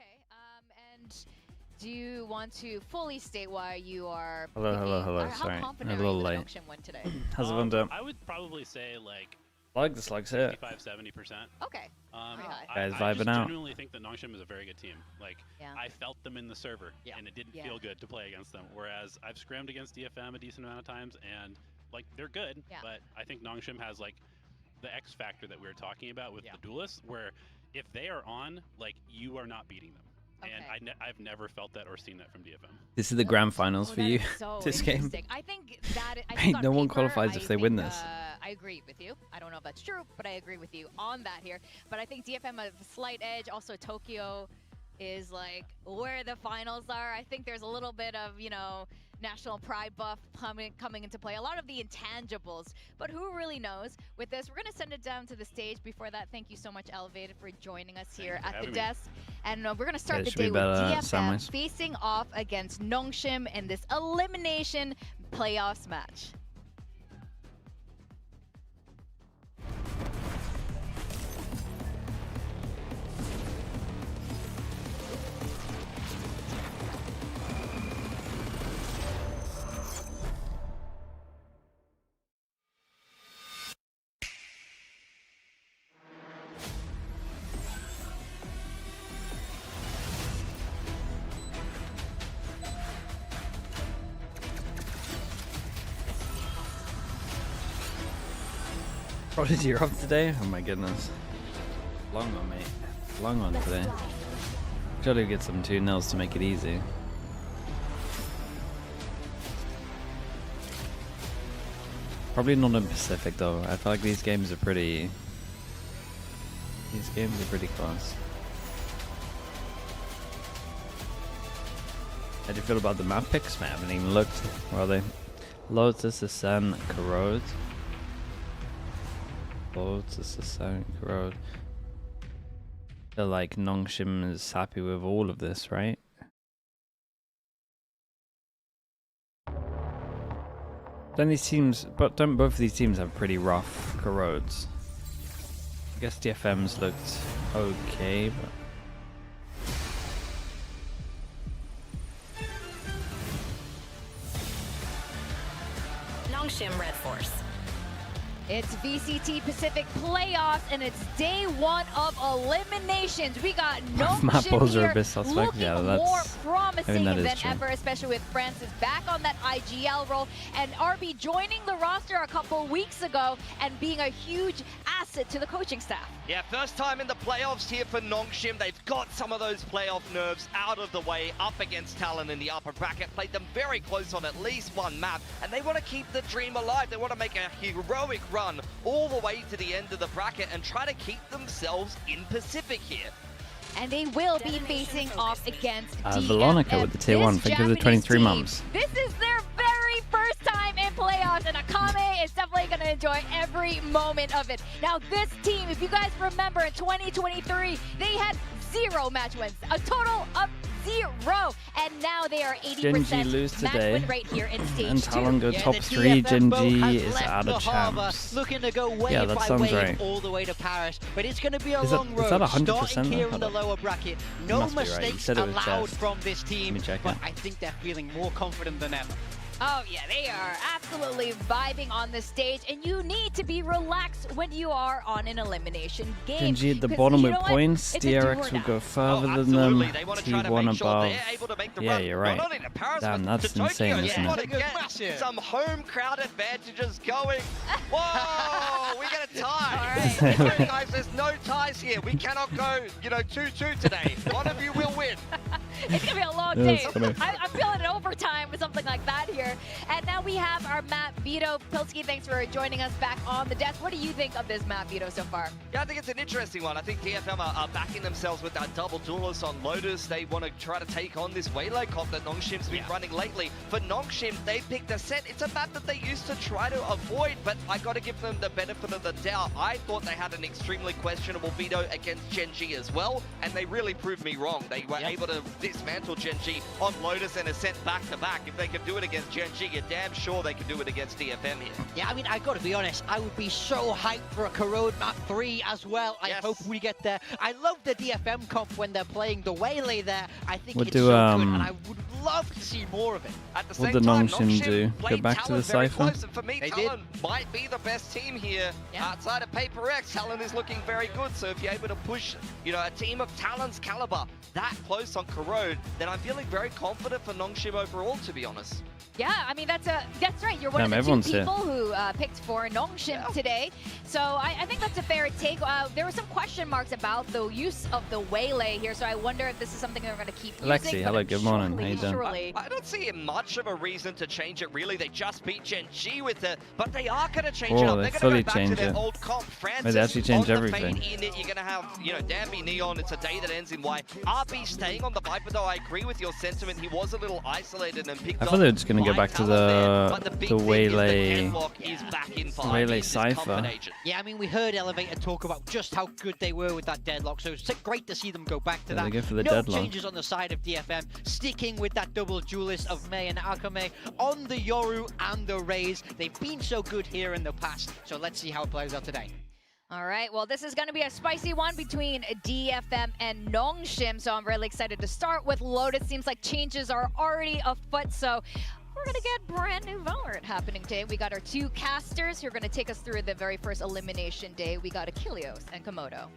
Okay. And do you want to fully state why you are? Hello. How Sorry, confident a little are you late. with NONGSHIM win today? How's everyone doing? I would probably say like Slugs here. 65–70%. Okay. Pretty high. I Guys just vibing out. genuinely think that NONGSHIM is a very good team. Like, Yeah. I felt them in the server, and it didn't feel good to play against them. Whereas I've scrimmed against DFM a decent amount of times, and like they're good, but I think NONGSHIM has like the X factor that we were talking about with the duelists, where if they are on, like you are not beating them. And I've never felt that or seen that from DFM. This is the grand finals for you. So this game. I think that No one qualifies if they win this. I agree with you. I don't know if that's true, but I agree with you on that here. But I think DFM has a slight edge. Also, Tokyo is like where the finals are. I think there's a little bit of, you know, national pride buff coming into play. A lot of the intangibles, but who really knows? With this, we're gonna send it down to the stage. Before that, thank you so much, Elevated, for joining us here at the desk. And we're gonna start the day with DFM facing off against NONGSHIM in this elimination playoffs match. Prodigy, you're up today? Oh my goodness. Long on, mate. Long on today. Gotta get some 2-0s to make it easy. Probably not in Pacific though. I feel like these games are pretty... close. How do you feel about the map picks? Man, I haven't even looked. Where are they? Lotus, Ascent, Corrode. Lotus, Ascent, Corrode. I feel like NONGSHIM is happy with all of this, right? Don't these teams, but don't both of these teams have pretty rough Corrodes? I guess DFM's looked okay, but... NONGSHIM REDFORCE. It's VCT Pacific playoffs, and it's day one of eliminations. We got NONGSHIM here looking more promising than ever, especially with Francis back on that IGL role, and RB joining the roster a couple weeks ago and being a huge asset to the coaching staff. Yeah, first time in the playoffs here for NONGSHIM. They've got some of those playoff nerves out of the way, up against Talon in the upper bracket, played them very close on at least one map, and they want to keep the dream alive. They want to make a heroic run all the way to the end of the bracket and try to keep themselves in Pacific here. And they will be facing off against DFM. Veronica with the tier 1, thank you for the 23 months. This is their very first time in playoffs, and Akame is definitely going to enjoy every moment of it. Now this team, if you guys remember, in 2023, they had 0 match wins, a total of 0, and now they are 80% match win rate here in stage 2. And Talon go top 3, GENG is out of champs. Looking to go wave Yeah, that by sounds wave right. all the way to Paris, but it's going to be a long road. Is that 100% starting here in the lower bracket. No mistakes allowed from this team, but I think they're feeling more confident than ever. Oh yeah, they are absolutely vibing on the stage, and you need to be relaxed when you are on an elimination game. GENG at the bottom with points, DRX will go further than them, T1 above. Yeah, you're right. Damn, that's insane, isn't it? Get some home crowd advantages going. Whoa, we get a tie. All right. Guys, there's no ties here. We cannot go, 2-2 today. One of you will win. It's gonna be a long day. I'm feeling an overtime or something like that here. And now we have our map, Vito. Pilsky, thanks for joining us back on the desk. What do you think of this map, Vito, so far? Yeah, I think it's an interesting one. I think DFM are backing themselves with that double duelist on Lotus. They want to try to take on this Waylay comp that NONGSHIM's been running lately. For NONGSHIM, they picked a set. It's a map that they used to try to avoid, but I got to give them the benefit of the doubt. I thought they had an extremely questionable veto against GENG as well, and they really proved me wrong. They were able to dismantle GENG on Lotus and Ascent back-to-back. If they can do it against GENG, you're damn sure they can do it against DFM here. Yeah, I mean, I gotta be honest, I would be so hyped for a Corrode map 3 as well. I hope we get there. I love the DFM comp when they're playing the Waylay there. I think it's so good, and I would love to see more of it. At the same time, NONGSHIM do? Go back to the Cypher? For me, Talon might be the best team here outside of Paper X. Talon is looking very good, so if you're able to push, you know, a team of Talon's caliber that close on Corrode, then I'm feeling very confident for NONGSHIM overall, to be honest. Yeah, I mean, that's right. You're one of the two people who picked for NONGSHIM today. So I think that's a fair take. There were some question marks about the use of the Waylay here, so I wonder if this is something they're going to keep Alexi, using. hello, good morning. How you doing? I don't see much of a reason to change it, really. They just beat GENG with it, but they are going to change it up. They're going to go back to their old comp. Francis, they actually change everything. You're going to have, you know, Danby, Neon, it's a day that ends in Y. RB staying on the Viper, though, I agree with your sentiment. He was a little isolated and picked up. I thought they were just going to go back to the Waylay Cypher. Yeah, I mean, we heard Elevator talk about just how good they were with that deadlock, so it's great to see them go back to that. They go for the no deadlock. Changes on the side of DFM, sticking with that double duelist of Mei and Akame on the Yoru and the Raze. They've been so good here in the past, so let's see how it plays out today. All right, well, this is going to be a spicy one between DFM and NONGSHIM, so I'm really excited to start with Lotus. Seems like changes are already afoot, so we're going to get brand new VALORANT happening today. We got our two casters who are going to take us through the very first elimination day. We got Achilles and Komodo.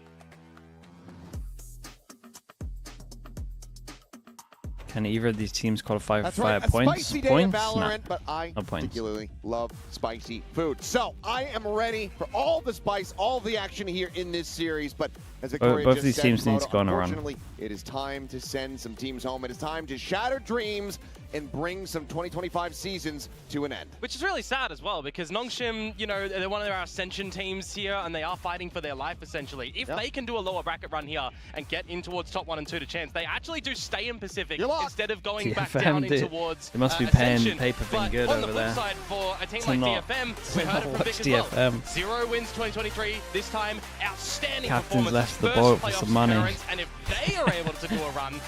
Can either of these teams qualify for That's right, points? Spicy day Points? of Valorant, No. but I No points. particularly love spicy food. So I am ready for all the spice, all the action here in this series. But as Victoria both just these said, teams need to go on a run. Unfortunately, it is time to send some teams home. It is time to shatter dreams and bring some 2025 seasons to an end. Which is really sad as well, because NONGSHIM, you know, they're one of our Ascension teams here, and they are fighting for their life, essentially. If they can do a lower bracket run here and get in towards top 1 and 2 to chance, they actually do stay in Pacific instead of going back down in towards They must be paying Ascension. pay-per-view good on the over flip there. side, for a team like DFM, we heard it from Vic as well. 0 wins 2023, this time outstanding Captain's performance. left the First boat for playoffs some money. appearance, and if they are able to do a run,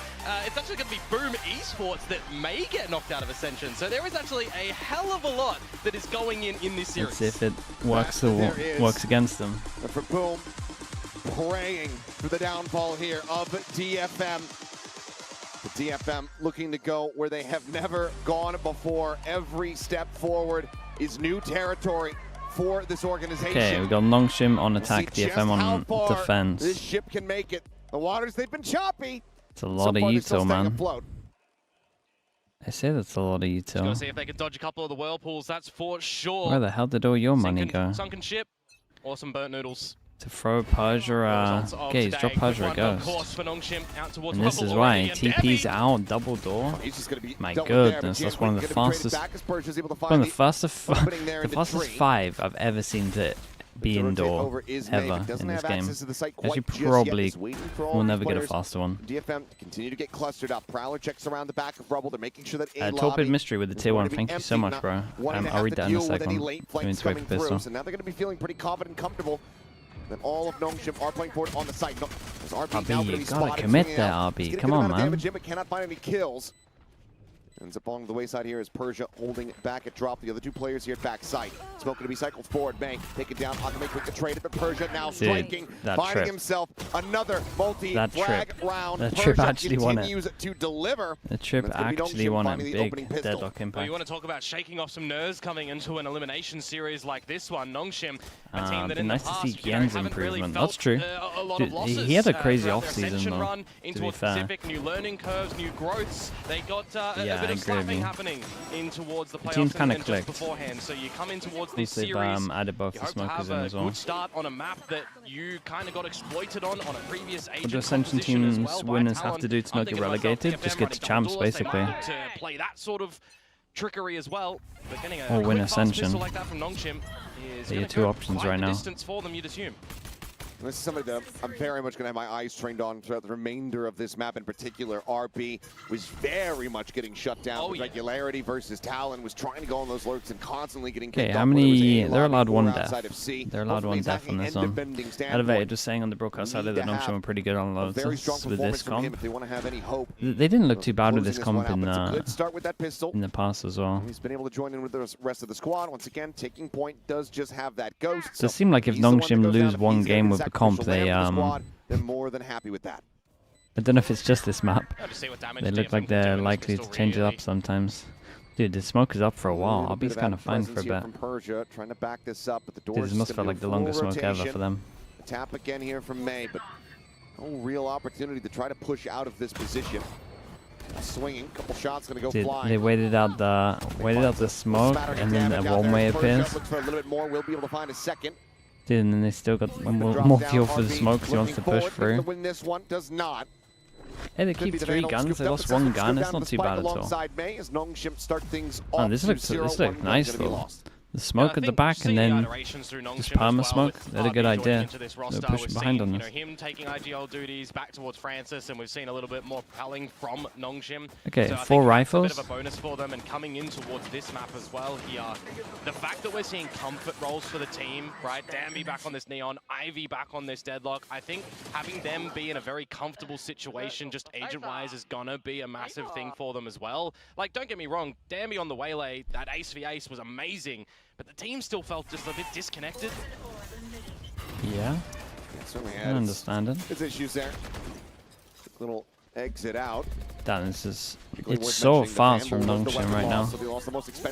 it's actually going to be Boom Esports that may get knocked out of Ascension. So there is actually a hell of a lot that is going in this series. Let's see if it works against them. For Boom, praying for the downfall here of DFM. The DFM looking to go where they have never gone before. Every step forward is new territory for this organization. Okay, we got NONGSHIM on attack, DFM on defense. This ship can make it. The waters, they've been choppy. It's a lot of util, man. I say that's a lot of util. Just gotta see if they can dodge a couple of the whirlpools, that's for sure. Where the hell did all your money go? Sunken ship or some burnt noodles. To throw Persia, okay, he's dropped Persia a ghost. And this is why, TP's out, double door. My goodness, that's one of the fastest, fastest 5 I've ever seen to be indoor ever in this game. Actually, probably will never get a faster one. DFM continue to get clustered up. Prowler checks around the back of Rubble. They're making sure that Torpid Mystery with the tier 1. Thank you so much, bro. I'll read that in a second. Let me wait for pistol. So now they're going to be feeling pretty confident and comfortable. Then all of NONGSHIM are playing forward on the site. RB, you gotta commit there, RB. Come on, man. But cannot find any kills. Ends up along the wayside here as Persia holding back at drop. The other two players here at backside. Smoke going to be cycled forward. Bang, take it down. Akame quick to trade it, but Persia now striking, finding himself another multi-frag round. That trip actually won it. Continues to deliver. The trip actually won it. Big deadlock impact. Well, you want to talk about shaking off some nerves coming into an elimination series like this one. NONGSHIM, a team that in the past, nice to see GENG's improvement. That's true. He had a crazy offseason though, to be fair. Pacific, new learning curves, new growths. They got a bit of slapping happening in towards the playoffs and just beforehand. So you come in towards this series, added both the smokers in as well. Good start on a map that you kind of got exploited on a previous agent. What the Ascension team's winners have to do to not get relegated? Just get to champs, basically. To play that sort of trickery as well. But getting or win Ascension. like that from NONGSHIM is your two options right now. distance for them, you'd assume. This is somebody that I'm very much going to have my eyes trained on throughout the remainder of this map in particular. RB was very much getting shut down with regularity versus Talon, was trying to go on those lurks and constantly getting kicked how many? They're allowed one death. They're allowed one death on this one. Elevated just saying on the broadcast side that NONGSHIM are pretty good on loads with this comp. If they want to have any hope. They didn't look too bad with this comp in the past as well. He's been able to join in with the rest of the squad. Once again, Taking Point does just have that ghost. So it seemed like if NONGSHIM lose one game with the comp, they they're more than happy with that. I don't know if it's just this map. They look like they're likely to change it up sometimes. Dude, the smoke is up for a while. RB's kind of fine for a bit. Trying to back this up, but the Dude, this must feel like the longest smoke ever for them. Tap again here from May, but no real opportunity to try to push out of this position. Swinging, couple shots gonna go flying. They waited out the smoke, and then a one-way appears. Looks for a little bit more. We'll be able to find a second. Dude, and then they still got more fuel for the smoke because he wants to push through. Win this one does not. Hey, they keep 3 guns. They lost 1 gun. It's not too bad at all. Oh, this looks nice though. The smoke at the back and then just perma smoke. They had a good idea. They're pushing behind on this. Him taking IGL duties back towards Francis, and we've seen a little bit more propelling from NONGSHIM. Okay, 4 rifles. A bit of a bonus for them, and coming in towards this map as well here. The fact that we're seeing comfort roles for the team, right? Danby back on this Neon, Ivy back on this Deadlock. I think having them be in a very comfortable situation, just agent-wise, is gonna be a massive thing for them as well. Like, don't get me wrong, Danby on the Waylay, that ace v ace was amazing. But the team still felt just a bit disconnected. Yeah, I understand it. There's issues there. Little exit out. Damn, it's so fast from NONGSHIM right now.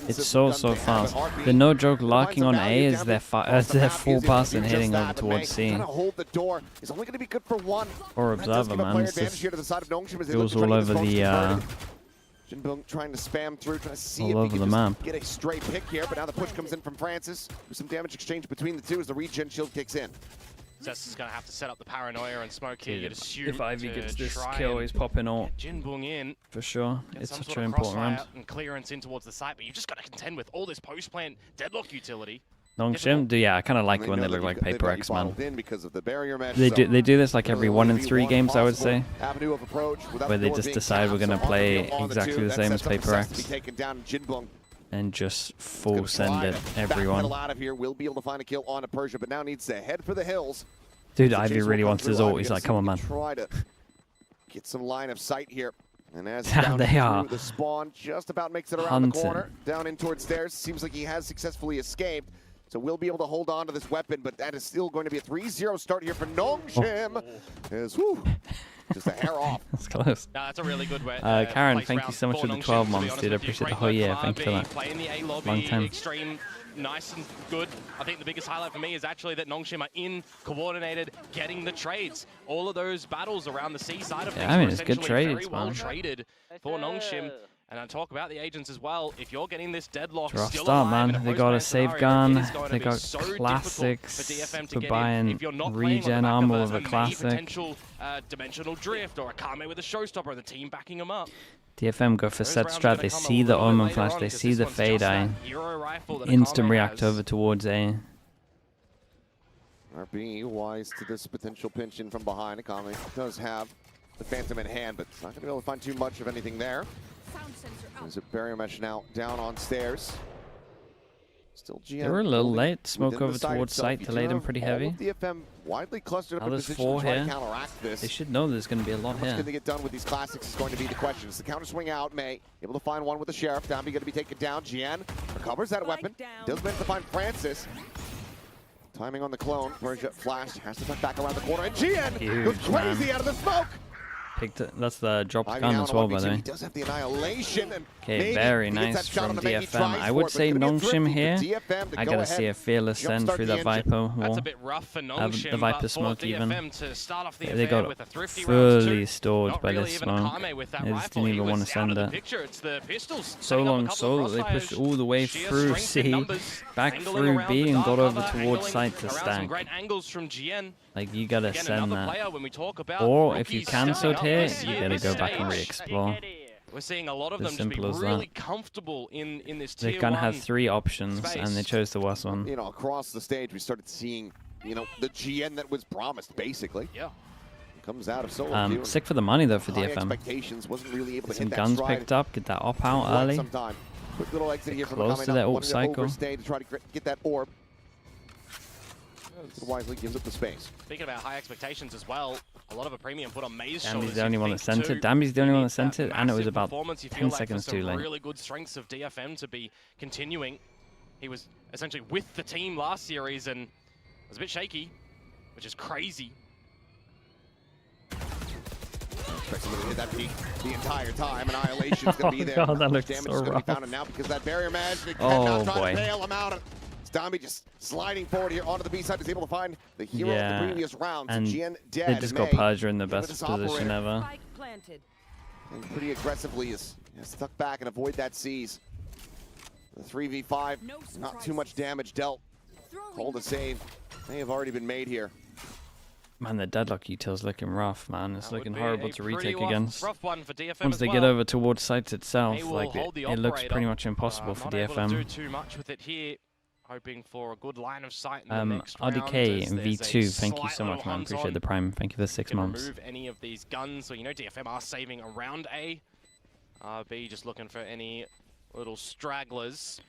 It's so fast. The no joke locking on A is their full pass and hitting over towards C. Or Observer, man. It's just goes all over the Jinbung trying to spam through, trying to see all if he over can the map. Get a stray pick here, but now the push comes in from Francis. With some damage exchange between the two as the regen shield kicks in. Zest is going to have to set up the paranoia and smoke here. You'd assume if Ivy gets this kill, he's popping all. Jinbung in. For sure. It's such an important round. And clearance in towards the site, but you've just got to contend with all this post-plant Deadlock utility. NONGSHIM, yeah, I kind of like it when they look like Paper X, man. Because of the barrier mesh, they do this like every 1 in 3 games, I would say, where they just decide we're gonna play exactly the same as Paper X and just full send it everyone. Out of here, will be able to find a kill on a Persia, but now needs to head for the hills. Dude, Ivy really wants his ult. He's like, come on, man. Try to get some line of sight here. And as they are the spawn just about makes it around the corner, down in towards stairs. Seems like he has successfully escaped. So we'll be able to hold on to this weapon, but that is still going to be a 3-0 start here for NONGSHIM. Just a hair off. That's close. No, that's a really good way. Karen, thank you so much for the 12 months, dude. I appreciate the whole year. Thank you for that. Playing the A lobby, long time. Extreme, nice and good. I think the biggest highlight for me is actually that NONGSHIM are in, coordinated, getting the trades. All of those battles around the C side of things I mean, it's good trades, very well traded for NONGSHIM. And I talk about the agents as well. If you're getting this Deadlock rough still start, alive man. They got a save gun. They got classics for buying regen armor with a classic. Potential dimensional drift or a Kame with a showstopper and the team backing them up. DFM go for set strat. They see the Omen flash. They see the fade eye. Instant react over towards A. RB wise to this potential pinch in from behind. Akame does have the Phantom in hand, but it's not going to be able to find too much of anything there. There's a barrier mesh now down on stairs. Still GM. They were a little late. Smoke over towards site to lay them pretty heavy. DFM widely clustered up in there's position 4 to try here. to counteract this. They should know there's going to be a lot here. What's going to get done with these classics is going to be the question. It's the counter swing out. May able to find one with the Sheriff. Danby going to be taken down. GN recovers that weapon. Does manage to find Francis. Timing on the clone. Persia flashed. Has to tuck back around the corner. And GN goes crazy out of the smoke. Picked it. That's the drop gun as well, by the way. He does have the annihilation. Okay, very nice from DFM. I would say NONGSHIM here. I gotta see a fearless send through that Viper wall. That's a bit rough for NONGSHIM, the Viper smoke even. They got with a thrifty fully stored by really this smoke. They just didn't even want to send it. So long so that they pushed all the way through C, back through B, and got over towards site to stack. Like, you gotta send that. Or if you cancelled here, you gotta go back and re-explore. We're seeing a lot of them to be really comfortable in this tier They kind of one had 3 options, space. and they chose the worst one. You know, across the stage, we started seeing you know, the GN that was promised, basically. Yeah. Comes out of solo. Sick for the money though for DFM. Expectations, wasn't really able to Some hit that guns stride. picked up, get that op out early. Quick little exit here from Close to that ult cycle. To try to get that orb. Wisely gives up the space. Speaking about high expectations as well, a lot of a premium put on May's Damby's shoulders. the only one that sent it. Damby's the only one that sent it, and it was about 10 seconds too late. Really good strengths of DFM to be continuing. He was essentially with the team last series and was a bit shaky, which is crazy. Expect somebody to hit that peak the entire time. Annihilation's going to be there. God, that looks damage so is going to be rough. found now because that barrier management Oh, cannot try boy. to bail him out. Damby just sliding forward here onto the B side, is able to find the hero of the previous round. And GN dead. they just got Persia in the best this position operator. ever. And pretty aggressively is stuck back and avoid that seize. The 3v5, not too much damage dealt. Hold a save may have already been made here. Man, the deadlock util's looking rough, man. It's looking horrible to retake against. Rough one for DFM Once they get over towards sites itself, like it looks pretty much impossible for not able to do DFM. too much with it here. Hoping for a good line of sight in the next round. RDK and There's V2, a thank you slight so much, little man. hunt Appreciate on. the prime. Thank you for the 6 Can months. remove any of these guns, so you know DFM are saving around A. RB just looking for any little stragglers.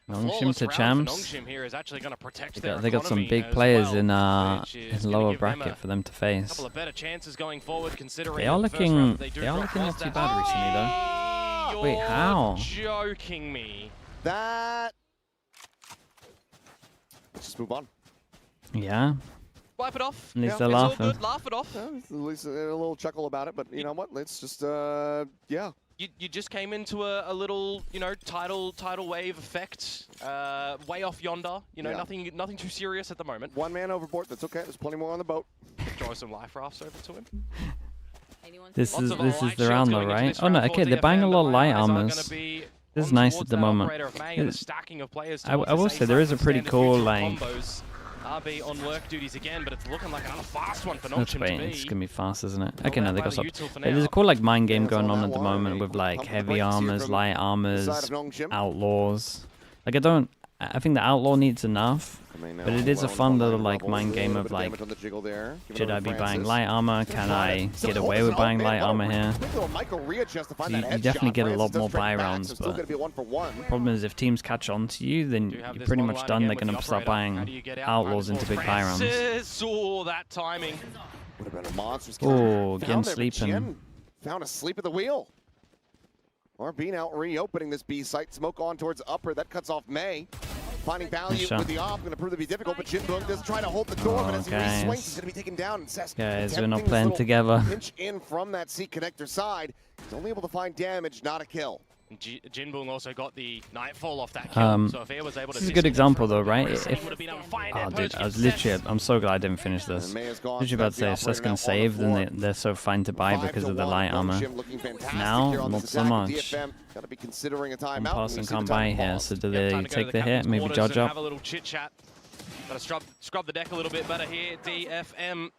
NONGSHIM to Flawless round for champs. NONGSHIM here is actually going to protect They got some economy big as players well, in lower bracket for them to a face. couple of better chances going forward considering They are the first looking round that they are dropped looking not was too that- bad recently though. Wait, You're how? joking me. That. Let's just move on. Yeah. Wipe it off. At least Yeah, they're it's all laughing. good. Laugh it off. Yeah, at least a little chuckle about it, but you know what? Let's just, yeah. You just came into a little, you know, tidal wave effect, way off yonder. You know, Yeah. nothing too serious at the moment. One man overboard. That's okay. There's plenty more on the boat. Throw some life rafts over to him. This is Lots of light the round shields though, going into right? this Oh no, round for okay, they're buying a DFM, lot of but light eyes are gonna armors. be This is on nice towards at the moment. operator of May and a stacking of players I towards will the say safe there is side a pretty for cool standard like. combos. RB on work duties again, but it's looking like another fast one for Let's NONGSHIM wait, to be. it's gonna be fast, isn't it? Okay, Well, no, they by got the some. util for There's a now. cool like mind game Yeah, going it's on on at the that one. moment with like Pump the heavy brakes here armors, from light the armors, side of NONGSHIM. outlaws. Like I think the outlaw needs enough, but it is a fun little like mind game of like, should I be buying light armor? Can I get away with buying light armor here? So you definitely get a lot more buy rounds, but the problem is if teams catch on to you, then Do have you're this pretty long much line done. again They're with gonna the start operator. How buying do you get out? outlaws into big buy rounds. Francis, oh, that timing. Would have been a monstrous Oh, Found again there, but sleeping. Jen found a sleep at the wheel. RB now reopening this B site. Smoke on towards upper. That cuts off May. Finding value Nice shot. with the off. Going to prove to be difficult, but Jinbung does try to hold the door, but as he guys. re-swings, he's going to be taken down. And Cesc Guys, we're not attempting playing this little together. Pinch in from that C connector side. He's only able to find damage, not a kill. Jinbung also got the nightfall off that kill, so if he was able to This is a good example though, right? he would have been able to find Oh, that dude, post I was get literally, set. I'm so glad I didn't finish this. And May is gone, Literally so about that's to say, the if Cesc operator can now on the save, then floor. they're so fine to buy because of the 5-1. light armor. NONGSHIM looking fantastic Now, here on not this so attack. much. DFM got to be considering a One timeout. person We see can't the time buy here, pause. so do Yep, they time to go to take the the hit, captain's maybe quarters judge and up? have a little chit chat. Gotta scrub the deck a little bit better here. DFM,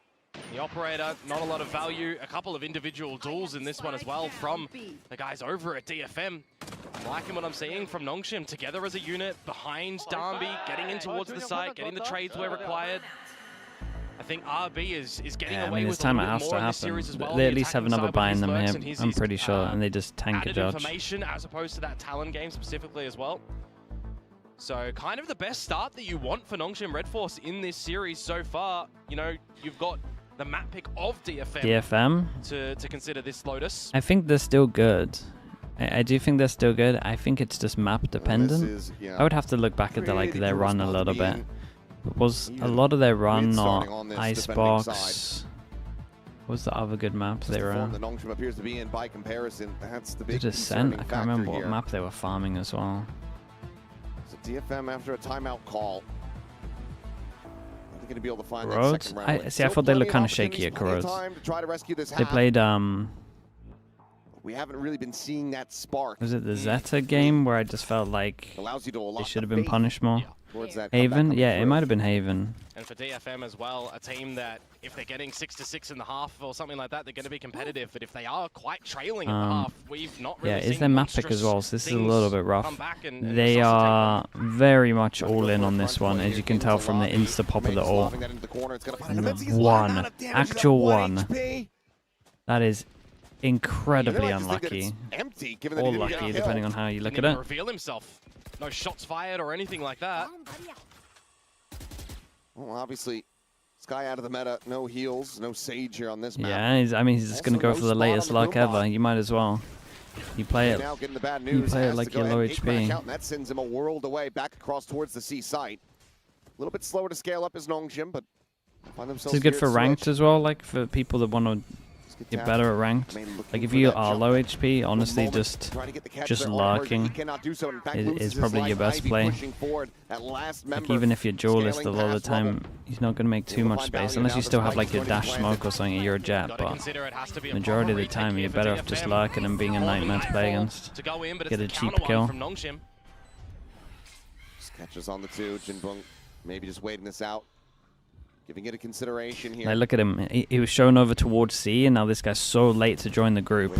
the operator, not a lot of value. A couple of individual duels in this one as well from the guys over at DFM. I'm liking what I'm seeing from NONGSHIM together as a unit behind Darby, getting in towards the site, getting the trades where required. I think RB is getting Yeah, I away mean, with it's a time it little has bit to more in this happen. series as well. They The at least have attacking another side buy with in them his lurks here, and his I'm pretty sure, and they just tank a added judge. information as opposed to that Talon game specifically as well. So kind of the best start that you want for NONGSHIM REDFORCE in this series so far. You know, you've got the map pick of DFM to consider this Lotus. I think they're still good. I do think they're still good. I think it's just map dependent. I would have to look back at their run a little bit. Was a lot of their run not Icebox? What was the other good map they were on? The NONGSHIM appears to be in by comparison. That's the big Descent? I concerning can't remember factor what here. map they were farming as well. So DFM after a timeout call. Are they going to be able to find that Corrodes? second round win? I Still thought they plenty looked of kind of shaky opportunities, at plenty of Corrodes. time to try to rescue this They half. played We haven't really been seeing that spark. was it the Zeta game where I just felt like Allows you to they unlock should have the been faith punished more? Yeah. towards that Haven? Yeah, it might have been Haven. And for DFM as well, a team that if they're getting 6 to 6.5 or something like that, they're going to be competitive. But if they are quite trailing at the half, we've not really seen is their map pick as well, so this is a little bit rough. They are very much all in on this one, as you can tell from the insta-pop of the ult. One. Actual one. That is incredibly unlucky. Or lucky, depending on how you look at it. Reveal himself. No shots fired or anything like that. Well, obviously, Sky out of the meta. No heals, no Sage here on this map. Yeah, I mean, he's just going to go for the latest luck ever. You might as well. You play it. You play it like you're low HP. And that sends him a world away, back across towards the C site. A little bit slower to scale up as NONGSHIM, but find themselves. This is good for ranked as well, like for people that want to get better at ranked. Like if you are low HP, honestly, just lurking is probably your best play. Like even if you're duelist, a lot of the time he's not going to make too much space unless you still have like your dash smoke or something. You're a jet, but majority of the time you're better off just lurking and being a nightmare to play against. Get a cheap kill. Catches on the 2. Jinbong maybe just waiting this out. Giving it a consideration here. Like, look at him. He was shown over towards C, and now this guy's so late to join the group.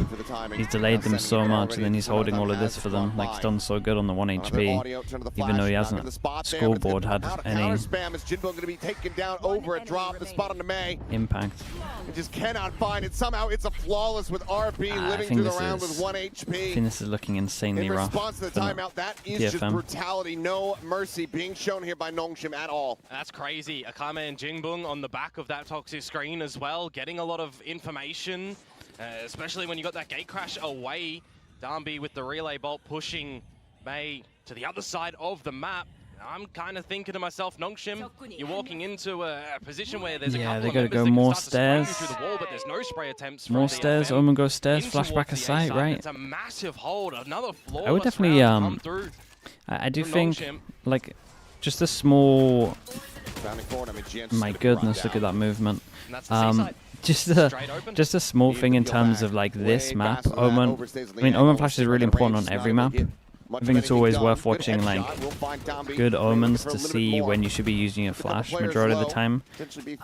He's delayed them so much, and then he's holding all of this for them. Like, he's done so good on the 1 HP, even though he hasn't scoreboard had any impact. He just cannot find it. Somehow it's a flawless with RB living through the round with 1 HP. I think this is looking insanely rough. In response to the timeout, that is just brutality. No mercy being shown here by NONGSHIM at all. That's crazy. Akame and Jinbong on the back of that toxic screen as well, getting a lot of information, especially when you got that gate crash away. Darby with the relay bolt pushing May to the other side of the map. I'm kind of thinking to myself, NONGSHIM, you're walking into a position where there's a couple they of gotta members go that more can start to stairs. through the wall, but there's no spray attempts. More stairs, Omen goes stairs, flashback of sight, right? It's a massive hold, another I would definitely, I do think, like, just a small... My goodness, look at that movement. Just a small thing in terms of like this map. Omen, I mean, Omen Flash is really important on every map. I think it's always worth watching like good omens to see when you should be using your flash majority of the time.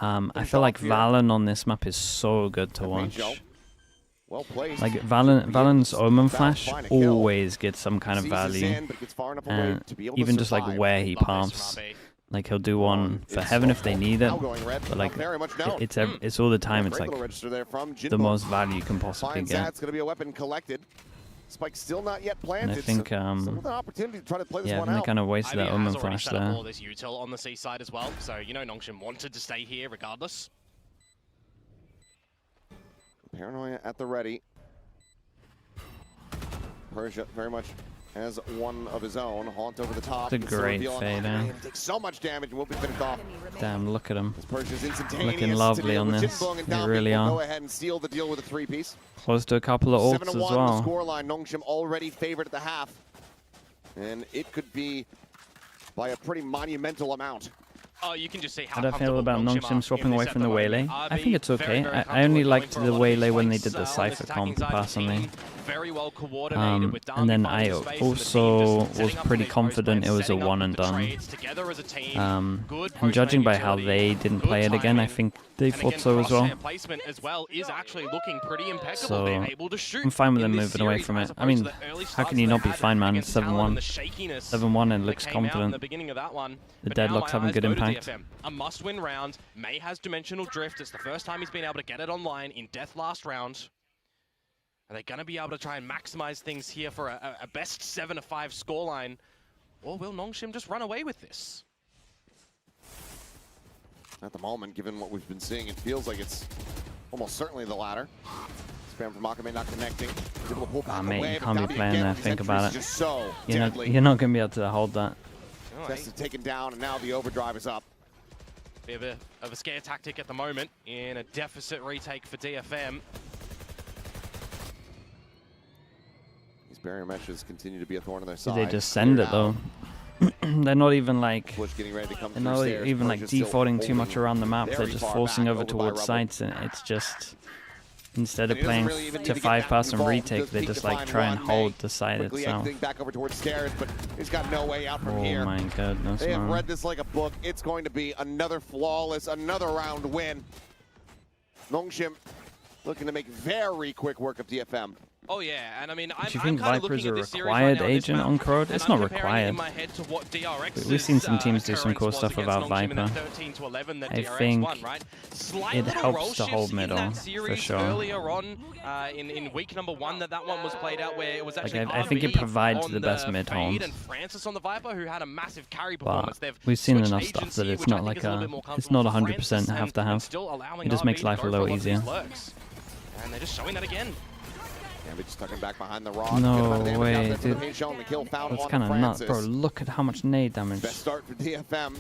I feel like VALORANT on this map is so good to watch. Like VALORANT's omen flash always gets some kind of value, and even just like where he pumps. Like he'll do one for Heaven if they need it, but like it's all the time. It's like the most value you can possibly get. It's gonna be a weapon collected. Spike still not yet planted. And I think opportunity to try to play this one they out. kind of wasted that omen flash there. All this util on the C side as well, so you know NONGSHIM wanted to stay here regardless. Paranoia at the ready. Persia very much has one of his own. Haunt over the top. It's a great fade, eh? Takes so much damage and will be finished off. Damn, look at him. Looking lovely on this. They really are. Go ahead and seal the deal with a 3-piece. Close to a couple of ults as well. The scoreline. NONGSHIM already favored at the half. And it could be by a pretty monumental amount. Oh, you can just see how do I feel about NONGSHIM swapping away from the Waylay? I think it's okay. I only liked the Waylay when they did the Cypher comp, personally. And then I also was pretty confident it was a one and done. And judging by how they didn't play it again, I think they thought so as well. So I'm fine with them moving away from it. I mean, how can you not be fine, man? It's 7-1. 7-1 and looks confident. The deadlock's having good impact. A must-win round. May has dimensional drift. It's the first time he's been able to get it online in Death last round. Are they going to be able to try and maximize things here for a best 7-5 scoreline? Or will NONGSHIM just run away with this? At the moment, given what we've been seeing, it feels like it's almost certainly the latter. Spam from Akame not connecting. Mate, you can't be playing there. Think about it. You're not going to be able to hold that. Tested taken down, and now the overdrive is up. Bit of a scare tactic at the moment in a deficit retake for DFM. These barrier meshes continue to be a thorn in their side. They just send it though. They're not even like defaulting too much around the map. They're just forcing over towards sites, and it's just Instead of playing to 5-person retake, they just like try and hold the side itself. Back over towards stairs, but he's got no way out from here. Oh my goodness, They have man. read this like a book. It's going to be another flawless, another round win. NONGSHIM looking to make very quick work of DFM. Oh yeah, and I mean, Do you think Viper's a required agent on Crowd? It's not required. We've seen some teams do some cool stuff about Viper. I think it helps to hold middle, for sure. Earlier on, in week number 1, that one was played out where it was actually I think it provides the best mid hold. And Francis on the Viper, who had a massive carry performance. But we've seen enough stuff that it's not like it's not 100% have to have. It just makes life a little easier. And they're just showing that again. Gambit just tucking back behind the rock. No way, dude. That's That's kind of nuts, bro. Look at how much nade damage. Best start for DFM.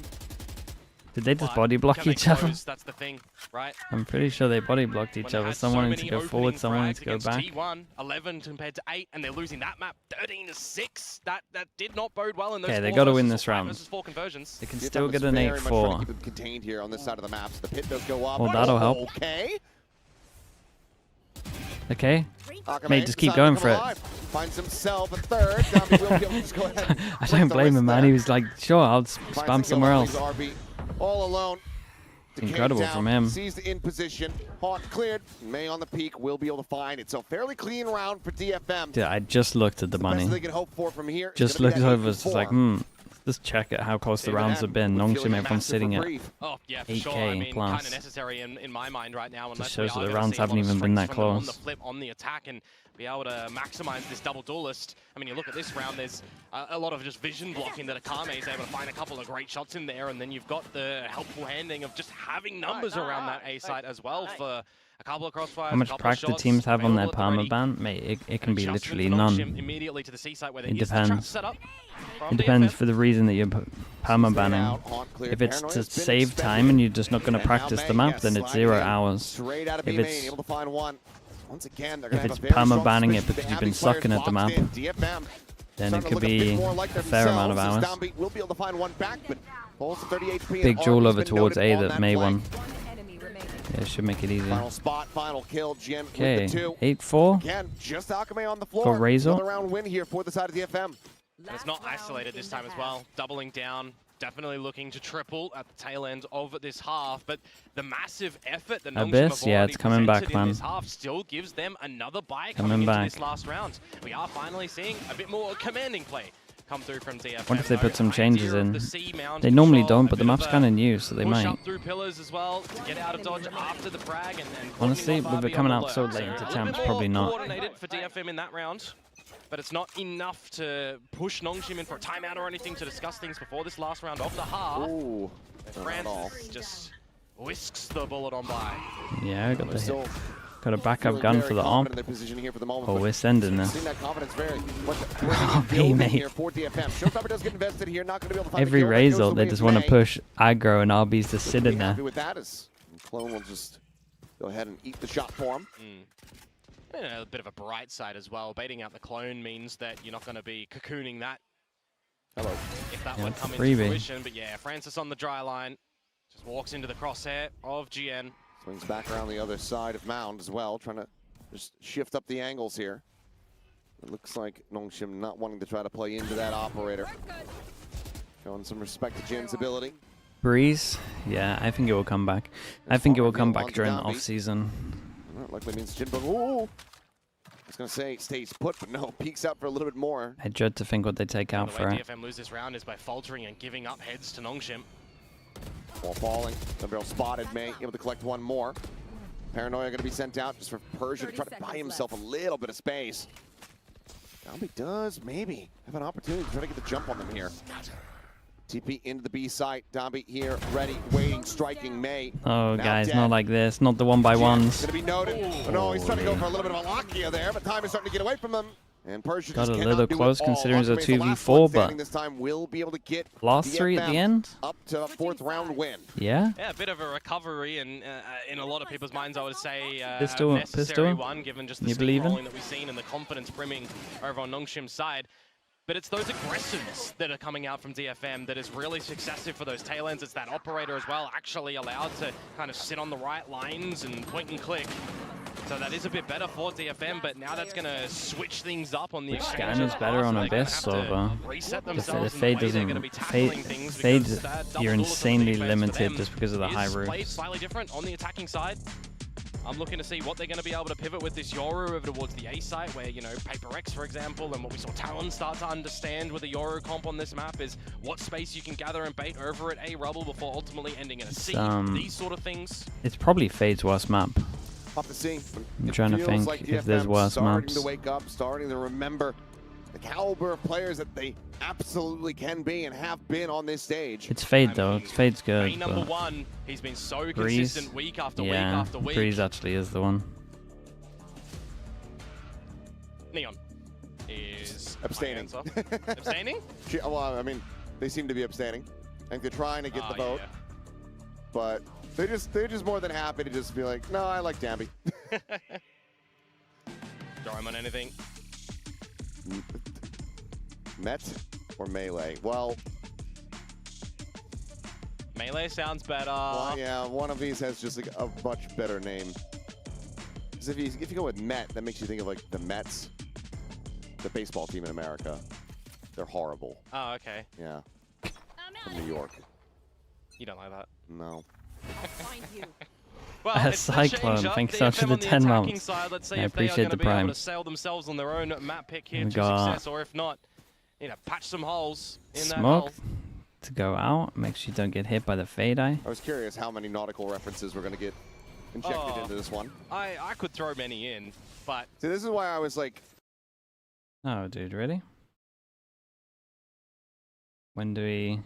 Did they just body block each other? That's the thing, right? I'm pretty sure they body blocked each other. Someone needs to go forward, someone needs to go back. T1, 11 compared to 8, and they're losing that map 13-6. That did not bode well in those. Okay, they got to win this round. Conversions. They can still get an 8-4. Contained here on this side of the map. So the pit does go up. Oh, that'll help. Okay. Okay. Mate, just keep going for it. Finds himself a third. I don't blame him, man. He was like, sure, I'll spam somewhere else. All alone. Incredible from him. Sees in position. Hawk cleared. May on the peak will be able to find it. So fairly clean round for DFM. Dude, I just looked at the money. They can hope for from here. Just looked over. It's just like, just check at how close the rounds have been. NONGSHIM, everyone's sitting at 8K I mean, plus. kind of necessary in my mind right now. Just shows that the rounds haven't even been that close. On the flip, on the attack, and be able to maximize this double duelist. I mean, you look at this round, there's a lot of just vision blocking that Akame is able to find a couple of great shots in there, and then you've got the helpful handing of just having numbers around that A site as well for a couple of crossfires. How much practice do teams have on their Parma ban? Mate, it can be literally none. It depends. It depends for the reason that you're Parma banning. If it's to save time and you're just not going to practice the map, then it's 0 hours. If it's Parma banning it because you've been sucking at the map, then it could be a fair amount of hours. Big jewel over towards A that May won. Yeah, it should make it easy. Final spot, final kill. Okay, 8-4. Again, just Akame on the floor. For Razor. Another round win here for the side of DFM. It's not isolated this time as well. Doubling down, definitely looking to triple at the tail end of this half. But the massive effort that Abyss, yeah, it's coming back, man. This half still gives them another bye coming into this last round. We are finally seeing a bit more commanding play come through from DFM. What if they put some changes in? They normally don't, but the map's kind of new, so they might. Through pillars as well to get out of dodge after the frag and honestly, with it coming out so late into champs, probably not. Coordinated for DFM in that round, but it's not enough to push NONGSHIM in for a timeout or anything to discuss things before this last round of the half. Ooh, Francis just whisks the bullet on by. Yeah, I got the hit. Got a backup gun for the AWP. Oh, we're sending this. Oh, mate. Every Razor, they just want to push aggro and RBs to sit in there. Clone will just go ahead and eat the shot for him. A bit of a bright side as well. Baiting out the clone means that you're not going to be cocooning that. Hello. If that would come into fruition. But yeah, Francis on the dry line. Just walks into the crosshair of GN. Swings back around the other side of Mound as well, trying to just shift up the angles here. It looks like NONGSHIM not wanting to try to play into that operator. Showing some respect to Jin's ability. Breeze, yeah, I think it will come back. I think it will come back during the off-season. That likely means Jin, but ooh! I was going to say stays put, but no, peeks out for a little bit more. I dread to think what they take out for it. The way DFM lose this round is by faltering and giving up heads to NONGSHIM. While falling, the barrel spotted, May able to collect one more. Paranoia going to be sent out just for Persia to try to buy himself a little bit of space. Downbeat does maybe have an opportunity to try to get the jump on them here. TP into the B site. Downbeat here, ready, waiting, striking May. Oh, guys, not like this. Not the 1x1s. Going to be noted. Oh, no, he's trying to go for a little bit of a Lakia there, but time is starting to get away from him. And Persia got a little close considering it's a 2v4, but this time will be able to get last three at the end. Up to a 4th round win. Yeah. Yeah, a bit of a recovery, and in a lot of people's minds, I would say pistol one, given just the steamrolling that we've seen and the confidence brimming over on NONGSHIM's side. But it's those aggressions that are coming out from DFM that is really successive for those tail ends. It's that operator as well, actually allowed to kind of sit on the right lines and point and click. So that is a bit better for DFM, but now that's going to switch things up on the exchange. Scan is better on Abyss over. The Fade doesn't. Fade, you're insanely limited just because of the high roofs. Slightly different on the attacking side. I'm looking to see what they're going to be able to pivot with this Yoru over towards the A site, where, you know, Paper X, for example, and what we saw Talon start to understand with the Yoru comp on this map is what space you can gather and bait over at A rubble before ultimately ending in a C. These sort of things. It's probably Fade's worst map. Off the scene. I'm trying to think like if there's worse starting maps. To wake up, starting to remember the caliber of players that they absolutely can be and have been on this stage. It's Fade though. Fade's good. Number one, he's been so consistent week after week after week. Breeze actually is the one. Neon is abstaining. Abstaining? Well, I mean, they seem to be abstaining. I think they're trying to get the vote, but they're just more than happy to just be like, no, I like Dambi. Throw him on anything. Met or Melee? Well, Melee sounds better. Well, yeah, one of these has just like a much better name. Because if you go with Met, that makes you think of like the Mets, the baseball team in America. They're horrible. Oh, okay. Yeah. From New York. You don't like that? No. Well, Cyclone, thanks so much for the 10 months. Let's see I if they appreciate are the be able prime. to sail themselves on their own map pick here to success, or if not, you know, patch some holes in that hole. Smoke to go out. Make sure you don't get hit by the Fade Eye. I was curious how many nautical references we're going to get injected into this one. I could throw many in, but... See, this is why I was like... Oh, dude, really? When do we...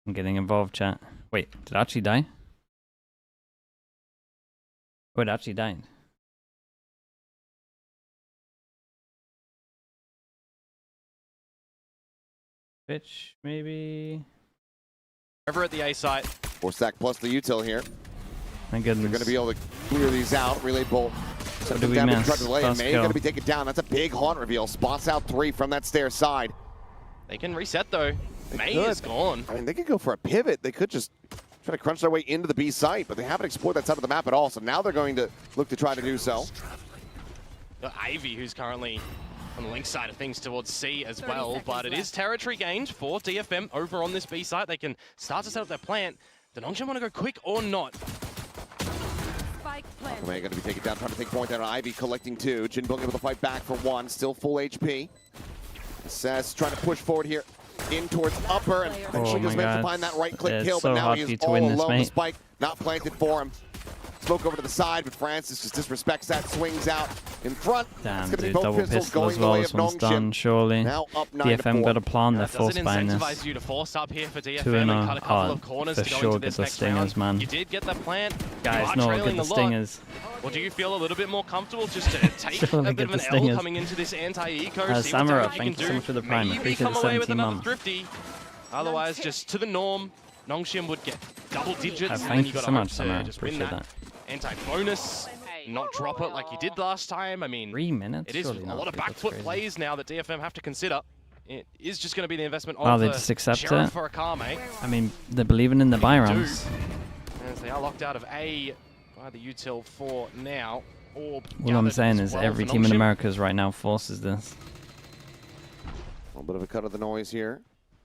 I'm getting involved, chat. Wait, did it actually die? Oh, it actually died. Pitch, maybe. Over at the A site. 4-stack plus the util here. My goodness. They're going to be able to clear these out. Relay bolt. What do we miss? May going to be taken down. That's a big haunt reveal. Spots out 3 from that stair side. They can reset though. May is gone. I mean, they could go for a pivot. They could just try to crunch their way into the B site, but they haven't explored that side of the map at all. So now they're going to look to try to do so. Ivy, who's currently on the link side of things towards C as well, but it is territory gained for DFM over on this B site. They can start to set up their plant. The NONGSHIM want to go quick or not? May going to be taken down, trying to take point out on Ivy, collecting 2. Jinbong able to fight back for 1, still full HP. Sess trying to push forward here in towards upper, and eventually was meant to find that right-click kill, but now he is all alone. The spike not planted for him. Smoke over to the side, but Francis just disrespects that, swings out in front. Damn, dude, double pistol as well. This one's done, surely. Now up 9 DFM got a plan, they're forced by this. You to force up here for DFM 2 and and cut a couple of corners for to go sure into get this the next stingers, round. man. You did get the plant. Guys, no, get the stingers. Well, do you feel a little bit more comfortable just to take a bit of an L coming into this anti-eco? Samara, thank you so much for the prime. Appreciate the 17 months. Thrifty. Otherwise, just to the norm, NONGSHIM would get double digits. Thank you so much, Samara. Appreciate that. Anti-bonus, not drop it like you did last time. I mean, 3 minutes. It is a lot of backfoot plays now that DFM have to consider. It is just going to be the investment of the they just accept Sheriff it. for Akame. I mean, they're believing in the buy rounds. As they are locked out of A by the util for now. All I'm saying is every team in America right now forces this. A little bit of a cut of the noise here.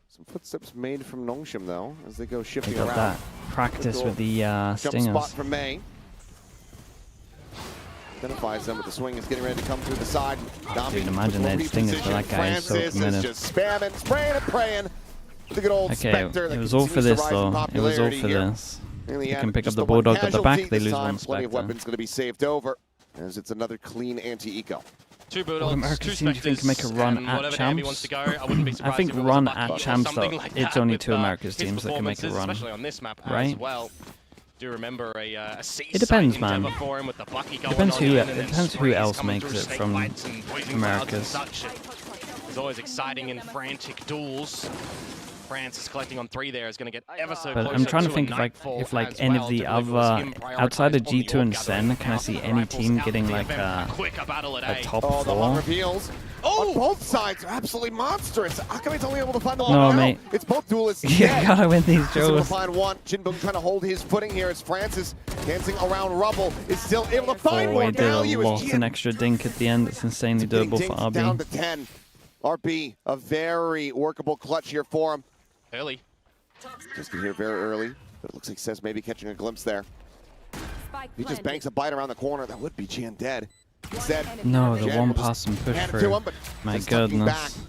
Some footsteps made from NONGSHIM though, as they go shifting around. That practice with the stingers. Jump spot from May. Identifies them, but the swing is getting ready to come through the side. Dude, imagine they had stingers for that guy. He's so committed. Is just spamming, spraying and praying. The good old Spectre. It was all for this though. It was all for this. You can pick up the Bulldog at the back, they lose one Spectre. Plenty of weapons going to be saved over, as it's another clean anti-eco. 2 Bulldogs, 2 Spectres, to make a run at champs. I think run at champs though, it's only 2 America's teams that can make a run, especially on this map right? As well. Do remember a it depends, man. It depends who else makes it from Americas. It's always exciting and frantic duels. France is collecting on 3 there, is going to get ever so But close. I'm trying to think if like any of the other, outside of G2 and Sen, can I see any team getting like a top 4? The reveals. On both sides are absolutely monstrous. Akame's only able to find the one. No, mate. It's both duelists. You gotta win these Able to duels. find one. Jinbong trying to hold his footing here as Francis, dancing around rubble, is still able to find Oh, more he did value. an extra dink at the end. It's insanely doable for RB. Down to 10. RB, a very workable clutch here for him. Early. Just get here very early, but it looks like Cess maybe catching a glimpse there. He just banks a bite around the corner. That would be Gian dead. Instead, No, the Jen one will pass and push hand it to through. him, but My just tucking back goodness.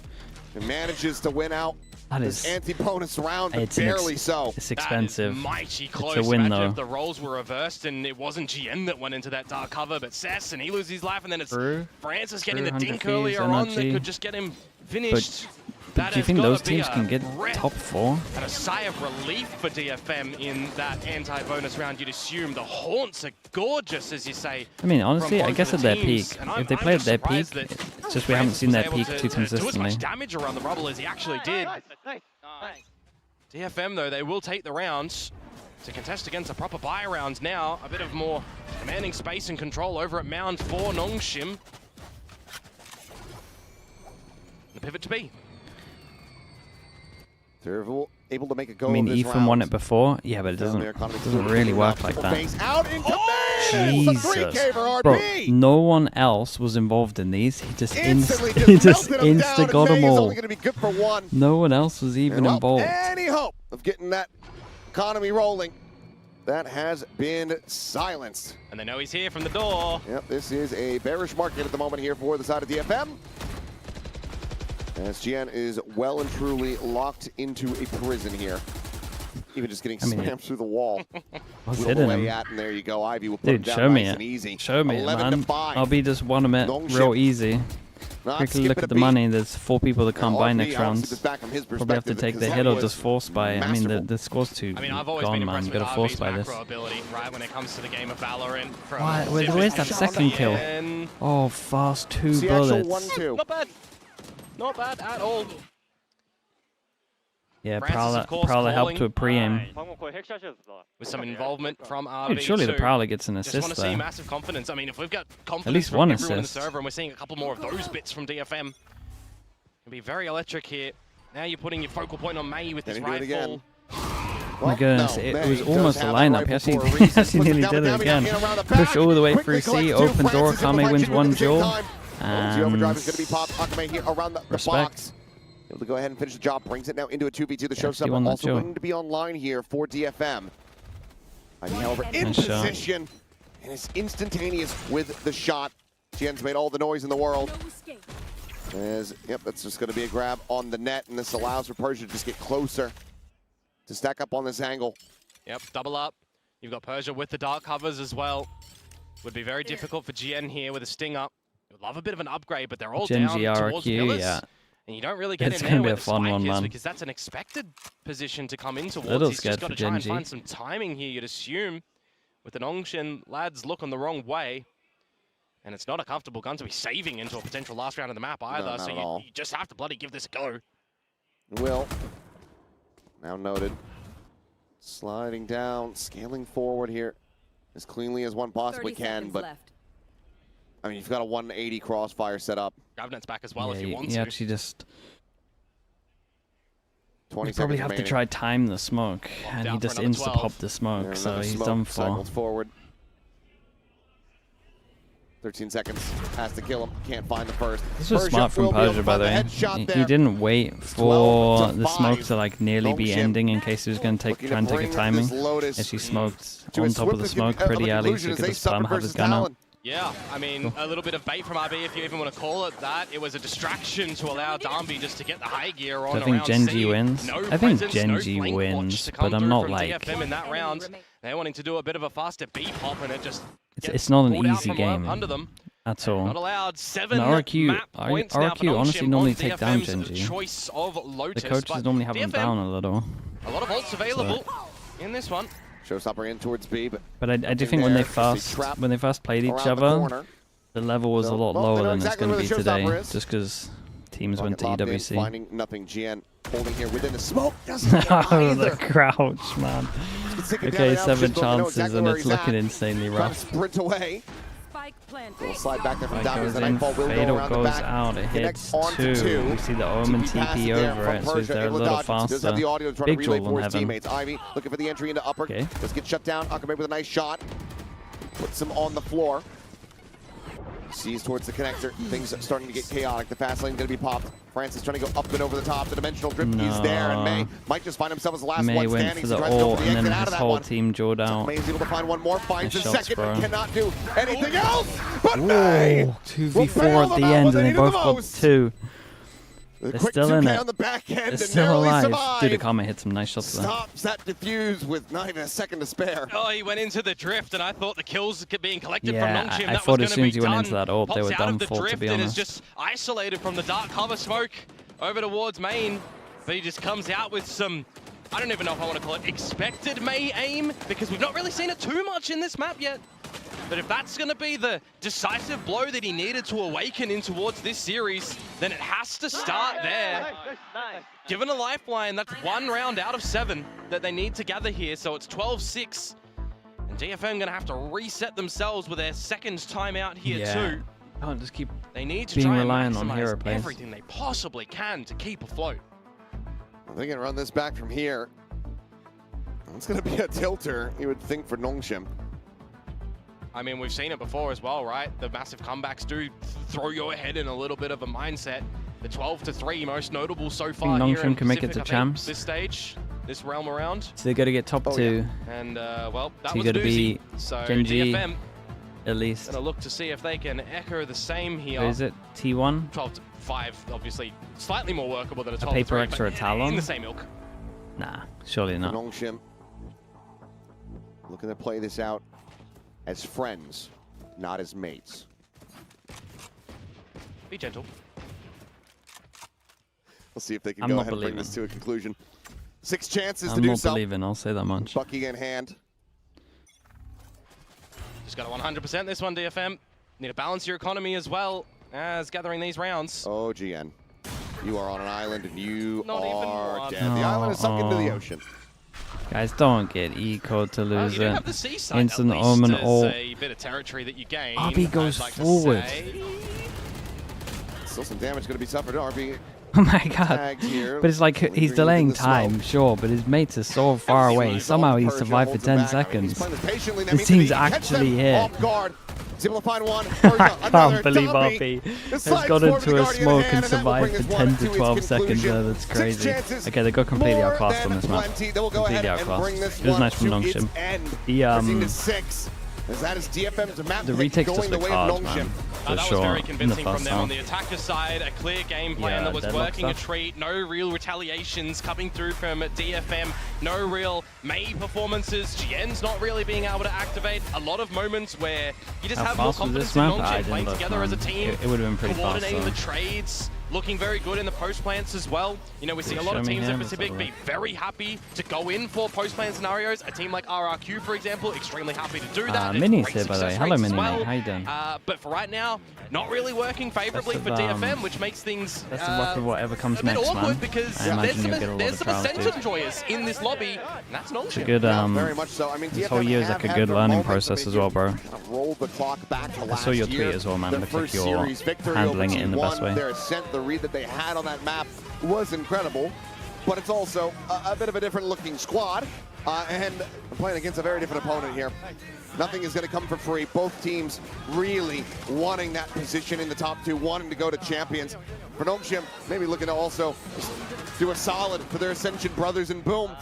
and manages to win out That this is, anti-bonus round, but it's barely so. it's expensive. That is mighty close. It's a win, Imagine though. if the roles were reversed and it wasn't GN that went into that dark cover, but Cess, and he loses his life, and then it's Francis getting the dink earlier on that could just get him finished. But do you think those teams can get top 4? And a sigh of relief for DFM in that anti-bonus round. You'd assume the haunts are gorgeous, as you say. I mean, honestly, I both guess the at their teams. peak, And if they play at their peak, that it's just we haven't seen their peak too do as consistently. much damage around the rubble as he actually did. DFM, though, they will take the rounds to contest against a proper buy rounds now. A bit of more commanding space and control over at Mound for NONGSHIM. The pivot to B. They're able to make a go. I mean, of this Ethan round. won it before. Yeah, but it doesn't really work like that. Out in Jesus. Bro, no one else was involved in these. He just insta got them all. Only gonna be good for one. No one else was even involved. Any hope of getting that economy rolling, that has been silenced. And they know he's here from the door. Yep, this is a bearish market at the moment here for the side of DFM. As GN is well and truly locked into a prison here. Even just getting slammed through the wall. What's it in him? And there you go. Ivy will put him Dude, down show me nice it. and easy. Show me it, man. 5. I'll be just one of it real easy. Quickly look at the money. There's 4 people that can't buy next round. Probably have to take the hit or just force buy. I mean, the score's too gone, man. Gotta force buy this. Ability, right, when it comes to the game of VALORANT. Where's that second kill? Oh, fast 2 bullets. Not bad. Not bad at all. Yeah, Prowler helped with pre-aim. With some involvement from RB. Dude, surely the Prowler gets an Just assist want to see there. massive confidence. I mean, if we've got confidence At least from one everyone in the assist. server, and we're seeing a couple more of those bits from DFM, it'll be very electric here. Now you're putting your focal point on May with this rifle. My goodness, it was almost a lineup. He actually nearly did it again. Push all the way through C, open door, Kame wins 1 duel. And respect. Able to go ahead and finish the job, brings it now into a 2v2. The showstopper also going to be online here for DFM. However, in position, and it's instantaneous with the shot. Jen's made all the noise in the world. Yep, that's just going to be a grab on the net, and this allows for Persia to just get closer to stack up on this angle. Yep, double up. You've got Persia with the dark covers as well. Would be very difficult for GN here with a sting up. Would love a bit of an upgrade, but they're all GENG down towards RRQ, pillars. yeah. And you don't really get It's in gonna there be where a the fun spike one, is, man. because that's an expected position to come in towards. Little He's scared just got to for try and GENG. find some timing here, you'd assume, with the NONGSHIM lads looking the wrong way. And it's not a comfortable gun to be saving into a potential last round of the map either, so you just have to bloody give this a go. Will, now noted, sliding down, scaling forward here as cleanly as one possibly can, but I mean, you've got a 180 crossfire set up. Gravenet's back as well if you want to. You actually just... 20 You probably seconds have to remaining. try time the smoke, and he just insta-popped the smoke, so he's done for. Cycles forward. 13 seconds, has to kill him, can't find the first. This was smart from Persia, by the way. He didn't wait for the smoke to like nearly be ending in case he was going to try and take a timing. As he smoked on top of the smoke pretty early, so he could just have his gun out. Yeah, I mean, a little bit of bait from RB, if you even want to call it that. It was a distraction to allow Darby just to get the high gear on. So I think GENG wins. I think GENG wins, but I'm not like... DFM in that round. They're wanting to do a bit of a faster B pop, and it just It's not an easy game under them. at all. Not allowed. 7 RRQ honestly normally take down GENG. Choice of Lotus, The coaches normally have them down a little. A lot of ults available in this one. Showstopper in towards B, but I do think when they first played each other, the level was a lot lower than it's going to be today, just because teams went to EWC. Finding nothing. GN holding here within the smoke. Doesn't Oh, the crouch, man. Okay, 7 chances and it's looking insanely rough. Sprint away. We'll slide back there from Davies. The in, Nightfall will go Fatal around the goes back. out, it hits 2. two. We see the Omen TP over it, so they're a little faster. Does have the audio to try Big to relay Jewel for in his heaven. teammates. Ivy looking for the entry into upper. Okay. Let's get shut down. Akame with a nice shot. Puts him on the floor. Sees towards the connector. Things are starting to get chaotic. The fast lane going to be popped. Francis trying to go up and over the top. The dimensional drift is there, and May might just find himself as the last one standing. May went for the ult, and then his whole team jawed out. May is able to find one more, finds Nice a shots, second, bro. but cannot do anything else. But May 2v4 at the end, and they both got 2. They're still in it. On the back end They're still alive. Dude, Akame hit some nice shots there. Stops that diffuse with not even a second to spare. Oh, he went into the drift, and I thought the kills being collected from Yeah, NONGSHIM, I that thought was as going soon to as be he went into that ult, they Pops were out done of the for, to drift be and is honest. just isolated from the dark cover smoke over towards main, but he just comes out with some, I don't even know if I want to call it expected May aim, because we've not really seen it too much in this map yet. But if that's going to be the decisive blow that he needed to awaken in towards this series, then it has to start there. Given a lifeline, that's 1 round out of 7 that they need to gather here, so it's 12-6. And DFM going to have to reset themselves with their second timeout here too. Can't just keep They need to being try and reliant on maximize hero plays. everything they possibly can to keep afloat. They're going to run this back from here. It's going to be a tilter, you would think, for NONGSHIM. I mean, we've seen it before as well, right? The massive comebacks do throw your head in a little bit of a mindset. The 12-3 most notable so far here in NONGSHIM can make it Pacific, to I think, champs. this stage, this realm around. So they got to get top 2. And, well, that So you was got to be so GENG DFM at least. gonna look to see if they can echo the same here. What is it? T1? 12-5, obviously slightly more workable than a 12-3. Paper X or a but Talon? in the same ilk. Nah, surely not. NONGSHIM looking to play this out as friends, not as mates. Be gentle. We'll see if they can I'm go not ahead and bring this to a conclusion. 6 chances to I'm do not so. believing, I'll say that much. Bucky in hand. Just got to 100% this one, DFM. Need to balance your economy as well as gathering these rounds. Oh, GN. You are on an island and you Not even are one. dead. The island is sunk into the ocean. Guys, don't get eco to lose you do it. have the seaside Instant at least Omen as ult. a bit of territory that you gain. RB goes I'd like to forward. say. Still some damage going to be suffered. RB Oh my god. tagged here. But it's like he's Lingering delaying within the time, smoke. sure, but his mates are so far away. Somehow he survived for 10 seconds. This team's actually here. He's able to find one. I can't believe RP has got into a smoke and survived for 10 to 12 seconds there. That's crazy. Okay, they got completely outclassed on this map. Completely outclassed. It was nice from NONGSHIM. That is DFM's map The retakes just look hard, man. For That sure. was very In the convincing from first them on half. the attacker side. A clear game plan Yeah, that was deadlock working a stuff. treat. No real retaliations coming through from DFM. No real May performances. GN's not really being able to activate. A lot of moments where you just How have more fast was confidence this in map? I NONGSHIM didn't playing look, together as a man. team. It would have been pretty fast, coordinating though. the trades. Looking very good in the post plants as well. You know, we see a lot of show me teams in him, Pacific let's be have a look. very happy to go in for post plant scenarios. A team like RRQ, for example, extremely happy to do that. It's Minnie's great here, by the way. success Hello, rates as Minnie, well. mate. How you doing? But for right now, not really working favorably for DFM, which makes things Best of luck with whatever comes a bit next, awkward man. because I imagine you'll get a lot there's of some trials, Ascension dude. enjoyers in this lobby, and that's It's a NONGSHIM. good, very much so. I mean, this whole year is like a good learning process as well, bro. Roll the clock back to I saw your tweet as well, man. The Looks like first you're series victory handling over it in the best T1. way. Their ascent, the read that they had on that map was incredible, but it's also a bit of a different looking squad, and playing against a very different opponent here. Nothing is going to come for free. Both teams really wanting that position in the top 2, wanting to go to champions. For NONGSHIM, maybe looking to also do a solid for their Ascension brothers and boom,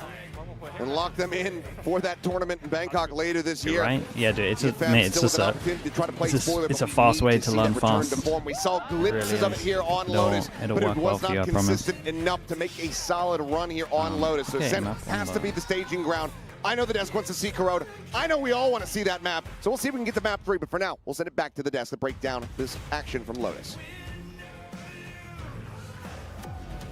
and lock them in for that tournament in Bangkok later this year. Right? Yeah, dude. It's DFM mate. It's still just with an a. opportunity to try to play It's spoiler, a but we fast need way to to see learn that return to fast. form. We saw glimpses Really of it is. here on It'll Lotus, but work it well was for you, not I promise. consistent enough to make a solid run here on Lotus. So okay, Ascent enough has on to be the staging ground. I know the desk wants to see Corrode. I know we all want to see that map. So we'll see if we can get the map 3, but for now, we'll send it back to the desk to break down this action from Lotus.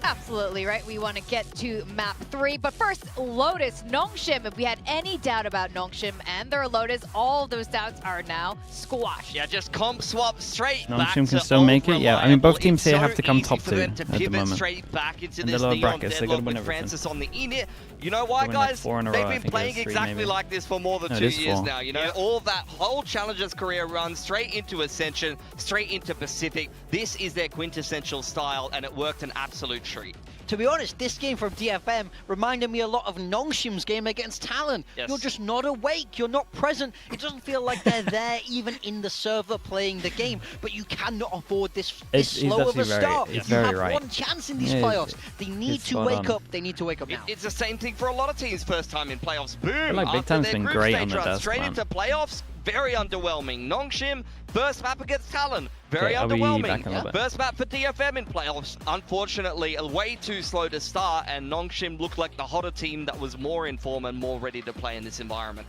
Absolutely, right? We want to get to map 3. But first, Lotus, NONGSHIM. If we had any doubt about NONGSHIM and their Lotus, all those doubts are now squashed. Yeah, just comp swap straight back NONGSHIM can still make it. Yeah, I mean, both teams here have to come top 2 at the moment. Straight back into In this the lower Neon brackets, they gotta deadlock win with everything. Francis on the init. You know why, They win like guys? 4 in a They've row, I been think playing it is 3 exactly maybe. like this for more than No, 2 it is years 4. now. You know, all that whole Challengers career run straight into Ascension, straight into Pacific. This is their quintessential style, and it worked an absolute treat. To be honest, this game from DFM reminded me a lot of NONGSHIM's game against Talon. Yes. You're just not awake, you're not present. It doesn't feel like they're there even in the server playing the game, but you cannot afford this slow of a start. You have one chance in these playoffs. They need to wake up. They need to wake up now. It's the same thing for a lot of teams first time in playoffs. Boom! Like Big Time's been great on the desk, straight man. into playoffs. Very underwhelming. NONGSHIM, first map against Talon. Very Okay, underwhelming. First map for DFM in playoffs. Unfortunately, way too slow to start, and NONGSHIM looked like the hotter team that was more in form and more ready to play in this environment.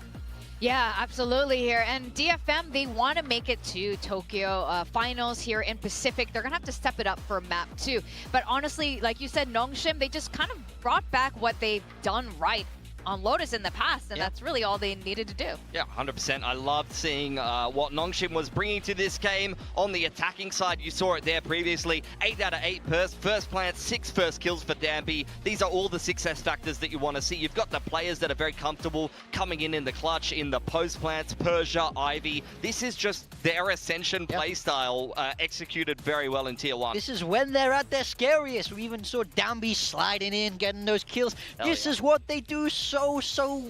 Yeah, absolutely here. And DFM, they want to make it to Tokyo finals here in Pacific. They're going to have to step it up for map 2. But honestly, like you said, NONGSHIM, they just kind of brought back what they've done right on Lotus in the past, and that's really all they needed to do. Yeah, 100%. I loved seeing what NONGSHIM was bringing to this game. On the attacking side, you saw it there previously. 8 out of 8 first plants, 6 first kills for Danby. These are all the success factors that you want to see. You've got the players that are very comfortable coming in the clutch, in the post plants, Persia, Ivy. This is just their Ascension playstyle executed very well in Tier 1. This is when they're at their scariest. We even saw Danby sliding in, getting those kills. This is what they do so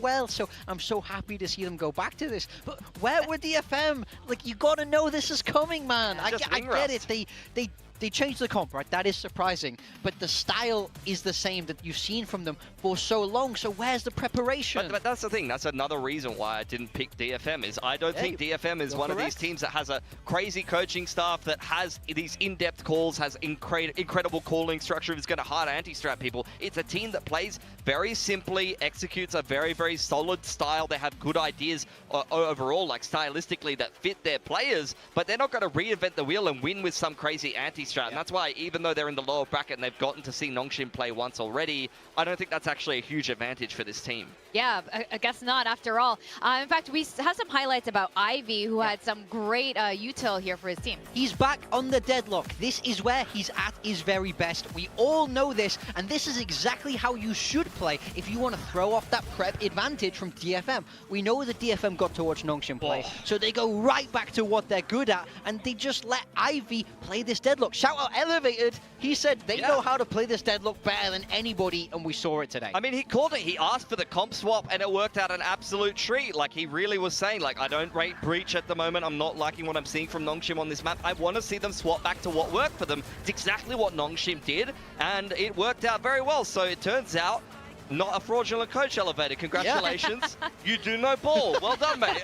well. So I'm so happy to see them go back to this. But where were DFM? Like, you gotta know this is coming, man. I get it. They changed the comp, right? That is surprising. But the style is the same that you've seen from them for so long. So where's the preparation? But that's the thing. That's another reason why I didn't pick DFM. Is I don't think DFM is one of these teams that has a crazy coaching staff, that has these in-depth calls, has incredible calling structure, is going to hard anti-strat people. It's a team that plays very simply, executes a very solid style. They have good ideas overall, like stylistically, that fit their players, but they're not going to reinvent the wheel and win with some crazy anti-strat. And that's why, even though they're in the lower bracket and they've gotten to see NONGSHIM play once already, I don't think that's actually a huge advantage for this team. Yeah, I guess not after all. In fact, we have some highlights about Ivy, who had some great util here for his team. He's back on the deadlock. This is where he's at his very best. We all know this, and this is exactly how you should play if you want to throw off that prep advantage from DFM. We know that DFM got to watch NONGSHIM play, so they go right back to what they're good at, and they just let Ivy play this deadlock. Shout out Elevated. He said they know how to play this deadlock better than anybody, and we saw it today. I mean, he called it. He asked for the comp swap, and it worked out an absolute treat. Like, he really was saying, like, I don't rate Breach at the moment. I'm not liking what I'm seeing from NONGSHIM on this map. I want to see them swap back to what worked for them. It's exactly what NONGSHIM did, and it worked out very well. So it turns out, not a fraudulent coach, Elevated. Congratulations. You do know ball. Well done, mate.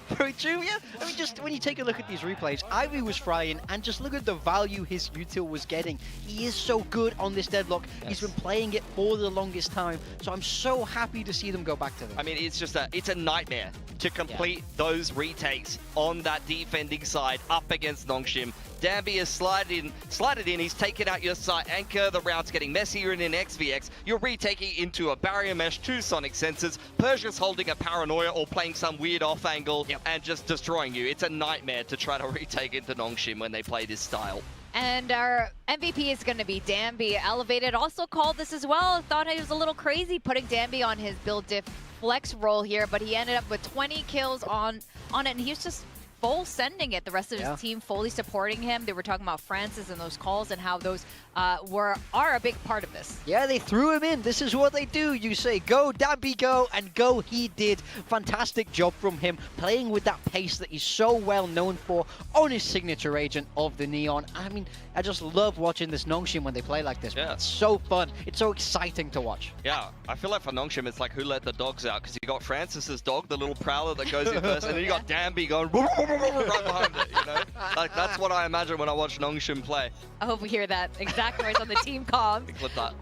Very true, yeah. I mean, just when you take a look at these replays, Ivy was frying, and just look at the value his util was getting. He is so good on this deadlock. He's been playing it for the longest time, so I'm so happy to see them go back to this. I mean, it's just it's a nightmare to complete those retakes on that defending side up against NONGSHIM. Danby has slided in, he's taken out your site anchor, the route's getting messier in XVX, you're retaking into a barrier mesh, 2 sonic sensors, Persia's holding a paranoia or playing some weird off angle and just destroying you. It's a nightmare to try to retake into NONGSHIM when they play this style. And our MVP is going to be Danby. Elevated also called this as well. Thought he was a little crazy putting Danby on his build diff flex role here, but he ended up with 20 kills on it, and he was just full sending it. The rest of his team fully supporting him. They were talking about Francis and those calls and how those are a big part of this. Yeah, they threw him in. This is what they do. You say, go, Danby, go, and go he did. Fantastic job from him, playing with that pace that he's so well known for on his signature agent of the Neon. I mean, I just love watching this NONGSHIM when they play like this. Yeah. It's so fun. It's so exciting to watch. Yeah, I feel like for NONGSHIM, it's like who let the dogs out, because you got Francis's dog, the little prowler that goes in first, and then you got Danby going right behind it, you know? Like, that's what I imagine when I watch NONGSHIM play. I hope we hear that exact voice on the team comms. Clip that.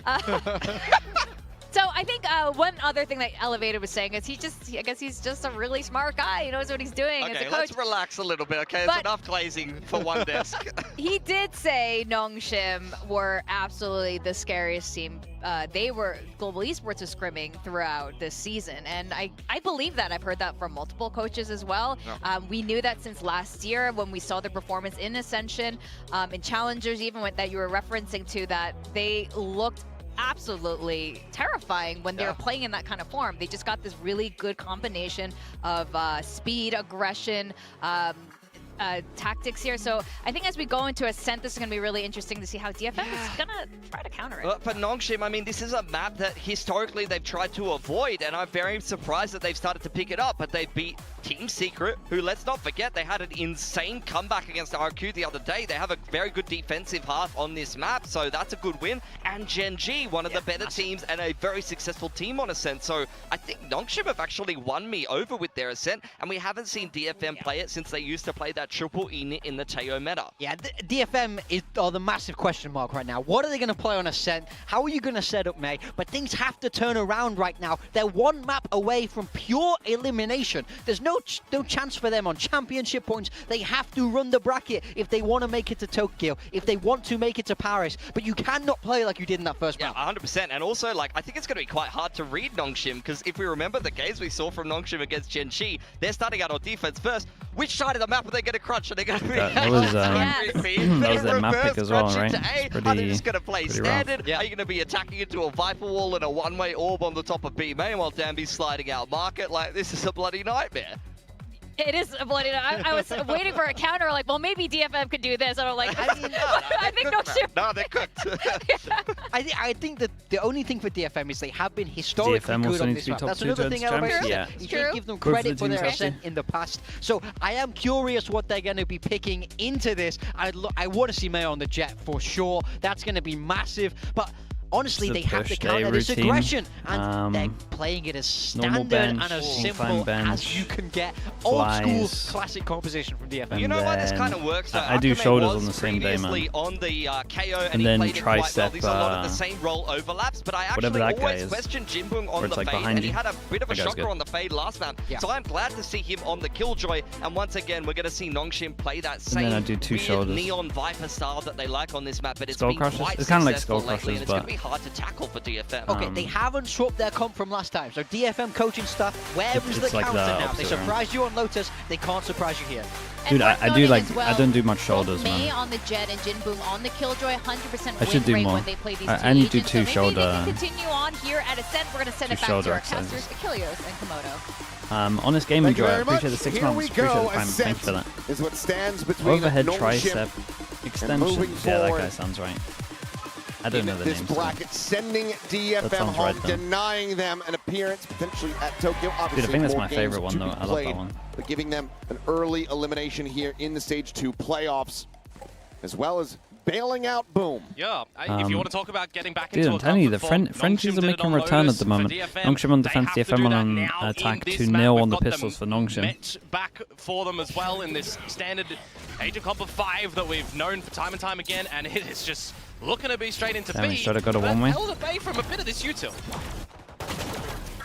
So I think one other thing that Elevated was saying is I guess he's just a really smart guy. He knows what he's doing as a Okay, coach. let's relax a little bit, okay? There's enough glazing for one desk. He did say NONGSHIM were absolutely the scariest team. Global Esports was scrimming throughout this season, and I believe that. I've heard that from multiple coaches as well. Yeah. We knew that since last year when we saw their performance in Ascension, in Challengers even that you were referencing to, that they looked absolutely terrifying when they were playing in that kind of form. They just got this really good combination of speed, aggression, tactics here. So I think as we go into Ascent, this is going to be really interesting to see how DFM is going to try to counter it. Well, for NONGSHIM, I mean, this is a map that historically they've tried to avoid, and I'm very surprised that they've started to pick it up, but they beat Team Secret, who, let's not forget, they had an insane comeback against RRQ the other day. They have a very good defensive half on this map, so that's a good win. And GENG, one of the better teams and a very successful team on Ascent. So I think NONGSHIM have actually won me over with their Ascent, and we haven't seen DFM play it since they used to play that triple E in the Teo meta. Yeah, DFM is the massive question mark right now. What are they going to play on Ascent? How are you going to set up, May? But things have to turn around right now. They're one map away from pure elimination. There's no chance for them on championship points. They have to run the bracket if they want to make it to Tokyo, if they want to make it to Paris. But you cannot play like you did in that first map. Yeah, 100%. And also, like, I think it's going to be quite hard to read NONGSHIM, because if we remember the games we saw from NONGSHIM against GENG, they're starting out on defense first. Which side of the map are they going to crunch? Are they going to be that was their map pick as well, right? Are they just going to play standard? Are you going to be attacking into a Viper wall and a one-way orb on the top of B main while Danby's sliding out market? Like, this is a bloody nightmare. It is a bloody. I was waiting for a counter, like, well, maybe DFM could do this. And I'm like, I think NONGSHIM. No, they're cooked. I think that the only thing for DFM is they have been historically good on this map. That's another thing Elevator said. You should give them credit for their Ascent in the past. So I am curious what they're going to be picking into this. I want to see Mayo on the Jet for sure. That's going to be massive. But honestly, they have to counter this aggression, and they're playing it as standard and as simple as you can get. Old school, classic composition from DFM. You know why this kind of works? I do shoulders on the same day, man. On the KO, and then he played tricep. Well. These are a lot of the same role overlaps, but I actually always questioned Jinbung on the fade, and he had a bit of a shocker on the fade last map. Yeah. So I'm glad to see him on the Killjoy, and once again, we're going to see NONGSHIM play that same weird Neon Viper style that they like on this map, but it's been quite it's kind of like successful Skull lately, and it's but going to be hard to tackle for DFM. Okay, they haven't swapped their comp from last time, so DFM coaching stuff, where is the counter now? They surprised you on Lotus, they can't surprise you here. Dude, I do like, I don't do much shoulders, May man. on the Jet and Jinbung on the Killjoy, 100% I should do more. when they play these I need to do two shoulder. Maybe they can continue on here at Ascent. We're going to send it back to our casters, Achilles and Komodo. Honest Gaming Joy, I appreciate the 6 months, appreciate the time, thanks for that. Is what stands between Overhead tricep extension, yeah, that guy sounds right. I don't know the this names. Bracket sending DFM home, right, denying them an appearance potentially at Tokyo. Obviously, dude, I think that's my favorite one, though. I love that one. But giving them an early elimination here in the Stage 2 playoffs, as well as bailing out Boom. Yeah, if you want to talk about getting back dude, into I'm telling you, the Frenchies are making a return at the moment. NONGSHIM on defense, DFM on attack, 2-0 on the pistols for NONGSHIM. Back for them as well in this standard Agent Comp of 5 that we've known for time and time again, and it is just looking to be straight into B. Should have got a one-way. Held at bay from a bit of this util.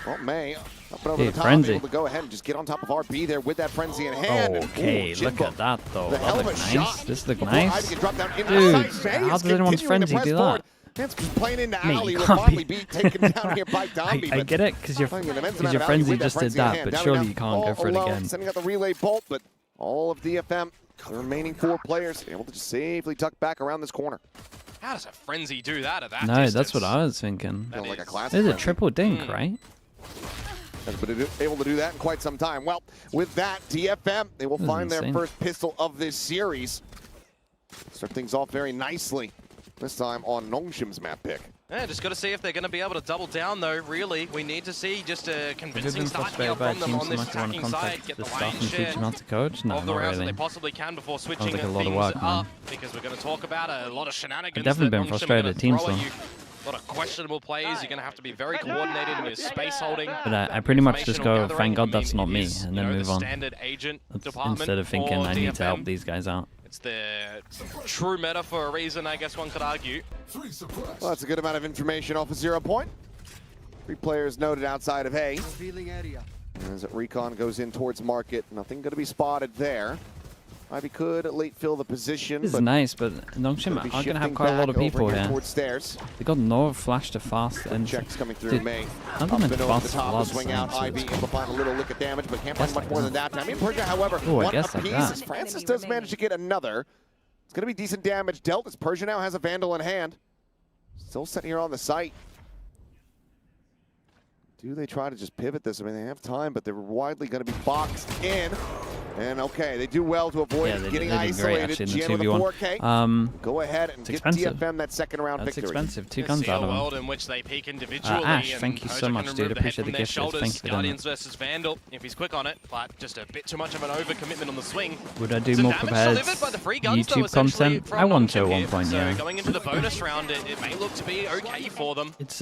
Well, May up and over the top, able to go ahead and just get on top of RB there with that Frenzy in hand. Okay, look at that though. That looks nice. This looks nice. Dude, how does anyone's Frenzy do that? It's playing into alley, will finally be taken down here by Domby. I get it, because your Frenzy just did that, but surely you can't go for it again. Sending out the relay bolt, but all of DFM, the remaining 4 players, able to just safely tuck back around this corner. How does a Frenzy do that at that No, distance? That's what I was thinking. Like a classic. There's a triple dink, right? But able to do that in quite some time. Well, with that, DFM, they will find their first pistol of this series. Start things off very nicely. This time on NONGSHIM's map pick. Yeah, just got to see if they're going to be able to double down, though, really. We need to see just a convincing start here from them on this attacking side. Get the lion's share of the rounds that really. they possibly can before switching like things up. Because we're going to talk about a lot of shenanigans. I've definitely been frustrated at teams, though. A lot of questionable plays. You're going to have to be very coordinated in your space holding. But I pretty much just go, thank God that's not me, and then move on. Standard agent instead of thinking I need to help these guys out. It's the true meta for a reason, I guess one could argue. Well, that's a good amount of information off of 0 point. 3 players noted outside of A. As Recon goes in towards market, nothing going to be spotted there. Ivy could late fill the position. This is nice, but NONGSHIM are going to have quite a lot of people here. Stairs. They got no flash to fast, and checks coming through. May how come it fast top, swing out. Ivy able to find a little lick of damage, but can't find much more than that. I mean, Persia, however, one apiece. Francis does manage to get another. It's going to be decent damage dealt as Persia now has a Vandal in hand. Still sitting here on the site. Do they try to just pivot this? I mean, they have time, but they're widely going to be boxed in. And okay, they do well to avoid getting isolated. GEN with a 4K. Go ahead and get DFM that second round victory. That's expensive. 2 guns out of them. World in which they peak individually. Ash, thank you so much, dude. Appreciate the gift. Thank you for Guardians versus Vandal, if he's quick on it, but just a bit too much of an overcommitment on the swing. Would I do more prepared YouTube content? I want to at one point, yeah. Going into the bonus round, it may look to be okay for them. It's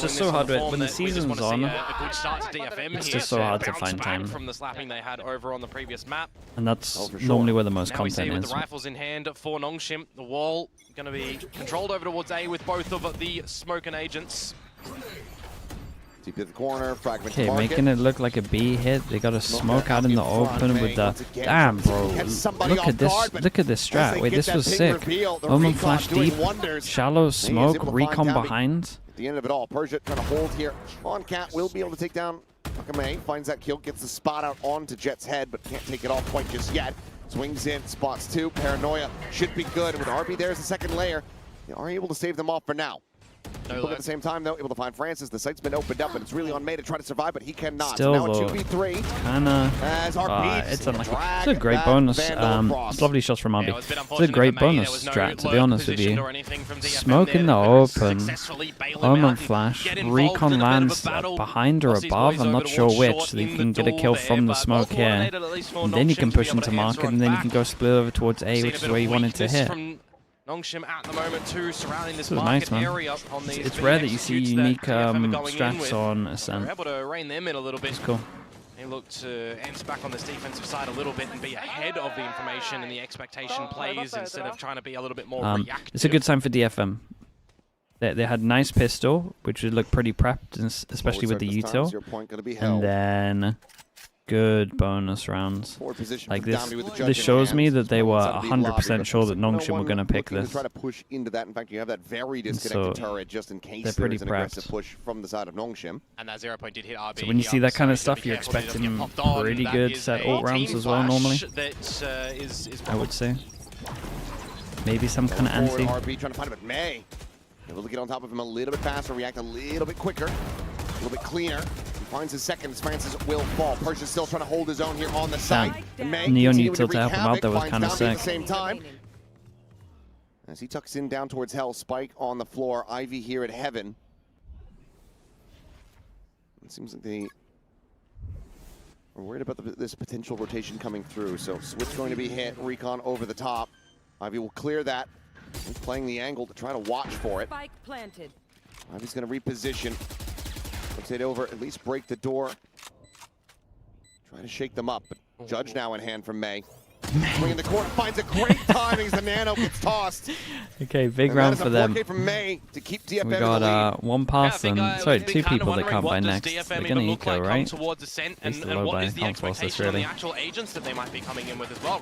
just so hard when the season's on. It's just so hard to find time. From the slapping they had over on the previous map. And that's normally where the most content is. With the rifles in hand for NONGSHIM, the wall going to be controlled over towards A with both of the smoking agents. Deep in the corner, fragment. Okay, making it look like a B hit. They got a smoke out in the open with the. Damn, bro! Look at this! Look at this strat. Wait, this was sick. Omen flash deep, shallow smoke, recon behind. At the end of it all, Persia trying to hold here. On Cat will be able to take down FOCUSME, finds that kill, gets the spot out onto Jet's head, but can't take it off quite just yet. Swings in, spots 2. Paranoia should be good. With RB there's the second layer. They are able to save them off for now. But at the same time, though, able to find Francis. The site's been opened up, and it's really on May to try to survive, but he cannot. Still so now a 2v3. It's a great bonus. It's lovely shots from RB. It's a great bonus strat, to be honest with you. Smoke in the open, Omen flash, recon lands behind or above, I'm not sure which, so you can get a kill from the smoke here. And then you can push into market, and then you can go split over towards A, which is where you wanted to hit. NONGSHIM at the moment too, surrounding this market area on these. It's rare that you see unique strats on Ascent. They're able to rein them in a little bit. It's cool. They look to answer back on this defensive side a little bit and be ahead of the information and the expectation plays instead of trying to be a little bit more reactive. It's a good sign for DFM. They had nice pistol, which would look pretty prepped, especially with the util. And then good bonus rounds. Like this shows me that they were 100% sure that NONGSHIM were going to pick this. Try to push into that. In fact, you have that very disconnected turret just in case there is an aggressive push from the side of NONGSHIM. And that 0 point did hit RB. So when you see that kind of stuff, you're expecting pretty good set ult rounds as well normally. I would say. Maybe some kind of anti. RB trying to find him, but May able to get on top of him a little bit faster, react a little bit quicker, a little bit cleaner. Finds his second. Francis will fall. Persia's still trying to hold his own here on the side. Neon util to help him out. That was kind of sick. At the same time, as he tucks in down towards Hell, Spike on the floor. Ivy here at Heaven. It seems like they are worried about this potential rotation coming through. So switch going to be hit. Recon over the top. Ivy will clear that. He's playing the angle to try to watch for it. Spike planted. Ivy's going to reposition. Rotate over, at least break the door. Try to shake them up, but Judge now in hand from May. Swing in the court, finds a great timing as the nano gets tossed. Okay, big round for them. From May to keep DFM we got one pass and sorry, 2 people that can't buy next. They're gonna eco, right? It's the low buy. Can't force this really.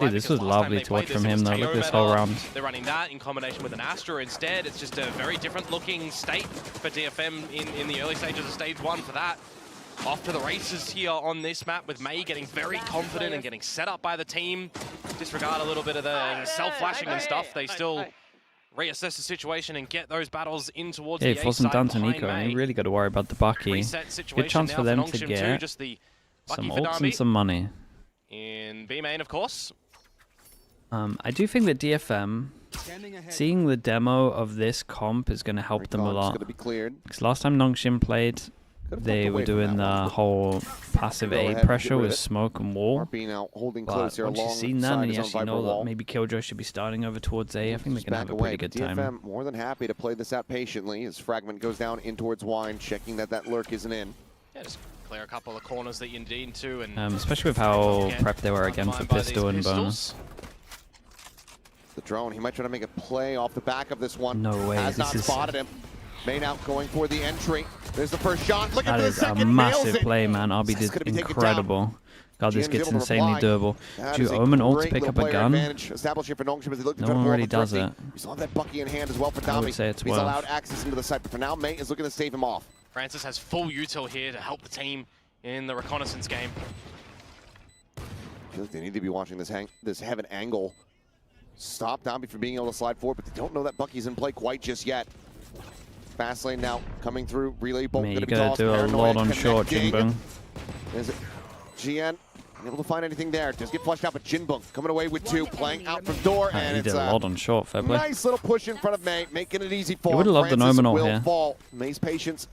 Dude, this was lovely to watch from him though. Look at this whole round. They're running that in combination with an Astra instead. It's just a very different looking state for DFM in the early stages of stage 1 for that. Off to the races here on this map with May getting very confident and getting set up by the team. Disregard a little bit of the self-flashing and stuff. They still reassess the situation and get those battles in towards the A side. Force them down to Nico, and you really got to worry about the Bucky. Good chance for them to get some ults and some money. In B main, of course. I do think that DFM, seeing the demo of this comp is going to help them a lot. Because last time NONGSHIM played, they were doing the whole passive A pressure with smoke and wall. But once you've seen that and you actually know that maybe Killjoy should be starting over towards A, I think they're going to have a pretty good time. DFM more than happy to play this out patiently as Fragment goes down in towards Wine, checking that lurk isn't in. Yeah, just clear a couple of corners that you need to. And especially with how prepped they were again for pistol and bonus. The drone, he might try to make a play off the back of this one. No way. Has not spotted him. Main out going for the entry. There's the first shot. Looking that for the is second. a massive play, man. RB did incredible. God, this gets insanely durable. Do Omen ult to pick up a gun? No one really does it. You still have that Bucky in hand as well for Dami. I would say it's He's allowed access into the site, but for now, Mate is looking to stave him off. Francis has full util here to help the team in the reconnaissance game. I feel like they need to be watching this heaven angle. Stop Dami from being able to slide forward, but they don't know that Bucky's in play quite just yet. Fast lane now coming through. Relay bolt. You gotta do a lot on short, Jinbung. Is it GN able to find anything there? Just get flushed out, but Jinbung coming away with 2, playing out from door, and he did a lot on short. Fair play. Nice little push in front of May, making it easy for him. He would have loved an Omen ult here. Fall. May's patience,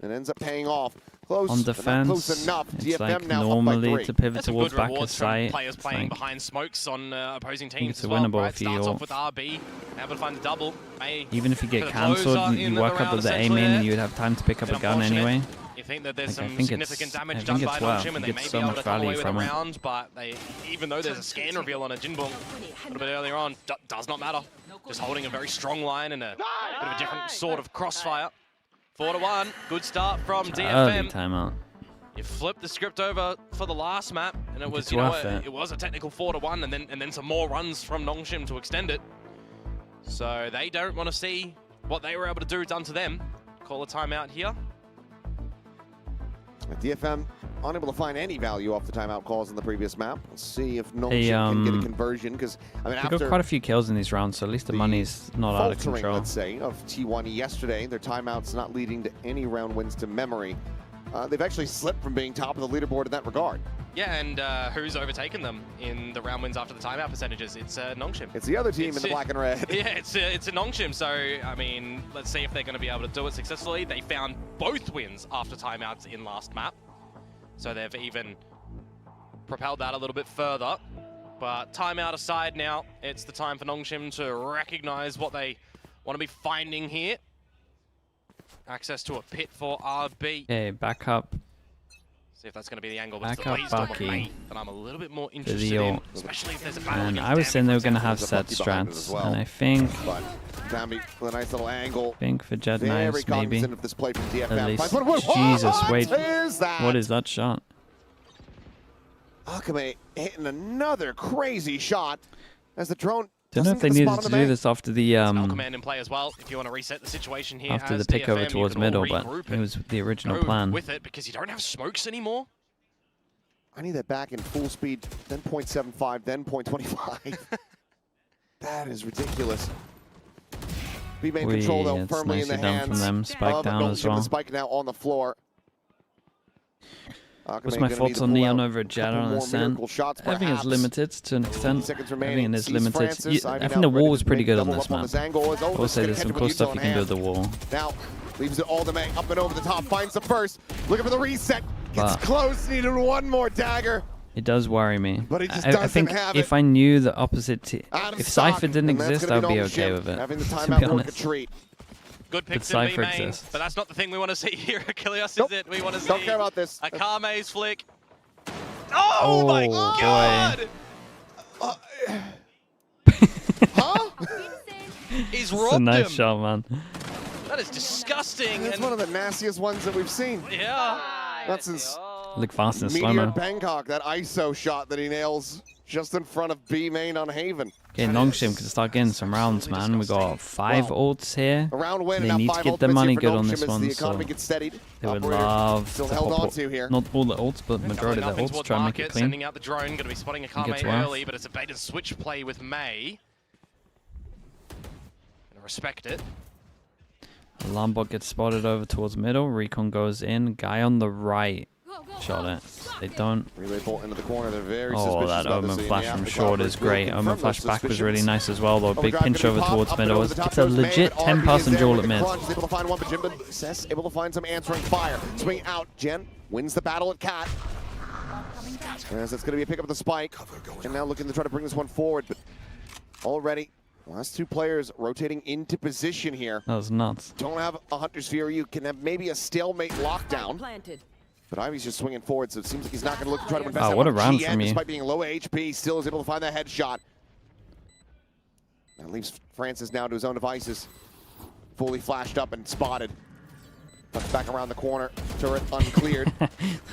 and ends up paying off. Close, on defense, close enough. it's DFM like now normally to pivot That's towards back of from sight. Players playing behind smokes on opposing teams it's as well. winnable Right? if you Starts off with RB, able to find the double. May even if you get cancelled, you work up with the A main and you would have time to pick up a gun anyway. You think that there's Like, some significant damage done by NONGSHIM, and they may be able to come away with a round, but even though there's a scan reveal on a Jinbung a little bit earlier on, does not matter. Just holding a very strong line and a bit of a different sort of crossfire. 4-1, good start from DFM. Timeout. You flipped the script over for the last map, and it was, it was a technical 4-1, and then some more runs from NONGSHIM to extend it. So they don't want to see what they were able to do done to them. Call a timeout here. DFM unable to find any value off the timeout calls in the previous map. Let's see if NONGSHIM can get a conversion, because I mean, they got quite a few kills in these rounds, so at least the money's not out of control. Let's say, of T1 yesterday, their timeouts not leading to any round wins to memory. They've actually slipped from being top of the leaderboard in that regard. Yeah, and who's overtaken them in the round wins after the timeout percentages? It's NONGSHIM. It's the other team in the black and red. Yeah, it's a NONGSHIM. So, I mean, let's see if they're going to be able to do it successfully. They found both wins after timeouts in last map. So they've even propelled that a little bit further. But timeout aside now, it's the time for NONGSHIM to recognize what they want to be finding here. Access to a pit for RB. Okay, back up. See if that's going to be the angle. But Back up Bucky. And I'm a little bit more interested in, especially if there's a battle. And I was saying they were going to have set strats, well. And I think. But Dami with a nice little angle. I think for Jed Knives, maybe. Of this play from DFM. At least. Jesus, wait. What is that shot? FOCUSME hitting another crazy shot as the drone. Don't know if they needed to do this after the command in play as well. If you want to reset the situation here, after the pick over towards middle, but it was the original plan. With it because you don't have smokes anymore. I need that back in full speed, then 0.75, then 0.25. That is ridiculous. B-main control though firmly in the hands from them. Spike down as well. The spike now on the floor. What's my thoughts on Neon over Jett on Ascent? I think it's limited to an extent. I think it is limited. I think the wall was pretty good on this map. I will say there's some cool stuff you can do with the wall. Now, leaves it all to May, up and over the top, finds the first, looking for the reset, gets close, needed one more dagger. It does worry me. But he just I think if I knew the opposite if Cypher didn't exist, I'd be okay with it, to be honest. Good pick to be main, but that's not the thing we want to see here at Kilios, is it? We want to see care about this. A Kame's flick. Oh my god! Huh? He's robbed It's a nice him. shot, man. That is disgusting. It's one of the nastiest ones that we've seen. Yeah. That's his Look fast in Meteor slow-mo. Bangkok, that ISO shot that he nails just in front of B main on Haven. Okay, NONGSHIM can start getting some rounds, man. We got 5 ults here. They need to get their money good on this one, so they would love to pop not all the ults, but majority of the ults, try and make it clean. Sending out the drone, going to be spotting a Kame early, but it's a bait and switch play with May. Gonna respect it. Alarm bot gets spotted over towards middle. Recon goes in. Guy on the right shot it. They don't. Relay bolt into the corner. They're very oh, that Omen flash from short is great. Omen flash back was really nice as well, though. Big pinch over towards middle. It's a legit 10-person duel at mid. Able to find one, but Jinbun Cess able to find some answering fire. Swing out. Jen wins the battle at Cat. As it's going to be a pick up of the spike. And now looking to try to bring this one forward, but already last 2 players rotating into position here. That was nuts. Don't have a Hunter's Fury. You can have maybe a stalemate lockdown. But Ivy's just swinging forward, so it seems like he's not going to look to try to invest that what a round GN, from you. Despite being low HP, still is able to find that headshot. That leaves Francis now to his own devices. fully flashed up and spotted. Comes back around the corner. Turret uncleared.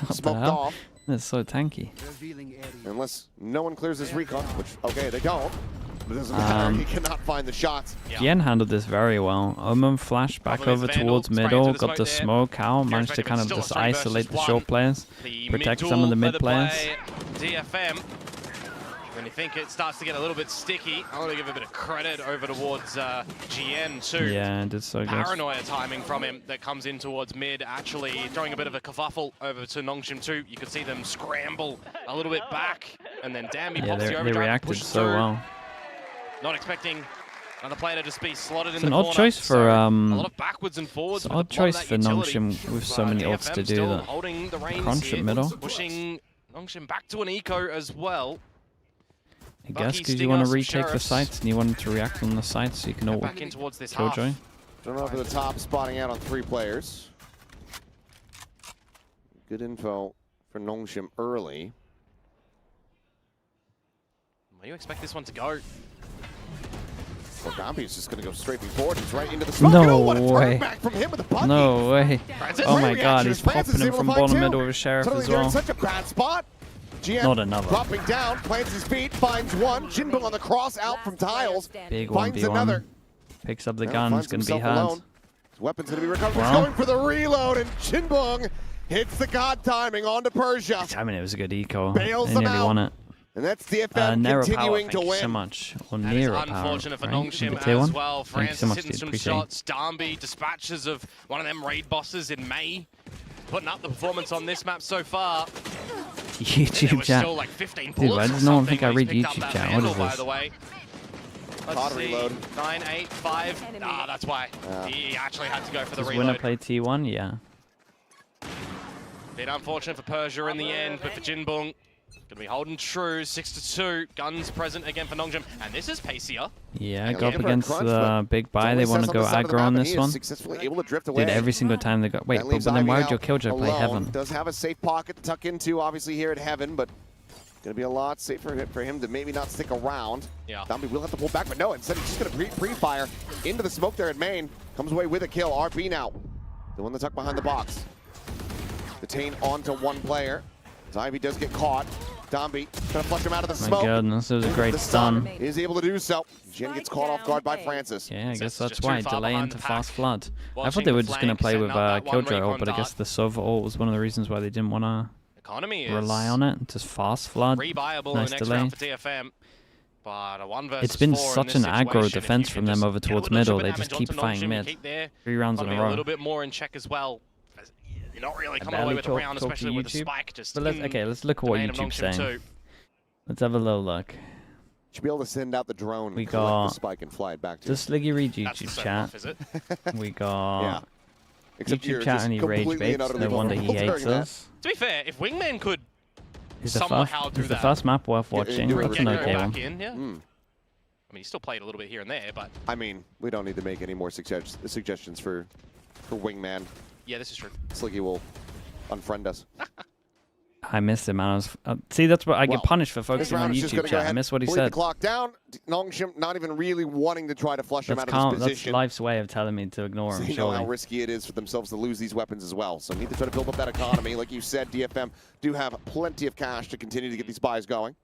Smoked off. That's so tanky. Unless no one clears this recon, which, okay, they don't. But it doesn't matter. He cannot find the shots. GEN handled this very well. Omen flashed back over towards middle, got the smoke out, managed to kind of just isolate the short players, protect some of the mid players. DFM. When you think it starts to get a little bit sticky, I want to give a bit of credit over towards GEN too. Yeah, it did so good. Paranoia timing from him that comes in towards mid, actually throwing a bit of a kerfuffle over to NONGSHIM too. You could see them scramble a little bit back, and then damn, he pops the overdrive. They reacted so well. Not expecting another player to just be slotted in the corner. It's an odd choice for a lot of backwards and forwards. It's an odd choice for NONGSHIM with so many ults to do that. Holding the reins crunch at middle. Pushing NONGSHIM back to an eco as well. I guess because you want to retake the sites and you want to react on the sites so you can all back in towards this killjoy. Turn over the top, spotting out on 3 players. Good info for NONGSHIM early. Where do you expect this one to go? Well, Gambi is just going to go straight forward. He's right into the smoke. No what a way. Back from him with the buggy. No way. Oh my god, he's Francis popping him from bottom middle with Sheriff as well. In such a bad spot. GEN not another. Dropping down, plants his feet, finds one. Jinbong on the cross out from tiles. Big finds 1v1. Another. Picks up the gun. It's going to be hard. Alone. His weapon's going to be recovered. He's going for the reload, and Jinbong hits the god timing onto Persia. I mean, it was a good eco. Bails They them nearly out. won it. And that's DFM continuing to win. Thank you so much. Or Nero Power, Unfortunate for right? NONGSHIM Tier as 1? well. Thank you so Francis much, hitting dude. some Appreciate shots. Darby dispatches of one of them raid bosses in May. Putting up the performance on this map so far. YouTube chat. Still like 15 Dude, why does no one think I read He's picked YouTube up chat? that What vandal, is by this? the way. Let's see. Reload. 9, 8, 5. Ah, that's why. He actually had to go for the Does reload. winner play T1? Yeah. Bit unfortunate for Persia in the end, but for Jinbong, gonna be holding true. 6-2. Guns present again for NONGSHIM, and this is Pacia. Yeah, go up against the big buy. They want to go aggro on this one. Successfully able to drift away. Dude, every single time they go. Wait, but then why would your killjoy play Heaven? Does have a safe pocket to tuck into, obviously here at Heaven, but gonna be a lot safer for him to maybe not stick around. Yeah. Zombie will have to pull back, but no, instead he's just gonna pre-fire into the smoke there at main. Comes away with a kill. RP now, the one that tucked behind the box. Detain onto one player. Ivy does get caught. Domby trying to flush him out of the smoke. My goodness, it was a great stun. Is able to do so. GEN gets caught off guard by Francis. Yeah, I guess that's why. Delay into fast flood. I thought they were just going to play with Killjoy ult, but I guess the Sova ult was one of the reasons why they didn't want to rely on it. Just fast flood. Nice delay. It's been such an aggro defense from them over towards middle. They just keep fighting mid. 3 rounds in a row. A little bit more in check as well. You're not really coming away with a round, especially with the spike. Just okay, let's look at what YouTube's saying. Let's have a little look. Should be able to send out the drone. We got the spike and fly it back to. Does Sliggy read YouTube chat? We got YouTube chat and he rage baits. No wonder he hates us. To be fair, if Wingman could is somehow do that, is the first map worth watching? That's an okay one. I mean, he still played a little bit here and there, but I mean, we don't need to make any more suggestions for Wingman. Yeah, this is true. Sliggy will unfriend us. I missed him. See, that's what I get punished for focusing on YouTube chat. I missed what he said. The clock down. NONGSHIM not even really wanting to try to flush him out of his position. That's life's way of telling me to ignore him. They know how risky it is for themselves to lose these weapons as well. So need to try to build up that economy. Like you said, DFM do have plenty of cash to continue to get these buys going.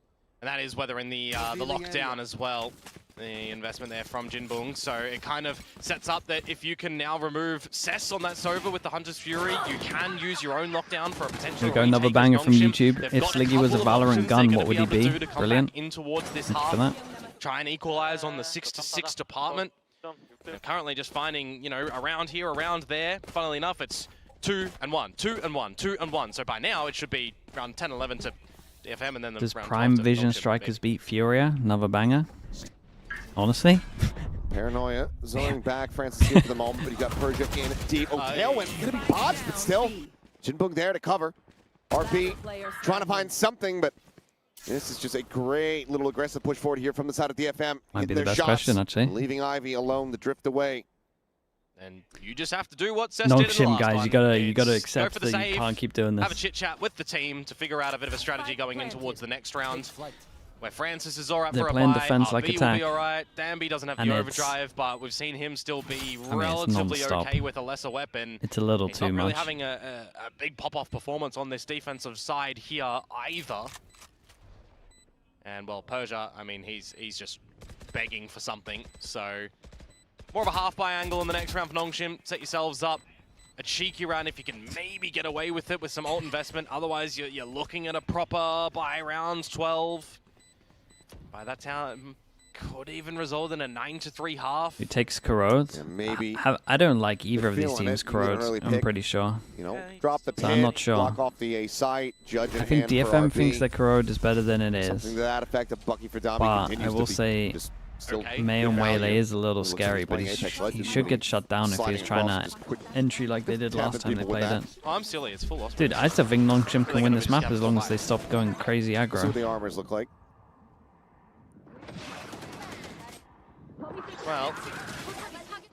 And that is whether in the lockdown as well. The investment there from Jinbong, so it kind of sets up that if you can now remove Cess on that Sova with the Hunter's Fury, you can use your own lockdown for a potential. We got another banger from YouTube. If Sliggy was a Valorant gun, what would he be? Brilliant. In towards this half, for that. Try and equalize on the 6-6 department. And currently just finding, you know, around here, around there. Funnily enough, it's 2 and 1, 2 and 1, 2 and 1. So by now it should be around 10-11 to DFM, and then the does Prime Vision Strikers beat Furia? Another banger. Honestly. Paranoia zoning back. Francis here for the moment, but he got Persia in deep. Oh, Tailwind gonna be botched, but still. Jinbong there to cover. RP trying to find something, but this is just a great little aggressive push forward here from the side of DFM. Might be the best question, actually. Leaving Ivy alone to drift away. And you just have to do what Cess did in the last NONGSHIM, guys, one. you gotta accept that you can't keep doing this. Have a chit chat with the team to figure out a bit of a strategy going in towards the next round. Where Francis is alright They're for a playing buy, defense like RB attack. will be alright, Danby doesn't have And the it's- overdrive, but we've seen him still be it's relatively non-stop. okay with a lesser weapon. It's a little He's too not really much. having a big pop-off performance on this defensive side here either. And well, Persia, I mean, he's just begging for something. So more of a half-buy angle in the next round for NONGSHIM. Set yourselves up. A cheeky round if you can maybe get away with it with some ult investment. Otherwise, you're looking at a proper buy round 12. By that time, could even result in a 9-3 half. Who takes corrodes? Yeah, maybe. I don't like either of these feeling teams it, you don't corrodes. really I'm pick. pretty sure. You know, drop the pit, So I'm not sure. block off the A site, judge in I think hand for DFM RB. thinks that corrode is better than it Something is. to that effect of Bucky for Dami But continues I will to be say, just still Okay. Mayon good value. Waylay is a little Looks like scary, he's but playing he Apex Legends. should get shut down if he Sliding was trying across, to just quick entry like they did tapping last time they people with played that. it. Oh, I'm silly. It's full loss. Dude, I still think NONGSHIM They're can gonna win be this map as scouted long for as they life. stop going crazy See what aggro. the armors look like. Well,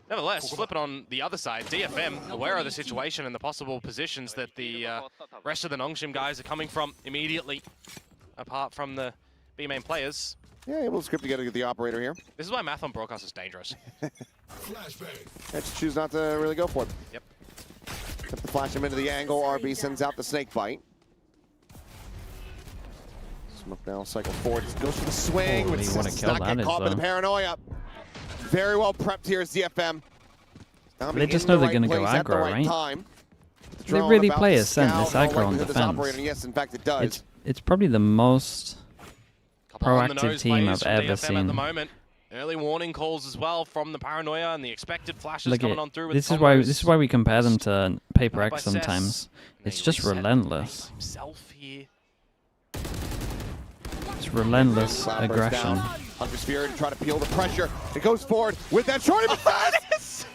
nevertheless, flipping on the other side, DFM, aware of the situation and the possible positions that the rest of the NONGSHIM guys are coming from immediately, apart from the B main players. Yeah, able to script together to get the operator here. This is why math on broadcast is dangerous. Let's choose not to really go for it. Yep. Attempt to flash him into the angle. RB sends out the snake bite. Smoke now, cycle forward. Goes for the swing. Holy, But what a it's kill not that get is, caught by the though. paranoia. Very well prepped here is DFM. They just know they're going to go aggro, right? Time. The They drone really about play to a sense, scout this all aggro on likelihood this defense. operator. Yes, in fact, it does. It's probably the most Couple on the proactive nose team plays I've from ever DFM at seen. the moment. Early warning calls as well from the paranoia and the expected flashes Look coming at on through with this is combos. why we compare them to Paper By X Cess. sometimes. And It's they just reset relentless. himself here. It's relentless Cloud burst aggression. down. Hunter's Fury to try to peel the pressure. It goes forward with that shorty.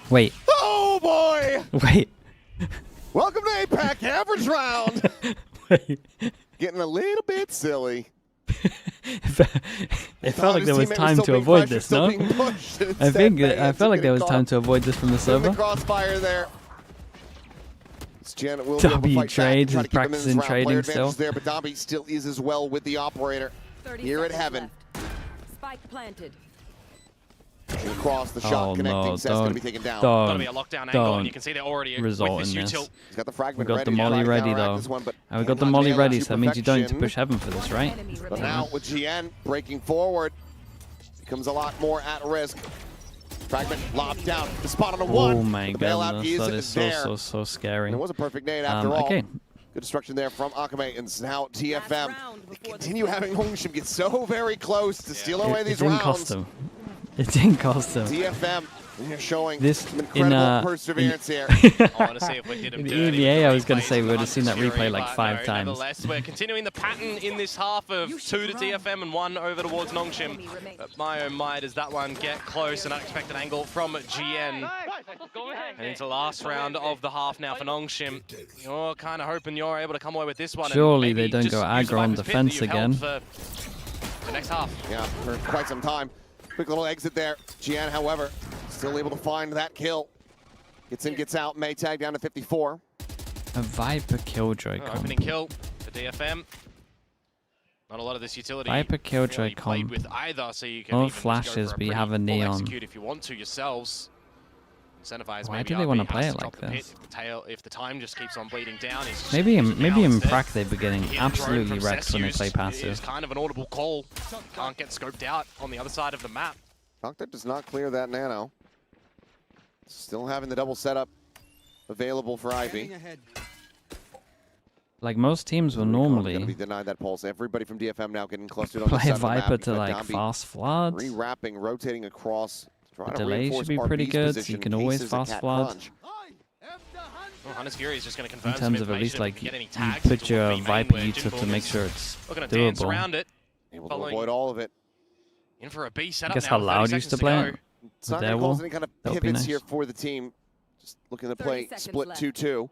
Wait, Oh boy! wait, Welcome to APAC average round. wait. Getting a little bit silly. It felt like there was time to avoid this, no? I felt like there was time to avoid this from the In the server. crossfire there. It's Jan will be able to Dobby fight trades, back, he's try to keep him in this practicing round. Player trading advantage still. there, but Dobby still is as well with the operator. Here at Heaven. Spike planted. Across the shot, Oh connecting. no, Seth's going to be don't, taken down. Gonna be a don't, lockdown angle, and you don't can see they're already result with this in this. util. He's got the fragment We got ready the to try molly to ready counteract though. this one, but And we got the cannot molly nail it ready, to so that means you don't need to perfection. push Heaven for this, right? Enemy But remaining. now with GN breaking forward, becomes a lot more at risk. Fragment lobbed down. The spot on the one. Oh my The bailout goodness, that is there. so scary. And it was a perfect nade after all. Okay, Good destruction there from Akame, and now Last TFM round before the continue having NONGSHIM get so very close to steal away it these didn't rounds. cost him. It didn't cost him. DFM showing This some in incredible perseverance here. I want to see if we did him In dirty with EVA, the I was gonna replays say we and would've seen that Hunter's replay Fury, like but 5 no, times. Nevertheless, we're continuing the pattern in this half of 2 to DFM and 1 over towards NONGSHIM. But my oh my, does that one get close? An unexpected angle from GN. And into the last round of the half now for NONGSHIM. You're kind of hoping you're able to come away with this one. Surely and maybe they don't just go use the aggro on Viper's Pit that defense you've held again. for the next half. Yeah, for quite some time. Quick little exit there. GN, however, still able to find that kill. Gets in, gets out. Maytag down to 54. A Viper Killjoy Opening comp. kill for DFM. Not a lot of this utility. Viper Killjoy really played comp. with either, so you can No even just go flashes, for but you pretty have a full neon. Execute if you want to yourselves. Incentivize Why maybe do they RB wanna has play it drop like the pit. this? If the time just keeps on bleeding down, he's just Maybe using in now instead. Prac they'd be getting The hidden drone absolutely from wrecked when they Cess play is passive. kind of an audible call. Can't get scoped out on the other side of the map. Doctor does not clear that nano. Still having the double setup available for Ivy. Like most teams will Going to normally be denied that pulse. Everybody from DFM now getting close to it on the play a side of the map. Viper You've to got like Dombey fast flood. Rewrapping, rotating across. Trying The to delay reinforce should be pretty RB's good, so you position. can always Aces a fast cat flood. crunch. Well, Hunter's Fury is just going to confirm In some terms of at least information. like If we you get any tags put into your what we Viper main, where util to Jingle make is sure it's looking to dance doable. around it. Able to Following- avoid all of it. In for a B setup Guess now how with Loud 30 used to seconds play go. it. It's not There going to cause will. any kind of That would be pivots nice. here for the team. Just looking to 30 play seconds split left. 2-2.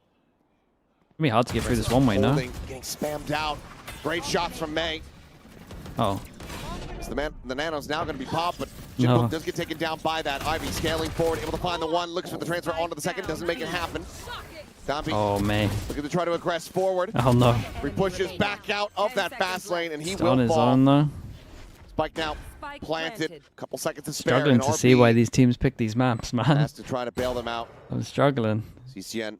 It'd be hard to get through this one way, no? Holding, getting spammed out. Great shots from May. Oh, So the nano's now going to be popped, but No. Jimbo does get taken down by that. Ivy scaling forward, able to find the one, looks for the transfer onto the second, doesn't make it happen. Dombey oh man. looking to try to aggress forward. Oh no. He pushes back out of that fast lane, and he Still on will his fall. own though. Spike now planted. Couple seconds to spare. Struggling to see why these teams pick these maps, man. Has to try to bail them out. I'm struggling. CCN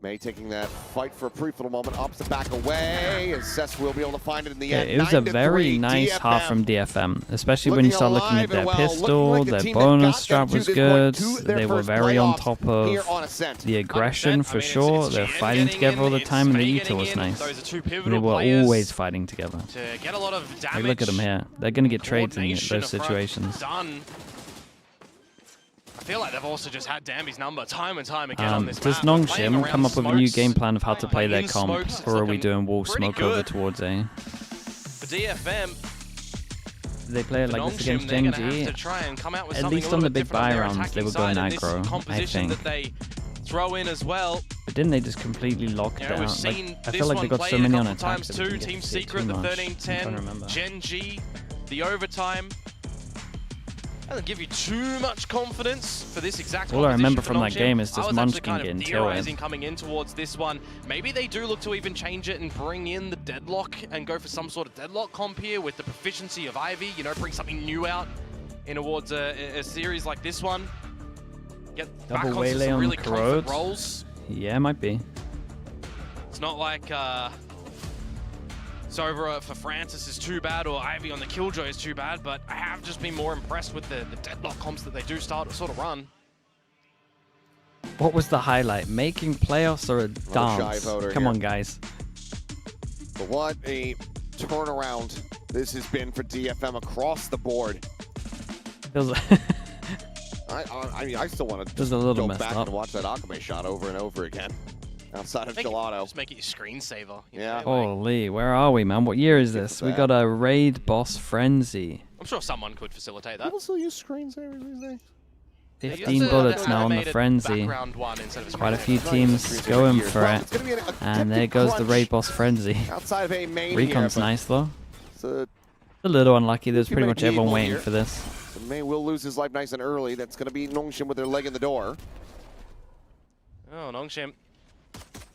May taking that fight for a brief little moment, opts to back away, as Cess will be able to find it in the end. It was a very nice half from DFM, especially when you start looking at their pistol, their bonus strap was good, they were very on top of the aggression for sure, they were fighting together all the time, and the Eater was nice. They were always fighting together. Like, look at them here, they're going to get trades in those situations. I feel like they've also just had Dambi's number time and time again on this Does map. NONGSHIM come up with a new game plan of how to play their comp, or are we doing wall smoke over towards A? For DFM, Do they play it like this against GENG? At least on the big buy rounds, they were going aggro, I think. Throw in as well. But didn't they just completely lock down? Like, I feel like they got so many on attack. Team Secret, the 13-10, GENG, the overtime. Doesn't give you too much confidence for this exact all I remember from that game is just Munchkin getting theorizing coming in towards this one. Maybe they do look to even change it and bring in the deadlock and go for some sort of deadlock comp here with the proficiency of Ivy. You know, bring something new out in towards a series like this one. Get back double onto waylay some on really the comfort Corrodes. roles. Yeah, might be. It's not like Sova for Francis is too bad, or Ivy on the Killjoy is too bad, but I have just been more impressed with the deadlock comps that they do sort of run. What was the highlight? Making playoffs or a dance? Come on, guys. But what a turnaround this has been for DFM across the board. I mean, I still want to go back and watch that Akame shot over and over again. Outside of Gelato. Just make it your screensaver. Yeah. Holy, where are we, man? What year is this? We got a raid boss frenzy. I'm sure someone could facilitate that. People still use screensavers these days. 15 bullets now on the frenzy. Quite a few teams going for it. And there goes the raid boss frenzy. Outside of a main Recon's here, nice though. It's a little unlucky. There's pretty much everyone waiting for this. So May will lose his life nice and early. That's going to be NONGSHIM with their leg in the door. Oh, NONGSHIM.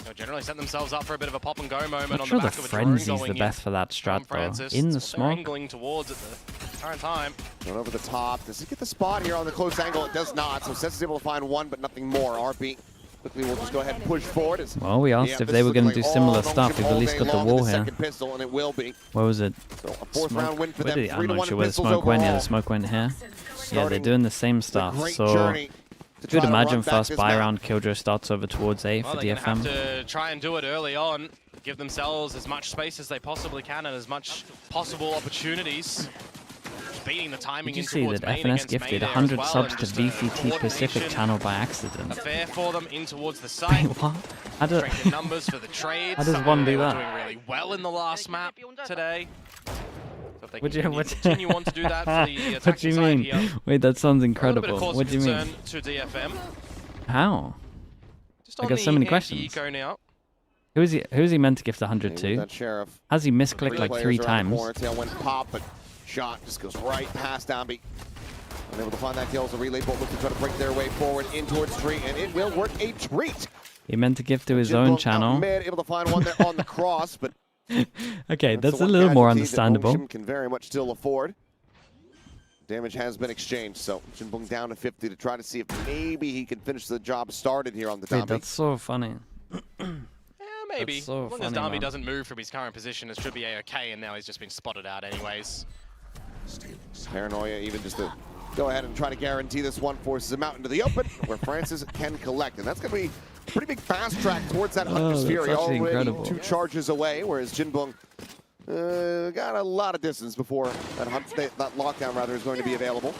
They'll generally set themselves up for a bit of a pop and go moment on sure the back the of a drone frenzy's going the best for that strat though. In the smoke. Angling towards at the current time. Going over the top. Does he get the spot here on the close angle? It does not. So Sess is able to find one, but nothing more. RB quickly will just go ahead and push forward. Well, we asked if they were going to do similar stuff. We've at least got the wall here. Pistol, and it will be. Where was it? So a fourth round win for them. I'm not sure where the smoke went. Yeah, the smoke went here. Yeah, they're doing the same stuff. So you could imagine first buy round Killjoy starts over towards A for DFM. Have to try and do it early on, give themselves as much space as they possibly can and as much possible opportunities. Beating the timing. Did you see that FNS gifted 100 subs to VCT Pacific channel by accident? Fair for them in towards the site. What? How does numbers for the trades. How does one do that? Doing really well in the last map today. So what do you continue on to do that for the what do you mean? Here. Wait, that sounds incredible. What do you mean? To DFM. How? I got so many questions. Now. Who's he meant to gift 100 to? Has he misclicked like 3 times? Went pop, but shot just goes right past Dambi. Unable to find that kill, so Relay Bolt looking to try to break their way forward in towards Tree, and it will work a treat. He meant to gift to his own channel. Able to find one there on the cross, but okay, that's a little more understandable. Can very much still afford. Damage has been exchanged, so Jinbong down to 50 to try to see if maybe he can finish the job started here on the Dambi. That's so funny. Maybe. So as long as Dambi doesn't move from his current position, it should be A-okay, and now he's just been spotted out anyways. Paranoia even just to go ahead and try to guarantee this one, forces him out into the open where Francis can collect, and that's going to be a pretty big fast track towards that Hunter's Fury. Already incredible. 2 charges away, whereas Jinbong got a lot of distance before that lockdown rather is going to be available.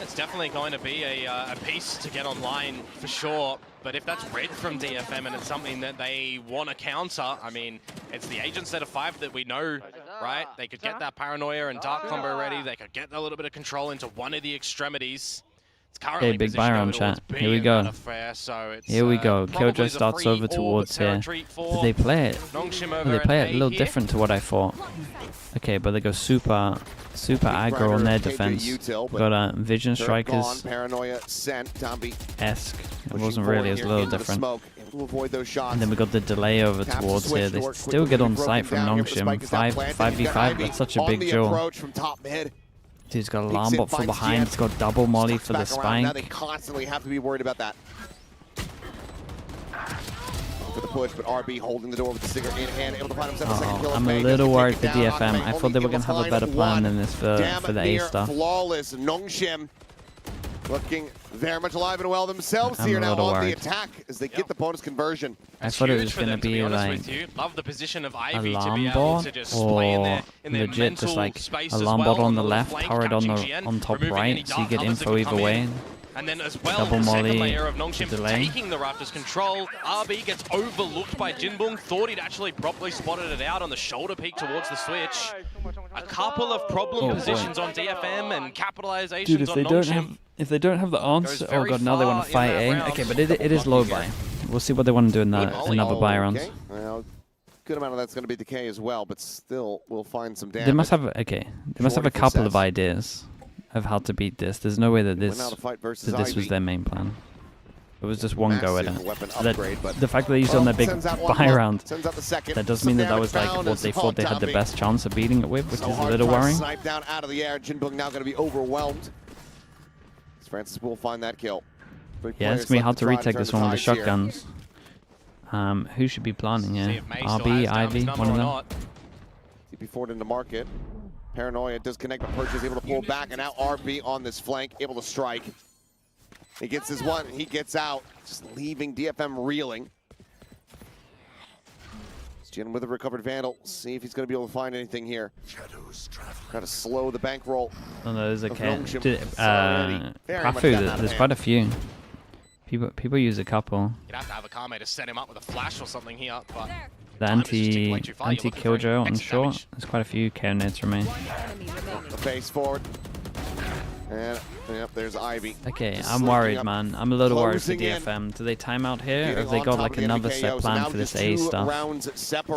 It's definitely going to be a piece to get online for sure, but if that's red from DFM and it's something that they want to counter, I mean, it's the Agent set of 5 that we know, right? They could get that Paranoia and Dark combo ready, they could get a little bit of control into one of the extremities. Okay, big buy round chat. Here we go. Here we go. Killjoy starts over towards here. Did they play it? Did they play it a little different to what I thought? Okay, but they go super aggro on their defense. Got Vision Strikers esque. It wasn't really, it was a little different. And then we got the delay over towards here. They still get on site from NONGSHIM. 5v5, that's such a big duel. Dude's got alarm bot from behind. He's got double molly for the spike. Now they constantly have to be worried about that. For the push, but RB holding the door with the stinger in hand, able to find himself a second kill. I'm a little worried for DFM. I thought they were going to have a better plan than this for the A stuff. Flawless. NONGSHIM looking very much alive and well themselves here now on the attack as they get the bonus conversion. I thought it was going to be like love the position of Ivy alarm bot or legit just like alarm bot on the left, turret on top right, so you get info either way. And then as well, double the molly, second layer of NONGSHIM delay. taking the Raptors control. RB gets overlooked by Jinbong. Thought he'd actually properly spotted it out on the shoulder peek towards the switch. A couple of problem positions on DFM and capitalizations Dude, on NONGSHIM. If they don't have the answer, oh god, now they want to fight A. Okay, but it is low buy. We'll see what they want to do in another buy round. Okay. Well, good amount of that's going to be decay as well, but still we'll find some damage. They must have a couple of ideas of how to beat this. There's no way that this was their main plan. It was just one go at it. The fact that they used it on their big buy round, that does mean that was like what they thought they had the best chance of beating it with, which is a little worrying. Snipe down out of the air. Jinbong now going to be overwhelmed. Francis will find that kill. Yeah, it's going to be hard to retake this one with the shotguns. Who should be planning here? RB, Ivy, one of them. TP forward into market. Paranoia does connect, but Perch is able to pull back, and now RB on this flank, able to strike. He gets his one, he gets out, just leaving DFM reeling. Jin with a recovered Vandal, see if he's going to be able to find anything here. Got to slow the bankroll. Oh no, there's a Prafu, there's quite a few. People use a couple. You'd have to have a Kame to set him up with a flash or something here, but the anti-killjoy on short. There's quite a few KO nades remain. The face forward. And yep, there's Ivy. Okay, I'm worried, man. I'm a little worried for DFM. Do they time out here, or have they got like another set plan for this A stuff?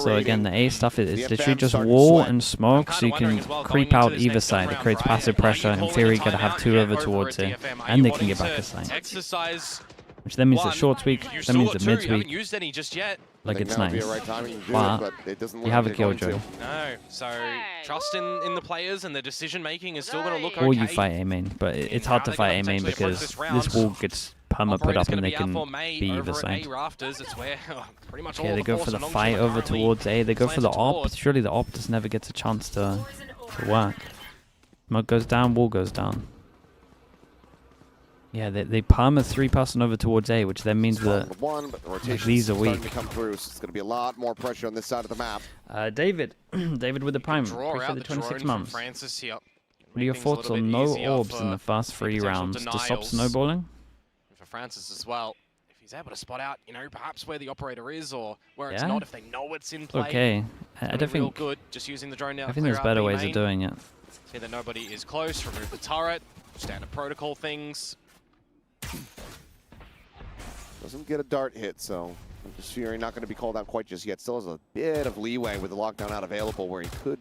So again, the A stuff is literally just wall and smoke, so you can creep out either side. It creates passive pressure. In theory, you gotta have two over towards it, and they can get back a side. Which then means the short tweak, that means the mid tweak. Like it's nice. But you have a killjoy. No, so trust in the players and the decision making is still going to look okay. Or you fight A main, but it's hard to fight A main because this wall gets perma put up and they can be either side. Okay, they go for the fight over towards A. They go for the op. Surely the op just never gets a chance to work. Smoke goes down, wall goes down. Yeah, they palm a 3-person over towards A, which then means that these are weak. Come through, so it's going to be a lot more pressure on this side of the map. David with the prime. Appreciate the 26 months. Francis here. What are your thoughts on no orbs in the first 3 rounds to stop snowballing? For Francis as well, if he's able to spot out, perhaps where the operator is or where it's not, if they know it's in play. Okay, I don't think. Good. Just using the drone now. I think there's better ways of doing it. See that nobody is close. Remove the turret. Standard protocol things. Doesn't get a dart hit, so I'm just fearing not going to be called out quite just yet. Still has a bit of leeway with the lockdown out available where he could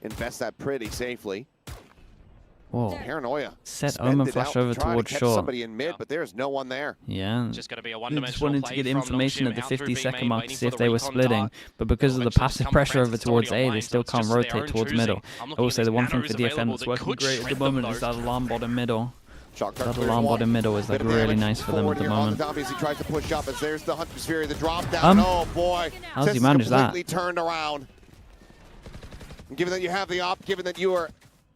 invest that pretty safely. Whoa. Paranoia. Set Omen flash over towards short. Somebody in mid, but there's no one there. Yeah. Just going to be a just wanted to get information at the 50-second mark to see if they were splitting, but because of the passive pressure over towards A, they still can't rotate towards middle. I will say the one thing for DFM that's working great at the moment is that alarm bot in middle. That alarm bot in middle is like really nice for them at the moment. He tries to push up as there's the Hunter's Fury, the drop down. Oh boy. How's he manage that? Completely turned around. And given that you have the op, given that you are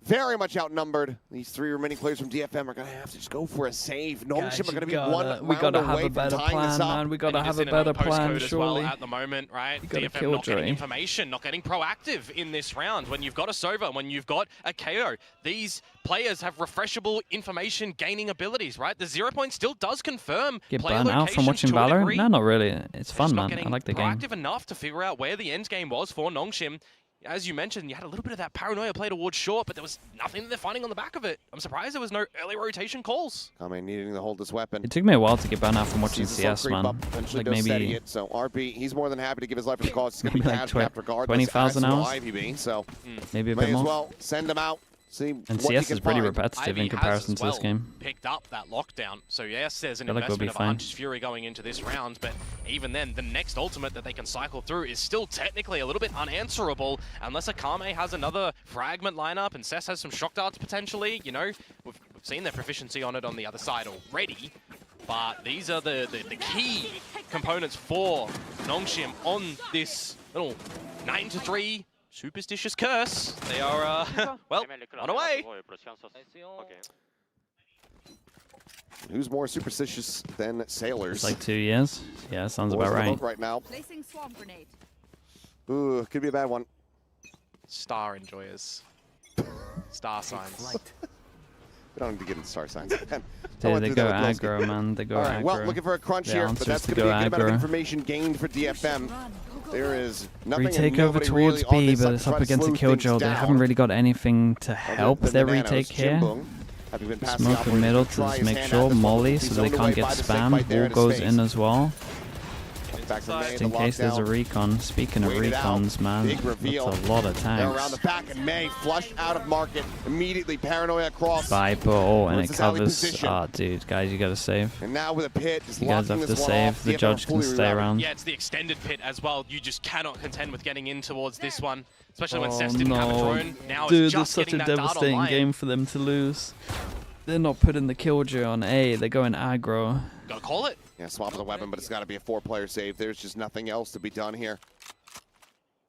very much outnumbered, these 3 remaining players from DFM are going to have to just go for a save. NONGSHIM are going to be one round away from tying this up. We got to have a better plan, surely. At the moment, right? DFM not getting information, not getting proactive in this round. When you've got a Sova, when you've got a KO, these players have refreshable information gaining abilities, right? The 0 point still does confirm get burned out from watching VALORANT? No, not really. It's fun, man. I like the game. Proactive enough to figure out where the end game was for NONGSHIM. As you mentioned, you had a little bit of that paranoia play towards short, but there was nothing that they're finding on the back of it. I'm surprised there was no early rotation calls. Kame needing to hold this weapon. It took me a while to get burned out from watching CS, man. Like maybe so RB, he's more than happy to give his life for the cause. He's going to be like cash regardless. 20,000 hours. IVB, so maybe a bit more. May as well send him out. See and CS is pretty repetitive in comparison to this game. Picked up that lockdown, so yes, there's an we'll investment of fine. Hunter's Fury going into this round, but even then, the next ultimate that they can cycle through is still technically a little bit unanswerable unless Akame has another fragment lineup and Cess has some shock darts potentially. You know, we've seen their proficiency on it on the other side already, but these are the key components for NONGSHIM on this little 9-3 superstitious curse. They are, well, on a way. Who's more superstitious than Sailors? It's like 2 years. Yeah, sounds about right. Right now. Placing swamp grenade. Ooh, could be a bad one. Star enjoyers. Star signs. We don't need to get into star signs. Dude, they go aggro, man. They go All right, aggro. well, looking for a crunch here, but that's going to be a good amount of information gained for DFM. There is nothing. Retake over towards B, but it's up against a Killjoy. They haven't really got anything to help their retake here. Smoke in middle to just make sure. Molly, so they can't get spammed. Wall goes in as well. Just in case there's a recon. Speaking of recons, man, that's a lot of tanks. Around the back, and May flushed out of market immediately. Paranoia across. Viper, oh, and it covers. Ah, dude, guys, you gotta save. And now with a pit, you guys have to save. The judge can stay around. Yeah, it's the extended pit as well. You just cannot contend with getting in towards this one, especially when Cess didn't have a drone. Now dude, it's just such a getting that devastating game for them to lose. They're not putting the Killjoy on A. They're going aggro. Gotta call it. Yeah, swap of the weapon, but it's got to be a 4-player save. There's just nothing else to be done here.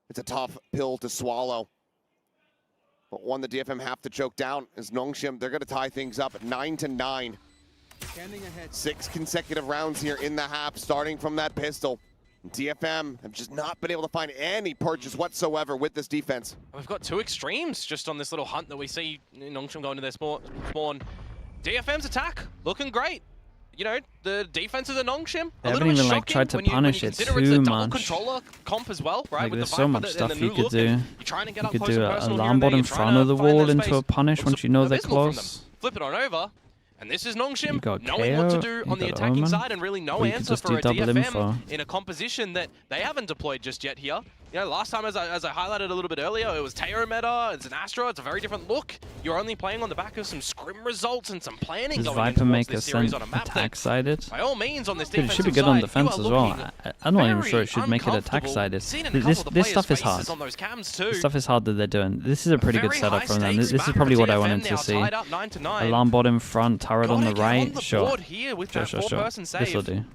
It's a tough pill to swallow. But one the DFM have to choke down is NONGSHIM. They're going to tie things up at 9-9. 6 consecutive rounds here in the half, starting from that pistol. DFM have just not been able to find any purchase whatsoever with this defense. We've got 2 extremes just on this little hunt that we see NONGSHIM going to their spawn. DFM's attack looking great. You know, the defenses of NONGSHIM, they haven't even like tried to punish it too much. Controller comp as well, right? Like, with there's the so much stuff you could do. You could do an alarm bot in front of the wall into a punish once you know they're close. Flip it on over. And this is NONGSHIM KO, knowing what to do on the attacking side and really no answer for a DFM in a composition that they haven't deployed just yet here. You know, last time, as I highlighted a little bit earlier, it was Teo meta, it's an Astra, it's a very different look. You're only playing on the back of some scrim results and some planning Does going Viper into make this a series on a map attack-sided? By all means, on this Dude, defensive it should be good on side, defense as well. I'm not even sure it should make it attack-sided. This stuff is hard. This stuff is hard that they're doing. This is a pretty good setup from them. This is probably what I wanted to see. Alarm bot in front, turret on the right. Sure. This will do.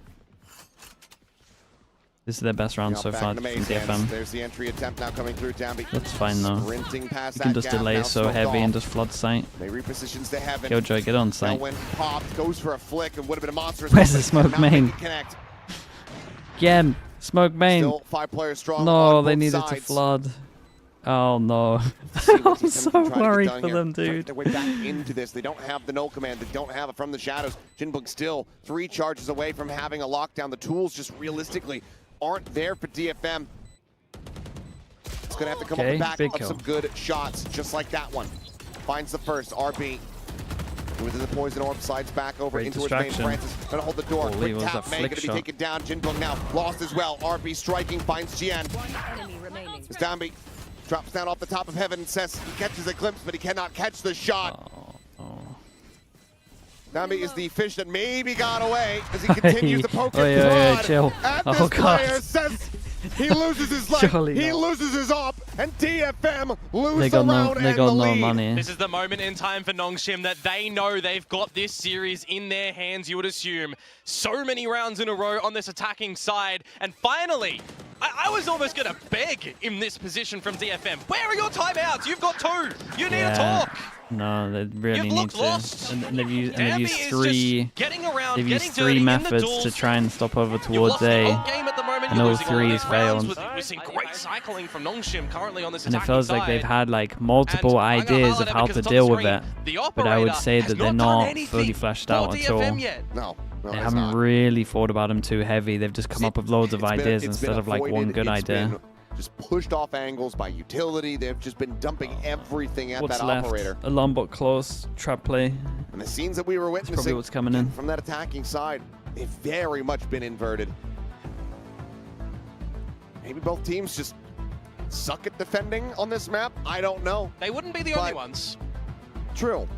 This is their best round so far from DFM. There's the entry attempt now coming through. That's fine though. You can just delay so heavy and just flood sight. They repositions to heaven. Killjoy, get on sight. Popped, goes for a flick and would have been a monster. Where's the smoke main? Again, smoke main. Still 5 players strong. No, they needed to flood. Oh no. I'm so worried for them, dude. Their way back into this. They don't have the null command. They don't have it from the shadows. Jinbuk still 3 charges away from having a lockdown. The tools just realistically aren't there for DFM. It's going to have to come up the back of some good shots, just like that one. Finds the first. RB within the poison orb, slides back over into his main. Francis going to hold the door. Quick tap, May going to be taken down. Jinbuk now lost as well. RB striking, finds GN. It's Dambi. Drops down off the top of heaven and says he catches a glimpse, but he cannot catch the shot. Dambi is the fish that maybe got away as he continues to poke and prod at this player. Says he loses his leg, he loses his op, and DFM lose the round and the lead. Money. This is the moment in time for NONGSHIM that they know they've got this series in their hands, you would assume. So many rounds in a row on this attacking side, and finally, I was almost going to beg in this position from DFM. Where are your timeouts? You've got 2. You need to talk. No, they really need to. Lost. And they've used 3. They've used 3 methods to try and stop over towards A. And all 3's failed. We're seeing great cycling from NONGSHIM currently on this and it feels like they've had like multiple ideas of how to deal with it. But I would say that they're not fully fleshed out at all. No, they haven't really thought about them too heavy. They've just come up with loads of ideas instead of like one good idea. Just pushed off angles by utility. They've just been dumping everything at that operator. Alarm bot close, trap play. And the scenes that we were witnessing probably what's coming in from that attacking side, they've very much been inverted. Maybe both teams just suck at defending on this map. I don't know. They wouldn't be the only ones. True,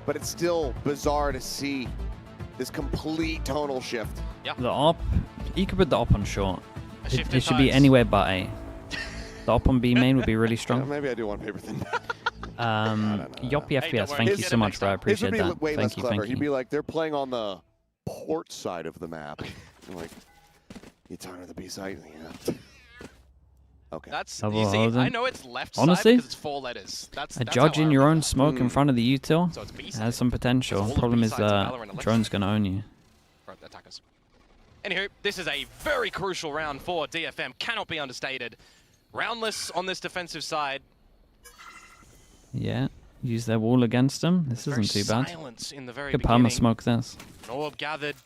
but it's still bizarre to see this complete tonal shift. Yeah. The op, you could put the op on short. It should be tides. anywhere but A. The op on B main would be really Yeah, strong. maybe I do want paper thin. Yoppy Hey, FPS, don't thank worry, you get so it much, next bro. I time. This would appreciate be that. way less Thank you, clever. thank He'd be you. like, they're playing on the port side of the map. I'm like, you talking to the B side? Yeah. Okay. That's Double you see, holding. I know it's left Honestly, side because it's 4 letters. That's A how judge I in your remember own it. smoke in front of the util So it's B side. has some potential. All the Problem is B-sides of that Valorant are drone's gonna own you. for attackers. Anywho, this is a very crucial round for DFM. Cannot be understated. Roundless on this defensive side. Yeah, use their wall against them. This Very isn't too bad. silence in the very Could beginning. perma smoke this. An orb gathered.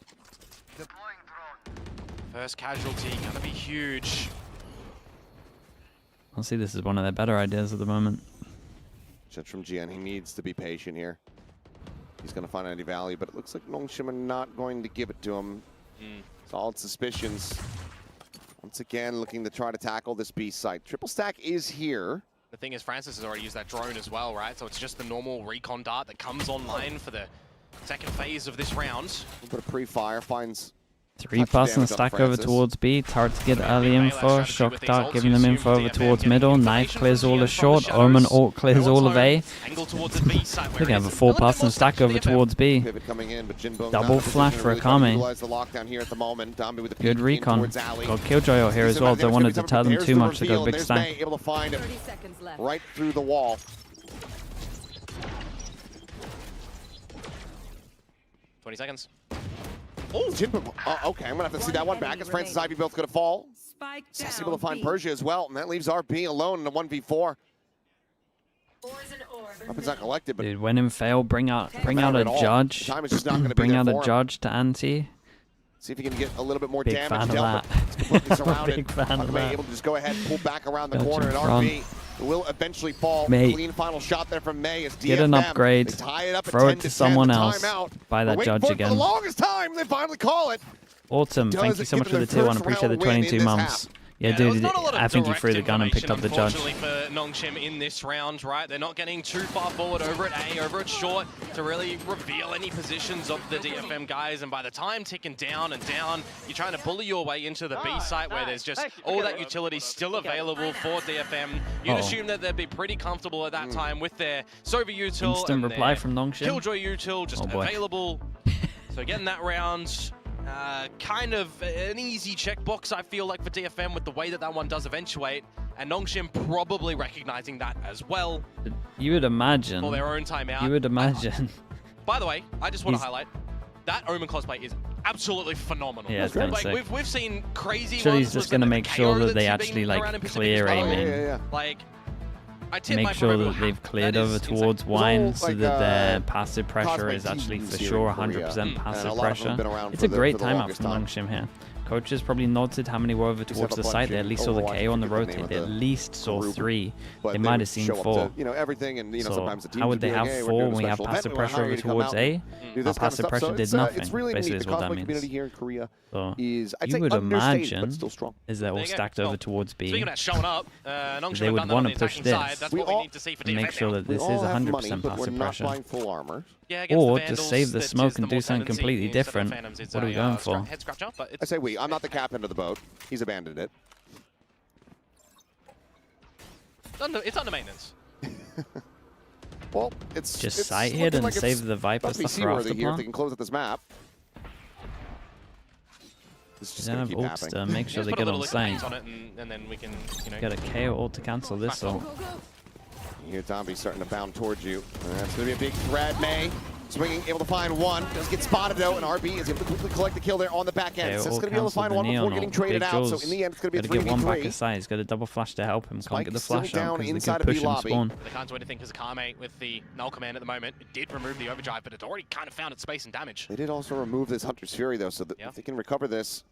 First casualty gonna be huge. Honestly, this is one of their better ideas at the moment. Just from GN, he needs to be patient here. He's going to find any value, but it looks like NONGSHIM are not going to give it to him. Solid suspicions. Once again, looking to try to tackle this B site. Triple stack is here. The thing is, Francis has already used that drone as well, right? So it's just the normal recon dart that comes online for the second phase of this round. A bit of pre-fire, finds 3 passing stack over towards B. Turret to get early info. Shock dart giving them info over towards middle. Knife clears all of short. Omen ult clears all of A. They have a 4 passing stack over towards B. Pivot coming in, but Jinbong Double flash for Akame. The lockdown here at the moment. Dambi with the Good peek recon. towards Alley. Got Killjoy out here as well. Don't want to deter them too much to go big There's stack. May able to find it 30 seconds left. right through the wall. 20 seconds. Oh, Jinbong. Okay, I'm going to have to see that one back as Francis Ivy both going to fall. Spike Seth's down. able to find B. Persia as well, and that leaves RB alone in a 1v4. Weapons not collected, but Dude, when in fail, bring out matter a at all. judge. Time is just not going to be Bring there out for a him. judge to ante. See if he can get a little bit more Big damage fan of dealt, that. but it's completely surrounded. Big fan of Akame that. able to just go ahead and pull back around the Judge corner, in and front. RB will eventually fall. Mate. Clean final shot there from May as DFM. Get an upgrade. They tie it up Throw at it 10 to 10, someone the else. timeout. Buy that We're waiting judge for it for again. the longest time, they finally call it. Autumn, Does thank you it so give much for them the their tier 1. first Appreciate the round win in 22 this months. half? Yeah, there was dude, not a lot of I think he threw the direct gun and picked up the judge. Unfortunately for NONGSHIM in this round, right? They're not getting too far forward over at A, over at short to really reveal any positions of the DFM guys. And by the time ticking down and down, you're trying to bully your way into the B site where there's just all that utility still available for DFM. You'd assume that they'd be pretty comfortable at that time with their Sova util Instant and reply their from NONGSHIM. Killjoy util just Oh boy. available. So getting that round, kind of an easy checkbox, I feel like, for DFM with the way that that one does eventuate. And NONGSHIM probably recognizing that as well You would imagine. for their own timeout. You would imagine. By the way, I just want to He's- highlight that Omen cosplay is absolutely phenomenal. Yeah, it's kinda like sick. we've seen crazy Sure, he's ones. just with gonna the make KO sure that that's they been actually, like, around in Pacific clear as well. aiming. Yeah. Like, I tip my Make sure approval that they've hat. cleared That is over insane. towards wine so like, that their passive pressure cosplay is actually teams for here sure in Korea. 100% And a passive lot of them have pressure. been around It's for a the- great for the timeout longest from time. NONGSHIM here. Coaches probably noted how many were over Just towards have a the site. They bunch at least in saw the Overwatch, KO on the I forget the rotate. name They of at the least saw group, 3. But They might would have seen show up 4. to, everything, and So sometimes the teams how would would be they like, have hey, we're 4 doing when we a have special passive event, we wanna pressure hire you over to come towards out A? and do Our this kind of passive stuff. pressure So did it's nothing, really basically neat. is The what that cosplay community means. here in Korea So is, I'd you say, would understated, imagine but still strong. is they're all There you go. stacked Well, over towards B. Speaking of that showing up, NONGSHIM They have would done that wanna on the push attacking this side. That's We what we all- need to see for and make DFM sure now. that this We is all have 100% money, but we're passive not pressure. buying full armor. Yeah, against the Or to Vandals, save the that smoke is the and do more something tendency completely instead of different. Phantoms. It's What are we a, going for? Head scratch up, but I say we. I'm not the captain of the boat. He's abandoned it. it's under maintenance. Well, it's Just sight hit and save the Viper stuff for after here if they plan. can close out this map. It's just They gonna have keep ults happening. to make sure Just they put a get little on liquid paint site. on it, and then we can, Get a KO ult to cancel this ult. You hear Zombie starting to bound towards you. That's going to be a big threat. May swinging, able to find one. Does get spotted though, and RB is able to quickly collect the kill there on the back end. KO So it's ult going to be able to cancelled find the one before neon getting ult. traded Big out. So Jules. in the end, it's going to be a Gotta get one back 3v3. aside. He's got a double flash to help him. Spike Can't get the is still flash down out because they inside can of push B and lobby. spawn. They can't do anything because Akame with the null command at the moment. It did remove the overdrive, but it's already kind of found its space and damage. They did also remove this Hunter's Fury though, so that if they can recover this,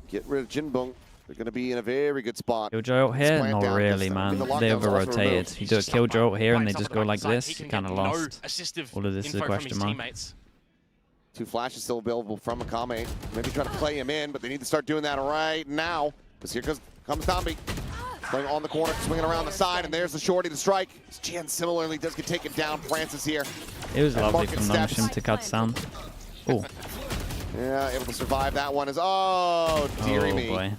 get rid of Jinbong, they're going to be in a very good spot. Killjoy ult here? Clamp Not down really, this time. I man. mean, the They lockdown's also over-rotated. removed. You do a Killjoy ult here and they Right, just up go on the like right this, side. He you can kind of get no lost. assistive All of this is a info from question his mark. teammates. 2 flashes still available from Akame. Maybe try to play him in, but they need to start doing that right now. Because here comes Zombie. Playing on the corner, swinging around the side, and there's the shorty to strike. Jan similarly does get taken down. Francis here. It was lovely from NONGSHIM to cut sound. Oh. Yeah, able to survive that one. Oh, dearie me. Boy.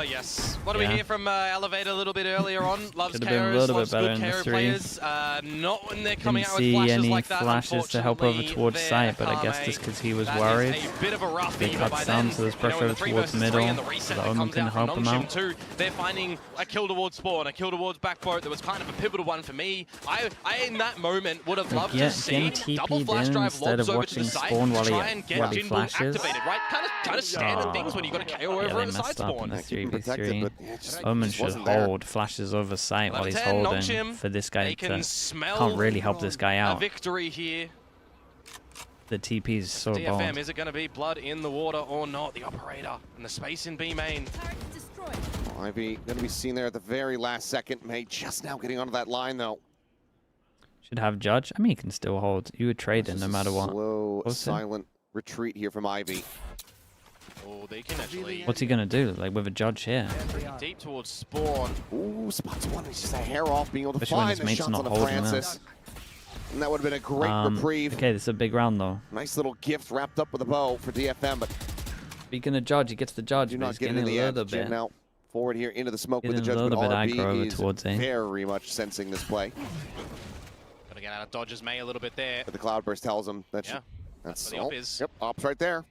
Yes. What do we hear from Elevator a little bit earlier on? Loves Should have been a KOs, little loves bit better good in the KO three. players. Not when they're coming Didn't out with see flashes any like that, flashes to help over towards site, but I guess Akame, just because he was that worried. is a bit of a roughie, They but cut by sound, then, so there's you know, pressure in the over 3 towards versus middle. 3 and the reset The that Omen comes can out from help him NONGSHIM out. too, they're finding a kill towards Spawn, a kill towards Backboat that was kind of a pivotal one for me. I in that moment would have loved to see double TP'd flash in drive instead lobs of over to the watching side Spawn while to try he and get Jinboo flashes. activated, right? Kind of standard things when you got a KO over at the side spawn. The 3v3. Just Omen should wasn't there. hold flashes over sight while he's 11-10, holding NONGSHIM. for this guy They to can smell can't really help this guy a out. victory here. The TP's so DFM, bold. is it going to be blood in the water or not? The operator and the space in B main. Ivy going to be seen there at the very last second. May just now getting onto that line though. Should have Judge. I mean, he can still hold. You would trade it no matter what. Slow, Close in. silent retreat here from Ivy. Oh, they can actually What's he gonna do? Like with a Judge here? deep towards Spawn. Ooh, spots one. He's just a hair off being able to Especially when find his the mate's shots not on the holding that. Francis. And that would have been a great reprieve. Okay, this is a big round though. Nice little gift wrapped up with a bow for DFM, but Speaking of Judge, he gets the Judge, do but not he's get getting into a the little edge. bit. Now forward here into the smoke with the Getting a judgment. little bit aggro over RB towards A. is very much sensing this play. Gotta get out of Dodge's May a little bit there. But the Cloudburst tells him that That's where the op is. Yep, op's right there.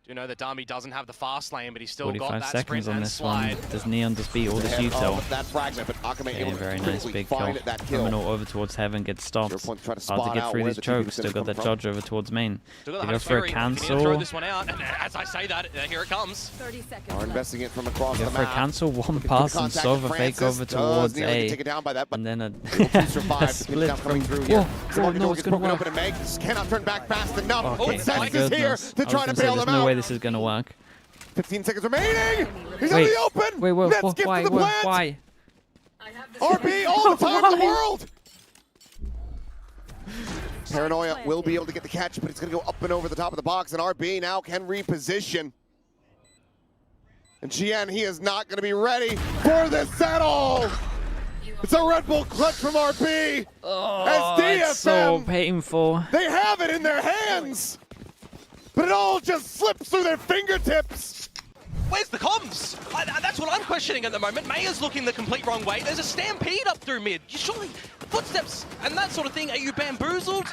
Do know that Dami doesn't have the fast lane, but he's still got 45 that seconds sprint on and this slide. one. Does Neon just beat all the shoots Oh, out? that fragment, but Akame Okay, able to very nice quickly big kill. find that kill. Criminal over towards Heaven, gets stopped. 0 point, try to Hard to spot get out through where these the chokes. TP's Still got gonna that come from. Judge over towards main. Still got They the go Hunter's for a Fury. Can he throw cancel. this one out? And as I say that, here it comes. 30 seconds. Are investing it from across Go the for a map. cancel, one Looking for pass and contact Sova with fake Francis. over towards Nearly get A. taken down by that, but And then a, able to survive. a split Down coming from... through here. Whoa, Market no, door it's gets gonna broken work. open and Meg cannot turn back fast enough. Okay, Sense thank is here goodness. to I was try to gonna say, bail there's them no out. way this is gonna work. 15 seconds remaining. He's Wait, in the open. wait, Let's get why, to the plant. why? RB all the time in the Why? world. Paranoia will be able to get the catch, but it's going to go up and over the top of the box, and RB now can reposition. And GN, he is not going to be ready for this at all. It's a Red Bull clutch from RB. Oh, as DFM, it's so painful. they have it in their hands, but it all just slips through their fingertips. Where's the comms? That's what I'm questioning at the moment. Maya's looking the complete wrong way. There's a stampede up through mid. Surely, footsteps and that sort of thing. Are you bamboozled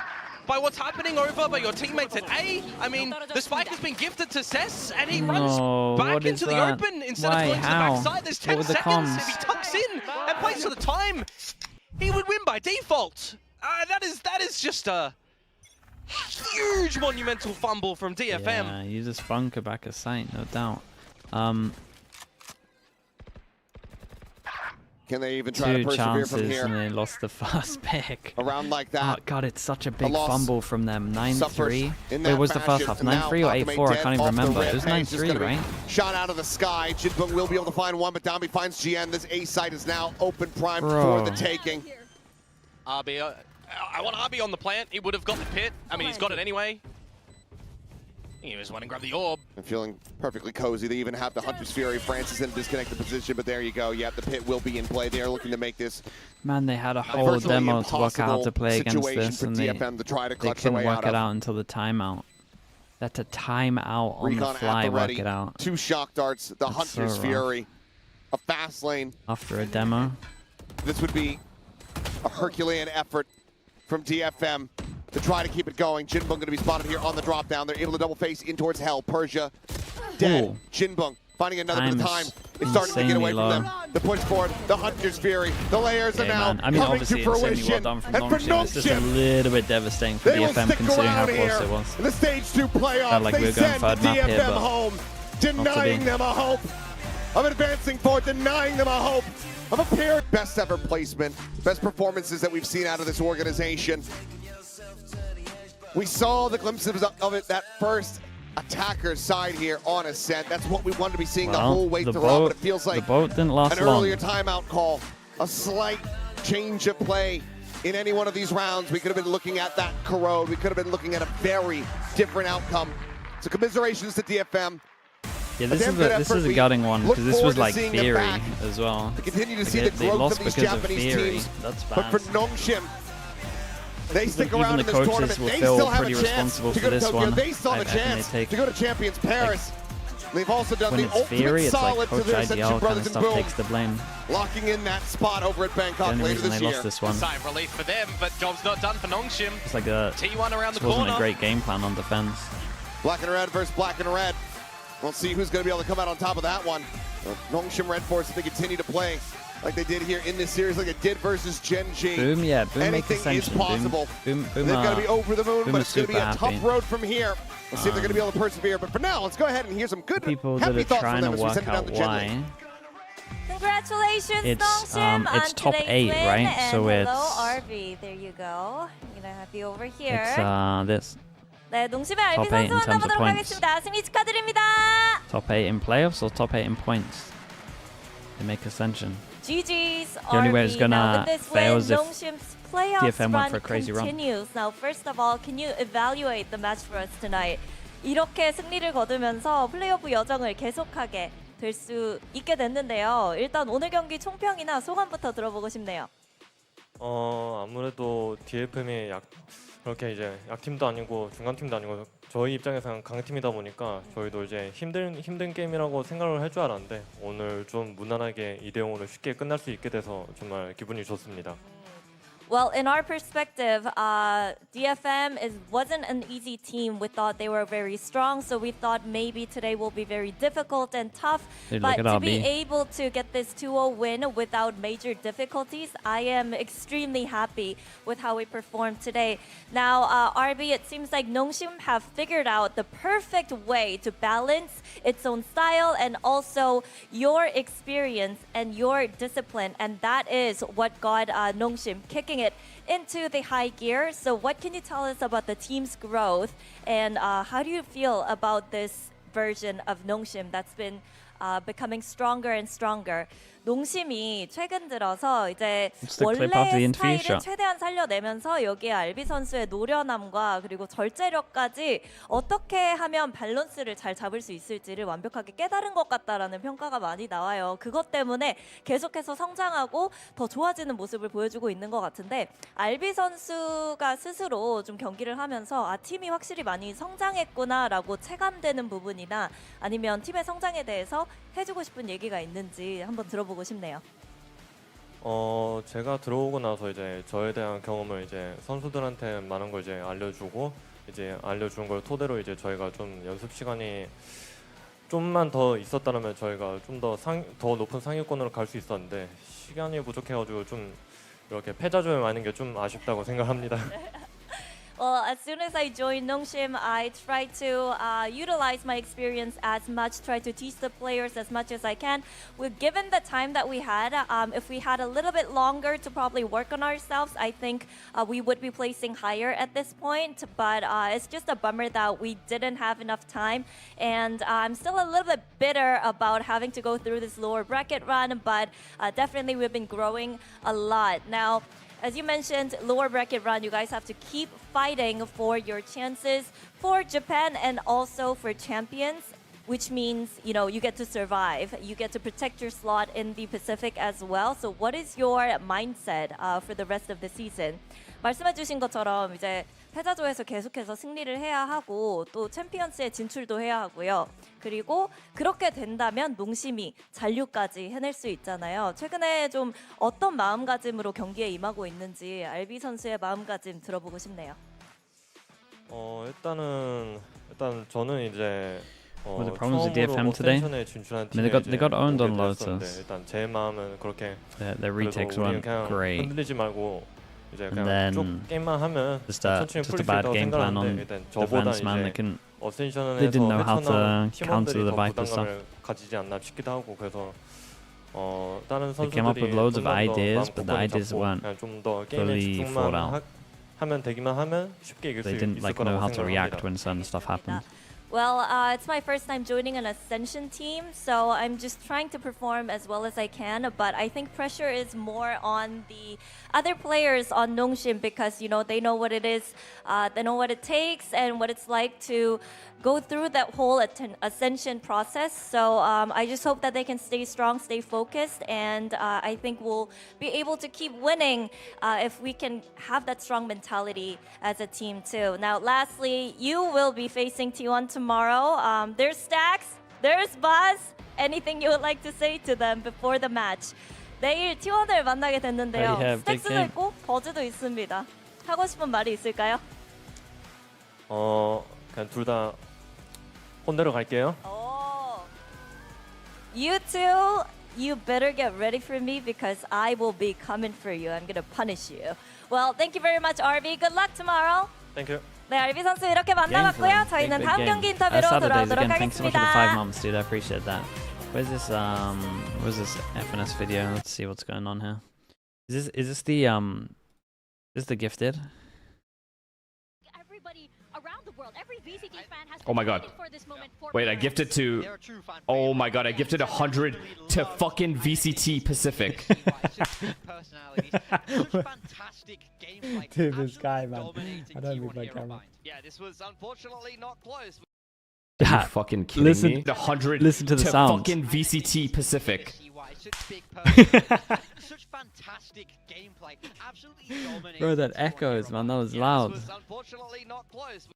by what's happening over by your teammates at A? I mean, the spike has been gifted to Cess, and he runs back into the open instead of going to the backside. There's 10 seconds. If he tucks in and plays for the time, he would win by default. That is just a huge monumental fumble from DFM. Yeah, uses bunker back of sight, no doubt. Can they even try to Two persevere chances from here? and they lost the first pick. Around like Oh that. god, it's such a big loss fumble from them. 9-3. in Wait, that was the first fashion, half? and now 9-3 or Akame 8-4? I dead can't even off the remember. rip. It was Hey, it's just 9-3, gonna be right? Shot out of the sky. Jinbung will be able to find one, but Dami finds GN. This A site is now open, prime Bro. for the taking. RB, I want RB on the plant. He would have got the pit. I mean, he's got it anyway. He was wanting to grab the orb. I'm feeling perfectly cozy. They even have the Hunter's Fury. Francis in a disconnected position, but there you go. Yeah, the pit will be in play. They are looking to make this Man, they had a whole virtually demo to work out how to impossible play against situation this, for and they DFM to try to clutch their couldn't way work out it of. out until the timeout. They had to time out on Recon the at fly, the work ready. it out. 2 shock darts, the That's so Hunter's rough. Fury, a fast lane. After a demo. This would be a Herculean effort from DFM to try to keep it going. Jinbung going to be spotted here on the drop down. They're able to double face in towards Hell. Persia dead. Ooh. Jinbung finding another bit of time. Time's It's starting to get away insanely from low. them. The push forward, the Hunter's Fury, the layers are Okay, now man. I mean, coming obviously, to insanely fruition. well done from And for NONGSHIM. It's just a NONGSHIM, little bit devastating for they will DFM stick considering how around close here it was. in the Stage 2 playoffs. Felt like They we were going send third map DFM here, but home, not to denying be. them a hope of advancing forward, denying them a hope of a pair. Best ever placement, best performances that we've seen out of this organization. We saw the glimpses of it that first attacker side here on Ascent. That's what we wanted to be seeing the whole way the throughout, boat, but it feels like the boat didn't last an long. earlier timeout call, a slight change of play in any one of these rounds. We could have been looking at that corrode. We could have been looking at a very different outcome. So commiserations to DFM. Yeah, this is a gutting one because this was like theory as well. To continue to see They the growth lost of these because of Japanese theory. teams. That's bad. But for NONGSHIM, they stick Even around the in this coaches tournament. will They feel still have pretty a chance responsible to for go to this Tokyo. one. They still have a I reckon they chance take, to go to Champions Paris. They've also done when the it's ultimate theory, it's like solid to Coach their Ascension IDL kind of brothers and stuff boom, takes the blame. locking in that spot over at The Bangkok only later reason this they year. lost this one. Sigh of relief for them, but job's not done for NONGSHIM. It's like a T1 around the this wasn't corner. a great game plan on defense. Black and red versus black and red. We'll see who's going to be able to come out on top of that one. NONGSHIM REDFORCE, if they continue to play like they did here in this series, like it did versus GENG. Boom, yeah, Boom make Anything is Ascension. possible. Boom, They've got to be over the moon, but it's going to be a super tough road from here. Let's see if they're going to be able to persevere. But for now, let's go ahead and hear some good, People happy that are thoughts from trying them to as we work send it down out the Gen League. why. Congratulations, NONGSHIM, on It's top 8, win, right? And So hello, it's RB. There you go. I'm gonna have you over here. it's this 네, 농심의 RB top 8 in 선수 terms of 만나보도록 points. 하겠습니다. 승리 축하드립니다. top 8 in playoffs or top 8 in points. They make Ascension. GG's The only way RB. it's gonna now, with this fail win, is if NONGSHIM's playoffs DFM went run for a crazy run. continues. Now, first of all, can you evaluate the match for us tonight? 이렇게 승리를 거두면서 플레이오프 여정을 계속하게 될 수 있게 됐는데요. 일단 오늘 경기 총평이나 소감부터 들어보고 싶네요. 아무래도 DFM이 그렇게 이제 약팀도 아니고 중간팀도 아니고 저희 입장에서는 강팀이다 보니까 저희도 이제 힘든 게임이라고 생각을 할 줄 알았는데 오늘 좀 무난하게 2대0으로 쉽게 끝날 수 있게 돼서 정말 기분이 좋습니다. Well, in our perspective, DFM wasn't an easy team. We thought they were very strong, so we thought maybe today will be very difficult and tough. Dude, but look at to be RB. able to get this 2-0 win without major difficulties, I am extremely happy with how we performed today. Now, RB, it seems like NONGSHIM have figured out the perfect way to balance its own style and also your experience and your discipline, and that is what got NONGSHIM kicking it into the high gear. So what can you tell us about the team's growth, and how do you feel about this version of NONGSHIM that's been becoming stronger and stronger? 농심이 최근 들어서 이제 원래의 스타일을 최대한 살려내면서 여기에 알비 선수의 노련함과 그리고 절제력까지 어떻게 하면 밸런스를 잘 잡을 수 있을지를 완벽하게 깨달은 것 같다라는 평가가 많이 나와요. 그것 때문에 계속해서 성장하고 더 좋아지는 모습을 보여주고 있는 것 같은데, 알비 선수가 스스로 좀 경기를 하면서 팀이 확실히 많이 성장했구나라고 체감되는 부분이나 아니면 팀의 성장에 대해서 해주고 싶은 얘기가 있는지 한번 들어보고 싶네요. 제가 들어오고 나서 이제 저에 대한 경험을 이제 선수들한테 많은 걸 이제 알려주고 이제 알려준 걸 토대로 이제 저희가 좀 연습 시간이 좀만 더 있었다면 저희가 좀 더 높은 상위권으로 갈 수 있었는데 시간이 부족해가지고 좀 이렇게 패자조에 많은 게 좀 아쉽다고 생각합니다. Well, as soon as I joined NONGSHIM, I tried to utilize my experience as much, try to teach the players as much as I can. Given the time that we had, if we had a little bit longer to probably work on ourselves, I think we would be placing higher at this point. But it's just a bummer that we didn't have enough time. And I'm still a little bit bitter about having to go through this lower bracket run, but definitely we've been growing a lot. Now, as you mentioned, lower bracket run, you guys have to keep fighting for your chances for Japan and also for champions, which means, you know, you get to survive. You get to protect your slot in the Pacific as well. So what is your mindset for the rest of the season? 말씀해 주신 것처럼 이제 패자조에서 계속해서 승리를 해야 하고 또 챔피언스에 진출도 해야 하고요. 그리고 그렇게 된다면 농심이 잔류까지 해낼 수 있잖아요. 최근에 좀 어떤 마음가짐으로 경기에 임하고 있는지 알비 선수의 마음가짐 들어보고 싶네요. 일단 저는 이제 Were the problems with DFM today? I mean, they got owned on Lotus. 일단 제 마음은 그렇게 their retakes weren't great. 흔들리지 말고 이제 And 그냥 then 쭉 게임만 하면 just 천천히 a 풀릴 수 bad 있다고 game plan 생각하는데 on 일단 저보다 defense, man. 이제 어센션을 They 해서 didn't know how to 헤쳐나온 counter 팀원들이 the 더 Viper stuff. 부담감을 가지지 않나 싶기도 하고 그래서 다른 They came up with 선수들이 loads of 좀만 더 ideas, 마음 but the 굳건히 ideas 잡고 weren't 그냥 좀 더 게임에 fully thought 집중만 out. 하면 되기만 하면 쉽게 이길 수 They didn't 있을 like know 거라고 how to react 생각합니다. when certain stuff happened. Well, it's my first time joining an Ascension team, so I'm just trying to perform as well as I can. But I think pressure is more on the other players on NONGSHIM because, you know, they know what it is, they know what it takes and what it's like to go through that whole Ascension process. So I just hope that they can stay strong, stay focused, and I think we'll be able to keep winning if we can have that strong mentality as a team too. Now, lastly, you will be facing T1 tomorrow. There's Stacks, there's Buzz. Anything you would like to say to them before the match? 내일 T1을 만나게 됐는데요. 스택스도 있고 버즈도 있습니다. 하고 싶은 말이 있을까요? 그냥 둘 다 혼내러 갈게요. You two, you better get ready for me because I will be coming for you. I'm gonna punish you. Well, thank you very much, RB. Good luck tomorrow. Thank you. 네, RB 선수 이렇게 만나봤고요. 저희는 다음 경기 인터뷰로 돌아오도록 Thanks so much for the 하겠습니다. 5 months, dude. I appreciate that. Where's this FNS video? Let's see what's going on here. Is this the gifted? Everybody around the world, every VCT fan has Oh my god. Wait, I gifted to... Oh my god, I gifted 100 to fucking VCT Pacific. Dude, this guy, man. I don't need my camera. Yeah, this was unfortunately not close. Are you fucking kidding me? 100 listen to the to sound. fucking VCT Pacific. Such fantastic gameplay. Absolutely dominating. Bro, that echoes, man. That was loud. This was unfortunately not close.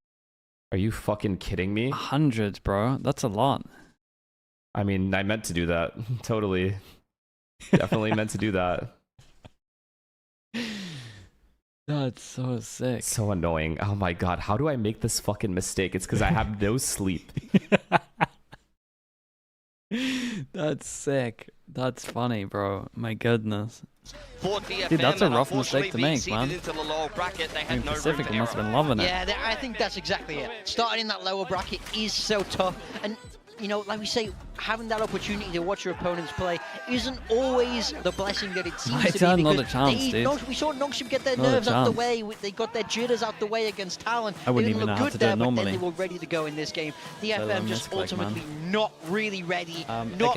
Are you fucking kidding me? 100, bro. That's a lot. I mean, I meant to do that. Totally. Definitely meant to do that. That's so sick. So annoying. Oh my god, how do I make this fucking mistake? It's because I have no sleep. That's sick. That's funny, bro. My goodness. For DFM, Dude, that's a rough mistake to make, man. Into the lower bracket, they had In no Pacific, room must have been loving it. Yeah, I think that's exactly it. Starting in that lower bracket is so tough. And, you know, like we say, having that opportunity to watch your opponents play isn't always the blessing that it seems to be. Not a chance, dude. We saw NONGSHIM get their nerves out the way. They got their jitters out the way against Talon. I wouldn't they even didn't know look how to good do it there, but normally. then they were ready to go in this game. DFM just ultimately not really ready,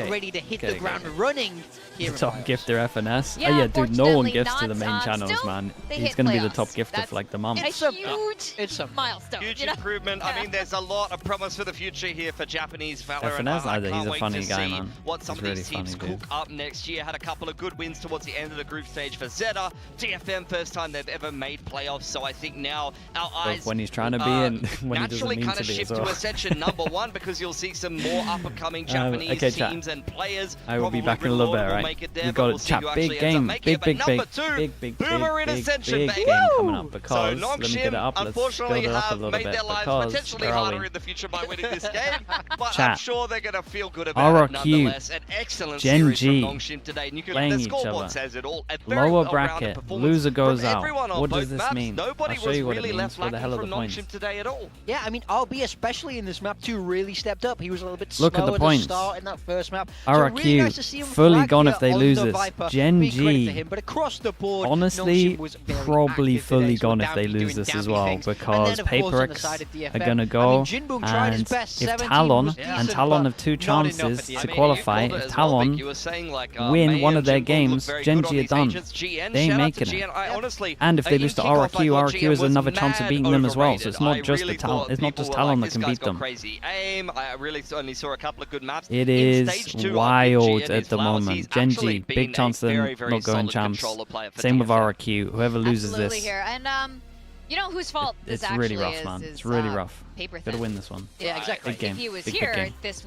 ready to hit the ground running here. Top gifter FNS. Yeah, Oh yeah, dude, no one gifts to the not, main channels, still, man. they He's hit gonna be the playoffs. top gifter That's for like the month. A huge milestone. Huge you know? improvement. I mean, there's a lot of promise for the future here for Japanese Valorant. FNS, I he's can't a wait funny to guy, see man. what some He's of really these teams funny, cook dude. up next year. Had a couple of good wins towards the end of the group stage for Zeta. DFM, first time they've ever made playoffs, so I think now our eyes when he's trying to be and when he doesn't naturally mean kind to of be shift as well. to Ascension #1 because you'll see some more up-and-coming Japanese okay, chat. teams and players. I will be Probably back in a little bit, Lord will right? make it there, We but got we'll a see chat. who Big actually ends up game. making Big, it. But number two, big Boomer in Ascension, game baby. coming up So because let me get it up. Let's unfortunately build it up a have little made bit their lives because potentially where are harder we? in the future by winning this game, but Chat. I'm sure they're going to feel good about it RRQ, nonetheless. An excellent Gen series G, from NONGSHIM today. And you can, playing the each scoreboard other. says it all. A very Lower well-rounded bracket, performance loser goes from out. everyone on What does both this maps. mean? Nobody I'll show was you what it really means. left What the lacking hell are from the points? NONGSHIM today at all. Yeah, I mean, RB, especially in this map 2, really stepped up. He was a little bit Look at slower the to points. start in that first map. RRQ, really nice to see him fully flag gone here if they on lose the this. Viper. Gen Big credit G, to him, but across the board, honestly, NONGSHIM was very probably active fully today, so gone if they Danby lose doing this as Danby well things. because And then, of course, on the Paperx side of DFM, are gonna I go, mean, Jinbum tried his and best. if 17 Talon was and decent, Talon but have 2 not enough chances at the to end. qualify, You called it if as well, Talon Vic. You were saying, like, win May one and of their Jinbum games, looked very Gen good on G are these done. agents. GN, They shout out making to it. GN. Honestly, And if they in lose to kickoff, I RRQ, thought RRQ GN is was another chance of mad beating them as well. So it's not overrated. just I the really Talon. thought It's not just people were Talon like, that can this guy's beat got them. crazy aim. I really only saw a couple of good maps. It In is stage 2, wild GN at is the flawless. moment. He's Gen actually G, been big chance a of very, them very not going solid champs. controller player for Same with DFM. RRQ. Whoever loses Absolutely this, here. And you know whose fault this it's actually really rough, is? man. Is, It's really rough. Paper Gotta Thin. win this one. Yeah, exactly. Big game. If he was Big here, game. this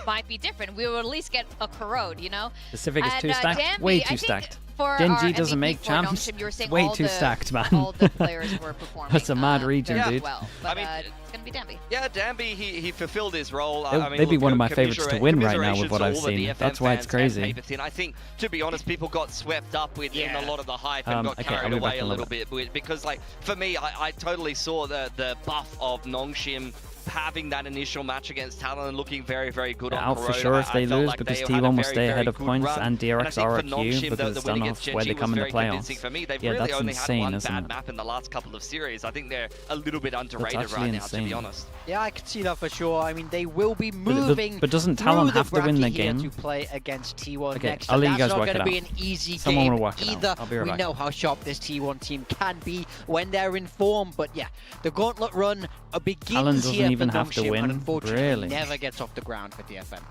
might be different. We would at least get a corrode, you know? Pacific is And, 2 stacked. Danby, Way I too think stacked. for Gen our G doesn't MVP make for champs. NONGSHIM, you were saying Way all too the, stacked, man. all the players were performing. That's a mad region, very dude. well. But, I mean, it's going to be Danby. Yeah, Danby, he fulfilled his role. They'd be one of my favorites to win right now with what I've seen. That's why it's crazy. I think, to be honest, people got swept up in a lot of the hype and got carried away a little bit. Because, like, for me, I totally saw the buff of NONGSHIM having that initial match against Talon and looking very, very good on out Corona. for sure if they lose, like because they T1 will stay ahead of points run. and DRX RRQ because it's done off where they come in the playoffs. For me. They've Yeah, really that's only insane, had one isn't bad it? map in the last couple of series. I think they're a little bit underrated That's right now, insane. to be honest. Yeah, I can see that for sure. I mean, they will be moving. But doesn't Talon have to win the here game? to play against T1 Okay, next? I'll let you That's guys not work going it to be out. an easy Someone game will work it out. either. I'll be right We back. know how sharp this T1 team can be when they're in form. But yeah, the gauntlet run begins Talon doesn't here even for have to NONGSHIM, win, and unfortunately really. never gets off the ground for DFM.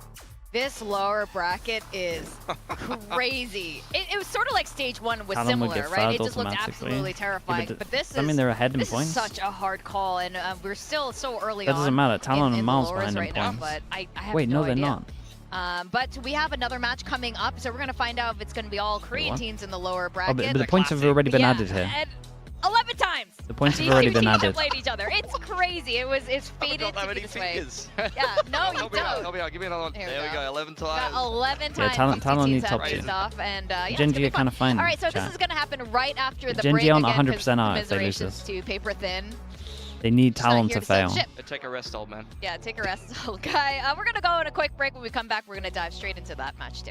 This lower bracket is crazy. It was sort of like stage 1 was Talon would similar, get right? It fouled just looked automatically. absolutely Yeah, terrifying. but But this I mean, they're ahead in this points. is such a hard call, and we're still so early That on. doesn't matter. Talon in and Miles the lowers behind in right now, points. but I have Wait, no, they're idea. not. But we have another match coming up, so we're going to find out if it's going to be all Korean what? teams in the lower Oh, bracket. but the points have already been added here. And 11 times! The points have These already two been teams added. have played each other. It's crazy. It's fated to be this way. Yeah, no, you Help me out, don't. help me out. Give me another one. There we go, 11 times. Got 11 Yeah, times. Talon these needs teams top have two. faced off, and yeah, it's Gen gonna G be are kind of fine. All right, so chat. this is going to happen right after the Gen break G on again, 100% are if they lose commiserations this. to Paper Thin. They need Just not Talon here to sell fail. ship. Take a rest, old man. Yeah, take a rest, okay. We're going to go on a quick break. When we come back, we're going to dive straight into that match too.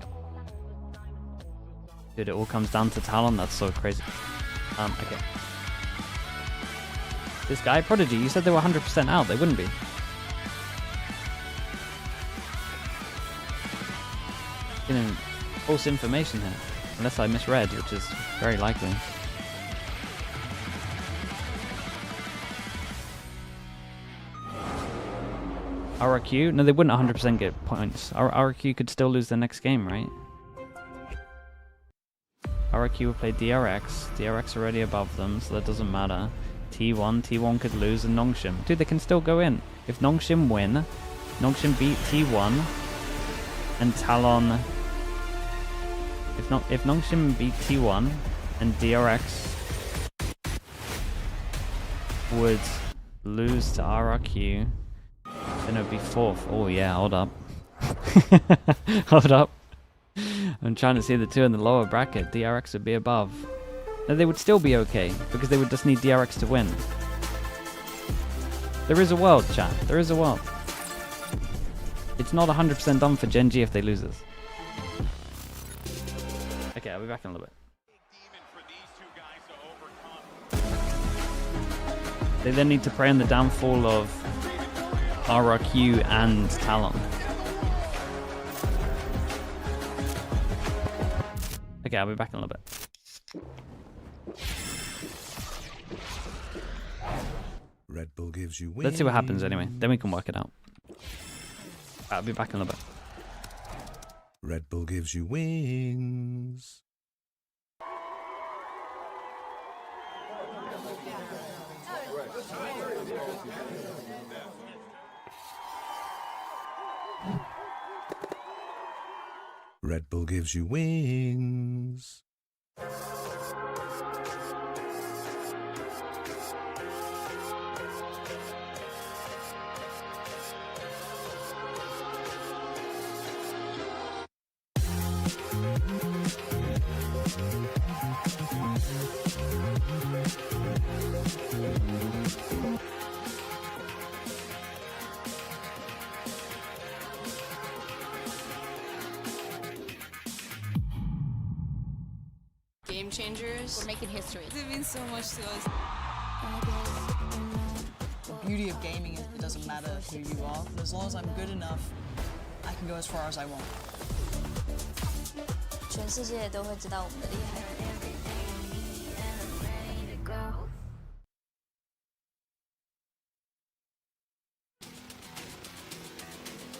Dude, it all comes down to Talon. That's so crazy. Okay. This guy, Prodigy, you said they were 100% out. They wouldn't be. Getting false information here. Unless I misread, which is very likely. RRQ? No, they wouldn't 100% get points. RRQ could still lose the next game, right? RRQ will play DRX. DRX already above them, so that doesn't matter. T1 could lose, and NONGSHIM. Dude, they can still go in. If NONGSHIM win, NONGSHIM beat T1, and Talon... If NONGSHIM beat T1, and DRX would lose to RRQ, then it would be 4th. Oh yeah, hold up. Hold up. I'm trying to see the two in the lower bracket. DRX would be above. No, they would still be okay, because they would just need DRX to win. There is a world, chat. There is a world. It's not 100% done for Gen G if they lose this. Okay, I'll be back in a little bit. They then need to pray on the downfall of RRQ and Talon. Okay, I'll be back in a little bit. Red Bull gives you wings. Let's see what happens anyway. Then we can work it out. I'll be back in a little bit. Red Bull gives you wings. Red Bull gives you wings. Game changers. We're making history. It means so much to us. The beauty of gaming is it doesn't matter who you are, but as long as I'm good enough, I can go as far as I want. 全世界都会知道我们的厉害。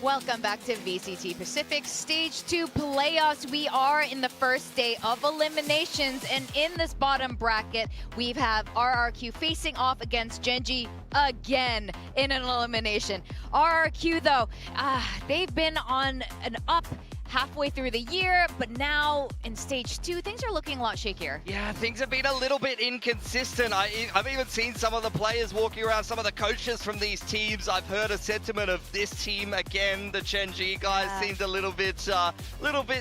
Welcome back to VCT Pacific Stage 2 playoffs. We are in the first day of eliminations, and in this bottom bracket, we have RRQ facing off against Gen G again in an elimination. RRQ, though, they've been on an up halfway through the year, but now in stage 2, things are looking a lot shakier. Yeah, things have been a little bit inconsistent. I've even seen some of the players walking around, some of the coaches from these teams. I've heard a sentiment of this team again. The GENG guys seemed a little bit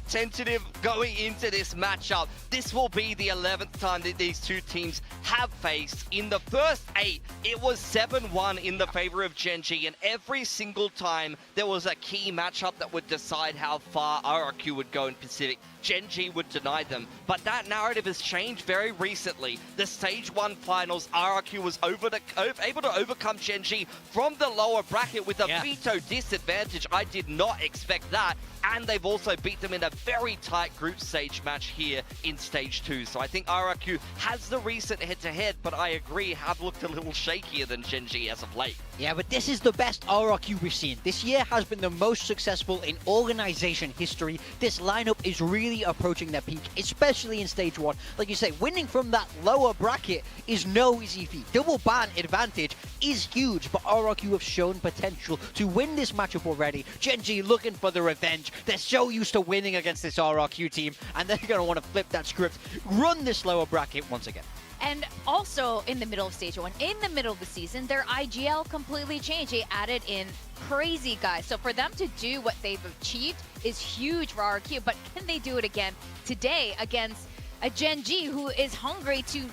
tentative going into this matchup. This will be the 11th time that these two teams have faced. In the first 8, it was 7-1 in the favor of GENG, and every single time there was a key matchup that would decide how far RRQ would go in Pacific. GENG would deny them, but that narrative has changed very recently. The Stage 1 finals, RRQ was able to overcome GENG from the lower bracket with a veto disadvantage. I did not expect that, and they've also beat them in a very tight group stage match here in Stage 2. So I think RRQ has the recent head-to-head, but I agree, have looked a little shakier than GENG as of late. Yeah, but this is the best RRQ we've seen. This year has been the most successful in organization history. This lineup is really approaching their peak, especially in Stage 1. Like you say, winning from that lower bracket is no easy feat. Double ban advantage is huge, but RRQ have shown potential to win this matchup already. GENG looking for the revenge. They're so used to winning against this RRQ team, and they're going to want to flip that script, run this lower bracket once again. And also in the middle of Stage 1, in the middle of the season, their IGL completely changed. They added in crazy guys. So for them to do what they've achieved is huge for RRQ, but can they do it again today against a GENG who is hungry to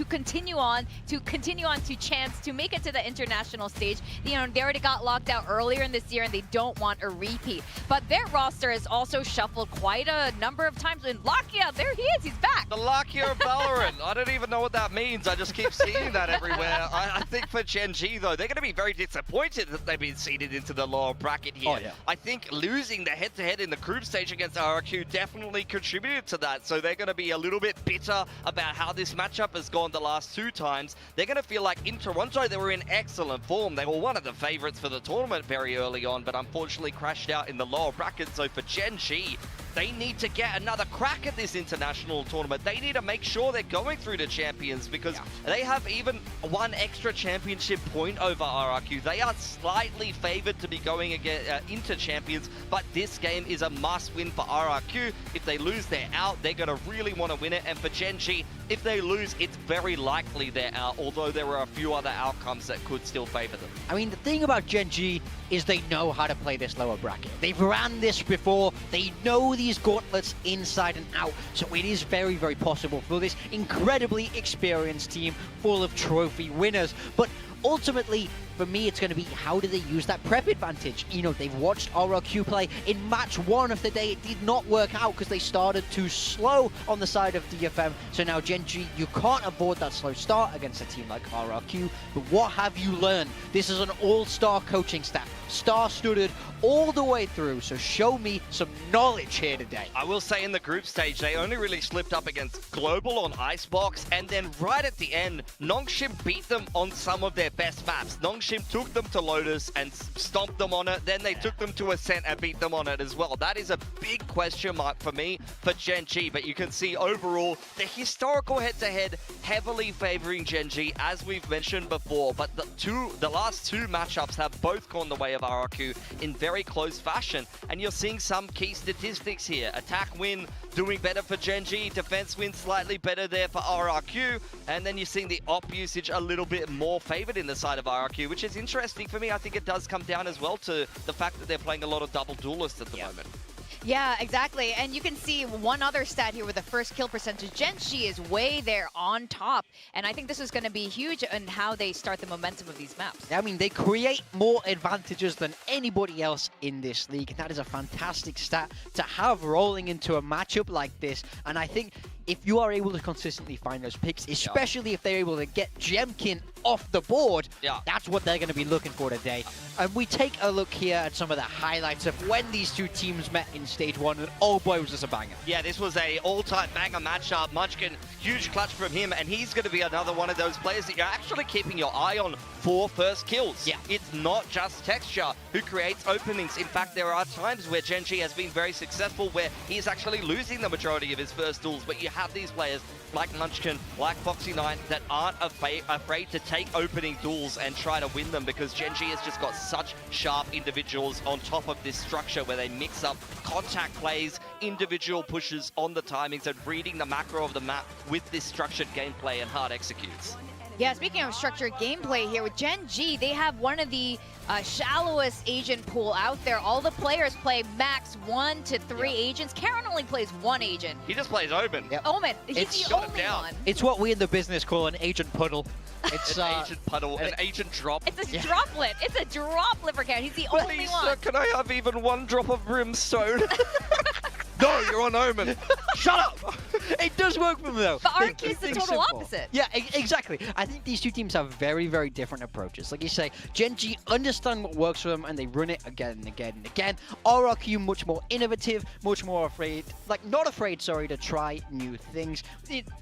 continue on to chance to make it to the international stage? You know, they already got locked out earlier in this year and they don't want a repeat. But their roster is also shuffled quite a number of times. And Lakia, there he is, he's back. The Lakia of VALORANT. I don't even know what that means. I just keep seeing that everywhere. I think for GENG, though, they're going to be very disappointed that they've been seeded into the lower bracket here. Oh, yeah. I think losing the head-to-head in the group stage against RRQ definitely contributed to that. So they're going to be a little bit bitter about how this matchup has gone the last 2 times. They're going to feel like in Toronto they were in excellent form. They were one of the favorites for the tournament very early on, but unfortunately crashed out in the lower bracket. So for GENG, they need to get another crack at this international tournament. They need to make sure they're going through to champions, because they have even 1 extra championship point over RRQ. They are slightly favored to be going into champions, but this game is a must-win for RRQ. If they lose, they're out. They're going to really want to win it. And for GENG, if they lose, it's very likely they're out, although there are a few other outcomes that could still favor them. I mean, the thing about GENG is they know how to play this lower bracket. They've ran this before. They know these gauntlets inside and out. So it is very, very possible for this incredibly experienced team full of trophy winners. But ultimately, for me, it's going to be how do they use that prep advantage? You know, they've watched RRQ play in match 1 of the day. It did not work out because they started too slow on the side of DFM. So now GENG, you can't avoid that slow start against a team like RRQ. But what have you learned? This is an all-star coaching staff, star-studded all the way through. So show me some knowledge here today. I will say in the group stage, they only really slipped up against Global on Icebox. And then right at the end, NONGSHIM beat them on some of their best maps. NONGSHIM took them to Lotus and stomped them on it. Then they took them to Ascent and beat them on it as well. That is a big question mark for me for GENG. But you can see overall, the historical head-to-head heavily favoring GENG, as we've mentioned before. But the last 2 matchups have both gone the way of RRQ in very close fashion. And you're seeing some key statistics here. Attack win doing better for GENG. Defense win slightly better there for RRQ. And then you're seeing the op usage a little bit more favored in the side of RRQ, which is interesting for me. I think it does come down as well to the fact that they're playing a lot of double duelists at the moment. Yeah, exactly. And you can see one other stat here with the first kill percentage. GENG is way there on top. And I think this is going to be huge in how they start the momentum of these maps. I mean, they create more advantages than anybody else in this league. And that is a fantastic stat to have rolling into a matchup like this. And I think if you are able to consistently find those picks, especially if they're able to get Jemkin off the board, that's what they're going to be looking for today. And we take a look here at some of the highlights of when these two teams met in Stage 1, and oh boy, was this a banger. Yeah, this was a all-time banger matchup. Munchkin, huge clutch from him, and he's going to be another one of those players that you're actually keeping your eye on for first kills. Yeah. It's not just Texture who creates openings. In fact, there are times where GENG has been very successful where he's actually losing the majority of his first duels, but you have these players like Munchkin, like Foxy9 that aren't afraid to take opening duels and try to win them, because GENG has just got such sharp individuals on top of this structure where they mix up contact plays, individual pushes on the timings, and reading the macro of the map with this structured gameplay and hard executes. Yeah, speaking of structured gameplay here, with GENG, they have one of the shallowest agent pool out there. All the players play max 1 to 3 agents. Karon only plays 1 agent. He just plays Omen. Yep. Omen, he's the only one. It's what we in the business call an agent puddle. It's an agent puddle, an agent drop. It's a droplet. It's a droplet for Karon. He's the only one. Sir, can I have even 1 drop of brimstone? No, you're on Omen. Shut up. It does work for them, though. But RRQ is the total opposite. Yeah, exactly. I think these two teams have very, very different approaches. Like you say, GENG understand what works for them, and they run it again and again and again. RRQ much more innovative, much more afraid, not afraid, sorry, to try new things.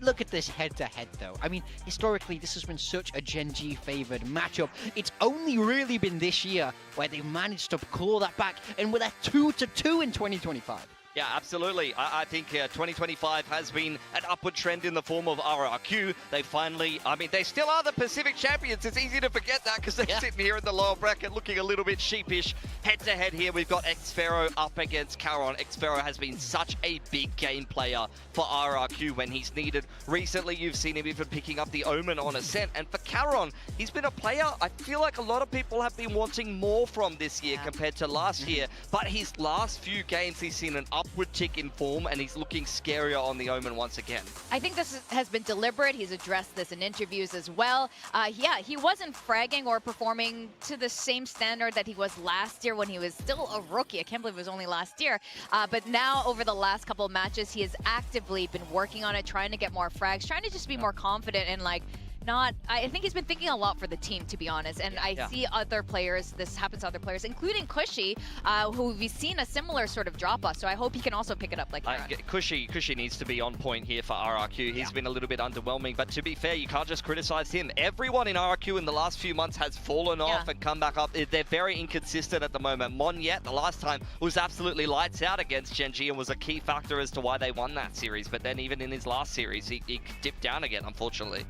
Look at this head-to-head, though. I mean, historically, this has been such a GENG-favored matchup. It's only really been this year where they managed to claw that back, and with a 2-2 in 2025. Yeah, absolutely. I think 2025 has been an upward trend in the form of RRQ. They finally, I mean, they still are the Pacific champions. It's easy to forget that because they're sitting here in the lower bracket looking a little bit sheepish. Head-to-head here, we've got xFaero up against Karon. xFaero has been such a big game player for RRQ when he's needed. Recently, you've seen him even picking up the Omen on Ascent. And for Karon, he's been a player I feel like a lot of people have been wanting more from this year compared to last year. But his last few games, he's seen an upward tick in form, and he's looking scarier on the Omen once again. I think this has been deliberate. He's addressed this in interviews as well. Yeah, he wasn't fragging or performing to the same standard that he was last year when he was still a rookie. I can't believe it was only last year. But now, over the last couple of matches, he has actively been working on it, trying to get more frags, trying to just be more confident and I think he's been thinking a lot for the team, to be honest. And I see other players, this happens to other players, including Cushy, who we've seen a similar sort of drop-off. So I hope he can also pick it up like that. Cushy needs to be on point here for RRQ. He's been a little bit underwhelming, but to be fair, you can't just criticize him. Everyone in RRQ in the last few months has fallen off and come back up. They're very inconsistent at the moment. Monyet, the last time, was absolutely lights out against GENG and was a key factor as to why they won that series. But then even in his last series, he dipped down again, unfortunately.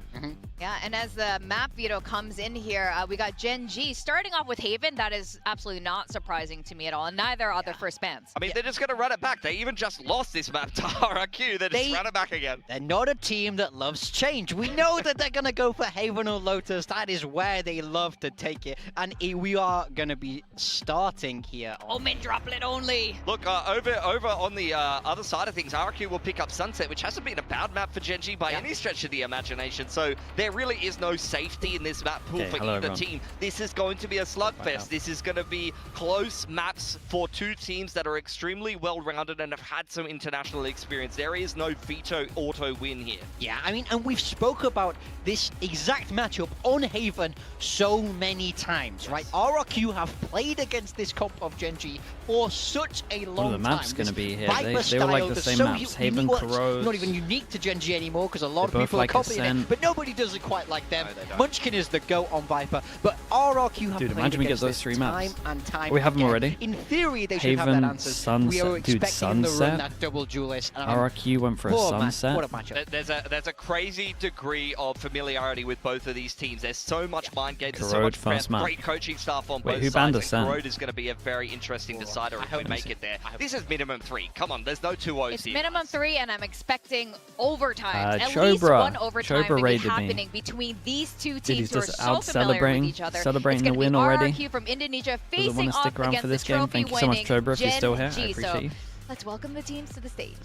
Yeah, and as the map veto comes in here, we got GENG starting off with Haven. That is absolutely not surprising to me at all, and neither are their first bans. I mean, they're just going to run it back. They even just lost this map to RRQ. They just ran it back again. They're not a team that loves change. We know that they're going to go for Haven or Lotus. That is where they love to take it, and we are going to be starting here. Omen droplet only. Look, over on the other side of things, RRQ will pick up Sunset, which hasn't been a bad map for GENG by any stretch of the imagination. So there really is no safety in this map pool for either team. This is going to be a slugfest. This is going to be close maps for two teams that are extremely well-rounded and have had some international experience. There is no veto auto win here. Yeah, I mean, and we've spoke about this exact matchup on Haven so many times, right? RRQ have played against this comp of GENG for such a long time. What are the maps going to be here? Viper they all like the same maps. Haven, Corrode. Not even unique to GENG anymore because a lot of people are copying it, but nobody does it quite like them. No, Munchkin is the GOAT on Viper, but RRQ have played imagine we get those three maps. Time and time we have them already. In theory, they should have that answer. Sunset. We are expecting them to run that double duelist. RRQ went for a Sunset. What a matchup. There's a crazy degree of familiarity with both of these teams. There's so much mind games, there's so much great coaching staff on both sides. Corrode is going to be a very interesting decider if we make it there. This is minimum 3. Come on, there's no 2-0s It's here. minimum 3, and I'm expecting overtime. At least one overtime to be happening between these two teams who are so familiar with each other. Celebrating the win already. already. RRQ from Indonesia Doesn't facing want to stick off around against for this the game. trophy Thank you so much, Chobra, if you're still here. I appreciate you. Let's welcome the teams to the stage.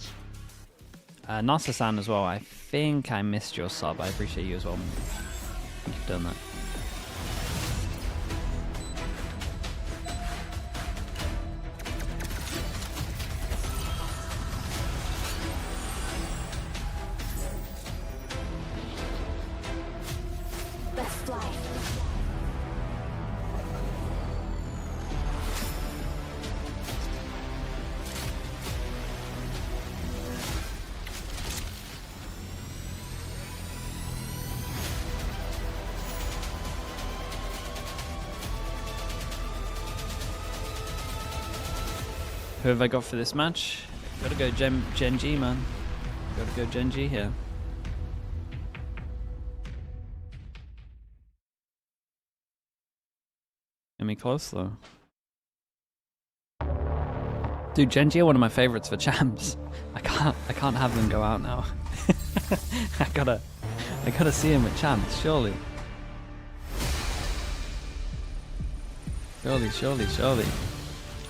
Nasa-san as well. I think I missed your sub. I appreciate you as well. You've done that. Let's fly. Who have I got for this match? Gotta go GENG, man. Gotta go Gen G here. Get me close though. Dude, Gen G are one of my favorites for champs. I can't have them go out now. I gotta see him at champs, surely. Surely.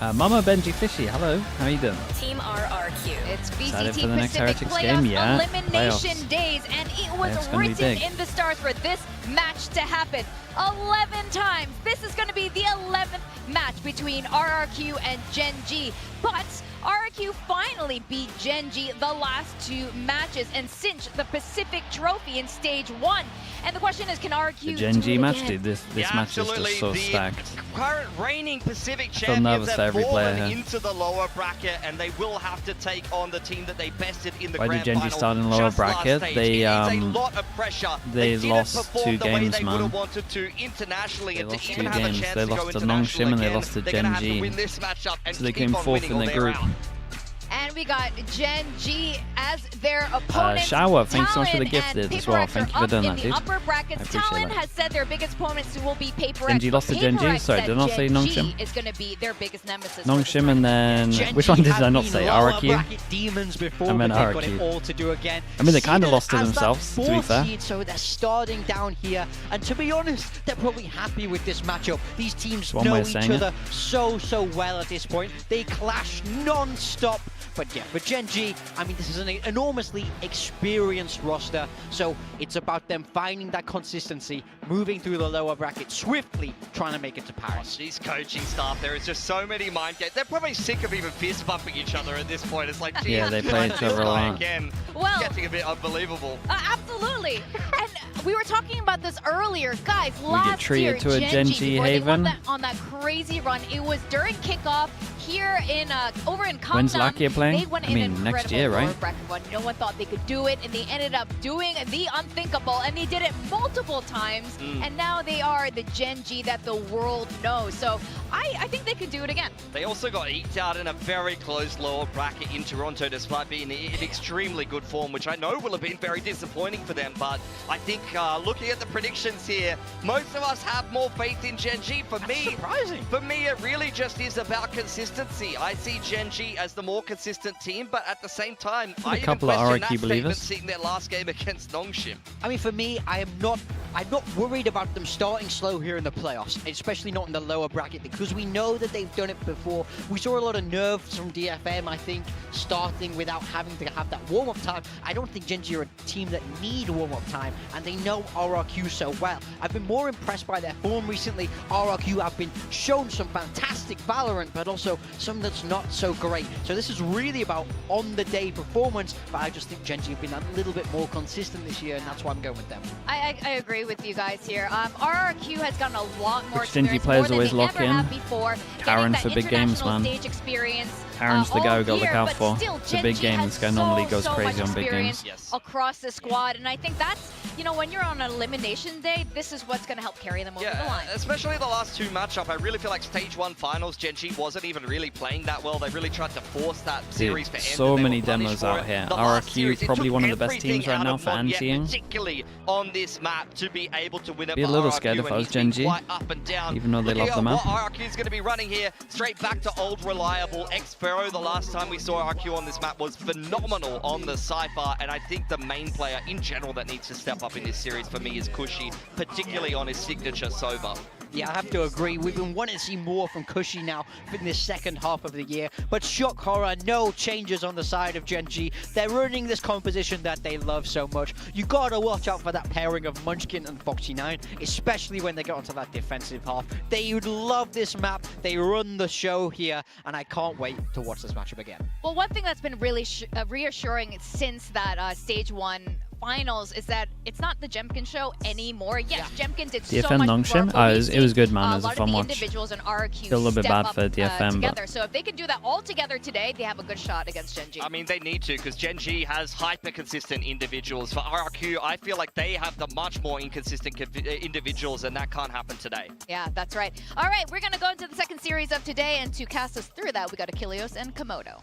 Mama Benji Fishy, hello. How are you doing? Team RRQ. It's Excited VCT for the next Pacific Heretics playoff game? Yeah. elimination Playoffs. days, and it was It's gonna be written big. in the stars for this match to happen 11 times. This is going to be the 11th match between RRQ and Gen G, but RRQ finally beat Gen G the last 2 matches and cinched the Pacific Trophy in Stage 1. And the question is, can RRQ The Gen G do it match, again? dude. This match is just so stacked. Current reigning Pacific feel nervous champions for have every player fallen here. into the lower bracket, and they will have to take on the team that they bested in the Why grand did Gen G final start in lower just last bracket? stage. They It is a lot of pressure. they didn't lost perform 2 the way games, they would have man. wanted to internationally, They and lost to 2 even have a games. chance They to go lost to international NONGSHIM and they again, lost to they're gonna Gen have to G. win this matchup and So they keep came on 4th winning in all their the way group. around. And we got Gen G as their opponent. Shower, thanks so much for the Talon gifted and as well. Paper Thank X you are for doing up that, in dude. the upper brackets. I appreciate Talon that. has said their biggest opponents will be Paper Gen X. G lost to but Gen G? Paper X Sorry, said did I not say Gen NONGSHIM? G is going to be their biggest nemesis. NONGSHIM and then Gen which G one did have I not been say? lower RRQ? bracket demons before, I meant but they've got RRQ. it all to do again. I mean, they kind of Seeded lost to as that themselves, to be 4th fair. seed, so they're starting down here, and to be honest, they're probably happy with this matchup. These teams one know way of each saying other so well at this point. They clash non-stop. But yeah, for Gen G, I mean, this is an enormously experienced roster, so it's about them finding that consistency, moving through the lower bracket swiftly, trying to make it to Paris. These coaching staff, there is just so many mind games. They're probably sick of even fist bumping each other at this point. It's like, geez, Yeah, they play each other a lot. again. Well, getting a bit unbelievable. Absolutely. And we were talking about this earlier. Guys, get last treated year, to a Gen G before they won haven. on that crazy run, it was during kickoff here in over in Kamdam. When's Lakia playing? They went I mean, an next incredible year, right? lower bracket run. No one thought they could do it, and they ended up doing the unthinkable, and they did it multiple times, and now they are the Gen G that the world knows. So I think they could do it again. They also got eked out in a very close lower bracket in Toronto, despite being in extremely good form, which I know will have been very disappointing for them. But I think looking at the predictions here, most of us have more faith in Gen G. For me, surprising. For me, it really just is about consistency. I see Gen G as the more consistent team, but at the same time, I even couple of question RRQ that believers. statement seeing their last game against NONGSHIM. I mean, for me, I'm not worried about them starting slow here in the playoffs, especially not in the lower bracket, because we know that they've done it before. We saw a lot of nerves from DFM, I think, starting without having to have that warm-up time. I don't think Gen G are a team that need warm-up time, and they know RRQ so well. I've been more impressed by their form recently. RRQ have been shown some fantastic VALORANT, but also some that's not so great. So this is really about on-the-day performance, but I just think Gen G have been a little bit more consistent this year, and that's why I'm going with them. I agree with you guys here. RRQ has gotten a lot more Which Gen G experience, players more always than they lock ever in. have before. Karen's Getting for that big games, international man. stage experience, Karen's the guy we gotta look here, out but for. still, It's a Gen big G game. has This guy normally goes so crazy much on big experience games. across the squad, and I think that's, you know, when you're on an elimination day, this is what's going to help carry them over the line. Especially the last 2 matchup. I really feel like Stage 1 finals, Gen G wasn't even really playing that well. They really tried to force that series to end. So and they many were punished demos for out it. here. The last RRQ series, it probably took one of the best everything teams right out now of for Mon Yen, anti-ing. particularly on this map, to be able to win it. Be a for little RRQ, scared if and I was he's been Gen G, quite up and down. even though they Looking love the at map. what RRQ is going to be running here, straight back to old reliable X-Pharaoh. The last time we saw RRQ on this map was phenomenal on the Cypher, and I think the main player in general that needs to step up in this series for me is Cushy, particularly on his signature Sova. Yeah, I have to agree. We've been wanting to see more from Cushy now in this second half of the year. But shock horror, no changes on the side of Gen G. They're running this composition that they love so much. You gotta watch out for that pairing of Munchkin and Foxy9, especially when they get onto that defensive half. They would love this map. They run the show here, and I can't wait to watch this matchup again. Well, one thing that's been really reassuring since that Stage 1 finals is that it's not the Jemkin show anymore. Yes, Jemkin did so DFM much NONGSHIM? work, but it was good, man. It was a a lot fun of the watch. individuals in RRQ Still a little bit step bad up, for DFM, together. but So if they can do that all together today, they have a good shot against Gen G. I mean, they need to, because Gen G has hyper-consistent individuals. For RRQ, I feel like they have the much more inconsistent individuals, and that can't happen today. Yeah, that's right. All right, we're going to go into the second series of today, and to cast us through that, we got Achilleos and Komodo.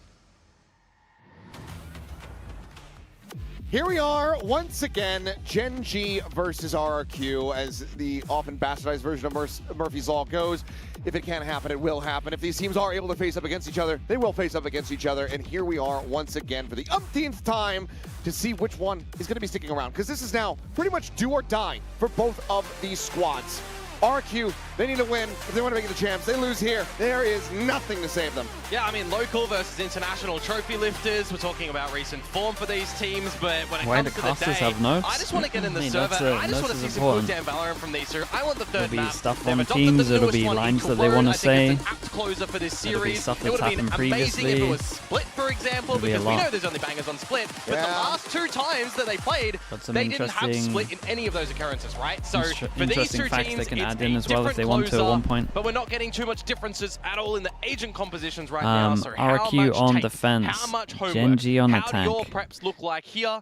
Here we are once again, GENG versus RRQ, as the often bastardized version of Murphy's Law goes. If it can't happen, it will happen. If these teams are able to face up against each other, they will face up against each other. And here we are once again for the umpteenth time to see which one is going to be sticking around, because this is now pretty much do or die for both of these squads. RRQ, they need to win if they want to make it the champs. They lose here, there is nothing to save them. Yeah, I mean, local versus international trophy lifters. We're talking about recent form for these teams, but when it comes to the day, have notes? I just want to get in the server. I just want to see some good damn Valorant from these two. I want the third It'll be map. stuff on teams, it'll be lines that they want to say. It's an apt closer for this series. It'll be stuff It that's would have been happened amazing if it previously. was Split, for example, It'll be a because we lot. know there's only bangers on Split. But the last two times that they played, they didn't have Split in any of those occurrences, right? So for these two facts teams, they can it's add in a as well if they want to at closer, one point. but we're not getting too much differences at all in the agent compositions right now. So RRQ on defense, how much homework, GENG on how attack. do your preps look like here?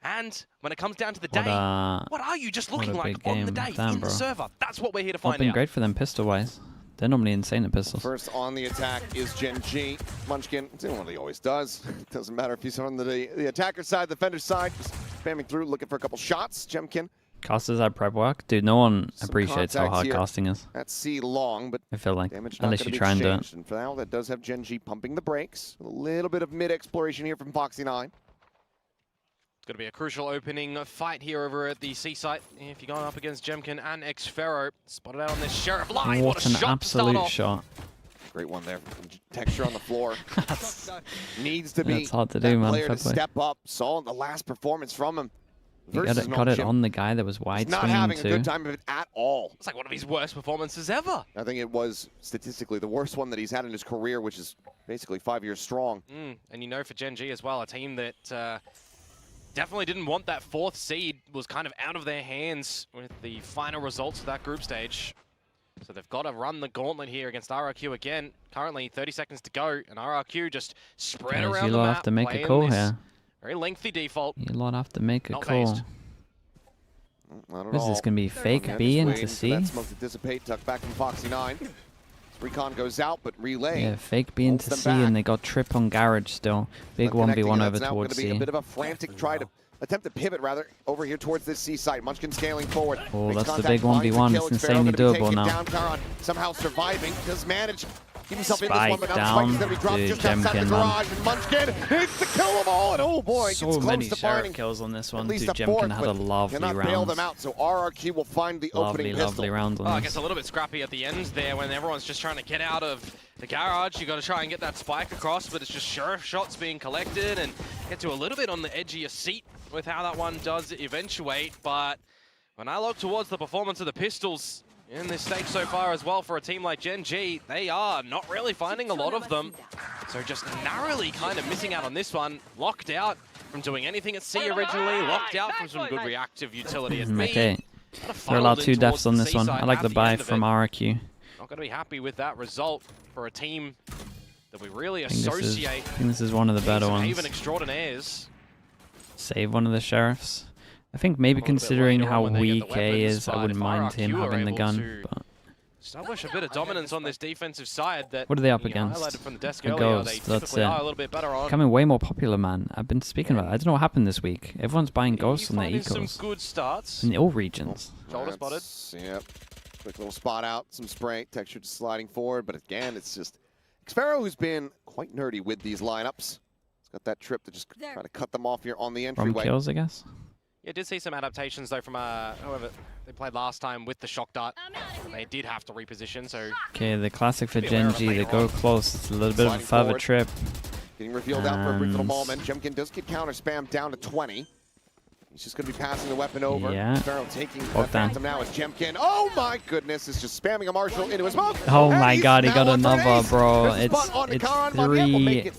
And when it comes down to the day, what are you just looking like on the day in the server? That's what we're here to find out. Been great for them pistol-wise. They're normally insane at pistols. First on the attack is GENG. Munchkin, it's doing what he always does. Doesn't matter if he's on the attacker side, the defender side, just spamming through, looking for a couple shots. Jemkin. Casters had prep work. Dude, no one appreciates how contact hard here. casting is. That's C long, but I feel like, damage unless you try and do it. And for now, that does have GENG pumping the brakes. A little bit of mid-exploration here from Foxy9. It's going to be a crucial opening fight here over at the C site. If you're going up against Jemkin and Xfero, spotted out on this Sheriff line. What an absolute shot. Great one there. Texture on the floor. Needs to be That's hard to do, man. player Fair to play. step up. Saw the last performance from him. He got it on the guy that was wide not swinging having too. a good time of it at all. It's like one of his worst performances ever. I think it was statistically the worst one that he's had in his career, which is basically 5 years strong. And you know, for GENG as well, a team that definitely didn't want that fourth seed, was kind of out of their hands with the final results of that group stage. So they've got to run the gauntlet here against RRQ again. Currently 30 seconds to go, and RRQ just spread around the map. You have to make a call here. Very lengthy default. You lot have to make a Not call. phased. Not at What is this all. going to be? Fake B into C? That smoke to dissipate, tucked back from Foxy9. Recon goes out, but Relay. Yeah, fake B into them C, back. and they got Trip on Garage still. Big 1v1 over That's towards now going to be C. a bit of a frantic try to attempt to pivot, rather, over here towards this C site. Munchkin scaling forward. Oh, Makes that's the contact, big finds the 1v1. kill. It's Xfero insanely gonna be doable taken now. down. Karan somehow surviving. Does manage keep himself in this Spike one, but now the down spike is going to be dropped to just outside the Jemkin, garage. And Munchkin hits to kill them all. And oh boy, So gets many close to Sheriff finding kills on this one. at least Dude, a fourth, Jemkin had a but lovely cannot bail them round. out. So RRQ will find the opening pistol. Lovely round on I this. guess a little bit scrappy at the end there when everyone's just trying to get out of the garage. You got to try and get that spike across, but it's just Sheriff shots being collected and get to a little bit on the edge of your seat with how that one does eventuate. But when I look towards the performance of the pistols in this stage so far as well for a team like GENG, they are not really finding a lot of them. So just narrowly kind of missing out on this one. Locked out from doing anything at C originally, locked out from some good reactive utility at B. Okay. They're allowed 2 deaths on this one. I like the buy from RRQ. Not going to be happy with that result for a team that we really I think associate. this is one of the better ones. Haven extraordinaires. Save one of the Sheriffs. I think maybe considering how weak A is, I wouldn't mind him having the gun. But establish a bit of dominance on this defensive side. That what are they up you know, against? highlighted from the desk A earlier, Ghost, they that's typically it. are a little bit better on. Becoming way more popular, man. I've been speaking about it. I don't know what happened this week. Everyone's buying Ghosts on their Finding some ecos. good starts. In all regions. Shoulder spotted. Yep. Quick little spot out, some spray, texture just sliding forward, but again, it's just Xfero, who's been quite nerdy with these lineups. He's got that trip to just try to cut them off here on the From entryway. kills, I guess. Yeah, did see some adaptations though from however they played last time with the shock dart. They did have to reposition, so Okay, the classic for Be aware of GENG. They later go on. close. It's a little bit of a Sliding further forward. trip. Getting revealed out for a brief little And- moment. Jemkin does get counter spam down to 20. He's just going to be passing the weapon over. Yeah. Xfero taking the Both down. Phantom now as Jemkin. Oh my goodness, it's just spamming a Marshall into his smoke. Oh And my he's god, he now got on for an another, ace. bro. There's a It's spot on Karan, but yeah, we'll make 3. it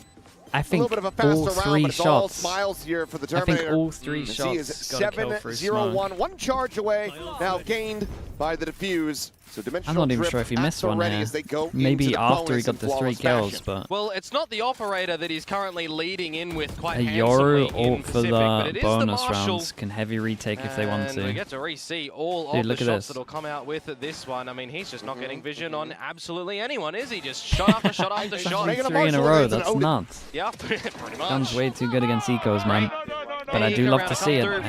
I a think little bit of a all faster round, 3 but it's all shots. smiles here for the I Terminator. think all 3 As shots he is got a kill for his smoke. 7-0-1, one charge away, now gained by the defuse. So I'm not even sure if he missed one here. Maybe after he got the 3 kills, but well, it's not the operator that he's currently leading in with quite a handsomely Yoru in ult for Pacific, but it the is bonus the Marshall. rounds can heavy retake if they want And we to. get to re-see all Dude, of the look at shots this. that'll come out with this one. I mean, he's just not getting vision on absolutely anyone, is he? Just shot after shot after shot. 3 in a row, that's nuts. Yeah, pretty much. Gun's way too good against ecos, man. but I do love to see it. I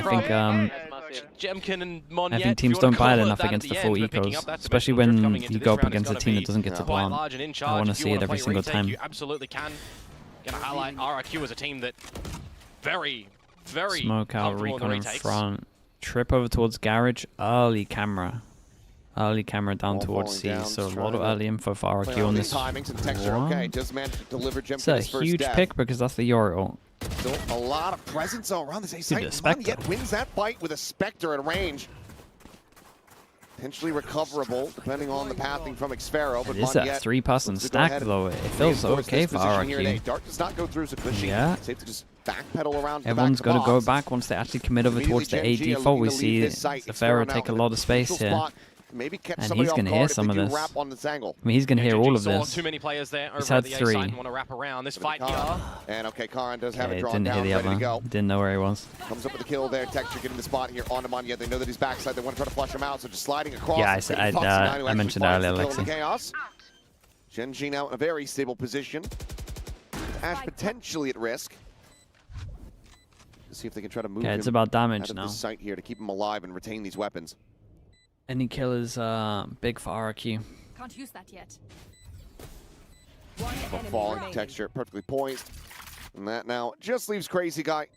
think teams don't buy it enough against the full ecos, especially when you go up against a team that doesn't get to plant. I want to see it every single time. You absolutely can. Gonna highlight RRQ as a team that very smoke out, recon in front, trip over towards garage, early camera down towards C, so a lot of early info for RRQ on this one. It's a huge pick because that's the Yori ult. Still a lot of presence around this A site. Mon yet wins that fight with a Spectre at range. Potentially recoverable, depending on the pathing from Xfero. It is that 3-person stack, though. It feels okay for RRQ. Dark does not go through, so Cushy. Yeah. Safe to just backpedal around. Everyone's got to go back once they actually commit over towards the A default. We see Xfero take a lot of space here. Maybe catch and he's going to hear some of this. I mean, he's going to hear all of this. Too many players there. He's had 3. Want to wrap around this fight here. And okay, Karan does have it drawn down, ready to go. Didn't know where he was. Comes up with the kill there. Texture getting the spot here on Mon. They know that he's backside. They want to try to flush him out, so just sliding across. Yeah, I mentioned earlier, Lexi. GENG now in a very stable position. Ash potentially at risk. Let's see if they can try to move him it's about damage out of now. This site here to keep him alive and retain these weapons. Any kill is big for RRQ. Can't use that yet. Falling Texture perfectly poised. And that now just leaves Crazy Guy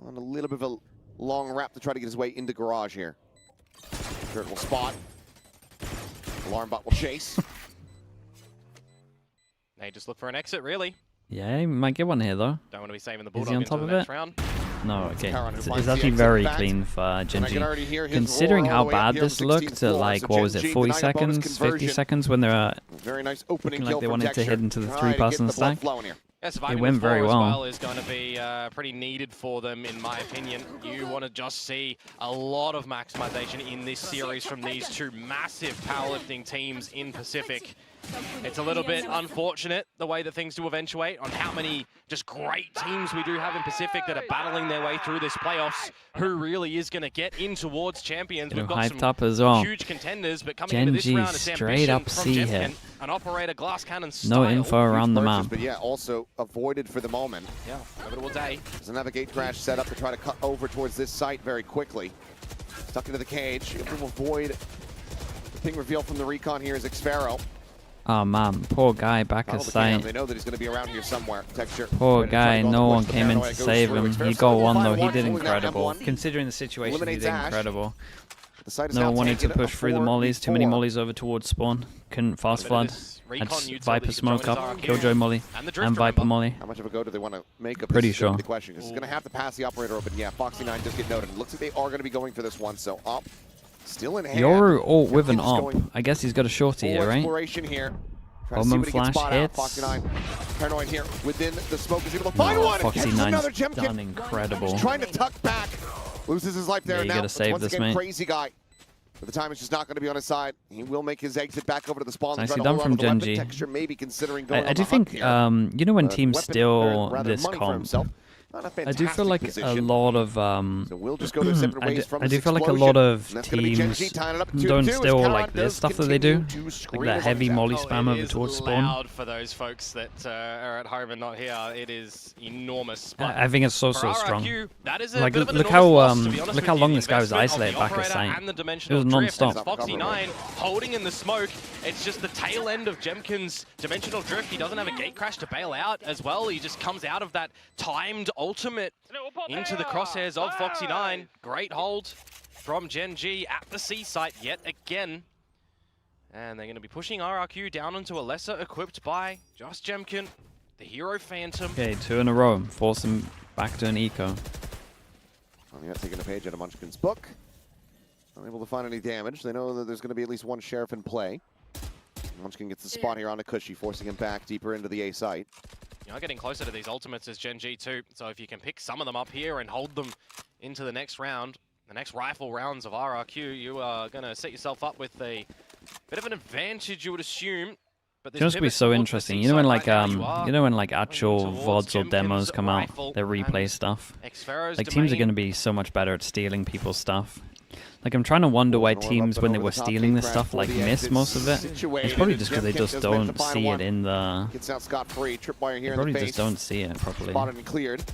on a little bit of a long wrap to try to get his way into garage here. Kurt will spot. Alarm bot will chase. They just look for an exit, really. Yeah, he might get one here, though. Don't want to be saving the Bulldog. Bulldog. Is he on top of it? Round. No, okay. It's actually very clean for GENG. Considering how bad this looked at, like, what was it, 40 seconds, 50 seconds when they're looking like they wanted to hit into the 3-person stack? It went very well. Is going to be pretty needed for them, in my opinion. You want to just see a lot of maximization in this series from these two massive powerlifting teams in Pacific. It's a little bit unfortunate the way that things do eventuate on how many just great teams we do have in Pacific that are battling their way through this playoffs. Who really is going to get in towards champions? We've got hyped up as well. Huge contenders, but coming into this round, it's straight up C here. An operator glass cannon style. No info around the map. But yeah, also avoided for the moment. Yeah, inevitable day. There's another gate crash set up to try to cut over towards this site very quickly. Stuck into the cage. Able to avoid the ping reveal from the recon here is Xfero. Oh man, poor guy back at site. They know that he's going to be around here somewhere. Texture. Poor guy, no one came in to save him. He got one though, he did incredible. Considering the situation, he did incredible. No one wanted to push through the mollies, too many mollies over towards spawn. Couldn't fast flood. Had Viper smoke up, Killjoy molly, and Viper molly. How much of a go do they want to make up? Pretty sure. The question is, going to have to pass the operator open. Yeah, Foxy9 does get noted. It looks like they are going to be going for this one, so up. Still in hand. Yoru ult with an op. I guess he's got a shorty here, right? Exploration here. Omen flash hits. Foxy9 paranoid here within the smoke is able to find one. Foxy9's done incredible. He's trying to tuck back. Loses his life there. Yeah, you gotta save this, mate. Crazy Guy. But the time is just not going to be on his side. He will make his exit back over to the spawn. Nicely done from GENG. Maybe considering going I do think, you know when teams steal this comp, I do feel like a lot of so we'll just go their separate ways from I do feel like a lot of teams don't steal like this stuff that they do, like that heavy molly spam over towards spawn. Loud for those folks that are at home and not here. It is enormous. I think it's so strong. That is like look how long this guy was isolated back at site. It was non-stop. Foxy9 holding in the smoke. It's just the tail end of Jemkin's dimensional drift. He doesn't have a gate crash to bail out as well. He just comes out of that timed ultimate into the crosshairs of Foxy9. Great hold from GENG at the C site yet again. And they're going to be pushing RRQ down into a lesser equipped by just Jemkin, the Hero Phantom. Okay, 2 in a row. Force him back to an eco. Not taking a page out of Munchkin's book. Unable to find any damage. They know that there's going to be at least one sheriff in play. Munchkin gets the spot here on a Cushy, forcing him back deeper into the A site. You are getting closer to these ultimates as GENG too, so if you can pick some of them up here and hold them into the next round, the next rifle rounds of RRQ, you are going to set yourself up with a bit of an advantage, you would assume. But it's going to be so interesting. You know when like actual VODs or demos come out, they replay stuff. Like teams are going to be so much better at stealing people's stuff. Like, I'm trying to wonder why teams, when they were stealing this stuff, like, missed most of it. It's probably just because they just don't see it in the... Gets out scot-free. Tripwire here they probably just don't see it properly. Spotted and cleared.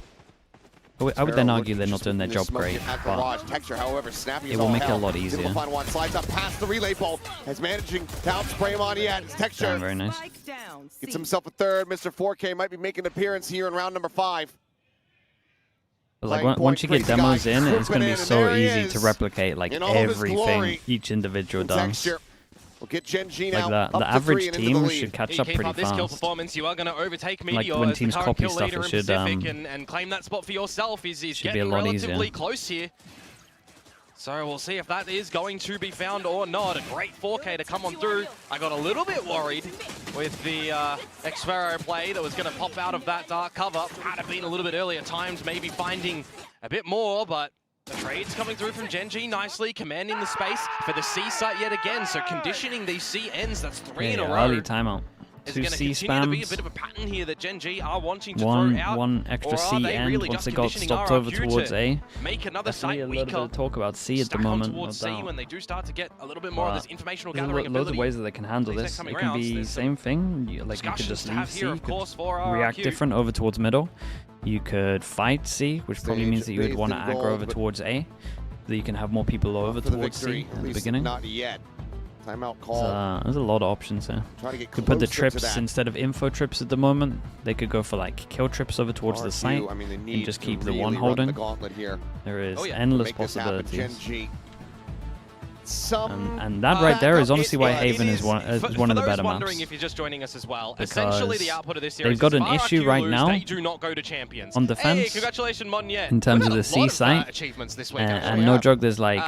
I would then argue they're not doing their job great, but Texture, however, snappy it will make it a lot easier. One slides up past the relay bolt, as managing to outspray him on yet. Texture very nice. Gets himself a third. Mr. 4K might be making an appearance here in round number 5. But like once you get demos in, it's going to be so easy to replicate like everything each individual does. We'll get GENG like now the average team should catch up pretty this kill fast. performance, you are going to overtake Like Meteor when as teams the current copy kill stuff, leader it in should Pacific and claim that spot for yourself. He's should be a getting lot relatively easier. close here. So we'll see if that is going to be found or not. A great 4K to come on through. I got a little bit worried with the Xfero play that was going to pop out of that dark cover. Had it been a little bit earlier times, maybe finding a bit more, but the trades coming through from GENG nicely, commanding the space for the C site yet again. So conditioning these C ends, that's 3 in a row. Early timeout. Is 2 going to C continue to be a spams. bit of a pattern here that GENG are wanting to throw out. One extra or are C they end really once just they got conditioning stopped RRQ over towards A. Make another Definitely site a little bit weaker. of talk about C at the Stack on moment. towards No C doubt. when they do start to get a little bit more of this informational gathering There's ability. loads of ways that they can handle These this. coming It can rounds, be there's same thing. Like you could discussions just to leave have C, here, you of could course, for react RRQ. different over towards middle. You could fight C, which probably means that you would want to aggro over towards A, so you can have more people over towards C at the beginning. Not yet. Timeout call. There's a lot of options here. Try to get Could put the closer to trips that. instead of info trips at the moment. They could go for like kill trips over towards the site I mean, they and need just to keep the really one run holding. the gauntlet here. There is Oh, yeah. endless Make this happen, possibilities. GENG. And that right there is honestly why Haven is one of the better For those maps. wondering if you're just joining us as well, Because essentially the output of this series they've got is an if issue RRQ right lose, now they do not go to champions. on defense. Hey, congratulations, Monye. In terms We've of had the a C lot of, site, achievements this week, and no joke, there's like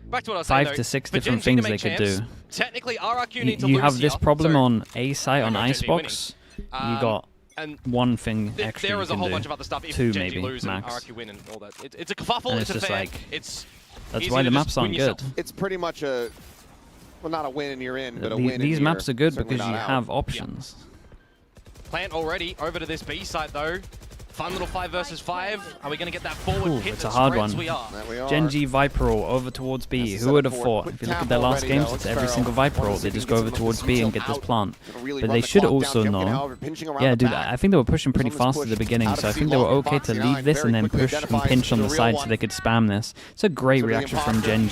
back to what I was saying, 5 to 6 for different GENG to things they make could champs, do. Technically, RRQ need to You lose have this here, problem so on A site on GENG Icebox. You got and one thing extra there you is a can whole do. bunch of other stuff. If 2 GENG maybe lose and max. RRQ win and all that, it's a kerfuffle. And It's it's a just fair. like It's that's easy why to the just maps aren't win good. yourself. It's pretty much a, well, not a win and you're in, but a win. These and maps are good certainly because you not out. have options. Plant already over to this B site though. Fun little 5 versus 5. Are we going to get that forward Ooh, pit it's that a hard spreads? one. We are. GENG Viper ult over towards B. Who would have thought? If you look at their last games, it's every single Viper ult. They just go over towards B and get this plant. But they should also know. Yeah, dude, I think they were pushing pretty fast at the beginning, so I think they were okay to leave this and then push and pinch on the side so they could spam this. It's a great reaction from GENG.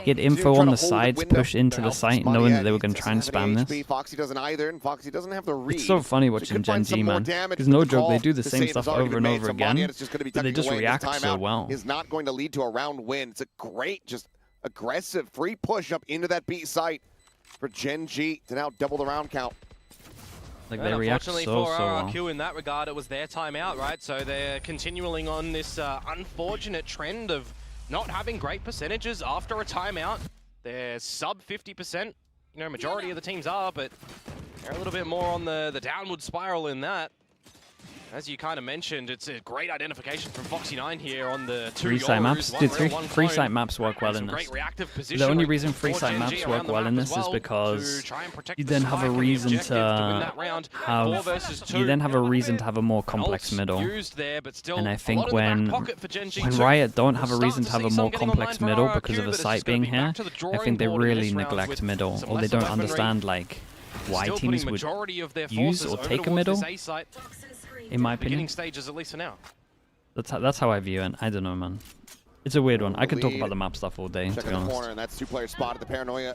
Get info on the sides, push into the site, knowing that they were going to try and spam this. Foxy doesn't either, and Foxy doesn't have the read. It's so funny watching GENG, man. Because no joke, they do the same stuff over and over again, but they just react so well. Is not going to lead to a round win. It's a great, just aggressive free push up into that B site for GENG to now double the round count. Like they react unfortunately so for well. RRQ in that regard, it was their timeout, right? So they're continuing on this unfortunate trend of not having great percentages after a timeout. They're sub 50%. You know, majority of the teams are, but they're a little bit more on the downward spiral in that. As you kind of mentioned, it's a great identification from Foxy9 here on the 2 Free site maps, dude. Free site clone. maps work well in Some this. great reactive The positioning only reason free for site GENG maps around work the well map in as this is well because to try and protect you the then have spike a and the reason objective to win that to round. 4 have versus 2. you then have a reason to have a more complex middle. Used there, but still And I a think lot in the back when pocket for GENG too. Riot don't have a We'll reason to start have a see more some getting complex online for middle RRQ, because of but the it's site just gonna being be here, back to the I drawing think they board in really this round neglect with middle, some or they lesser don't weaponry. understand like why Still teams putting would majority of their use forces or over take a towards middle. this A site. In my Beginning opinion, stages, at least for now. that's how I view it. I don't know, man. It's a weird one. I could talk about the map stuff all day, to Check be in the honest. corner, and that's 2-player spotted. The paranoia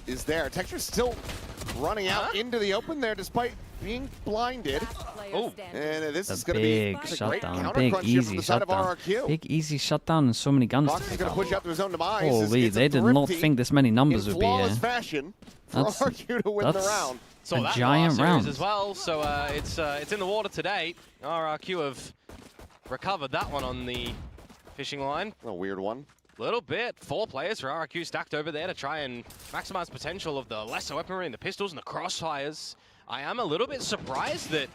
is there. Texture's still running out into the open there despite being blinded. Oh, and this A is going to be big a great shutdown, counter big crunch here from easy the side of shutdown, RRQ. big easy shutdown, and so many guns Fox to is pick going to up. push out to his own demise. Holy, It's they did not thrifty think this many numbers in would be flawless here. fashion for That's- RRQ to win the that's- round. So a that giant series round as well. So it's in the water today. RRQ have recovered that one on the fishing line. A weird one. Little bit. 4 players for RRQ stacked over there to try and maximize potential of the lesser weaponry and the pistols and the crossfires. I am a little bit surprised that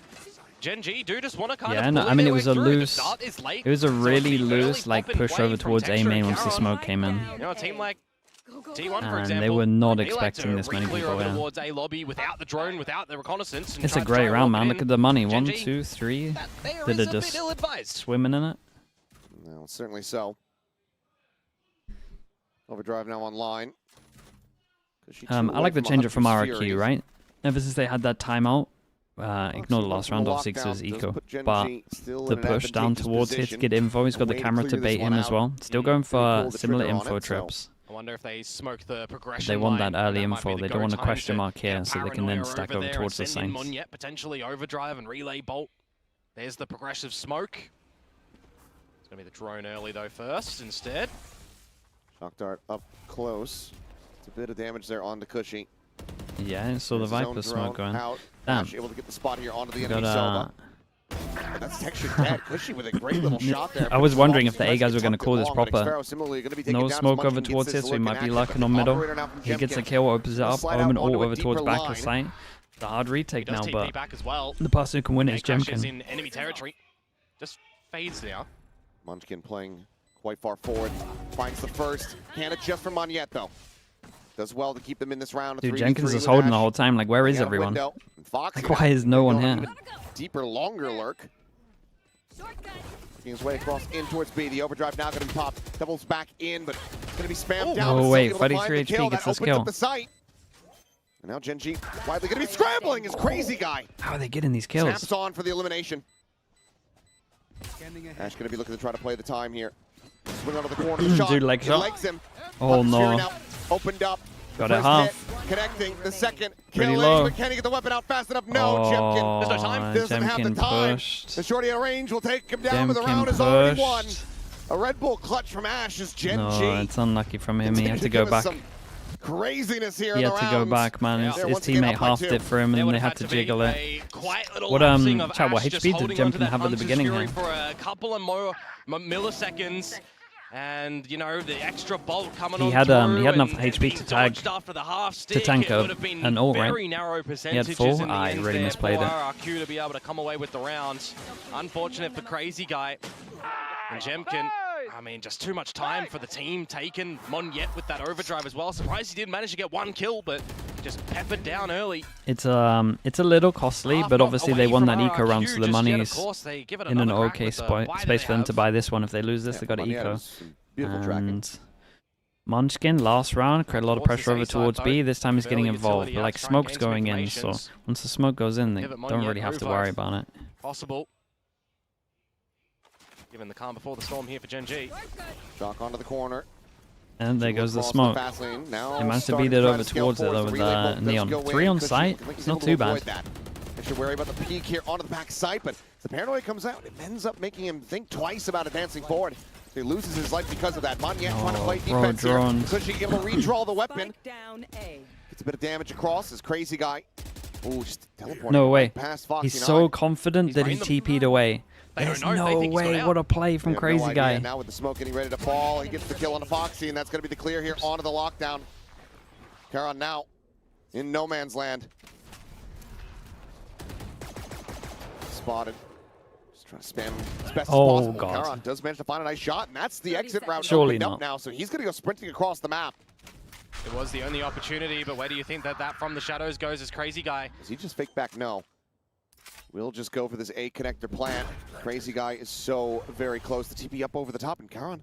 GENG do just want to kind of no, bully I mean their it was way a through. The loose. start is late, It was a so really it's the early loose like pop and push wave over from towards A Texture main and once the Caron. smoke came in. You know, a team like T1, for And example, they were not they like expecting to this many re-clear people over there. towards A lobby without the drone, without the reconnaissance. And It's try a to great round, walk man. in. Look at the money. 1, GENG, 2, 3. that there Did is it a just bit ill-advised. swimming in it? No, certainly so. Overdrive now online. I like the change up from RRQ, right? Ever since they had that timeout, Ignore the last round, obviously, because it was eco. But the push down towards here to get info, he's got the camera to bait him as well. Still going for similar info trips. I wonder if they smoke the progression. They want that early that info. They don't want a question mark here, so they can then stack over towards the Saints. Monyet, potentially overdrive and relay bolt. There's the progressive smoke. It's going to be the drone early, though, first instead. Shock dart up close. It's a bit of damage there on the Cushy. Yeah, so the Viper smoke going. Damn. Able to get the spot here onto the enemy Silva. That's textured dead. Cushy with a great little shot there. I was wondering if the A guys were going to call this proper. No smoke over towards here, so he might be lurking on middle. He gets the kill, opens it up. Omen all over towards back of sight. The hard retake now, but the person who can win it is Jemkin. In enemy territory. Just fades now. Munchkin playing quite far forward. Finds the first. Can't adjust for Monyet, though. Does well to keep them in this round. Dude, Jenkins is holding the whole time. Like, where is everyone? Like, why is no one here? Deeper, longer lurk. Making his way across in towards B. The overdrive now going to be popped. Doubles back in, but going to be spammed down. Oh, wait. 33 HP gets this kill. The site. And now GENG widely going to be scrambling his crazy guy. How are they getting these kills? Snaps on for the elimination. Ash going to be looking to try to play the time here. Swing out of the corner. Shot. Dude, leg shot. Legs him. Oh, no. Opened up. Got it half. Connecting the second. Pretty low. But can he get the weapon out fast enough? No, Jemkin. There's no time. Doesn't have the time. Pushed. The shorty at range will take him down, but the round is already won. A Red Bull clutch from Ash is GENG. No, it's unlucky from him. He had to go back. Craziness here. He had to go back, man. His teammate halved it for him, and they had to jiggle it. What chat? What HP did Jemkin have at the beginning here? For a couple of more milliseconds. And you know the extra bolt coming on. He had enough HP to tag to tank an ult, right? He had full. He really misplayed it. RRQ to be able to come away with the round. Unfortunate for Crazy Guy and Jemkin. I mean, just too much time for the team taken. Monyet with that overdrive as well. Surprised he did manage to get one kill, but just peppered down early. It's a little costly, but obviously they won that eco round, so the money's in an okay space for them to buy this one. If they lose this, they got an eco. And Munchkin last round created a lot of pressure over towards B. This time he's getting involved, but like smoke's going in, so once the smoke goes in, they don't really have to worry about it. Possible. Given the calm before the storm here for GENG. Shock onto the corner. And there goes the smoke. They managed to beat it over towards it though with Neon. 3 on site, it's not too bad. Extra wary about the peak here onto the back side, but the paranoia comes out. It ends up making him think twice about advancing forward. He loses his life because of that. Monyet trying to play defense here. So she able to redraw the weapon. Gets a bit of damage across his Crazy Guy. Ooh, just teleporting. No way. Past Foxy. He's so confident that he TP'd away. There's no way. What a play from Crazy Guy. Now with the smoke getting ready to fall, he gets the kill on the Foxy, and that's going to be the clear here onto the lockdown. QEON now in no man's land. Spotted. Just trying to spam as best as possible. God. QEON does manage to find a nice shot, and that's the exit route Surely opened not. up now, so he's going to go sprinting across the map. It was the only opportunity, but where do you think that from the shadows goes as Crazy Guy? Does he just fake back? No. We'll just go for this A connector plant. Crazy Guy is so very close. The TP up over the top, and QEON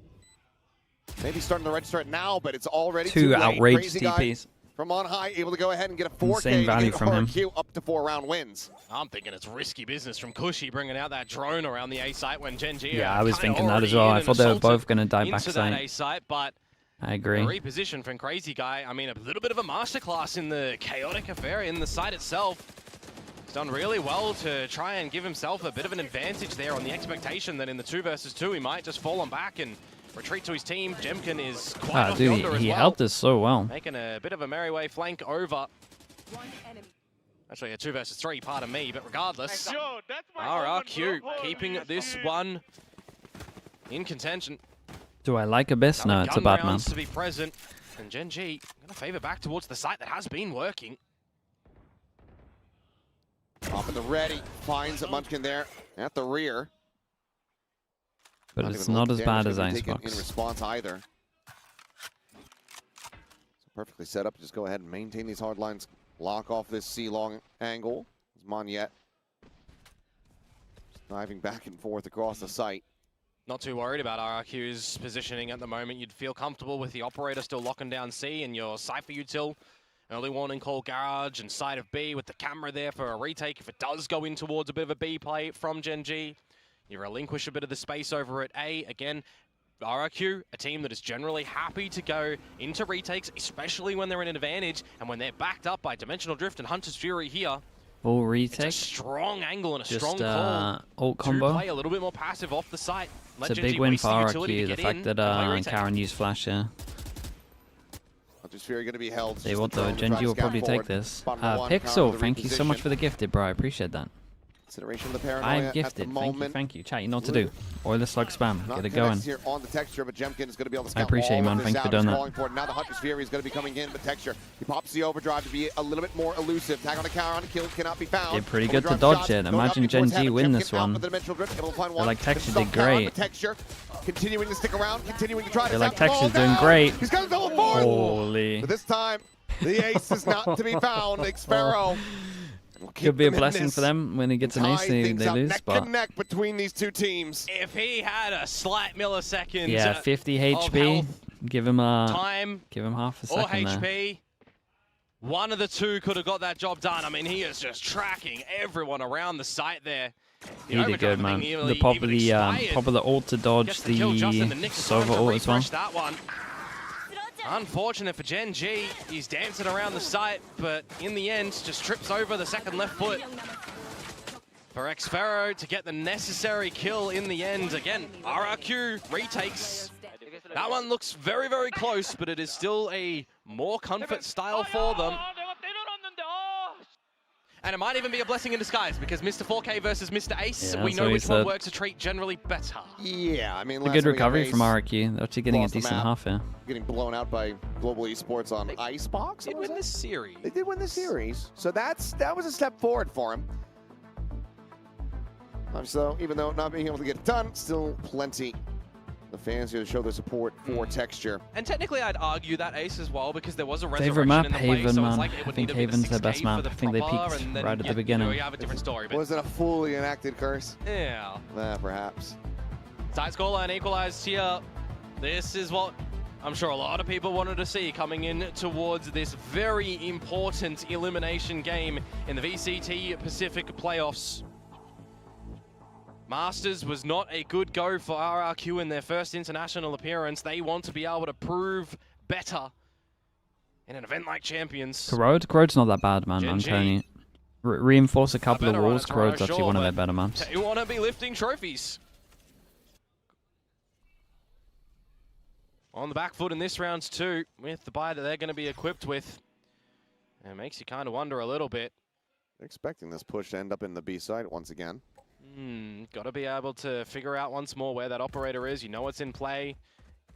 maybe starting to register it now, but it's already too late. outrageous Crazy TPs. From on high, able to go ahead and get a 4K. Insane value from him. RRQ up to 4-round wins. I'm thinking it's risky business from Cushy bringing out that drone around the A site when GENG. Yeah, I was thinking that as well. I thought they were both going to die back site, but I agree. Reposition from Crazy Guy. I mean, a little bit of a masterclass in the chaotic affair in the site itself. He's done really well to try and give himself a bit of an advantage there on the expectation that in the 2 versus 2 he might just fall back and retreat to his team. Jemkin is quite off yonder as well. He helped us so well. Making a bit of a merry way flank over. Actually, a 2 versus 3, pardon me, but regardless, RRQ keeping this one in contention. Do I like Abyss? No, it's a bad man. To be present, and GENG going to favor back towards the site that has been working. Off at the ready, finds a Munchkin there at the rear. But it's not as bad as Icebox. In response either. So perfectly set up. Just go ahead and maintain these hard lines. Lock off this C-long angle. Monyet diving back and forth across the site. Not too worried about RRQ's positioning at the moment. You'd feel comfortable with the operator still locking down C and your Cypher util Early warning call garage and side of B with the camera there for a retake if it does go in towards a bit of a B play from GENG. You relinquish a bit of the space over at A. Again, RRQ, a team that is generally happy to go into retakes, especially when they're in an advantage and when they're backed up by Dimensional Drift and Hunter's Fury here. Full retake. It's a strong angle and a Just, strong call ult combo. to play a little bit more passive off the site. It's a big win for RRQ, the fact that Karen used flash here. Hunter's Fury going to be held. They want though, GENG will probably take this. Pixel, thank you so much for the gifted, bro. I appreciate that. Consideration of the paranoia I'm gifted. Thank you. Chat, you know what to do. Oiler slug spam. Get it going. Here on the Texture, but Jemkin is going to be able to I appreciate you, man. Thank you for doing that. Now the Hunter's Fury is going to be coming in, but Texture, he pops the overdrive to be a little bit more elusive. Tag on the counter, on the kill cannot be found. Did pretty good to dodge it. Imagine GENG win this one. They're like Texture did great. Texture continuing to stick around, continuing to try to. They're like Texture's doing great. He's got a double forward. Holy. But this time, the ace is not to be found. Xpero. Could be a blessing for them when he gets an ace, they lose. Neck and neck between these two teams. If he had a slight millisecond, yeah, 50 HP. Give him a time. Give him half a or second HP. there. One of the two could have got that job done. I mean, he is just tracking everyone around the site there. He did good, man. The pop of the ult to dodge the Sova ult as well. That one. Unfortunate for GENG, he's dancing around the site, but in the end, just trips over the second left foot. For Xpero to get the necessary kill in the end. Again, RRQ retakes. That one looks very, very close, but it is still a more comfort style for them. And it might even be a blessing in disguise, because Mr. 4K versus Mr. Ace, we know which one works a treat generally better. Yeah, I mean, a good recovery from RRQ. They're actually getting a decent half here. Getting blown out by Global Esports on Icebox. They did win this series. They did win the series. So that was a step forward for him. So even though not being able to get it done, still plenty the fans here to show their support for Texture. And technically, I'd argue that Ace as well, because there was a favorite resurrection map, in the play, Haven, so man. it's like I think Haven's their best map. I think they peaked right at the beginning. You have a different story. But was it a fully enacted curse? Yeah. Perhaps. Side scoreline equalized here. This is what I'm sure a lot of people wanted to see coming in towards this very important elimination game in the VCT Pacific playoffs. Masters was not a good go for RRQ in their first international appearance. They want to be able to prove better in an event like Champions. Corrode's not that bad, man. I'm telling you. Reinforce a couple of walls. Corrode's actually one of their better maps. They want to be lifting trophies. On the back foot in this round too, with the buy that they're going to be equipped with. It makes you kind of wonder a little bit. They're expecting this push to end up in the B side once again. Got to be able to figure out once more where that operator is. You know it's in play.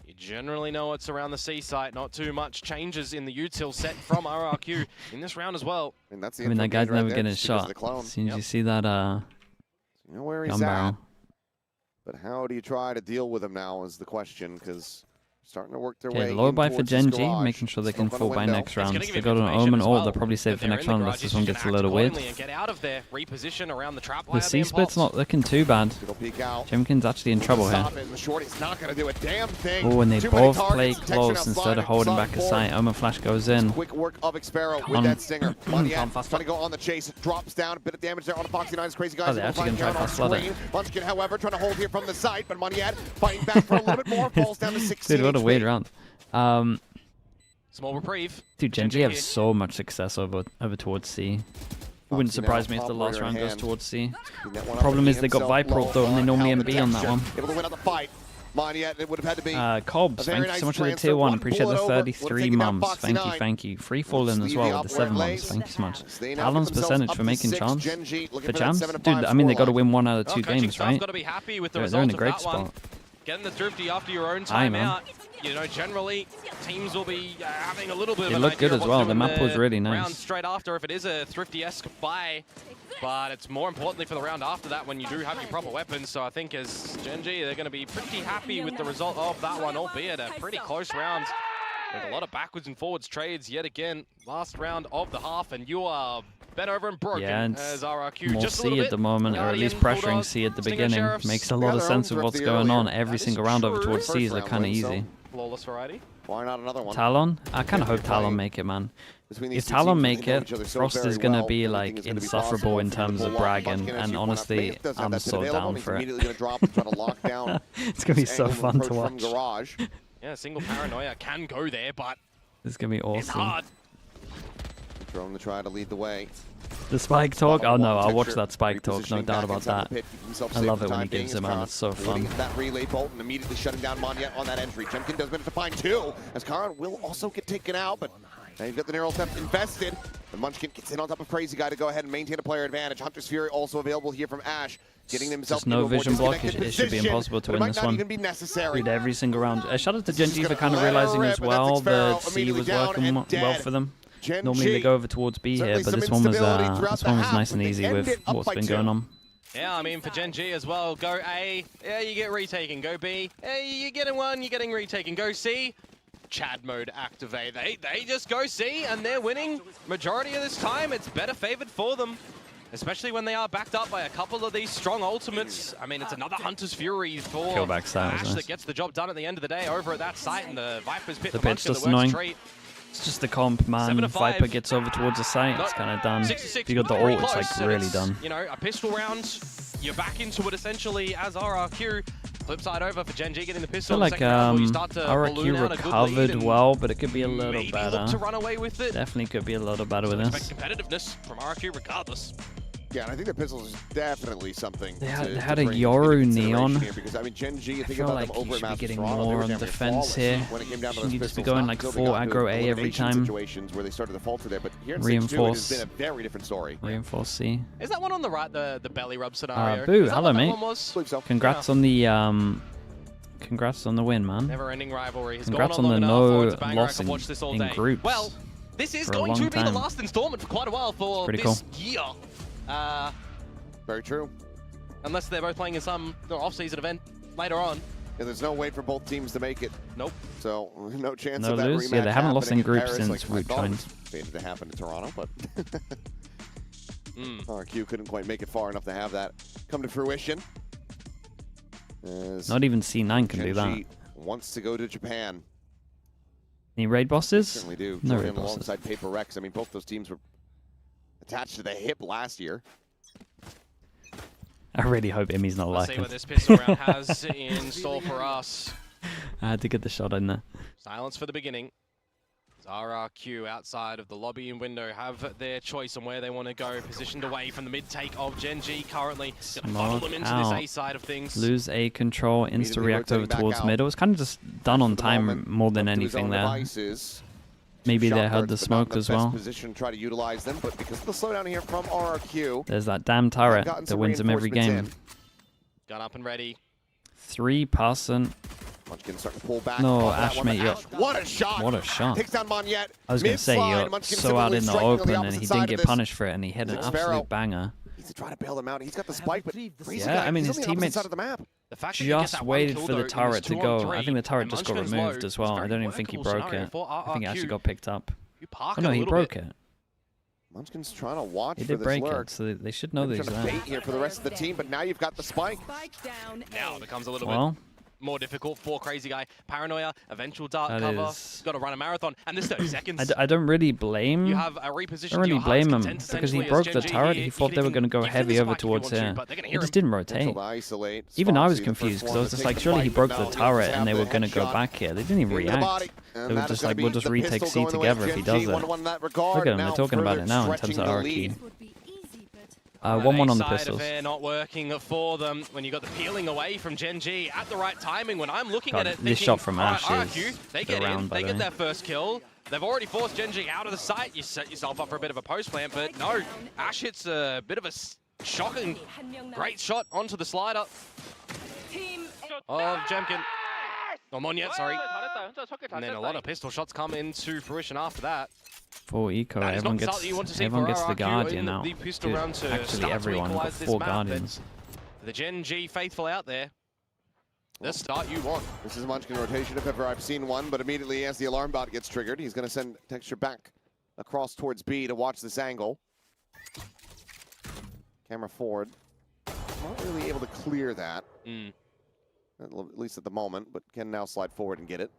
You generally know it's around the C site. Not too much changes in the util set from RRQ in this round as well. And that's the I mean, that guy's never getting a shot. As soon as you see that you know where he's at. But how do you try to deal with him now is the question, because starting to work their way low buy for GENG, making sure they can full buy next round. They got an Omen ult, they'll probably save for next round unless this one gets a little weird. The C split's not looking too bad. Jemkin's actually in trouble here. Oh, and they both play close instead of holding back a sight. Omen flash goes in. Quick work of Xpero with that stinger. Trying to go on the chase, drops down, a bit of damage there on the Foxy 9's crazy guys. Oh, they're actually going to try fast flood it. Munchkin, however, trying to hold here from the side, but Moneyad fighting back for a little bit more, falls down to 16. Dude, what a weird round. Small reprieve. Dude, GENG have so much success over towards C. It wouldn't surprise me if the last round goes towards C. Problem is they got Viper ult though, and they normally MB on that one. Able to win out the fight. It would have had to be Cobbs, thank you so much for the tier 1. Appreciate the 33 mums. Thank you. Free falling as well with the 7 mums. Thank you so much. Talon's percentage for making chance. For chance? Dude, I mean, they got to win 1 out of 2 games, right? They're in a great spot. Getting the Thrifty after your own timeout. You know, generally, teams will be having a little bit of an idea. They look good as well. The map was really nice. Round straight after, if it is a Thrifty-esque buy, but it's more importantly for the round after that when you do have your proper weapons. So I think as GENG, they're going to be pretty happy with the result of that one, albeit a pretty close round with a lot of backwards and forwards trades yet again. Last round of the half, and you are bent over and broken as RRQ. More just C at the moment, or at least pressuring C at the beginning. Makes a lot of sense of what's going on. Every single round over towards C is kind of easy. flawless variety. Why not another one? Talon? I kind of hope Talon make it, man. If Talon make it, Frost is going to be like insufferable in terms of bragging, and honestly, I'm so down for it. It's going to be so fun to watch. Yeah, single Paranoia can go there, but it's going to be awesome. It's hard. Drone to try to lead the way. The spike talk? Oh no, I'll watch that spike talk, no doubt about that. I love it when he gives it, man. It's so fun. That relay bolt and immediately shutting down Monyet on that entry. Chemkin does manage to find two, as Karan will also get taken out, but now you've got the Neural Theft invested. The Munchkin gets in on top of Crazy Guy to go ahead and maintain a player advantage. Hunter's Fury also available here from Ash, getting himself just no vision block. It should be impossible to win this one. Read every single round. Shout out to GENG for kind of realizing as well that C was working well for them. Normally they go over towards B here, but this one was nice and easy with what's been going on. Yeah, I mean for GENG as well, go A, yeah, you get retaken. Go B, yeah, you're getting one, you're getting retaken. Go C, Chad mode activate. They just go C and they're winning majority of this time. It's better favored for them, especially when they are backed up by a couple of these strong ultimates. I mean, it's another Hunter's Fury for Ash that gets the job done at the end of the day over at that site, and the Viper's pit the pitch just annoying. It's just the comp, man. Viper gets over towards the site, it's kind of done. If you got the ult, it's like really done. You know, a pistol round, you're back into it essentially as RRQ. Flip side over for GENG getting the pistol. I feel like RRQ recovered well, but it could be a little better. To run away with it. Definitely could be a little better with this. Competitiveness from RRQ regardless. Yeah, and I think the pistol is definitely something. They had a Yoru Neon. Because I mean, GENG, I feel like you should be getting more on defense here. You just be going like full aggro A every time. Where they started to falter there, but here Reinforce. it's been a very different story. Reinforce C. Is that one on the right, the belly rub scenario? Boo, hello mate. Congrats on the congrats on the win, man. Never-ending rivalry. Congrats on the no loss in groups. Well, this is going to be the last installment for quite a while for this year. Very true. Unless they're both playing in some off-season event later on. Yeah, there's no way for both teams to make it. Nope. So no chance of that rematch. Yeah, they haven't lost in groups since like Root joined. Fated to happen in Toronto, but RRQ couldn't quite make it far enough to have that come to fruition. Not even C9 can do that. Wants to go to Japan. Any raid bosses? Certainly do. No raid bosses. Alongside Paper Rex. I mean, both those teams were attached to the hip last year. I really hope Emmy's not Let's like see what this pistol round has in store for us. I had to get the shot in there. Silence for the beginning. RRQ outside of the lobby and window have their choice on where they want to go. Positioned away from the mid-take of GENG currently. Gonna funnel them into this A side of things. Lose A control, insta-react over towards mid. It was kind of just done on time more than anything there. Maybe they had the smoke as well. Position, try to utilize them, but because of the slowdown here from RRQ, there's that damn turret that wins them every game. Gun up and ready. 3%. Munchkin starting to pull back. No, Ash, mate, what a shot! What a shot! Takes down Monyet. I was gonna say, you're so out in the open, and he didn't get punished for it, and he hit an absolute banger. He's trying to bail them out. He's got the spike, but yeah, I mean, his teammates just waited for the turret to go. I think the turret just got removed as well. I don't even think he broke it. I think it actually got picked up. Oh no, he broke it. Munchkin's trying to watch he for did this break lurk. it, so they should know that he's there. Here for the rest of the team, but now you've got the spike. Now it becomes a little bit more difficult for Crazy Guy. Paranoia, eventual dart cover. Got to run a marathon, and this 30 seconds. I don't really blame. You have a reposition. I don't really blame him because he broke the turret. He thought they were going to go heavy over towards here. He just didn't rotate. Even I was confused because I was just like, surely he broke the turret and they were going to go back here. They didn't even react. They were just like, we'll just retake C together if he does it. Look at them. They're talking about it now in terms of RRQ. 1-1 on the pistols. Not working for them when you got the peeling away from GENG at the right timing. When I'm looking at it, this shot from Ash is they get in, they get their first kill. They've already forced GENG out of the site. You set yourself up for a bit of a post plant, but no, Ash hits a bit of a shocking, great shot onto the slider of Jemkin. Oh, Monyet, sorry. And then a lot of pistol shots come into fruition after that. Full eco, everyone gets the Guardian now. Dude, actually everyone got 4 Guardians. The GENG faithful out there. The start you want. This is a Munchkin rotation if ever I've seen one, but immediately as the alarm bot gets triggered, he's going to send Texture back across towards B to watch this angle. Camera forward. Not really able to clear that. At least at the moment, but can now slide forward and get it.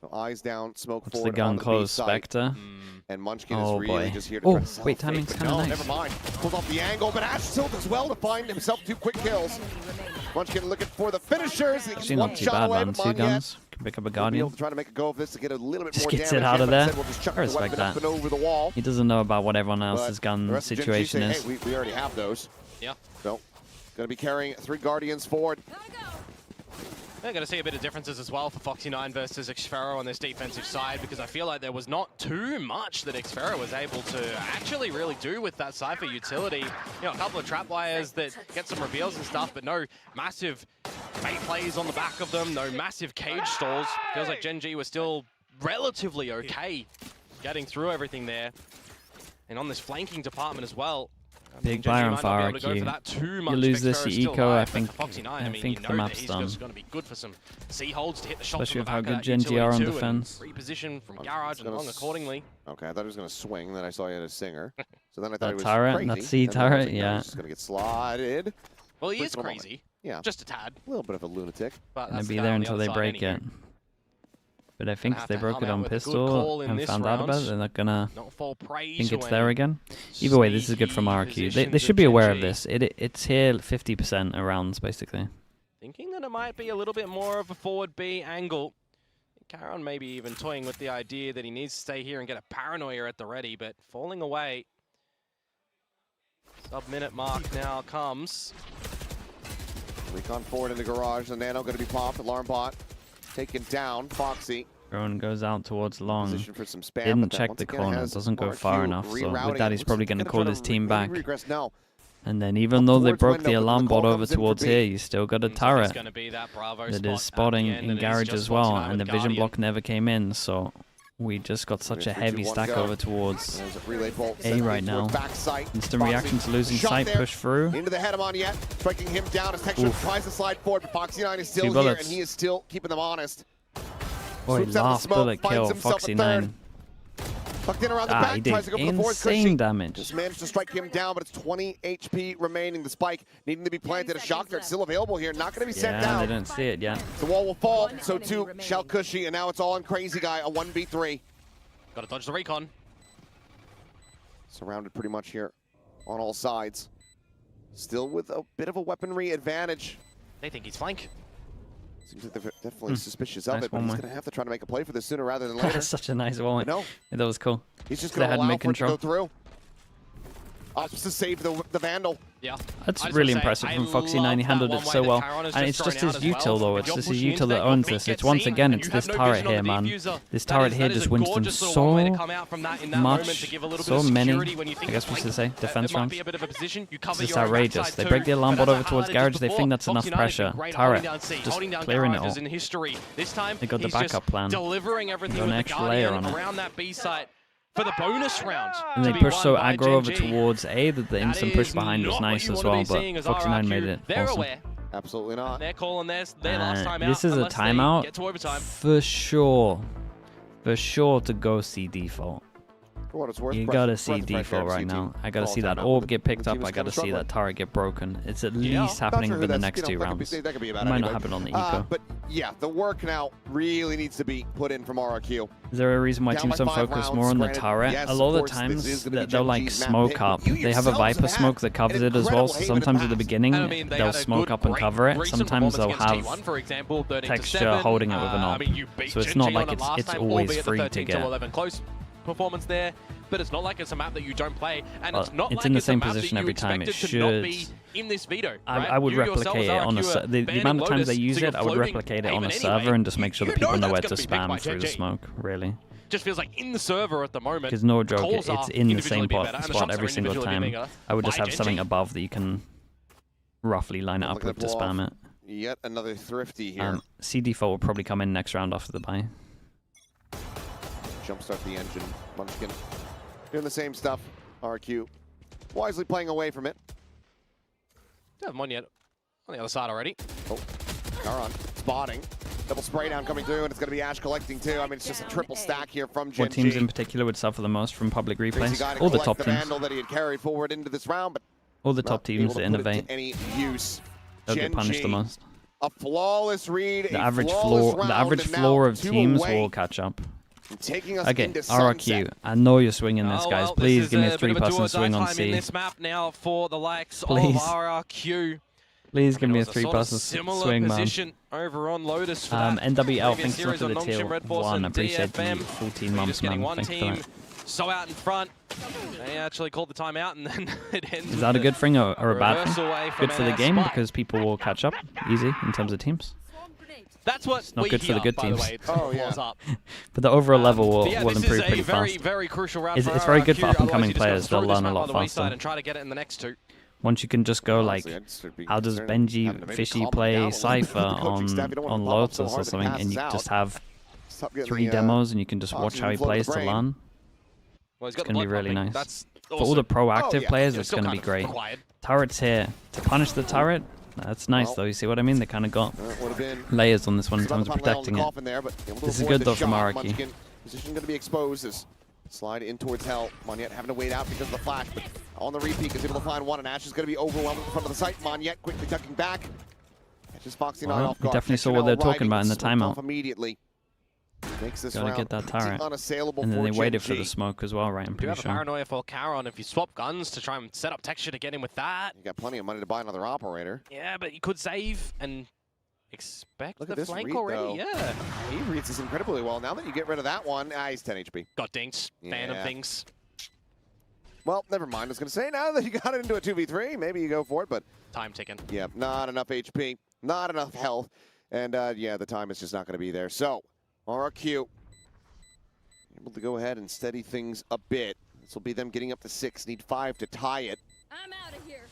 So eyes down, smoke What's forward the gun on the close? B side. Spectre? And Munchkin Oh, is really boy. just here to Oh, try to sell wait, a fake, timing's but kinda no, nice. never mind. Pulls off the angle, but Ash still does well to find himself 2 quick kills. Munchkin looking for the finishers. He Actually, one not too shot bad, away, man. but 2 Monyet guns. Can pick up a will be Guardian. able to try to make a go of this to get a little bit Just more gets damage. it out of in, but there. instead we'll just chuck I the weapon respect up that. and over the wall. He doesn't know about what everyone else's But gun the rest of Gen G situation say, is. hey, we already have those. Yeah. So, going to be carrying 3 Guardians forward. They're going to see a bit of differences as well for Foxy9 versus Xfero on this defensive side, because I feel like there was not too much that Xfero was able to actually really do with that Cypher utility. You know, a couple of trap wires that get some reveals and stuff, but no massive bait plays on the back of them, no massive cage stalls. Feels like Gen G was still relatively okay getting through everything there. And on this flanking department as well, Big buy on RRQ. You lose this, you eco, I think the map's done. Going to be good for some C holds to hit the shots. Especially with how good Gen G are on defense. Reposition from Garage and long accordingly. Okay, I thought he was going to swing, then I saw he had a singer. So then I thought That he was turret, crazy. that C turret, yeah. He's going to get slotted. Well, he is crazy. Yeah. Just a tad. A little bit of a lunatic. But Gonna be there until they break it. But I think if they broke it on pistol and found out about it, they're not gonna think it's there again. Either way, this is good from RRQ. They should be aware of this. It's here 50% of rounds, basically. Thinking that it might be a little bit more of a forward B angle. Karon maybe even toying with the idea that he needs to stay here and get a paranoia at the ready, but falling away. Sub-minute mark now comes. Recon forward in the garage. The Nano going to be popped. Alarm bot taken down. Foxy. Drone goes out towards long. For some spam, Didn't check the corner. Doesn't go far enough. So with that, he's probably going to call his team back. And then even though they broke the alarm bot over towards here, you still got a turret that is spotting in garage as well. And the vision block never came in. So we just got such a heavy stack over towards A right now. Instant reaction to losing sight, push through. Into the head of Monyet, striking him down as Texture tries to slide forward, but Foxy9 is still here, and he is still keeping them honest. Boy, last bullet kill, Foxy9. Tucked in around the back, he did tries to go for the forward insane cushion. damage. Just managed to strike him down, but it's 20 HP remaining. The spike needing to be planted. A shock dart still available here, not going to be sent down. Yeah, they don't see it yet. The wall will fall, so too shall Cushy, and now it's all on Crazy Guy, a 1v3. Got to dodge the recon. Surrounded pretty much here on all sides. Still with a bit of a weaponry advantage. They think he's flank. Seems like they're definitely suspicious of Nice it, but he's going to have to try to make a play for this sooner rather than later. That's such a nice one. No. Yeah, that was cool. He's just going to allow for it to go through. Opts to save the Vandal. Yeah. That's really impressive from Foxy9. He handled it so well. And it's just his util, though. It's just his util that owns this. It's once again, it's this turret here, man. This turret here just wins them so much, so many, I guess we should say, defense rounds. It's just outrageous. They break the alarm bot over towards garage. They think that's enough pressure. Turret, just clearing it all. They got the backup plan. Delivering everything Got an extra layer on it. around that B site. For the bonus round. And they pushed so aggro over towards A that the instant push behind was nice as well, but Foxy9 made it awesome. Absolutely not. They're calling their last timeout. This is a timeout for sure. For sure to go see default. For what it's worth, You gotta see default right now. I gotta see that orb get picked up. I gotta see that turret get broken. It's at least happening within the next 2 rounds. It might not happen on the eco. But yeah, the work now really needs to be put in from RRQ. Is there a reason why teams don't focus more on the turret? A lot of the times they'll like smoke up. They have a Viper smoke that covers it as well, so sometimes at the beginning they'll smoke up and cover it. Sometimes they'll have texture holding it with an op. So it's not like it's always free to get. Performance there, but it's not like it's a map that you don't play, and it's not it's like in the it's same a map position that you every time. It expect to not should. be in this veto. I would replicate it on the amount of times they use it. I would replicate it on a server and just make sure that people know where to spam through the smoke. Really. Just feels like in the server at the moment. Because no joke, it's in the same spot every single time. I would just have something above that you can roughly line it up with to spam it. Yet another thrifty here. C default will probably come in next round after the buy. Jumpstart the engine. Munchkin doing the same stuff. RQ wisely playing away from it. Don't have Monyet on the other side already. Oh, Karon spotting. Double spray down coming through, and it's going to be Ash collecting too. I mean, it's just a triple stack here from Gen What teams G. in particular would suffer the most from public replays? All the top teams. Vandal that he had carried forward into this round, but all the top teams that innovate. Any use. They'll get punished the most. A flawless read. The average floor of teams will catch up. Taking us Okay, into RRQ. sunset. I know you're swinging this, guys. Please give me a 3-person swing on C. In this map now for the likes Please. of RRQ. Please give me a 3-person swing, man. Position over on Lotus for NWL, previous thanks so much series for on the tier NONGSHIM, REDFORCE 1. and Appreciate the DFM. 14 Just months, getting man. one Thanks for team that. so out in front. They actually called the timeout, and then it ends. Is that a good thing or a bad reversal thing? away from Good for the NS game Spike. because people will catch up easy in terms of teams. That's what It's not we good for the hear, good by the teams. way, to applause up. But the overall level will, But yeah, will this improve is pretty a very, fast. very crucial round It's for very good for RRQ, up-and-coming otherwise you just players. They'll gotta throw learn this a map lot on the faster. wayside and try to get it in the next two. Once you can just go like, Honestly, I'd start being how does concerned having to Benji maybe Fishy calm it play down a little Cypher bit. The coaching staff, you don't on wanna pop up so Lotus or hard that something, and passes you out. just have Stop getting 3 the, demos and you can just watch how he oxygen flow to plays the to brain. learn. Well, he's It's got the going to be blood really pumping. nice. That's For all the proactive yeah. players, Yeah, it's still going to kind be of great. required. Turret's here to punish the turret. That's nice, Well, though. You see what I mean? They kind of got would have been layers on this one in about terms to of put a nail in the protecting it. coffin there, but able to This is avoid good, the though, from shot. RRQ. Munchkin, position going to be exposed as slide in towards hell. Monyet having to wait out because of the flash, but on the repeat is able to find one, and Ash is going to be overwhelmed in front of the site. Monyet quickly ducking back. Catches Foxy not Well, off he guard. definitely saw what they're talking about in the timeout. Off immediately. Makes this Gotta round get that turret. unassailable And then for they waited for GENG. the smoke as well, right? I'm Do you pretty have a sure. paranoia for Charon if you swap guns to try and set up texture to get in with that? You got plenty of money to buy another operator. Yeah, but you could save and expect Look at the this flank read, already. though. Yeah. He reads this incredibly well. Now that you get rid of that one, he's 10 HP. Got dinked. Fan Yeah. of things. Well, never mind. I was going to say, now that you got it into a 2v3, maybe you go for it, but Time ticking. yeah, not enough HP, not enough health, and yeah, the time is just not going to be there. So, RRQ able to go ahead and steady things a bit. This will be them getting up to 6, need 5 to tie it. I'm out of here.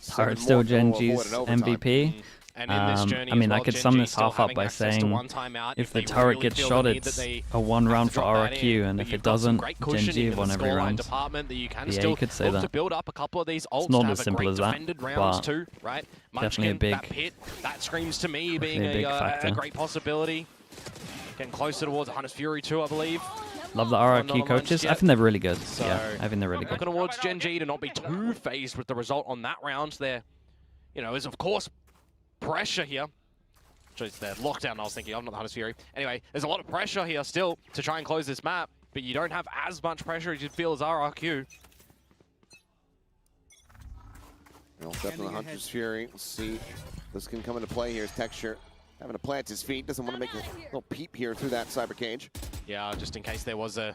Turret still GENG's MVP. And in this journey I mean, as well, I could sum GENG this still half up having by access to saying one timeout if they the turret really gets feel shot, the need that it's they a 1 have round to for drop that in. RRQ, and But if you've it got some doesn't, great cushioning GENG have in won the every scoreline round. department that you can Yeah, still you could say look that. to build up a couple of these ults not to as have simple great as that, defended rounds but too, right? definitely a Munchkin, big- that pit, that screams to me being a big a factor. great possibility. Getting closer towards Hunter's Fury too, I believe. Love the RRQ coaches. I think they're really good. So, yeah, I think they're really good. Looking towards GENG to not be too phased with the result on that round. There, you know, is of course pressure here. It's the lockdown I was thinking of, not the Hunter's Fury. Anyway, there's a lot of pressure here still to try and close this map, but you don't have as much pressure as you'd feel as RRQ. Well, definitely Hunter's Fury. We'll see if this can come into play here as Texture having to plant his feet. Doesn't want to make a little peep here through that cyber cage. Yeah, just in case there was a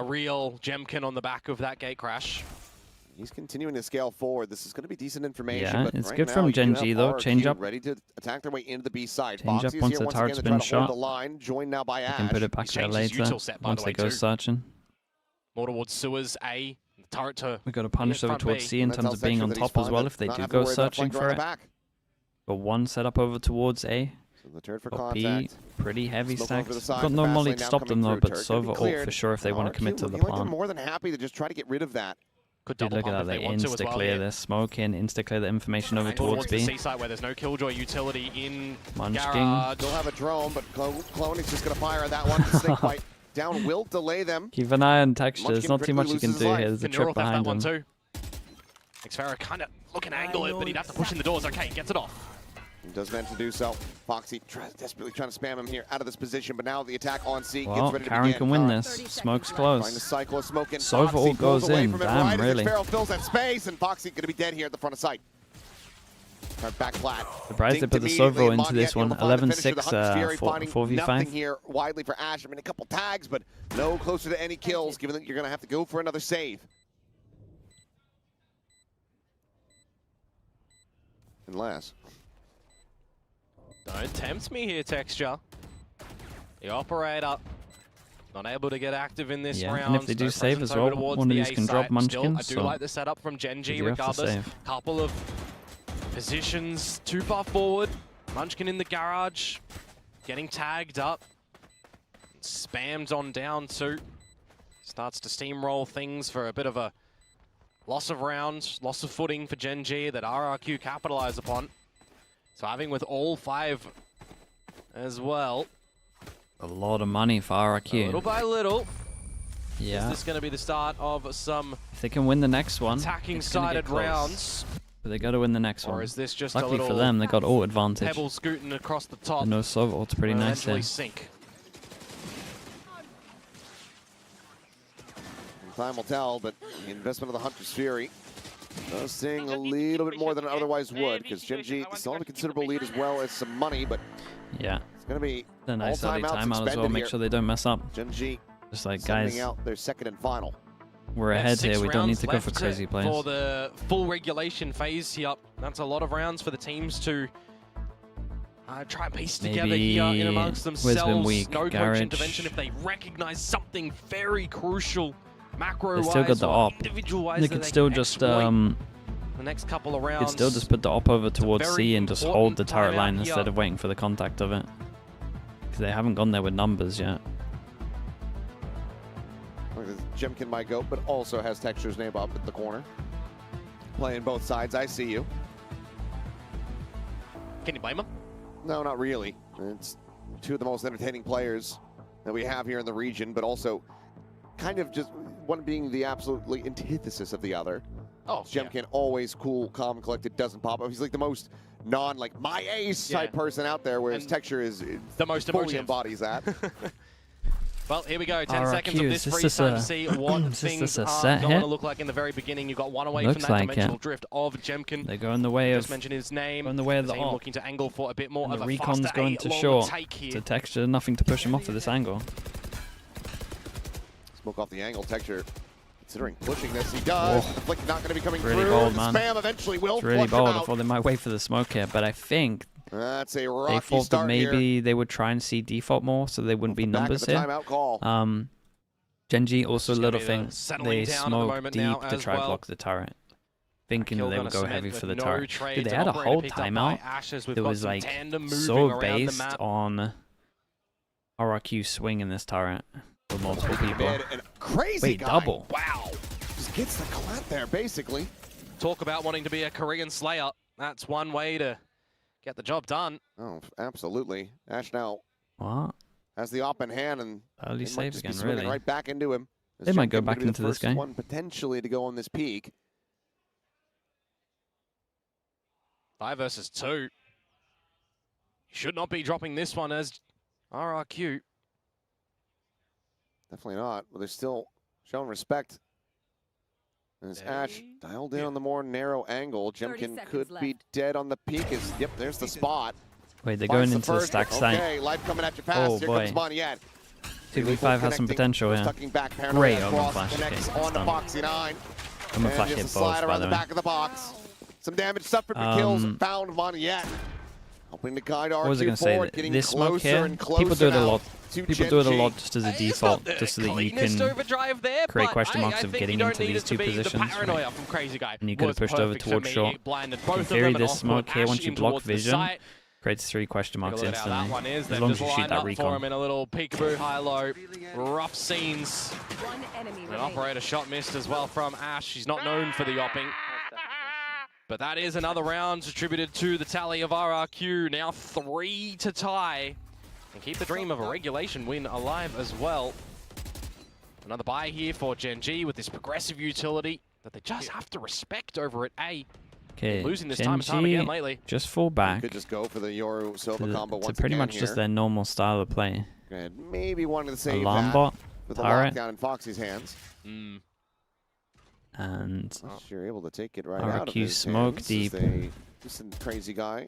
real Gemkin on the back of that gate crash. He's continuing to scale forward. This is going to be decent information. Yeah, but it's right good now, from you do GENG have though. RRQ Change up. ready to attack their way into the B side. Change up Foxy's once here the once turret's again to been try to hold shot. the line, joined now by You Ash. can put it back there changed his later util set, by once the they way, go too. searching. More towards sewers, A. The turret to We've got to punish over front towards B. C in And that terms tells of being Texture on that he's top as fine well to if they not do have to go worry about searching flank for around it. the back. But 1 set up over towards A. So the turret for But B, contact. pretty heavy Smoke over stacks. the side, Got the no fast molly lane to now stop them coming though, through. but Turret gonna be Sova ult cleared. for sure if they want to RRQ commit to the looking like they're plan. more than happy to just try to get rid of that. could Dude, double look at pump that, if they they want to as well insta-clear here. this. Smoke in, insta-clear the information over And towards the B. seaside where there's no Killjoy utility in Munchkin. garage. They'll have a drone, but Clone is just going to fire at that one. The snake bite down will delay them. Keep an eye on Texture. There's Munchkin not too much you quickly can loses do his here. life. There's a Can trip neural theft behind that one him. too. Xfera kind of looking to angle it, but he'd have to push in the doors. Okay, gets it off. He does manage to do so. Foxy desperately trying to spam him here out of this position, but now the attack on C Well, gets ready to Karen begin. can win this. Smoke's Trying to close. cycle a smoke in. Sova Foxy ult pulls goes away in. from it Damn, right as really. Xfera fills that space, and Foxy going to be dead here at the front of sight. Back flat. Surprised they Dinked put the immediately, Sova into this Monyet one. able to find the finisher. The 11-6 Hunter's Fury finding 4v5. nothing here widely for Ash. I mean, a couple tags, but no closer to any kills, given that you're going to have to go for another save. Unless. Don't tempt me here, Texture. The operator not able to get active in this Yeah, round. and if they do No save presence as over well, towards one of the these A can drop site. Munchkin, Still, I do so like the setup from GENG you do have to regardless. save. Couple of positions too far forward. Munchkin in the garage, getting tagged up. Spammed on down too. Starts to steamroll things for a bit of a loss of rounds, loss of footing for GENG that RRQ capitalize upon. So having with all 5 as well. A lot of money for RRQ. Little by little. Yeah. Is this going to be the start of some If they can win the next one, attacking it's gonna get sided close. rounds? But they got to win the next one. Or is this just Luckily for them, they got ult advantage. Pebble scooting across the top. The no sub ult's pretty nice there. Sink. Time will tell, but the investment of the Hunter's Fury does sting a little bit more than it otherwise would, because GENG still have a considerable lead as well as some money, but yeah, it's going to be a nice early timeout as well. Make sure they don't mess up. GENG just like, guys, out their second and final. We're ahead here. We don't need to go for crazy plays. For the full regulation phase here, that's a lot of rounds for the teams to try and piece together here in amongst themselves. Weak. No Garage. coach intervention if they recognize something very crucial. Macro-wise, they still got the op. Individual-wise, they could still just the next couple of rounds. Could still just put the op over towards C and just hold the turret line instead of waiting for the contact of it, because they haven't gone there with numbers yet. Jemkin might go, but also has Texture's name up at the corner. Playing both sides, I see you. Can you blame him? No, not really. It's two of the most entertaining players that we have here in the region, but also kind of just one being the absolutely antithesis of the other. Oh, Jemkin always cool, calm, collected, doesn't pop up. He's like the most my ace type person out there, whereas Texture is the most fully embodies that. Well, here we go. 10 RRQ, seconds of this freeze time to see what things are going to look like in the very beginning. You got one away from that dimensional drift of Jemkin. They go in the way of. Just mention his name. Go in the way of the op. Looking to angle for a bit more and of the a recon's going to short. To Texture, nothing to push him off of this angle. Smoke off the angle. Texture considering pushing this. He does. The flick not going to be coming really through. Bold, the man. spam eventually will. It's really bold. I out. thought they might wait for the smoke here, but I think that's a rocky they thought that maybe here. they would try and see default more, so they wouldn't be numbers here. Timeout call. GENG also little thing. They smoke deep to try block the turret, thinking that they would go heavy for the turret. Dude, they had a whole timeout that was like so based on RRQ swinging this turret with multiple people. Crazy Wait, double. Wow. Just gets the clamp there, basically. Talk about wanting to be a Korean Slayer. That's one way to get the job done. Oh, absolutely. Ash now. What? Has the op in hand, and early save again, really. Right back into him. They might go back into this game. One potentially to go on this peak. 5 versus 2. Should not be dropping this one as RRQ. Definitely not, but they're still showing respect. As Ash dialed in on the more narrow angle, Jemkin could be dead on the peak. Yep, there's the spot. Wait, they're going into the stack site. Okay, life coming at you fast. Oh, Here boy. comes Moniette. 2v5 has some potential, yeah. Great Omen Flash. Okay, on to Foxy 9. Omen Flash hit both, by the way. Back of the box. Some damage suffered, but kills found Moniette. Helping to guide RRQ what was I going to say? This smoke here, people do it a lot. People do it a lot just as a default, just so that you can create question marks of getting into these two positions. Right? And you could have pushed over towards short. In theory, this smoke here, once you block vision, creates 3 question marks instantly. As long as you shoot that recon. In a little peekaboo high-low, rough scenes. An operator shot missed as well from Ash. She's not known for the opping. But that is another round attributed to the tally of RRQ. Now 3 to tie. And keep the dream of a regulation win alive as well. Another buy here for GENG with this progressive utility that they just have to respect over at A. Okay, losing this time and time again lately. Just fall back. Could just go for the Yoru Silva combo once pretty again much just their normal style of play. And maybe wanted to save Alarm bot, with the turret. lockdown in Foxy's hands. And you're able to take it right RRQ out of his smoke hands. deep. Just a crazy guy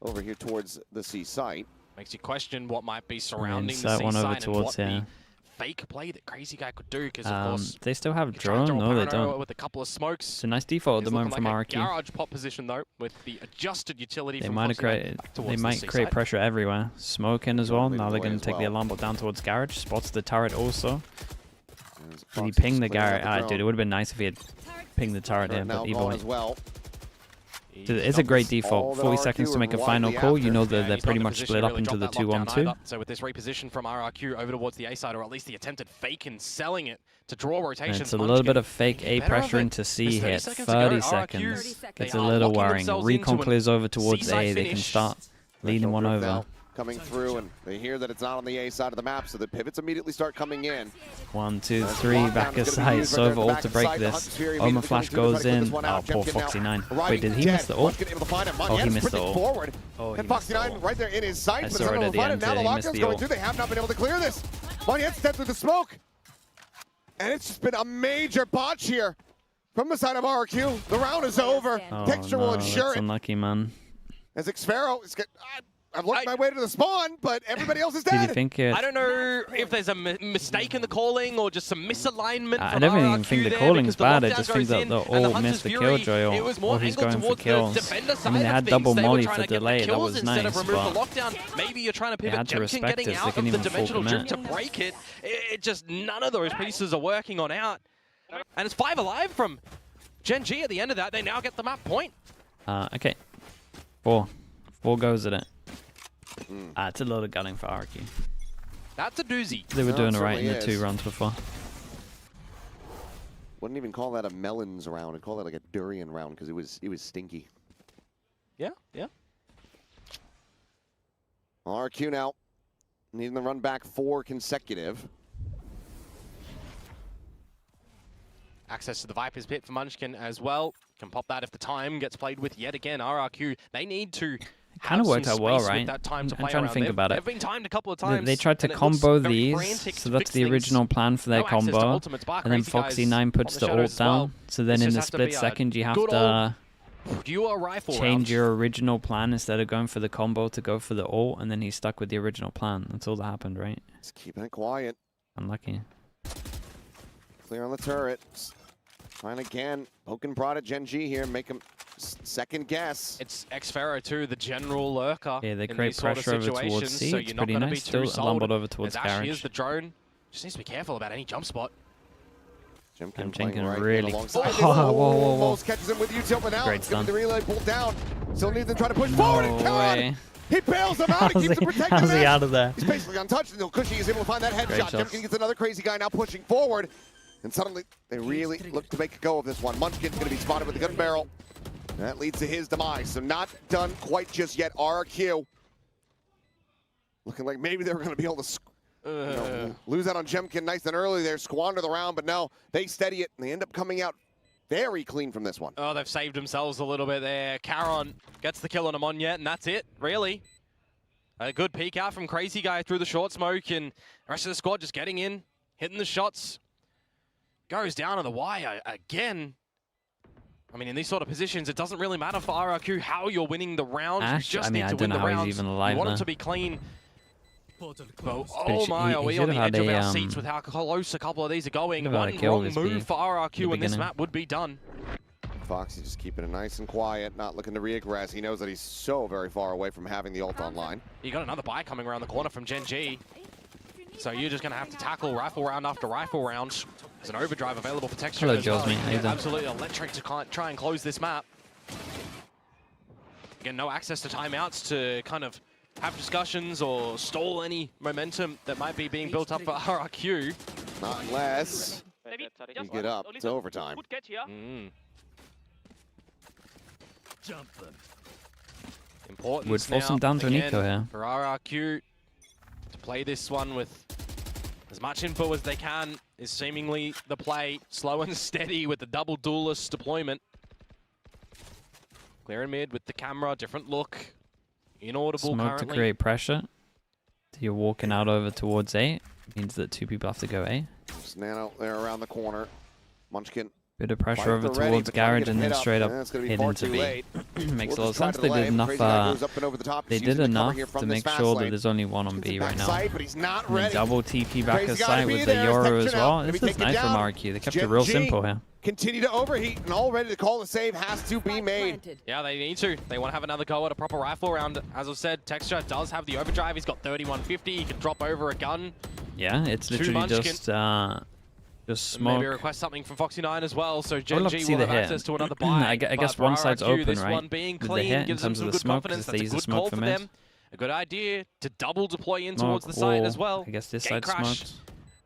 over here towards the C site. Makes you question what might be surrounding the that C one over site towards and what here. the fake play that Crazy Guy could do. Because of course they still have drone. No, they don't. With a couple of smokes. It's a nice default at the moment from RRQ. Garage pop position though, with the adjusted utility. They from might have created. They might create pressure everywhere. Smoke in as well. Now they're going to take the alarm bot down towards garage. Spots the turret also. Did he ping the Garrett? Ah, dude, it would have been nice if he had pinged the turret here, but either way. It's a great default. 40 seconds to make a final call. You know that they're pretty much split up into the 2-1-2. So with this reposition from RRQ over towards the A side, or at least the attempted fake and selling it to draw rotations. It's a little bit of fake A pressure into C here. 30 seconds. It's a little worrying. Recon clears over towards A. They can start leading one over. coming through, and they hear that it's not on the A side of the map, so the pivots immediately start coming in. 1, 2, 3, back of sight. Sova ult to break this. Oma flash goes in. Oh, poor Foxy9. Wait, did he miss the ult? Oh, he missed the ult. Oh, and Foxy9 right there in his sight. I saw it at the end. Now the He missed lockdown's the going ult. through. They have not been able to clear this. Monyan stepped through the smoke. And it's just been a major botch here from the side of RRQ. The round is over. Oh, Texture will ensure that's it. unlucky, man. As Xfero is I've worked my way to the spawn, but everybody else is dead. Did you think it? I don't know if there's a mistake in the calling or just some misalignment I from don't even RRQ think the there calling's because bad. I lockdown just think goes that in the and ult Hunter's missed the Fury, killjoy, it was more or he's angled going for towards the kills. defender I side mean, they of had things. double They were molly trying for to get the delay. That kills was instead nice, of remove the but lockdown. Maybe you're trying to they pivot had to Jemkin respect getting this. out They couldn't of the even full dimensional drift to commit. break it. It just, none of those pieces are working on out. And it's 5 alive from GENG at the end of that. They now get the map point. Okay. 4 goes at it. It's a lot of gunning for RRQ. That's a doozy. They were No, doing it alright in the certainly 2 rounds before. Wouldn't even call that a melons round. I'd call that like a durian round because it was stinky. Yeah, yeah. RRQ now needing to run back 4 consecutive. Access to the Viper's Pit for Munchkin as well. Can pop that if the time gets played with yet again. RRQ, they need to Kind of worked out well, space right? with that time to I'm play trying to around. think about it. They've been timed a couple of times. They tried to and it looks combo very these, frantic so to that's fix the things. original plan for their No access to combo. ultimates by And then Crazy Guys Foxy9 on puts the the shadow ult as well. down. So then This in just the has to be split a second, you have good to pure rifle change round. your original plan instead of going for the combo to go for the ult, and then he's stuck with the original plan. That's all that happened, right? Just keeping it quiet. Unlucky. Clear on the turret. Trying again. Poke and prod at GENG here. Make him second guess. It's Xfero too, the general lurker. Yeah, they in create these sort pressure of over towards situations, C. so It's you're not pretty going to be nice. too Still sold. lumbered over towards As Ash garage. is the drone. Just needs to be careful about any jump spot. Jemkin Jemkin right really. alongside. Whoa, whoa, whoa. Almost catches him with U-tilt, but now Great it's going stun. to be the relay pulled down. Still needs to try to push forward. And way. He bails him out. He keeps him protected. How's he out of there? He's basically untouched until Cushy is able to find that headshot. Jemkin gets another crazy guy now pushing forward. And suddenly, they really look to make a go of this one. Munchkin's going to be spotted with the gun barrel. And that leads to his demise. So not done quite just yet. RRQ looking like maybe they were going to be able to lose out on Jemkin nice and early there, squander the round, but no, they steady it, and they end up coming out very clean from this one. Oh, they've saved themselves a little bit there. Caron gets the kill on him on yet, and that's it, really. A good peek out from Crazy Guy through the short smoke, and the rest of the squad just getting in, hitting the shots. Goes down to the wire again. I mean, in these sort of positions, it doesn't really matter for RRQ how you're winning the round. Ash, you just I mean, need I to don't win know the how he's rounds. even alive You want there. it to be clean. But, He- my, are he we should on the have edge had of a, our seats with how close a couple of these are going? should have had One a kill wrong this move beef for RRQ in the and this beginning. map would be done. Foxy just keeping it nice and quiet, not looking to reaggress. He knows that he's so very far away from having the ult online. You got another buy coming around the corner from GENG. So you're just going to have to tackle rifle round after rifle round. There's an overdrive available for Texture Hello, as well. Josmy. How you doing? Absolutely electric to try and close this map. Again, no access to timeouts to kind of have discussions or stall any momentum that might be being built up for RRQ. Not unless you get up to overtime. Important Would force him down to an eco here. for RRQ to play this one with as much info as they can is seemingly the play. Slow and steady with the double duelist deployment. Clear and mid with the camera, different look. Inaudible Smoke currently. to create pressure. So you're walking out over towards A. Means that 2 people have to go A. Just Nano there around the corner. Munchkin. Bit of pressure fighting over for ready, towards but trying to garage get and him then hit straight up That's gonna be hit far into too B. late. Makes a We'll lot of just try sense. to They delay did him. enough. Crazy guy goes up and over the top. They He's did using the cover enough here from to this make fast sure that lane. there's only one on B right Back now. sight, but he's not And then ready. double TP back Crazy of gotta sight be with the there. Euro Texture as now. well. Gonna This be is taken nice from down. RQ. They kept it real GENG simple here. Continue to overheat, and all ready to call the save has to be made. Yeah, they need to. They want to have another go at a proper rifle round. As I've said, Texture does have the overdrive. He's got 3150. He can drop over a gun. Yeah, it's Two literally Munchkin. just smoke. Maybe request something from Foxy9 as well, so I would love to GENG see will the have hit. access to another buy. I guess But for one side's RRQ, open, this right? one being With the clean hit in gives them terms some of the good smoke, confidence. because That's they a use the good smoke call for for mid. them. A good idea to double deploy in Smoke, towards the side wall. as well. I guess this Gate side crash smoked.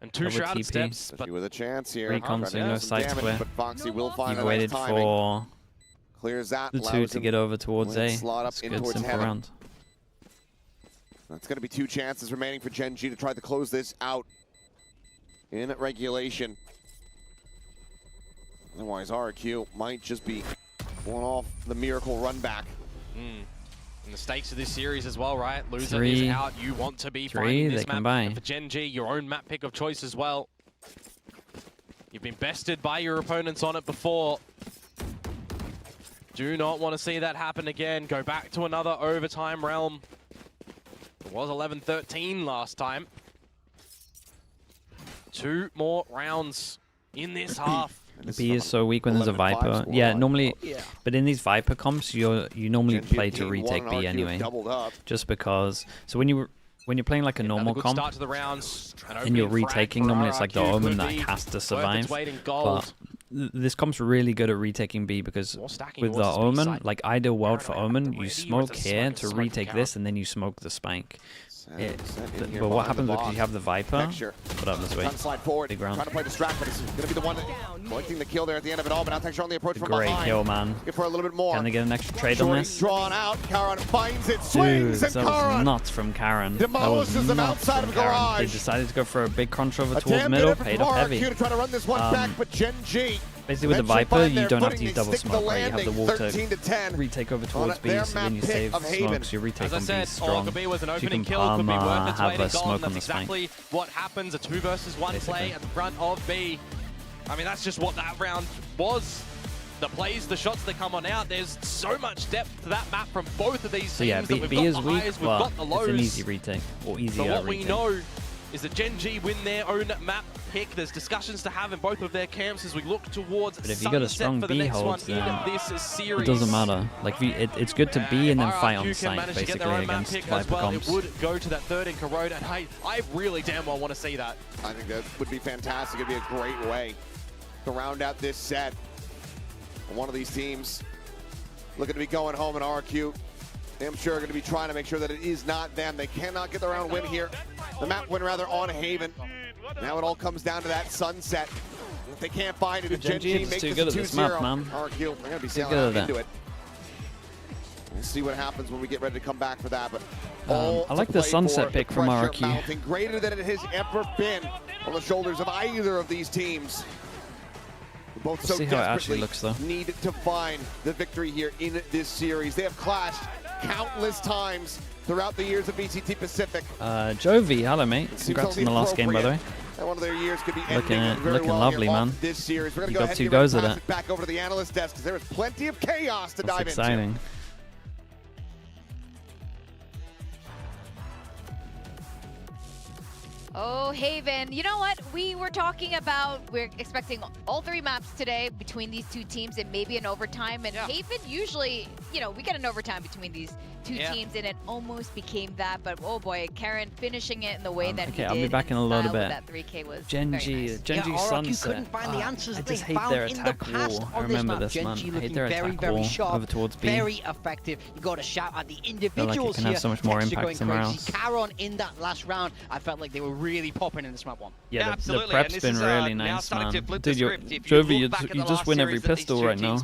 and 2 Double shrouded TP. steps. Especially But with a chance here. Recon, Trying to so no do some sights damage, clear. But Foxy will find You've a waited nice timing. for Clears that. the 2 allows to him get over towards to A. slot up It's in good, towards simple heaven. round. That's going to be 2 chances remaining for GENG to try to close this out in regulation. Otherwise, RRQ might just be pulling off the miracle run back. And the stakes of this series as well, right? Loser is out. You want to be finding this map. And for GENG, your own map pick of choice as well. You've been bested by your opponents on it before. Do not want to see that happen again. Go back to another overtime realm. It was 11-13 last time. 2 more rounds in this half. B is so weak when there's a Viper. Yeah, normally, but in these Viper comps, you normally play to retake B anyway. Just because. So when you're playing like a normal comp, and you're retaking, normally it's like the Omen that has to survive. But this comp's really good at retaking B because with the Omen, like ideal world for Omen, you smoke here to retake this, and then you smoke the spike. But what happens if you have the Viper? Put up this way. Slide forward. Big round. Trying to play distract, but it's going to be the one collecting the kill there at the end of it all. But now Texture on the approach from behind. Great kill, man. Get for a little bit more. Can they get an extra trade on this? Drawn out. Karan finds it. Swings, Dude, and that Karan was nuts from Karan. Demolishes them outside of garage. They decided to go for a big crunch over towards middle. Paid off heavy. To try to run this one back, but GENG. Basically with the Viper, you don't have to use double smoke, right? You have the wall to retake over towards B, so then you save smoke, so your retake on B is strong. So you can palm, have a smoke on the spike. Exactly what happens, a 2 versus 1 play at the front of B. I mean, that's just what that round was. The plays, the shots that come on out, there's so much depth to that map from both of these teams. So yeah, B is weak, but it's an easy retake, or easier retake. But what we know is that GENG win their own map pick. There's discussions to have in both of their camps as we look towards but if you got a strong B hold, it doesn't matter. Like it's good to be and then fight on site, basically, against Viper comps. It would go to that third in Corrode, and I really damn well want to see that. I think that would be fantastic. It'd be a great way to round out this set. One of these teams looking to be going home in RRQ. I'm sure going to be trying to make sure that it is not them. They cannot get the round win here. The map win rather on Haven. Now it all comes down to that sunset. If they can't find it, if GENG makes this 2-0, RRQ, they're going to be sailing out into it. We'll see what happens when we get ready to come back for that. But I like the sunset pick from RRQ. Mounting greater than it has ever been on the shoulders of either of these teams. Both so see how it actually looks, though. Need to find the victory here in this series. They have clashed countless times throughout the years of VCT Pacific. Jovi, hello mate. Congrats on the last game, by the way. And one of their years could be looking lovely, man. This series. We're going to go ahead 2 goes at it. Back over to the analyst desk because there is plenty of chaos to dive exciting. into. Oh, Haven. You know what? We were talking about, we're expecting all 3 maps today between these 2 teams and maybe an overtime. And Haven usually, you know, we get an overtime between these 2 teams, and it almost became that. But oh boy, Karan finishing it in the way that he did. I'll be back in a little bit. That 3K was GENG sunset. Couldn't find the answers I they just hate found their in the attack past wall. I on this remember map. this, man. GENG I hate their attack very wall sharp, over towards B. very effective. You got to shout at the individuals like it can have so much more impact somewhere else. Karan in that last round, I felt like they were really popping in this map one. Yeah, absolutely. The prep's been really nice, man. Dude, Jovi, you just win every pistol right now.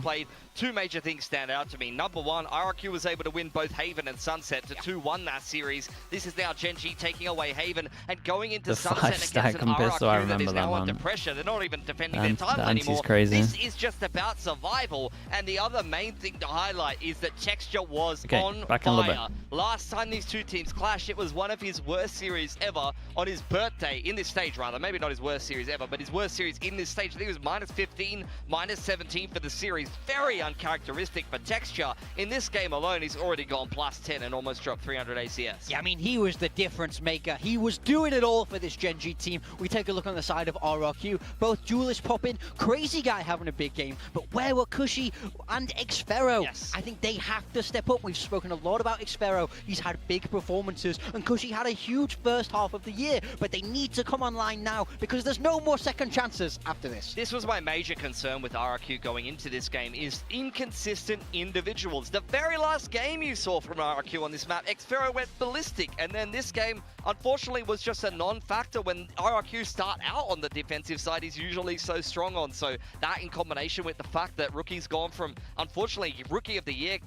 Two major things stand out to me. Number one, RRQ was able to win both Haven and Sunset to 2-1 that series. This is now GENG taking away Haven and going into the Sunset against an RRQ that is now under man. pressure. They're not even defending their title anymore. Crazy. This is just about survival. And the other main thing to highlight is that Texture was on fire. Last time these 2 teams clashed, it was one of his worst series ever on his birthday, in this stage rather. Maybe not his worst series ever, but his worst series in this stage. I think it was -15, -17 for the series. Very uncharacteristic for Texture. In this game alone, he's already gone +10 and almost dropped 300 ACS. Yeah, I mean, he was the difference maker. He was doing it all for this GENG team. We take a look on the side of RRQ. Both Duelist popping, Crazy Guy having a big game, but where were Cushy and Xfero? Yes. I think they have to step up. We've spoken a lot about Xfero. He's had big performances, and Cushy had a huge first half of the year, but they need to come online now because there's no more second chances after this. This was my major concern with RRQ going into this game is inconsistent individuals. The very last game you saw from RRQ on this map, Xfero went ballistic, and then this game, unfortunately, was just a non-factor when RRQ start out on the defensive side he's usually so strong on. So that in combination with the fact that Rookie's gone from, unfortunately, Rookie of the Year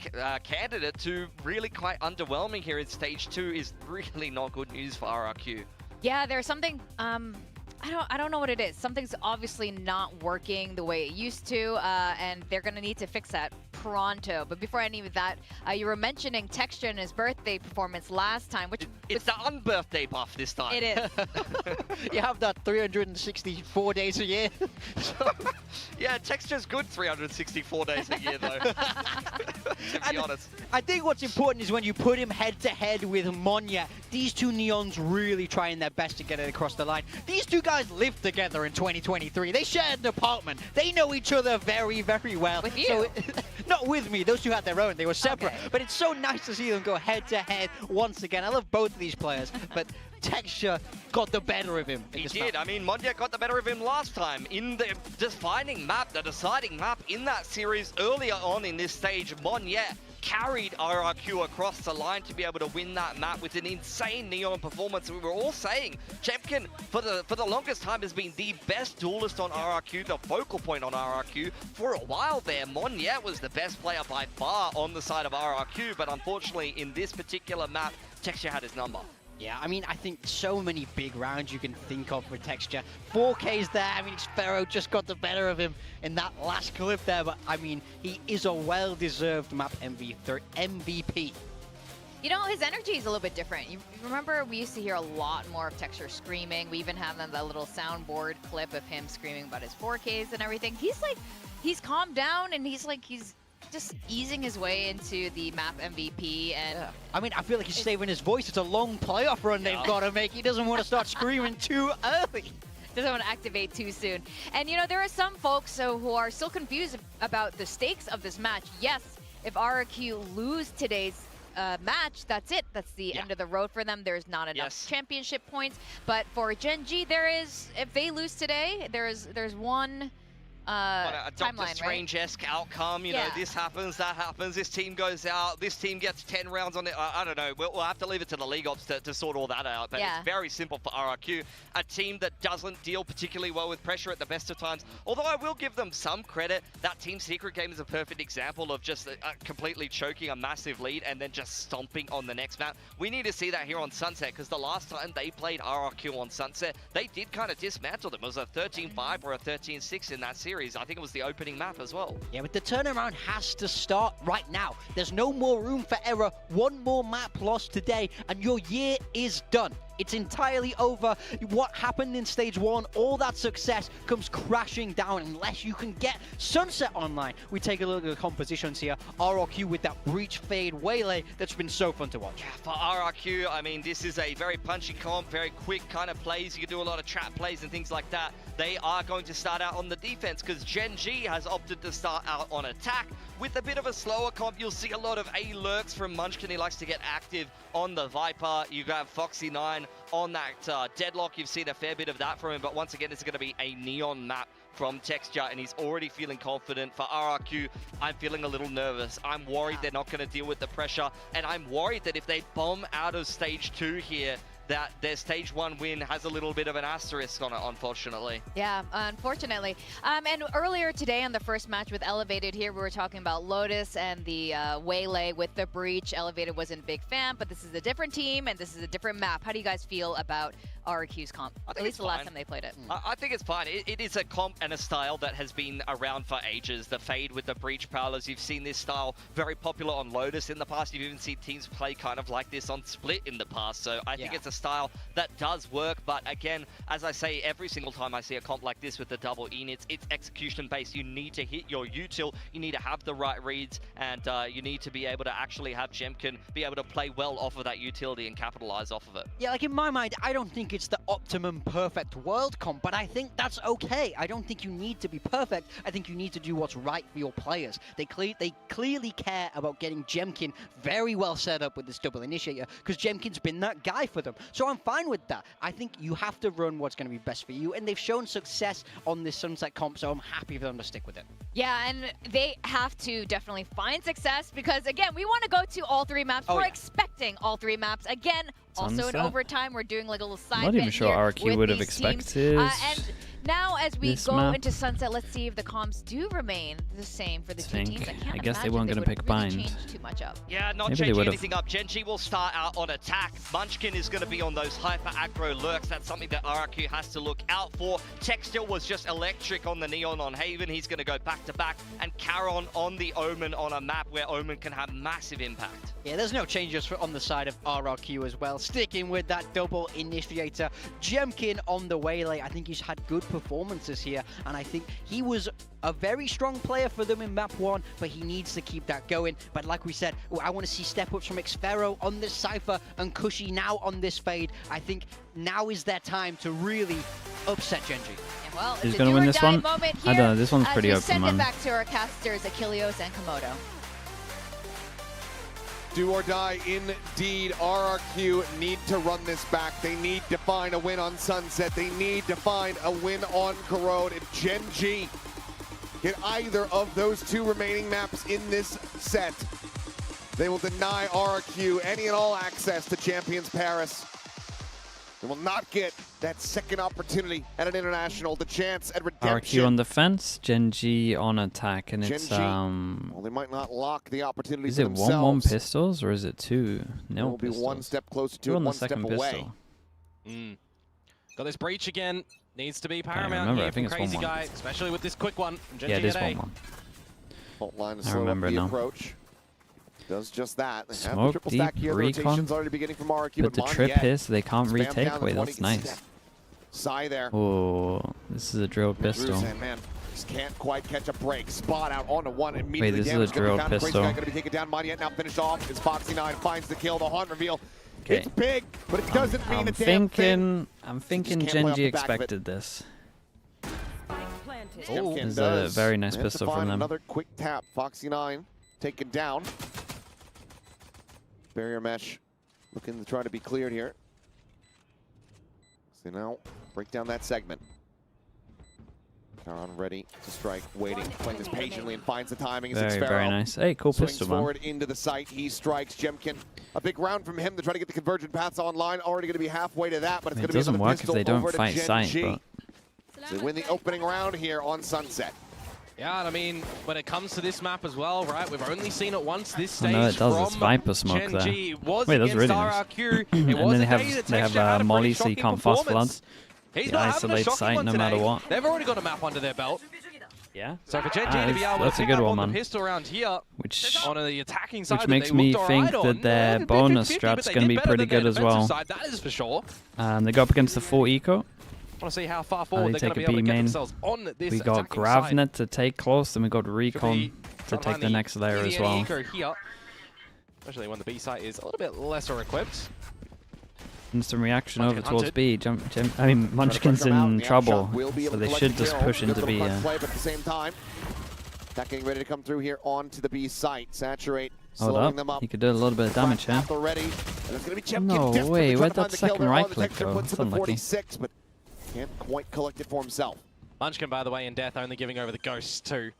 candidate to really quite underwhelming here in Stage 2 is really not good news for RRQ. Yeah, there's something, I don't know what it is. Something's obviously not working the way it used to, and they're going to need to fix that pronto. But before any of that, you were mentioning Texture and his birthday performance last time, which it's the unbirthday buff this time. It is. You have that 364 days a year. Yeah, Texture's good 364 days a year, though. To be honest. I think what's important is when you put him head-to-head with Monya, these two Neons really trying their best to get it across the line. These two guys lived together in 2023. They shared an apartment. They know each other very, very well. With you? So, not with me. Those two had their own. They were separate. Okay. But it's so nice to see them go head-to-head once again. I love both of these players, but Texture got the better of him. He did. I mean, Monya got the better of him last time in the defining map, the deciding map in that series earlier on in this stage. Monya carried RRQ across the line to be able to win that map with an insane Neon performance. We were all saying Chempkin for the longest time has been the best duelist on RRQ, the focal point on RRQ. For a while there, Monya was the best player by far on the side of RRQ, but unfortunately in this particular map, Texture had his number. Yeah, I mean, I think so many big rounds you can think of with Texture. 4K's there. I mean, Xfero just got the better of him in that last clip there. But, I mean, he is a well-deserved map MVP. You know, his energy is a little bit different. You remember we used to hear a lot more of Texture screaming. We even have that little soundboard clip of him screaming about his 4Ks and everything. He's calmed down, and he's just easing his way into the map MVP. And I mean, I feel like he's saving his voice. It's a long playoff run they've got to make. He doesn't want to start screaming too early. Doesn't want to activate too soon. And, you know, there are some folks who are still confused about the stakes of this match. Yes, if RRQ lose today's match, that's it. That's the end of the road for them. There's not enough championship points. But for GENG, there is, if they lose today, there's one a Doctor timeline, Strange-esque outcome. You know, this happens, that happens, this team goes out, this team gets 10 rounds on it. I don't know. We'll have to leave it to the League Ops to sort all that out. But it's very simple for RRQ. A team that doesn't deal particularly well with pressure at the best of times. Although I will give them some credit. That Team Secret game is a perfect example of just completely choking a massive lead and then just stomping on the next map. We need to see that here on Sunset, because the last time they played RRQ on Sunset, they did kind of dismantle them. It was a 13-5 or a 13-6 in that series. I think it was the opening map as well. Yeah, but the turnaround has to start right now. There's no more room for error. One more map lost today, and your year is done. It's entirely over. What happened in stage 1, all that success comes crashing down unless you can get Sunset online. We take a look at the compositions here. RRQ with that breach fade waylay that's been so fun to watch. Yeah, for RRQ, I mean, this is a very punchy comp, very quick kind of plays. You can do a lot of trap plays and things like that. They are going to start out on the defense because GENG has opted to start out on attack. With a bit of a slower comp, you'll see a lot of A-lurks from Munchkin. He likes to get active on the Viper. You have Foxy9 on that Deadlock. You've seen a fair bit of that from him, but once again, it's going to be a Neon map from Texture, and he's already feeling confident. For RRQ, I'm feeling a little nervous. I'm worried they're not going to deal with the pressure, and I'm worried that if they bomb out of stage 2 here, that their stage 1 win has a little bit of an asterisk on it, unfortunately. Yeah, unfortunately. And earlier today on the first match with Elevated here, we were talking about Lotus and the Waylay with the breach. Elevated wasn't a big fan, but this is a different team and this is a different map. How do you guys feel about RRQ's comp? At least the last time they played it. I think it's fine. It is a comp and a style that has been around for ages. The fade with the breach prowlers. You've seen this style very popular on Lotus in the past. You've even seen teams play kind of like this on Split in the past. So I think it's a style that does work. But again, as I say, every single time I see a comp like this with the double inits, it's execution based. You need to hit your util. You need to have the right reads, and you need to be able to actually have Jemkin be able to play well off of that utility and capitalize off of it. Yeah, like in my mind, I don't think it's the optimum perfect world comp, but I think that's okay. I don't think you need to be perfect. I think you need to do what's right for your players. They clearly care about getting Jemkin very well set up with this double initiator, because Jemkin's been that guy for them. So I'm fine with that. I think you have to run what's going to be best for you, and they've shown success on this Sunset comp, so I'm happy for them to stick with it. Yeah, and they have to definitely find success, because again, we want to go to all 3 maps. We're expecting all 3 maps. Again, also in overtime, we're doing like a little side Not even sure RRQ would have expected. And now as we go into Sunset, let's see if the comms do remain the same for the two teams. I guess they weren't going to pick Bind. Change too much up. Yeah, not changing anything up. GENG will start out on attack. Munchkin is going to be on those hyper aggro lurks. That's something that RRQ has to look out for. Textil was just electric on the Neon on Haven. He's going to go back to back. And Charon on the Omen on a map where Omen can have massive impact. Yeah, there's no changes on the side of RRQ as well. Sticking with that double initiator. Jemkin on the Waylay. I think he's had good performances here, and I think he was a very strong player for them in map 1, but he needs to keep that going. But like we said, I want to see step-ups from Xfero on this Cypher and Cushy now on this Fade. I think now is their time to really upset GENG. Well, who's going to win this one? I don't know, this one's pretty open, send man. it back to our casters, Achilleos and Komodo. Do or die indeed. RRQ need to run this back. They need to find a win on Sunset. They need to find a win on Corrode. If GENG get either of those 2 remaining maps in this set, they will deny RRQ any and all access to Champions Paris. They will not get that second opportunity at an international, the chance at redemption. RRQ on defense, GENG on attack, and it's well, they might not lock the opportunity. Is it 1-1 pistols or is it 2 nil pistols? Will be 1 step closer to We're it, on the 1 step second away. pistol. Got this breach again. Needs to be paramount remember, here I think for it's Crazy 1-1. Guy, especially with this quick one from GENG. Yeah, it is 1-1. Fault line to I slow remember up the now. approach. Does just that. They have the Smoke triple deep, stack here. recon. Rotations already beginning from RRQ, But the Mon trip yet. is they can't Spam retake. down Wait, the that's 20 nice. Sai there. Oh, this is a drilled pistol. And man, just can't quite catch a break. Spot out onto 1 immediately. Wait, this damage is a drilled gonna be found. pistol. Crazy Guy gonna be taken down. Mon yet now finished off. It's Foxy9 finds the kill. The haunt reveal. Okay. It's big, but it doesn't mean I'm a damn thing. I'm thinking Just can't play off GENG the back of it. expected this. Oh, This is a very nice They have to pistol find from them. Another quick tap. Foxy9 taken down. Barrier mesh looking to try to be cleared here. So now break down that segment. Charon ready to strike, waiting, playing this patiently, and finds the timing. Very nice. Hey, cool Swings pistol, man. forward into the site. He strikes Jemkin. A big round from him to try to get the convergent paths online. Already going to be halfway to that, but it's going to be doesn't another work if pistol they don't over to fight sight, GENG. but So they win the opening round here on Sunset. Yeah, and I mean, when it comes to this map as well, right, we've only seen it once this Oh, stage no, it does. It's from Viper smoke there. GENG. It was Wait, that's against really nice. RRQ. And It was then a day that they Texture had have a Molly, pretty so you shocking can't fast performance. floods. He's You not having a isolate shocking sight one no today. matter what. They've already got a map under their belt. Yeah. So for GENG to be able to that's a pick good up one, on man. the pistol around here, Which on the attacking side, that makes they me looked think alright that on. their They're bonus 50-50, strat's but they going to did be better pretty than their good as defensive well. Side, that is for sure. They go up against the full eco. I want to see how far forward They they're going to take be a able B to get main. themselves on this We got attacking side. Gravnet to take close, and we got Recon to take the next layer as well. Here, especially when the B site is a little bit lesser equipped. Instant reaction Munchkin over towards hunted. B. I mean, Munchkin's in trouble, so they should just push into B. Play, but at the same time, Attack getting ready to come through here onto the B site. Saturate, slowing them up. You could do a little bit of damage here. Already. There's going to be Jemkin No desperate way, to try where'd to find that the kill second there right on the click Texture go? puts That's him at unlucky. 46, but can't quite collect it for himself. Munchkin, by the way, in death, only giving over the ghost too.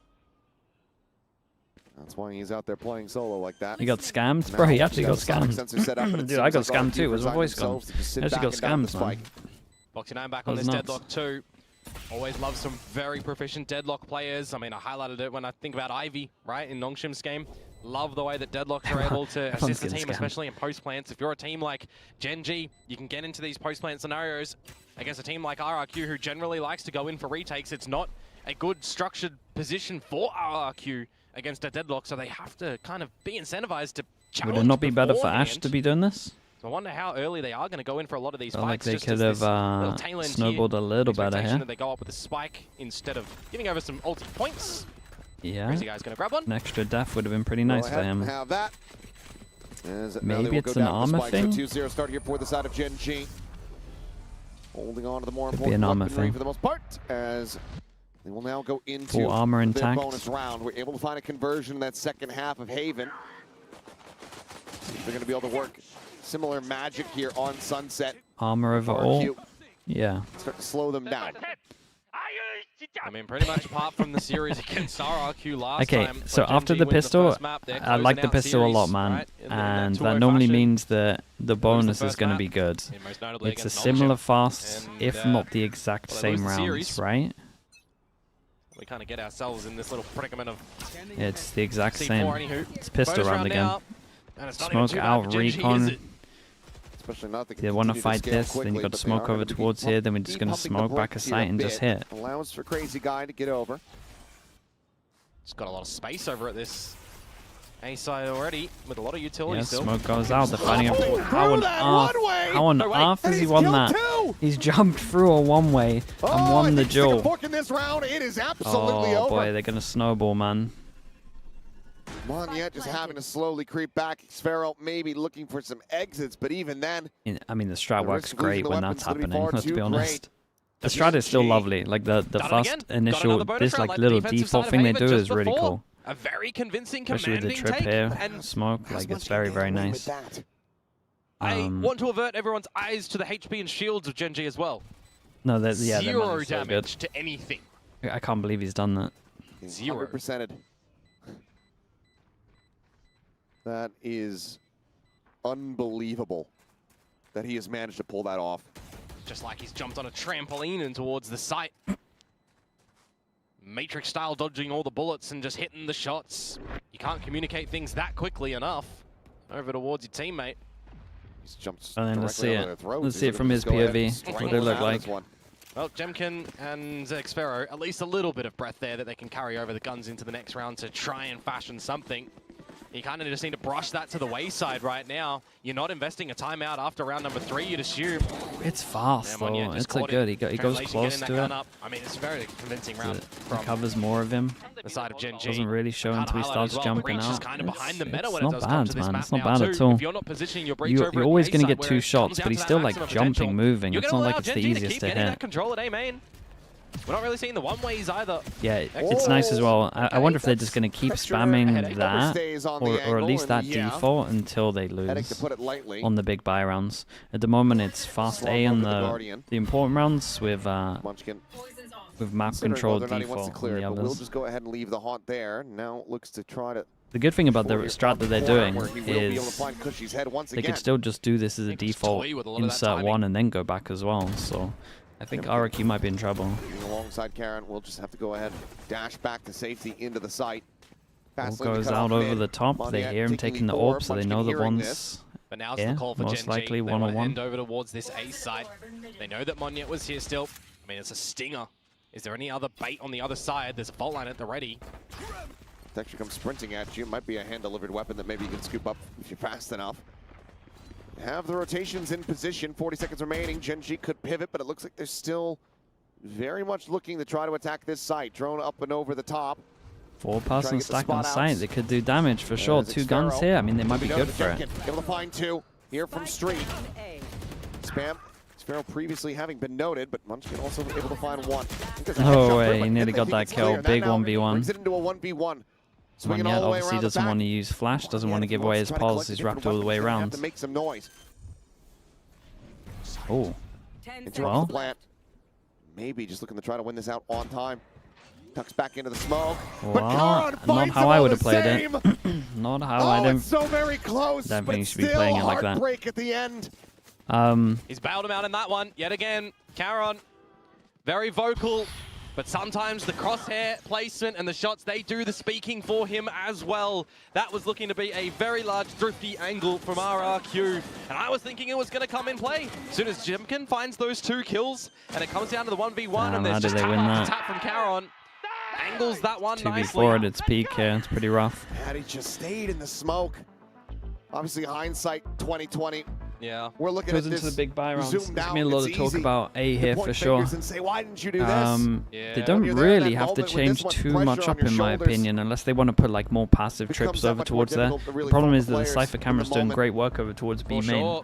That's why he's out there playing solo like that. He got scammed? Bro, he actually got scammed. Dude, I got scammed too. Where's my voice gone? I actually got scammed, man. Foxy9 back on That was this nuts. deadlock too. Always love some very proficient deadlock players. I mean, I highlighted it when I think about Ivy, right, in NONGSHIM's game. Love the way that deadlocks are able to assist the team, especially in post-plants. If you're a team like GENG, you can get into these post-plant scenarios against a team like RRQ, who generally likes to go in for retakes. It's not a good structured position for RRQ against a deadlock, so they have to kind of be incentivized to challenge. Would it not be better for Ash beforehand. to be doing this? So I wonder how early they are going to go in for a lot of these Felt like fights. they just could as have this little tail end snowballed a little better expectation here. that they go up with a spike instead of giving over some ulti points. Yeah. Crazy Guy's going to grab one. An extra death would have been pretty nice for him. Have that. Maybe it's an armor thing? 2-0 start here for the side of GENG. holding on to the more Could be an important armor weaponry thing. for the most part, as they will now go into Full armor their intact. bonus round. We're able to find a conversion in that second half of Haven. See if they're going to be able to work similar magic here on Sunset. Armor overall. RRQ. Yeah. Start to slow them down. I mean, pretty much apart from the series against RRQ last time. Okay, so after the pistol, I like the pistol a lot, man. And that normally means that the bonus is going to be good. It's a similar fast, if not the exact same rounds, right? We kind of get ourselves in this little predicament of... It's the exact C4 same. anywho. It's pistol round again. Smoke out, recon. Especially not They want to fight this, then you got to smoke over towards here, then we're just going to smoke back a sight and just hit. Allows for Crazy Guy to get over. It's got a lot of space over at this A side already, with a lot of utility Yeah, still. smoke goes out, they're fighting him. How on earth has he won that? He's jumped through a one-way and won the duel. Oh boy, they're going to snowball, man. Monyet just having to slowly creep back. Sphero maybe looking for some exits, but even then... I mean, the strat works great when that's happening, let's be honest. The strat is still lovely. Like, the first initial, this like little default thing they do is really cool. A very convincing especially with the trip here, and smoke, like it's very, very nice. I want to avert everyone's eyes to the HP and shields of GENG as well. No, yeah, zero so damage to anything. I can't believe he's done that. 0%. That is unbelievable that he has managed to pull that off. Just like he's jumped on a trampoline and towards the site. Matrix style dodging all the bullets and just hitting the shots. You can't communicate things that quickly enough. Over towards your teammate. He's jumped and then let's see it. Let's see it from his POV. What it look like. Well, Jemkin and Xfero, at least a little bit of breath there that they can carry over the guns into the next round to try and fashion something. You kind of just need to brush that to the wayside right now. You're not investing a timeout after round number 3, you'd assume. It's fast, though. It's like good. He goes close to it. I mean, it's a very convincing round. He covers more of him. The side of GENG. Doesn't really show until he starts jumping out. Kind of behind the meta it's when not it does come to bad, this man. map It's not now bad too. at all. If you're not positioning your breach over You're at always the going to A get side 2 where it shots, comes but down he's to still that like maximum jumping, potential, moving. you're It's gonna not like allow it's the GENG to easiest keep to getting hit. that control at A main. We're not really seeing the one-ways either. Yeah, it's nice as well. I wonder if they're just going to keep spamming that, or at least that default until they lose on the big buy rounds. At the moment, it's fast A on the important rounds with map control default on the others. We'll just go ahead and leave the haunt there. Now looks to try to... The good thing about the strat that they're doing is they could still just do this as a default, insert one, and then go back as well. So I think RRQ might be in trouble. Alongside Karen, we'll just have to go ahead, dash back to safety into the site. All goes out over the top. They hear him taking the orb, so they know the one's But now's the call for most GENG. likely They want to one-on-one. head over towards this A side. They know that Monyet was here still. I mean, it's a stinger. Is there any other bait on the other side? There's a fault line at the ready. It actually comes sprinting at you. It might be a hand-delivered weapon that maybe you can scoop up if you're fast enough. Have the rotations in position. 40 seconds remaining. GENG could pivot, but it looks like they're still very much looking to try to attack this site. Drone up and over the top. 4-person stack on site. They could do damage for sure. 2 guns here. I mean, they might be good for it. Able to find 2 here from Street. Spam. Sphero previously having been noted, but Munchkin also able to find 1. No way, he nearly got that kill. Big 1v1. Brings it into a 1v1. Monyet obviously doesn't want to use flash, doesn't want to give away his pulse. He's wrapped all the way around. To make some noise. Oh. Well. The plant. Maybe just looking to try to win this out on time. Tucks back into the smoke. Well, not how I would have played it. Not how I don't. So very close. Don't think you should be playing it like that. Break at the end. He's bailed him out in that one yet again. Caron, very vocal, but sometimes the crosshair placement and the shots, they do the speaking for him as well. That was looking to be a very large drifty angle from RRQ, and I was thinking it was going to come in play. As soon as Jimkin finds those 2 kills, and it comes down to the 1v1, and there's just a tap from Caron. Angles that one 2v4 nicely. at its peak here. It's pretty rough. Patty just stayed in the smoke. Obviously, hindsight 2020. Yeah. We're looking Goes at into this the big buy rounds. zoomed There's out. been a lot of talk about A here for sure. And say, why didn't you do this? They don't really have to change too much up, in my opinion, unless they want to put like more passive trips over towards there. The problem is that the Cypher camera's doing great work over towards B main.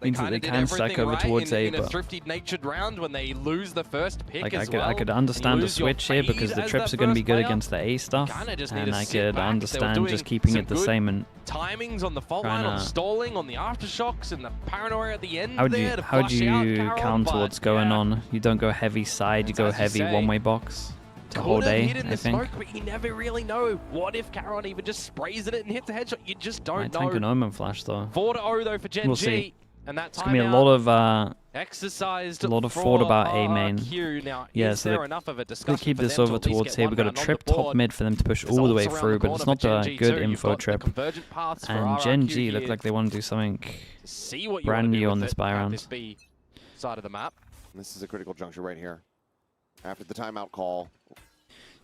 means that they can stack over towards A, in a but thrifty-natured round when they lose the first pick like as well. I could understand the switch here because the trips are going to be good against the A stuff, and I could understand just keeping it the same and timings on the fault line, on stalling, on the aftershocks, and the paranoia at the end. How do you counter what's going on? You don't go heavy side, you go heavy one-way box to hold A, I think. Smoke, but you never really know. What if Caron even just sprays at it and hits a headshot? You just don't know. Tank an Omen flash though. 4-0 though for Gen We'll G. see. And that it's gonna be a lot of exercised a lot of thought about A main. Now, yeah, is so there enough of a they keep this over towards here. We've got a trip top mid for them to push all the way through, but it's not a good info trip. And Gen G look like they want to do something brand new on this buy round. Side of the map. This is a critical juncture right here. After the timeout call,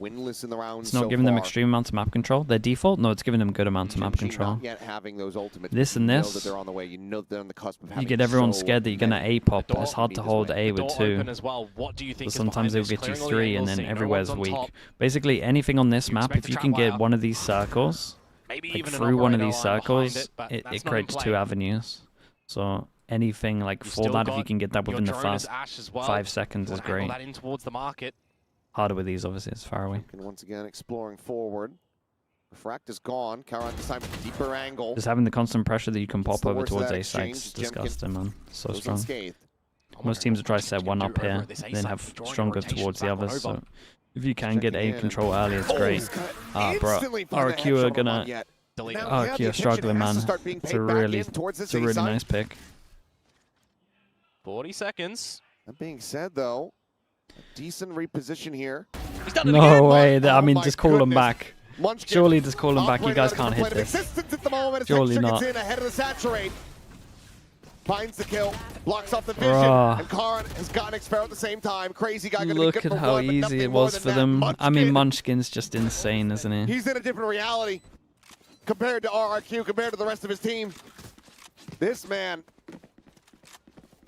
winless in the round. It's not giving them extreme amounts of map control. Their default, no, it's giving them good amounts of map control. Not yet having those ultimates. This and this, you know that they're on the way. You know they're on the cusp of having you get everyone scared that you're gonna A pop. It's hard to hold A with 2. But sometimes they'll get you 3, and then everywhere's weak. Basically, anything on this map, if you can get one of these circles, like through one of these circles, it creates 2 avenues. So anything like for that, if you can get that within the first 5 seconds, is great. Harder with these, obviously, it's far away. And once again, exploring forward. Refract is gone. Caron this time deeper angle. Just having the constant pressure that you can pop over towards A sites is disgusting, man. So strong. Most teams will try to set one up here, and then have stronger towards the others. So if you can get A control early, it's great. Bro, RRQ are gonna. RRQ are struggling, man. It's a really nice pick. 40 seconds. That being said, though, a decent reposition here. No way. I mean, just call them back. Surely just call them back. You guys can't hit this. Surely not. Ahead of the saturate. Finds the kill, blocks off the vision, and Caron has gotten Xpero at the same time. Crazy guy gonna look at how easy it was for them. I mean, Munchkin's just insane, isn't he? He's in a different reality compared to RRQ, compared to the rest of his team. This man,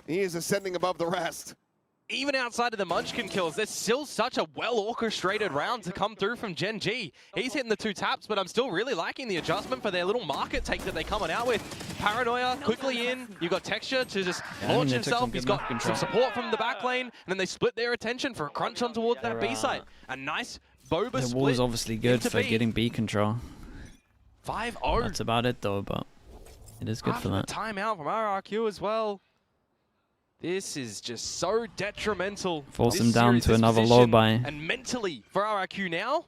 he is ascending above the rest. Even outside of the Munchkin kills, there's still such a well-orchestrated round to come through from Gen G. He's hitting the 2 taps, but I'm still really liking the adjustment for their little market take that they're coming out with. Paranoia quickly in. You've got Texture to just launch himself. He's got some support from the back lane, and then they split their attention for a crunch on towards that B site. A nice Boba split. The wall is obviously good for getting B control. 5-0. That's about it, though, but it is good for that. Timeout from RRQ as well. This is just so detrimental. Force him down to another low buy. And mentally for RRQ now.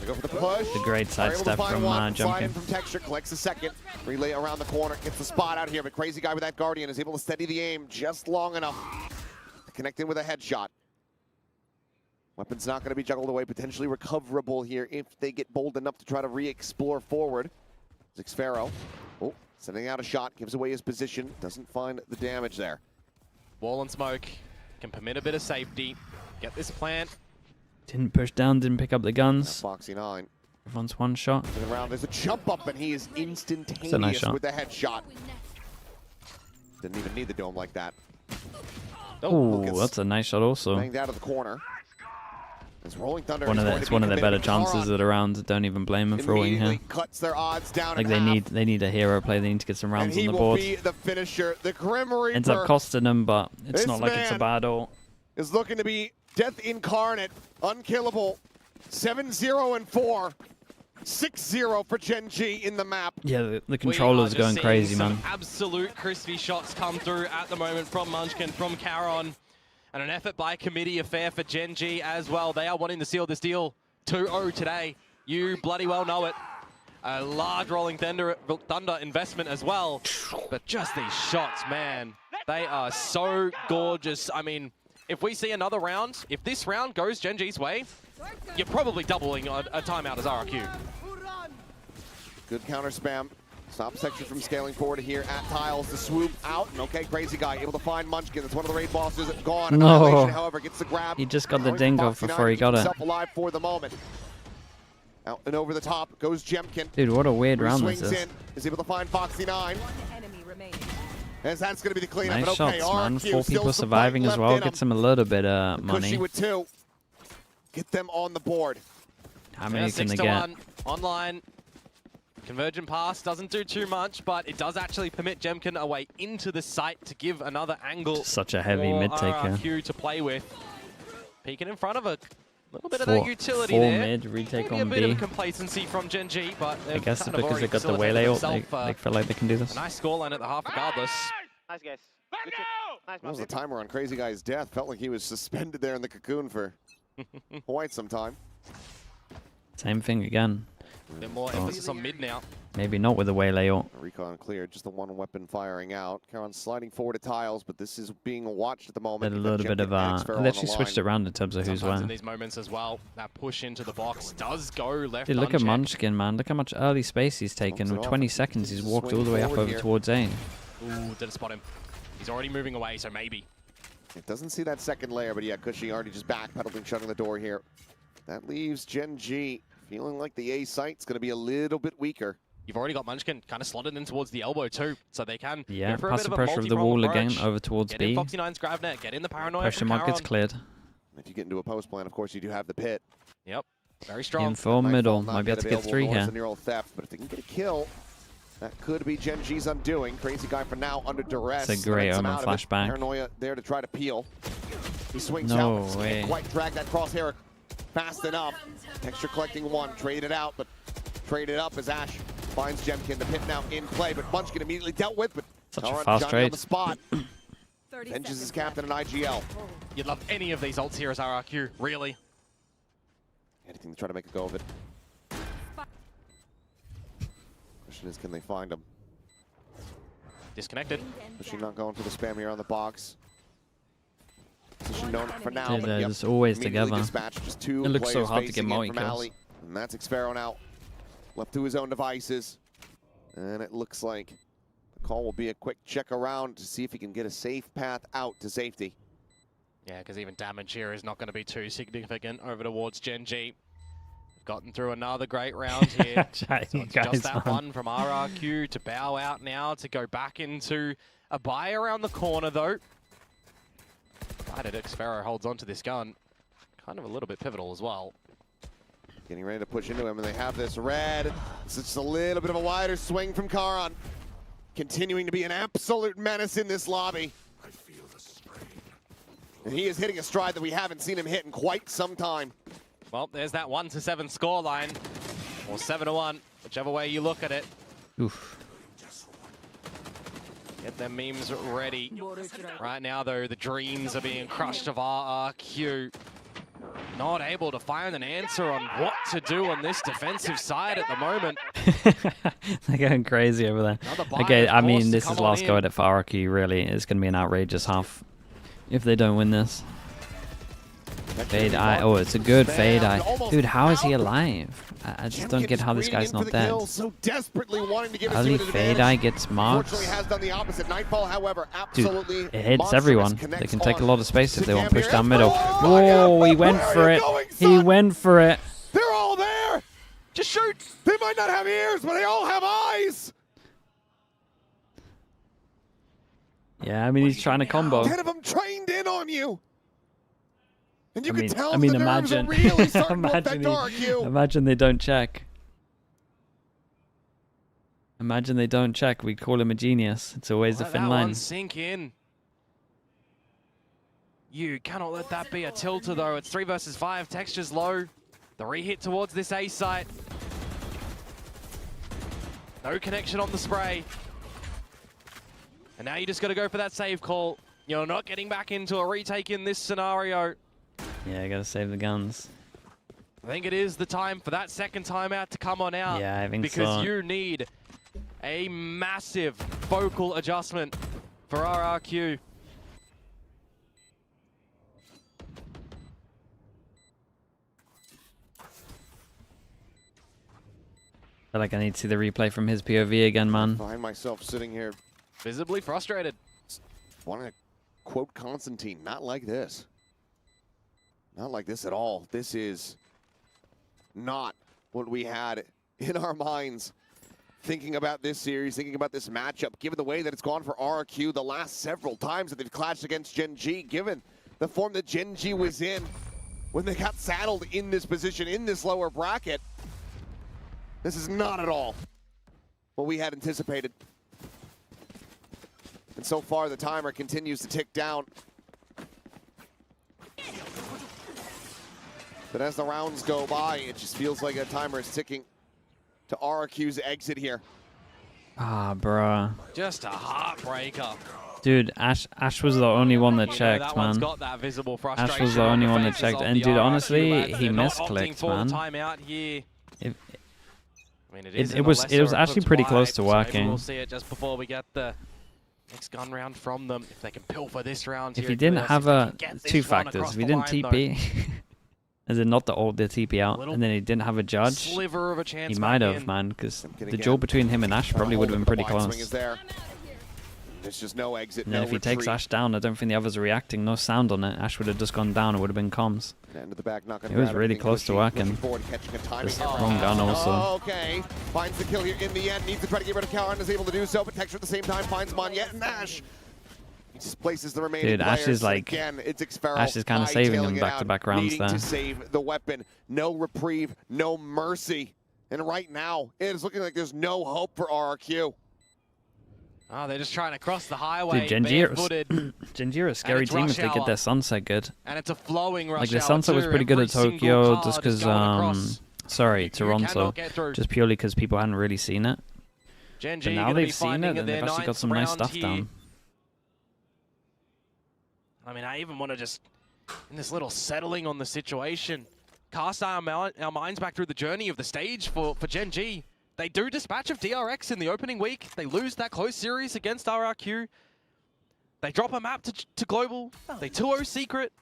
Go for the push. The great sidestep from Jumping. From Texture collects a second. Relay around the corner, gets the spot out here, but Crazy Guy with that Guardian is able to steady the aim just long enough to connect in with a headshot. Weapon's not going to be juggled away, potentially recoverable here if they get bold enough to try to re-explore forward. Xpero. Oh. Sending out a shot, gives away his position, doesn't find the damage there. Wall and smoke can permit a bit of safety. Get this plant. Didn't push down, didn't pick up the guns. Foxy 9. Everyone's one shot. Around, there's a jump up, and he is instantaneous with the headshot. Didn't even need the dome like that. Oh, that's a nice shot also. Banged out of the corner. It's Rolling Thunder. It's one of their better chances at a round. Don't even blame him for rolling here. Cuts their odds down. Like they need a hero play. They need to get some rounds on the board. He will be the finisher. The Grim Reaper ends up costing them, but it's not like it's a battle. Is looking to be death incarnate, unkillable. 7-0-4, 6-0 for Gen G in the map. Yeah, the controller's going crazy, man. Absolute crispy shots come through at the moment from Munchkin, from Caron. And an effort by committee affair for Gen G as well. They are wanting to seal this deal 2-0 today. You bloody well know it. A large Rolling Thunder investment as well. But just these shots, man, they are so gorgeous. I mean, if we see another round, if this round goes Gen G's way, you're probably doubling a timeout as RRQ. Good counter spam. Stops Texture from scaling forward here at Tiles. The swoop out. And okay, Crazy Guy able to find Munchkin. That's one of the raid bosses. Gone. No. However, gets the grab. He just got the dingo before he got it. Alive for the moment. Out and over the top goes Jemkin. Dude, what a weird round this is. Is able to find Foxy 9. As that's going to be the cleanup. Nice okay, shots, man. RRQ 4 people surviving as well. Gets him a little bit of money. With 2. Get them on the board. How many can they get? 6-1 online. Convergent pass doesn't do too much, but it does actually permit Jemkin a way into the site to give another angle. Such a heavy mid taker. RRQ to play with. Peeking in front of a little bit of that utility full there. mid, retake Maybe on a bit B. of complacency from GENG, but I guess it's because they got the Waylay ult, they feel like they can do this. A nice scoreline at the half regardless. Nice guys. Nice, what was the timer on Crazy Guy's death? Felt like he was suspended there in the cocoon for quite some time. Same thing again. A bit more emphasis on mid now. Maybe not with the Waylay ult. Recon cleared, just the one weapon firing out. Karon sliding forward to tiles, but this is being watched at the moment. A little bit of they actually switched it around in terms of who's where. In these moments as well, that push into the box does go left. Dude, look at Munchkin, man. Look how much early space he's taken. With 20 seconds, he's walked all the way up over towards A. Ooh, didn't spot him. He's already moving away, so maybe. It doesn't see that second layer, but yeah, Cushy already just backpedaling, shutting the door here. That leaves GENG feeling like the A site's going to be a little bit weaker. You've already got Munchkin kind of slotted in towards the elbow too, so they can go for pass the pressure of the wall again over towards get B. In Foxy9's grab net, get in the paranoia. Pressure mark gets cleared. If you get into a post plan, of course, you do have the pit. Yep, very strong. In full middle, might be able to get 3 here. Theft, but if they can get a kill, that could be GENG's undoing. Crazy Guy for now under duress. It's a great omen flashback. Paranoia there to try to peel. He swings no out. Way. Can't quite drag that crosshair fast enough. Texture collecting one, traded out, but traded up as Ash finds Jemkin. The pit now in play, but Munchkin immediately dealt with. But such a fast trade. On the spot. Vengeance is captain in IGL. You'd love any of these ults here as RRQ, really. Anything to try to make a go of it. Question is, can they find him? Disconnected. Is she not going for the spam here on the box? Position known for now. Dude, they're just always together. Just two it looks so hard to get multi kills. And that's Xfero now. Left to his own devices. And it looks like the call will be a quick check around to see if he can get a safe path out to safety. Yeah, because even damage here is not going to be too significant over towards GENG. Gotten through another great round here. So it's just that one from RRQ to bow out now to go back into a buy around the corner though. Excited Xfero holds onto this gun. Kind of a little bit pivotal as well. Getting ready to push into him, and they have this red. It's just a little bit of a wider swing from Karon. Continuing to be an absolute menace in this lobby. I feel the strain. And he is hitting a stride that we haven't seen him hit in quite some time. Well, there's that 1-7 scoreline, or 7-1, whichever way you look at it. Oof. Get their memes ready. Right now, though, the dreams are being crushed of RRQ. Not able to find an answer on what to do on this defensive side at the moment. They're going crazy over there. Okay, I mean, this is last go at it for RRQ, really. It's going to be an outrageous half if they don't win this. Fade Eye. Oh, it's a good Fade Eye. Dude, how is he alive? I just don't get how this guy's not dead. Early Fade Eye gets marks. Dude, it hits everyone. They can take a lot of space if they want to push down middle. Whoa, he went for it. He went for it. They're all there. Just shoot. They might not have ears, but they all have eyes. Yeah, I mean, he's trying to combo. 10 of them trained in on you. And you can tell imagine, really imagine, imagine they don't check. Imagine they don't check. We'd call him a genius. It's always a thin line. Sink in. You cannot let that be a tilter, though. It's 3 versus 5. Texture's low. The re-hit towards this A site. No connection on the spray. And now you just got to go for that save call. You're not getting back into a retake in this scenario. Yeah, I gotta save the guns. I think it is the time for that second timeout to come on out. Yeah, I think because you need a massive focal adjustment for RRQ. I feel like I need to see the replay from his POV again, man. I find myself sitting here visibly frustrated. Want to quote Constantine, not like this. Not like this at all. This is not what we had in our minds thinking about this series, thinking about this matchup, given the way that it's gone for RRQ the last several times that they've clashed against GENG, given the form that GENG was in when they got saddled in this position, in this lower bracket. This is not at all what we had anticipated. And so far, the timer continues to tick down. But as the rounds go by, it just feels like a timer is ticking to RRQ's exit here. Ah, bruh. Just a heartbreaker. Dude, Ash was the only one that checked, man. Got that visible Ash was the only one that checked. And dude, honestly, he misclicked, man. It was actually pretty close to working. We'll see it just before we get the next gun round from them. If they can pilfer this round. If he didn't have two factors, if he didn't TP, as in not the TP out, and then he didn't have a judge, he might have, man, because the duel between him and Ash probably would have been pretty close. There's just no exit, and then if he takes Ash down, I don't think the others are reacting. No sound on it. Ash would have just gone down. It would have been comms. It was really close to working. Just wrong gun also. Okay, finds the kill here in the end. Needs to try to get rid of Cowan and is able to do so, but Texture at the same time finds Monyet and Ash. He just places the remaining Dude, players. Ash is like, again, it's Xferal Ash is kind of saving him back-to-back rounds there. To save the weapon. No reprieve, no mercy. And right now, it is looking like there's no hope for RRQ. Oh, they're just trying to cross the highway. Dude, Genji are a scary team if they get their Sunset good. And it's a flowing rush like the Sunset was pretty good at Tokyo just because, sorry, Toronto, just purely because people hadn't really seen it. But now they've seen it and they've actually got some nice stuff down. I mean, I even want to just, in this little settling on the situation, cast our minds back through the journey of the stage for GENG. They do dispatch of DRX in the opening week. They lose that close series against RRQ. They drop a map to Global. They 2-0 secret.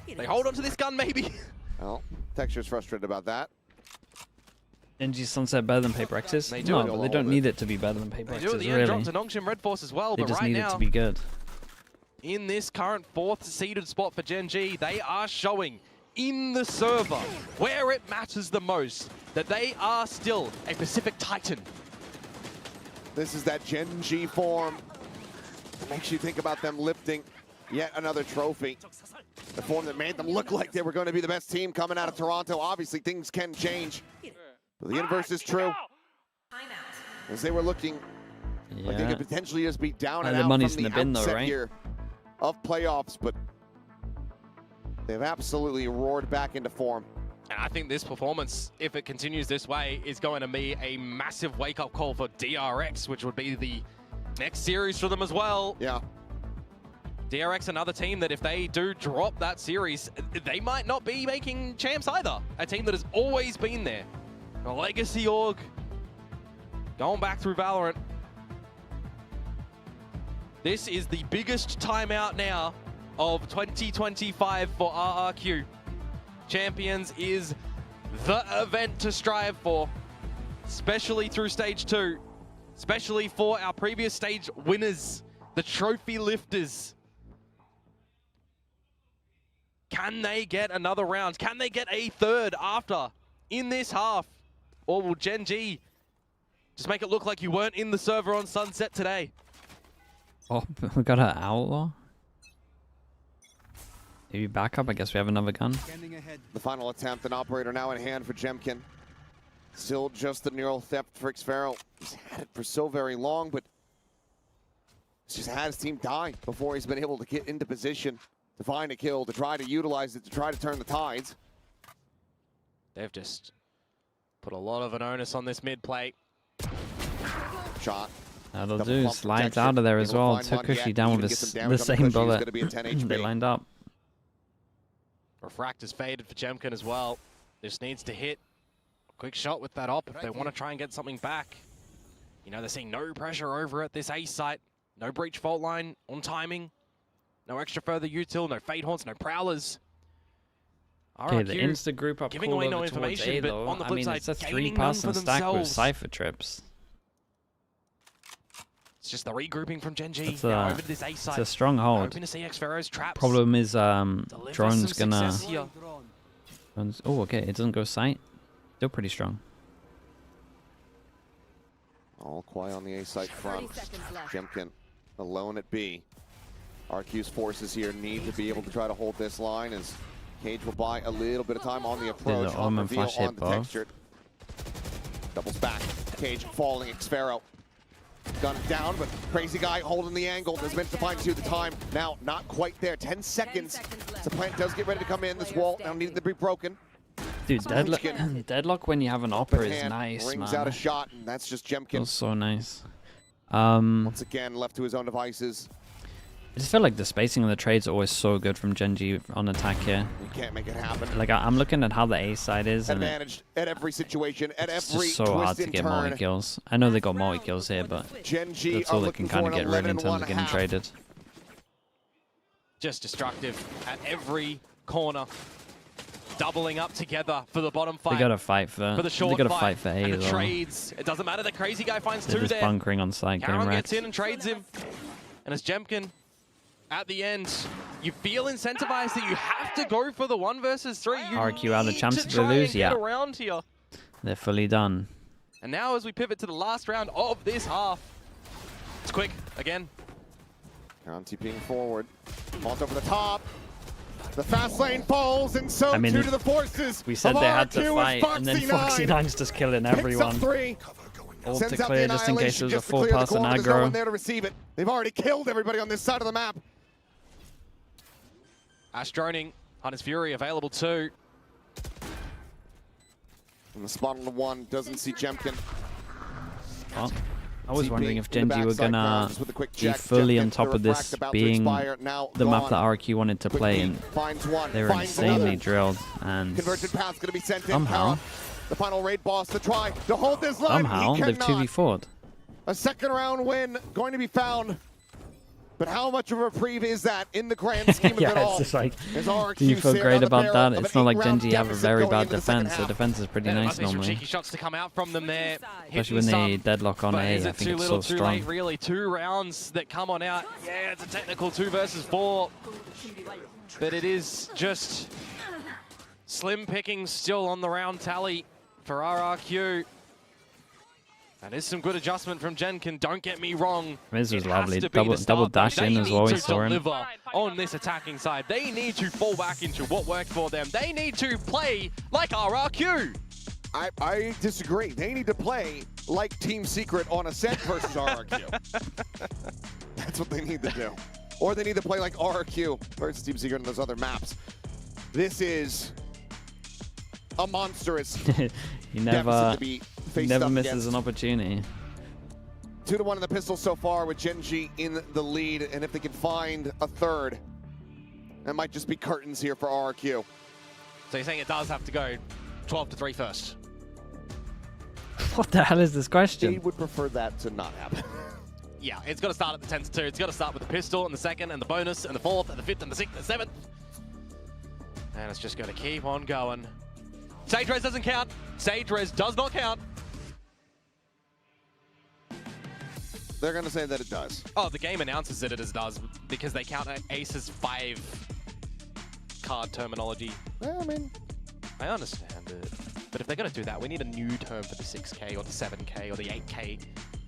They hold on to this gun, maybe. Well, Texture's frustrated about that. Genji's Sunset better than Paper X's? No, but they don't need it to be better than Paper X's, really. They drop to NONGSHIM REDFORCE as well, they but just right need now, it to be good. In this current 4th seeded spot for GENG, they are showing in the server, where it matters the most, that they are still a Pacific Titan. This is that GENG form. It makes you think about them lifting yet another trophy. The form that made them look like they were going to be the best team coming out of Toronto. Obviously, things can change. But the inverse is true. As they were looking like they could potentially just be down and out money's from in the bin, though, right? Here of playoffs, but they've absolutely roared back into form. And I think this performance, if it continues this way, is going to be a massive wake-up call for DRX, which would be the next series for them as well. Yeah. DRX, another team that if they do drop that series, they might not be making champs either. A team that has always been there. A legacy org, going back through VALORANT. This is the biggest timeout now of 2025 for RRQ. Champions is the event to strive for, especially through stage 2, especially for our previous stage winners, the trophy lifters. Can they get another round? Can they get a third after in this half? Or will GENG just make it look like you weren't in the server on Sunset today? Oh, we got an Outlaw. Maybe backup. I guess we have another gun. The final attempt, an operator now in hand for Jemkin. Still just the neural theft for Xferal. He's had it for so very long, but he's just had his team die before he's been able to get into position to find a kill, to try to utilize it, to try to turn the tides. They've just put a lot of an onus on this mid plate. Shot. That'll do. Slides out of there as well. Took Cushy down with the same bullet. They lined up. Refract is faded for Jemkin as well. Just needs to hit a quick shot with that op if they want to try and get something back. You know, they're seeing no pressure over at this A site. No breach fault line on timing. No extra further util, no fade haunts, no prowlers. Okay, the insta group up giving cool away no over towards information, A, but though. on the I flip mean, side, it's a gaining none for three-person stack with themselves. Cypher trips. It's just the regrouping from GENG. It's over to this A site. a stronghold. Hoping to see Xfero's traps. Problem is, drone's gonna... here. Oh, okay, it doesn't go sight. Still pretty strong. All quiet on the A site front. Jemkin alone at B. RQ's forces here need to be able to try to hold this line as Cage will buy a little bit of time on the approach. Omen flash hit, Textured. Doubles back. cage falling. Xfero gunned down, but Crazy Guy holding the angle. There's meant to find you the time. Now, not quite there. 10 seconds. The plant does get ready to come in. This wall now needing to be broken. Dude, deadlock when you have an Opera is nice, rings man. out a shot, and that's just Jemkin. Feels so nice. Once again, left to his own devices. I just feel like the spacing of the trades are always so good from GENG on attack here. You can't make it happen. Like, I'm looking at how the A side is, and advantaged at every situation, at it's every just so hard to get multi-kills. I know they got multi-kills here, but that's all they can kind of get rid in terms of getting traded. Just destructive at every corner. Doubling up together for the bottom fight. They gotta fight for the short they gotta fight for A and the though. trades. It doesn't matter. The Crazy Guy finds They're two just there. bunkering on site, getting Karen wrecked. gets in and trades him. And as Jemkin, at the end, you feel incentivized that you have to go for the 1 versus 3. You RRQ out of need chance to to try lose, and get yeah. around here. They're fully done. And now as we pivot to the last round of this half, it's quick again. Karen TPing forward. Mont over the top. The fast lane falls, and so too to the forces. We said they had to fight, and then Foxy9's just killing everyone. All to clear just in case there was a 4-person aggro. There's no one there to receive it. They've already killed everybody on this side of the map. Ash droning, Hunter's Fury available too. And the spot on the 1 doesn't see Jemkin. Well, I was wondering if GENG were gonna be fully on top of this, being the map that RRQ wanted to play, and they were insanely drilled. And converted path's gonna be sent somehow, in. The final raid boss to try to hold this line. Somehow they've 2v4'd. A second round win going to be found. But how much of a reprieve is that in the grand scheme of it all? It's just like, do you feel great about that? It's not like GENG have a very bad defense. Their defense is pretty nice normally. Cheeky shots to come out from them there. Especially when they deadlock on A, I think it's so strong. Too late, really. 2 rounds that come on out. Yeah, it's a technical 2 versus 4. But it is just slim pickings still on the round tally for RRQ. That is some good adjustment from Jemkin, don't get me wrong. This was lovely. Double dash in as well, we saw him. On this attacking side, they need to fall back into what worked for them. They need to play like RRQ. I disagree. They need to play like Team Secret on Ascent versus RRQ. That's what they need to do. Or they need to play like RRQ versus Team Secret on those other maps. This is a monstrous he never misses an opportunity. 2-1 in the pistol so far with GENG in the lead, and if they can find a third, that might just be curtains here for RRQ. So you're saying it does have to go 12-3 first? What the hell is this question? They would prefer that to not happen. Yeah, it's got to start at the 10-2. It's got to start with the pistol and the 2nd and the bonus and the 4th and the 5th and the 6th and the 7th. And it's just going to keep on going. Sage Res doesn't count. Sage Res does not count. They're going to say that it does. Oh, the game announces that it does because they count Ace's 5 card terminology. Well, I mean, I understand it. But if they're going to do that, we need a new term for the 6K or the 7K or the 8K.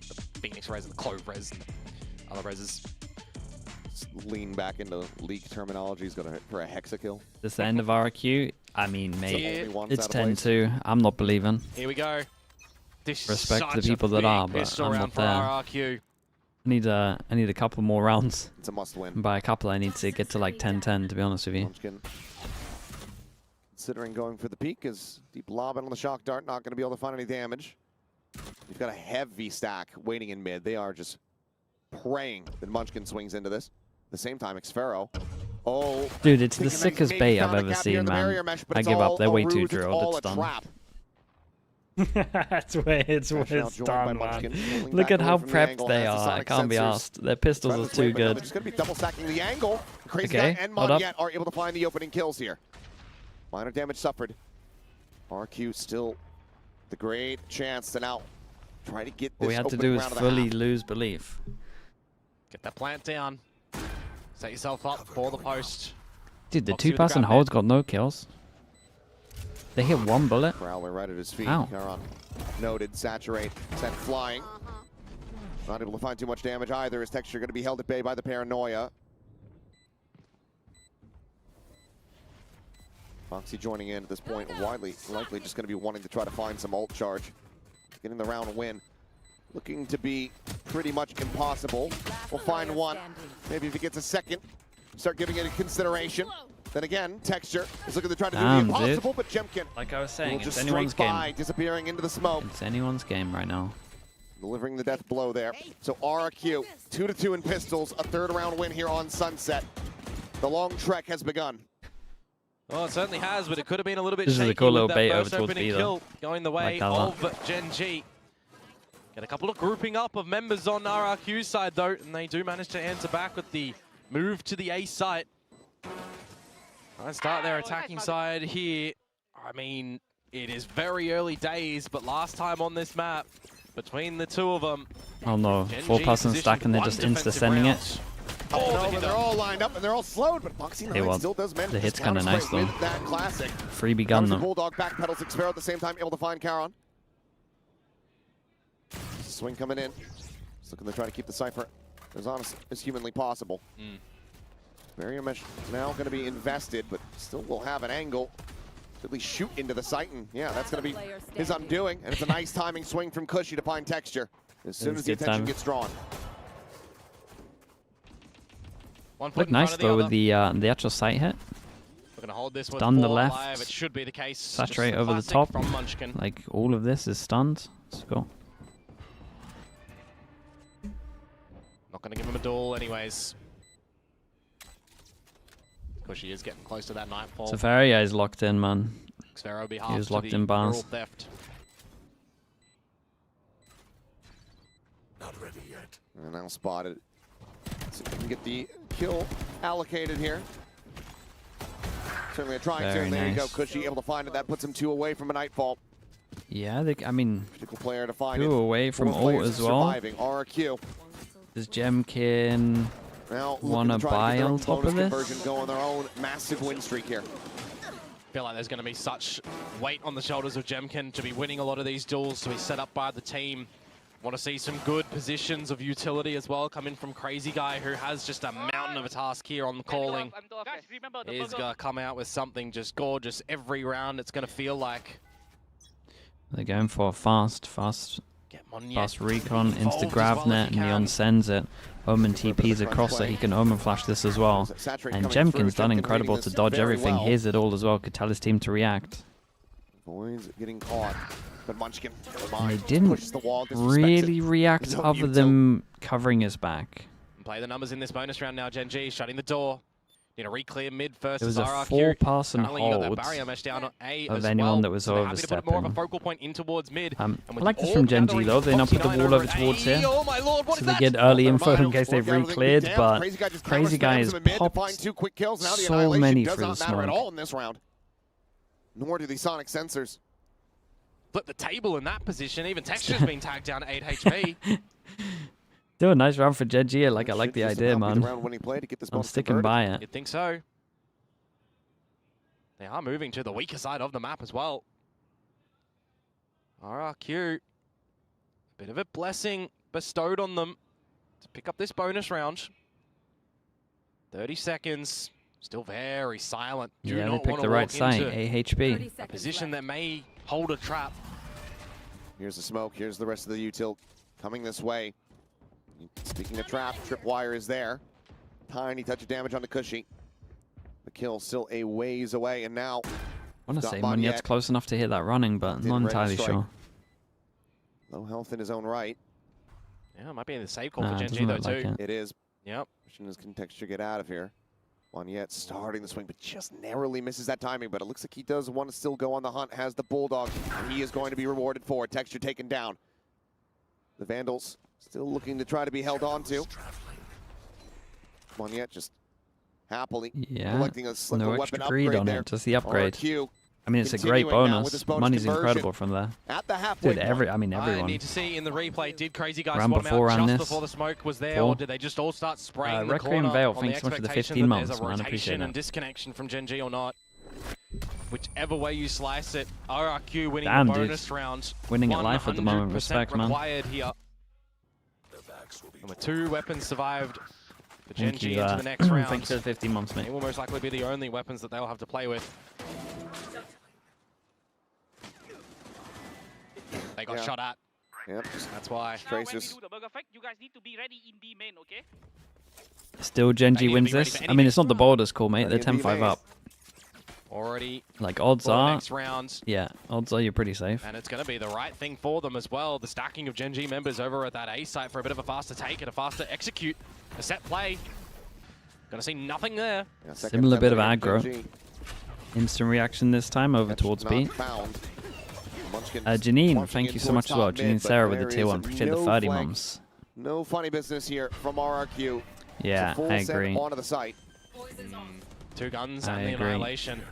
The Phoenix Res and the Clove Res and other Reses. Lean back into league terminology. He's going for a hexakill. This the end of RRQ? I mean, mate, it's 10-2. I'm not believing. Here we go. This Respect the people that are, but I'm not there. RRQ. I need a couple more rounds. It's a must-win. And by a couple, I need to get to like 10-10, to be honest with you. Considering going for the peak, as deep lobbing on the shock dart, not going to be able to find any damage. You've got a heavy stack waiting in mid. They are just praying that Munchkin swings into this. At the same time, Xfero. Oh, dude, it's the sickest bait I've ever seen, man. I give up. They're way too drilled. It's done. It's done, man. Look at how prepped they are. I can't be asked. Their pistols are too good. They're just going to be double stacking the angle. Crazy Guy and Mon are able to find the opening kills here. Minor damage suffered. RQ still the great chance to now try to get this. All we had to do is fully lose belief. Get that plant down. Set yourself up for the post. Dude, the 2-person hold's got no kills. They hit 1 bullet. Prowler right at his feet. Ow. Caron noted, saturate, sent flying. Not able to find too much damage either. His texture going to be held at bay by the paranoia. Foxy joining in at this point, widely likely just going to be wanting to try to find some ult charge. getting the round win. Looking to be pretty much impossible. We'll find one. Maybe if he gets a second, start giving it a consideration. Then again, Texture is looking to try to do the impossible, but Jemkin, like I was saying, it's anyone's game. Disappearing into the smoke. It's anyone's game right now. Delivering the death blow there. So RRQ, 2-2 in pistols, a third round win here on Sunset. The long trek has begun. Well, it certainly has, but it could have been a little bit This is shaky a cool little with that bait over first towards opening B, kill going the way like of GENG. Get a couple of grouping up of members on RRQ's side, though, and they do manage to answer back with the move to the A site. Let's start their attacking side here. I mean, it is very early days, but last time on this map, between the two of them... Oh no, 4-person stack and they're just insta-sending it. Oh, they're all lined up and they're all slowed, but Boxy9 still does manage the hit's kind of nice though. That classic. Freebie gun them. Bulldog backpedals Xvero at the same time, able to find Charon. Swing coming in. Just looking to try to keep the Cypher as honest as humanly possible. Barrier mesh now going to be invested, but still will have an angle to at least shoot into the site. And yeah, that's going to be his undoing. And it's a nice timing swing from Cushy to find Texture as soon as the attention gets drawn. Looked nice though with the actual sight hit. We're gonna hold this one Stun the left. live. It should be the case. Saturate over the top. From Munchkin. Like all of this is stunned. Let's go. Not gonna give him a duel anyways. Cushy is getting close to that nightfall. Safaria is locked in, man. Xvero be He was locked in bars. Theft. Not ready yet. And now spotted. So we can get the kill allocated here. Certainly a trying to, and there you go. Cushy able to find it. That puts him 2 away from a nightfall. Yeah, I mean, critical player to find 2 away from ult as well. RRQ. Does Jemkin want to buy on top of this? Go on their own massive win streak here. I feel like there's going to be such weight on the shoulders of Jemkin to be winning a lot of these duels, to be set up by the team. Want to see some good positions of utility as well come in from Crazy Guy, who has just a mountain of a task here on the calling. He's going to come out with something just gorgeous every round, it's going to feel like. They're going for fast recon, insta grav net, and Neon sends it. Omen TPs across so he can Omen flash this as well. And Jemkin's done incredible to dodge everything. Hears it all as well, could tell his team to react. Boys getting caught. But Munchkin, and they didn't really react other than covering his back. Play the numbers in this bonus round now, GENG shutting the door. Need a re-clear mid first. It was a RRQ. 4-person hold of anyone that was overstepping. More of a focal point in towards mid. I like this from GENG though. They now put the wall over towards here, so they get early info in case they've re-cleared. But Crazy Guy has popped so many through the smoke. Nor do these sonic sensors. Flip the table in that position. Even Texture's been tagged down to 8 HP. Do a nice round for GENG. Like, I like the idea, man. I'm sticking by it. You'd think so. They are moving to the weaker side of the map as well. RRQ. A bit of a blessing bestowed on them to pick up this bonus round. 30 seconds. Still very silent. Yeah, they picked the right site. 8 HP. A position that may hold a trap. Here's the smoke. Here's the rest of the util coming this way. Speaking of trap, Tripwire is there. Tiny touch of damage on the Cushy. The kill still a ways away, and now I want to say Monyet's close enough to hit that running, but not entirely sure. Low health in his own right. Yeah, it might be in the save call for GENG though too. It is. Yep. Can Texture get out of here? Monyet starting the swing, but just narrowly misses that timing. But it looks like he does want to still go on the hunt. Has the Bulldog, and he is going to be rewarded for it. Texture taken down. The Vandals still looking to try to be held on to. Monyet just happily collecting a no weapon extra greed on there. it, just the upgrade. RRQ I mean, it's a great bonus. Money's incredible from there. At the halfway Dude, everyone. I need to see in the replay, did Crazy Guy round spot him before out just this. before the smoke was there, or did they just all start spraying the Requiem corner Veil, on thanks the so much for the expectation 15 that there's months, a man. I appreciate rotation and it. disconnection from GENG or not? Whichever way you slice it, RRQ winning Damn, the dude. bonus round. Winning at life at the moment. 100% Respect, man. required here. And with 2 weapons survived for GENG into the next round. Thanks for the 15 months, mate. They will most likely be the only weapons that they'll have to play with. They got shot at. Yep. That's why. Tracers. You guys need to be ready in B main, okay? Still, GENG wins this. I mean, it's not the borders call, mate. They're 10-5 up. Already. Like, odds are... Next round. Yeah, odds are you're pretty safe. And it's going to be the right thing for them as well. The stacking of GENG members over at that A site for a bit of a faster take and a faster execute. A set play. Gonna see nothing there. Yeah, Similar bit of aggro. Instant reaction this time over towards B. Janine, thank you so much as well. Janine Sarah with the tier 1. Appreciate the 30 mums. No funny business here from RRQ. Yeah, I agree. Onto the site. 2 guns and the annihilation.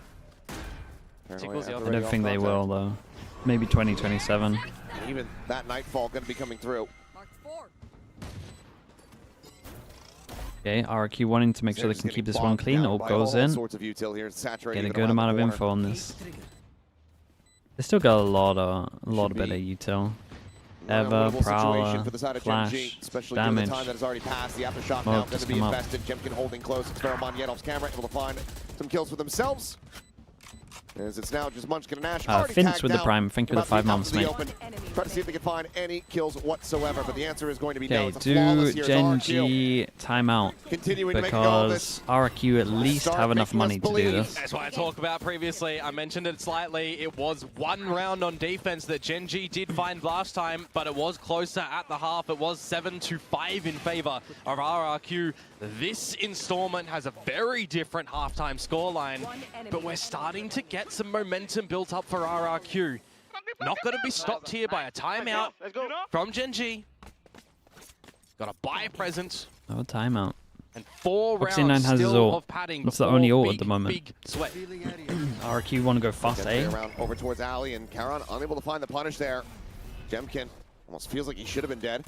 I don't think they will, though. Maybe 2027. Even that Nightfall going to be coming through. Okay, RRQ wanting to make sure they can keep this one clean. All goes in. Get a good amount of info on this. They still got a lot of better util. Eva, Prowler, Flash, damage. Smoke just come up. Jemkin holding close. Experiment Yedov's camera, able to find some kills for themselves. As it's now just Munchkin and Ash. Finch with the prime. Thank you for the 5 mums, mate. Try to see if they can find any kills whatsoever, but the answer is going to be no. Okay, do GENG timeout because RRQ at least have enough money to do this. That's what I talked about previously. I mentioned it slightly. It was 1 round on defense that GENG did find last time, but it was closer at the half. It was 7-5 in favor of RRQ. This installment has a very different halftime scoreline, but we're starting to get some momentum built up for RRQ. Not going to be stopped here by a timeout from GENG. Got a buy present. No timeout. And 4 rounds has his ult. of padding. It's the only ult at the moment. Big sweat. RRQ want to go fast A. Around over towards Ali, and Karan unable to find the punish there. Jemkin almost feels like he should have been dead.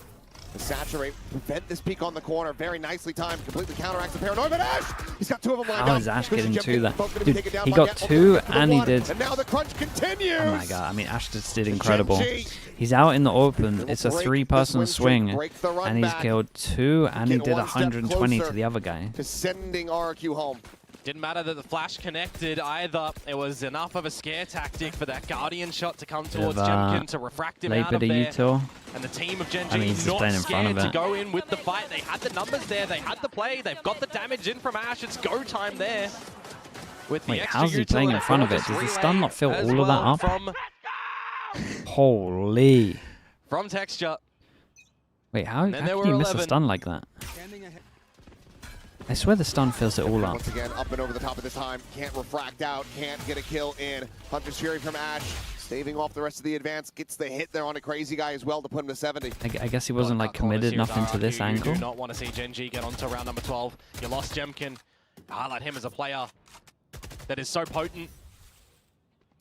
To saturate, prevent this peek on the corner. Very nicely timed. Completely counteracts the paranoia, but Ash! He's got 2 of them lined up. How is Ash getting 2 there? Dude, he got 2 and he did... And now the crunch continues! Oh my god, I mean, Ash just did incredible. He's out in the open. It's a 3-person swing. And he's killed 2 and he did 120 to the other guy. To sending RRQ home. Didn't matter that the flash connected either. It was enough of a scare tactic for that Guardian shot to come towards Jemkin to refract him out of there. Util. And the team of GENG not scared to go in with the fight. They had the numbers there. They had the play. They've got the damage in from Ash. It's go time there. With the how's he playing in front of it? Does the stun not fill all of that up? Holy. From Texture. Wait, how can you miss a stun like that? I swear the stun fills it all up. Once again, up and over the top of this time. Can't refract out. Can't get a kill in. Hunter's Fury from Ash. Staving off the rest of the advance. Gets the hit there on a crazy guy as well to put him to 70. I guess he wasn't like committed enough into this angle. You do not want to see GENG get onto round number 12. You lost Jemkin. Highlight him as a player that is so potent.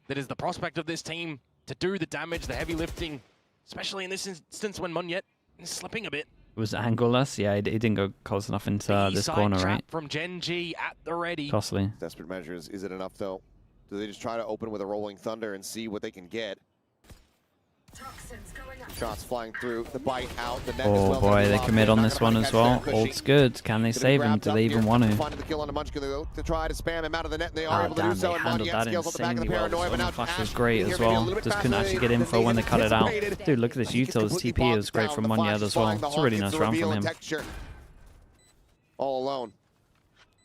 That is the prospect of this team to do the damage, the heavy lifting. Especially in this instance when Munyet is slipping a bit. It was angle-less. Yeah, he didn't go close enough into this corner, right? From GENG at the ready. Costly. Desperate measures. Is it enough, though? Do they just try to open with a rolling thunder and see what they can get? Shots flying through, the bite out, the net as well. Oh boy, they commit on this one as well. Ult's good. Can they save him? Do they even want to? The kill on Munchkin to try to spam him out of the net, and they are able to Damn, do so. they handled that insanely well. The flash was great as well. Just couldn't actually get info when they cut it out. Dude, look at this util. His TP was great from Munyet as well. It's a really nice round from him. All alone.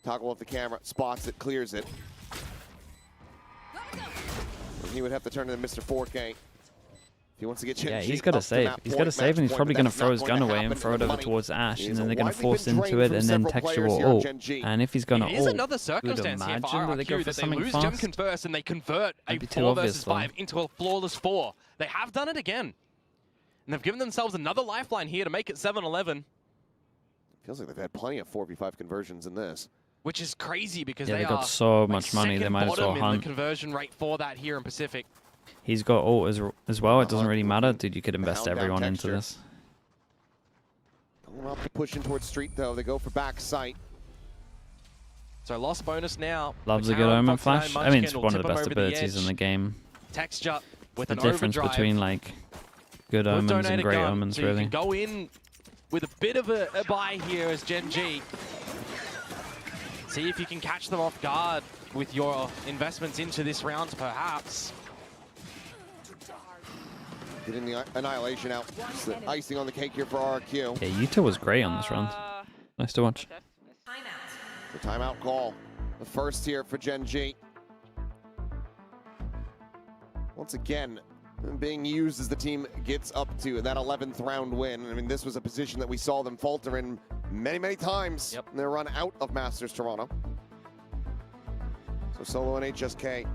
Toggle off the camera, spots it, clears it. And he would have to turn into Mr. 4K. He wants to get yeah, he's got to save. He's got to save, and he's probably going to throw his gun away and throw it over towards Ash, and then they're going to force into it, and then Texture will ult. And if he's going to ult, is another circumstance here for RRQ that they lose Jemkin first, and they convert a 4 versus 5 into a flawless 4. They have done it again. And they've given themselves another lifeline here to make it 7-11. Feels like they've had plenty of 4v5 conversions in this. Which is crazy because they got so much money, they might as well hunt. The conversion rate for that here in Pacific. He's got ult as well. It doesn't really matter. Dude, you could invest everyone into this. Going up, pushing towards street, though. They go for back sight. So lost bonus now. Loves a good Omen flash. I mean, it's one of the best abilities in the game. Texture with the difference between like good Omens and great Omens, really. You can go in with a bit of a buy here as GENG. See if you can catch them off guard with your investments into this round, perhaps. Getting the Annihilation out. Just the icing on the cake here for RRQ. Yeah, Yuta was great on this round. Nice to watch. The timeout call. The first here for GENG. Once again, being used as the team gets up to that 11th round win. I mean, this was a position that we saw them falter in many, many times in their run out of Masters Toronto. So Solo and HSK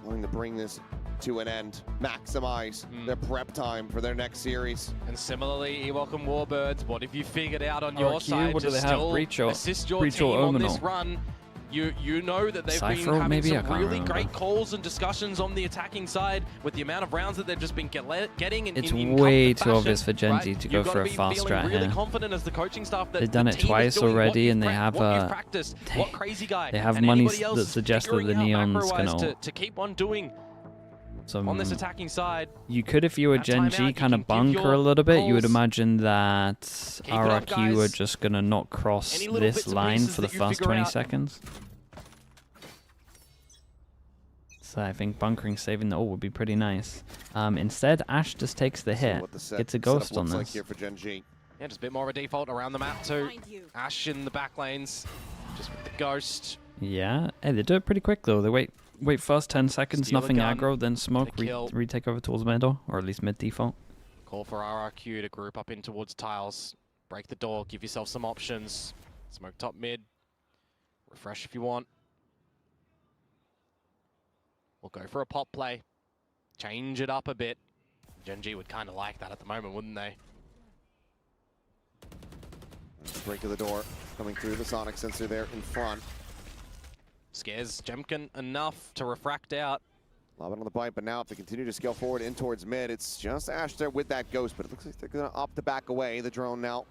going to bring this to an end, maximize their prep time for their next series. And similarly, Ewok and Warbirds, what have you figured out on your side what do to they have? still assist your team on this run? You know that they've been having some really great calls and discussions on the attacking side with the amount of rounds that they've just been getting. It's way too obvious for GENG to go for a fast strat really here. confident as the coaching staff that They've done it twice already, and they have they have money that suggests that the Neon's gonna to keep on doing. On this attacking side, you could, if you were GENG, kind of bunker a little bit. You would imagine that RRQ are just going to not cross this line for the first 20 seconds. So I think bunkering, saving the ult would be pretty nice. Instead, Ash just takes the hit. Gets a ghost on this. Like here for GENG. Yeah, just a bit more of a default around the map too. Ash in the back lanes, just with the ghost. Yeah, hey, they do it pretty quick though. They wait first 10 seconds, nothing aggro, then smoke, retake over towards middle, or at least mid default. Call for RRQ to group up in towards tiles. Break the door, give yourself some options. Smoke top mid. Refresh if you want. We'll go for a pop play. Change it up a bit. GENG would kind of like that at the moment, wouldn't they? Break of the door coming through the sonic sensor there in front. Scares Jemkin enough to refract out. Lob it on the bite, but now if they continue to scale forward in towards mid, it's just Ash there with that ghost, but it looks like they're going to opt to back away. The drone now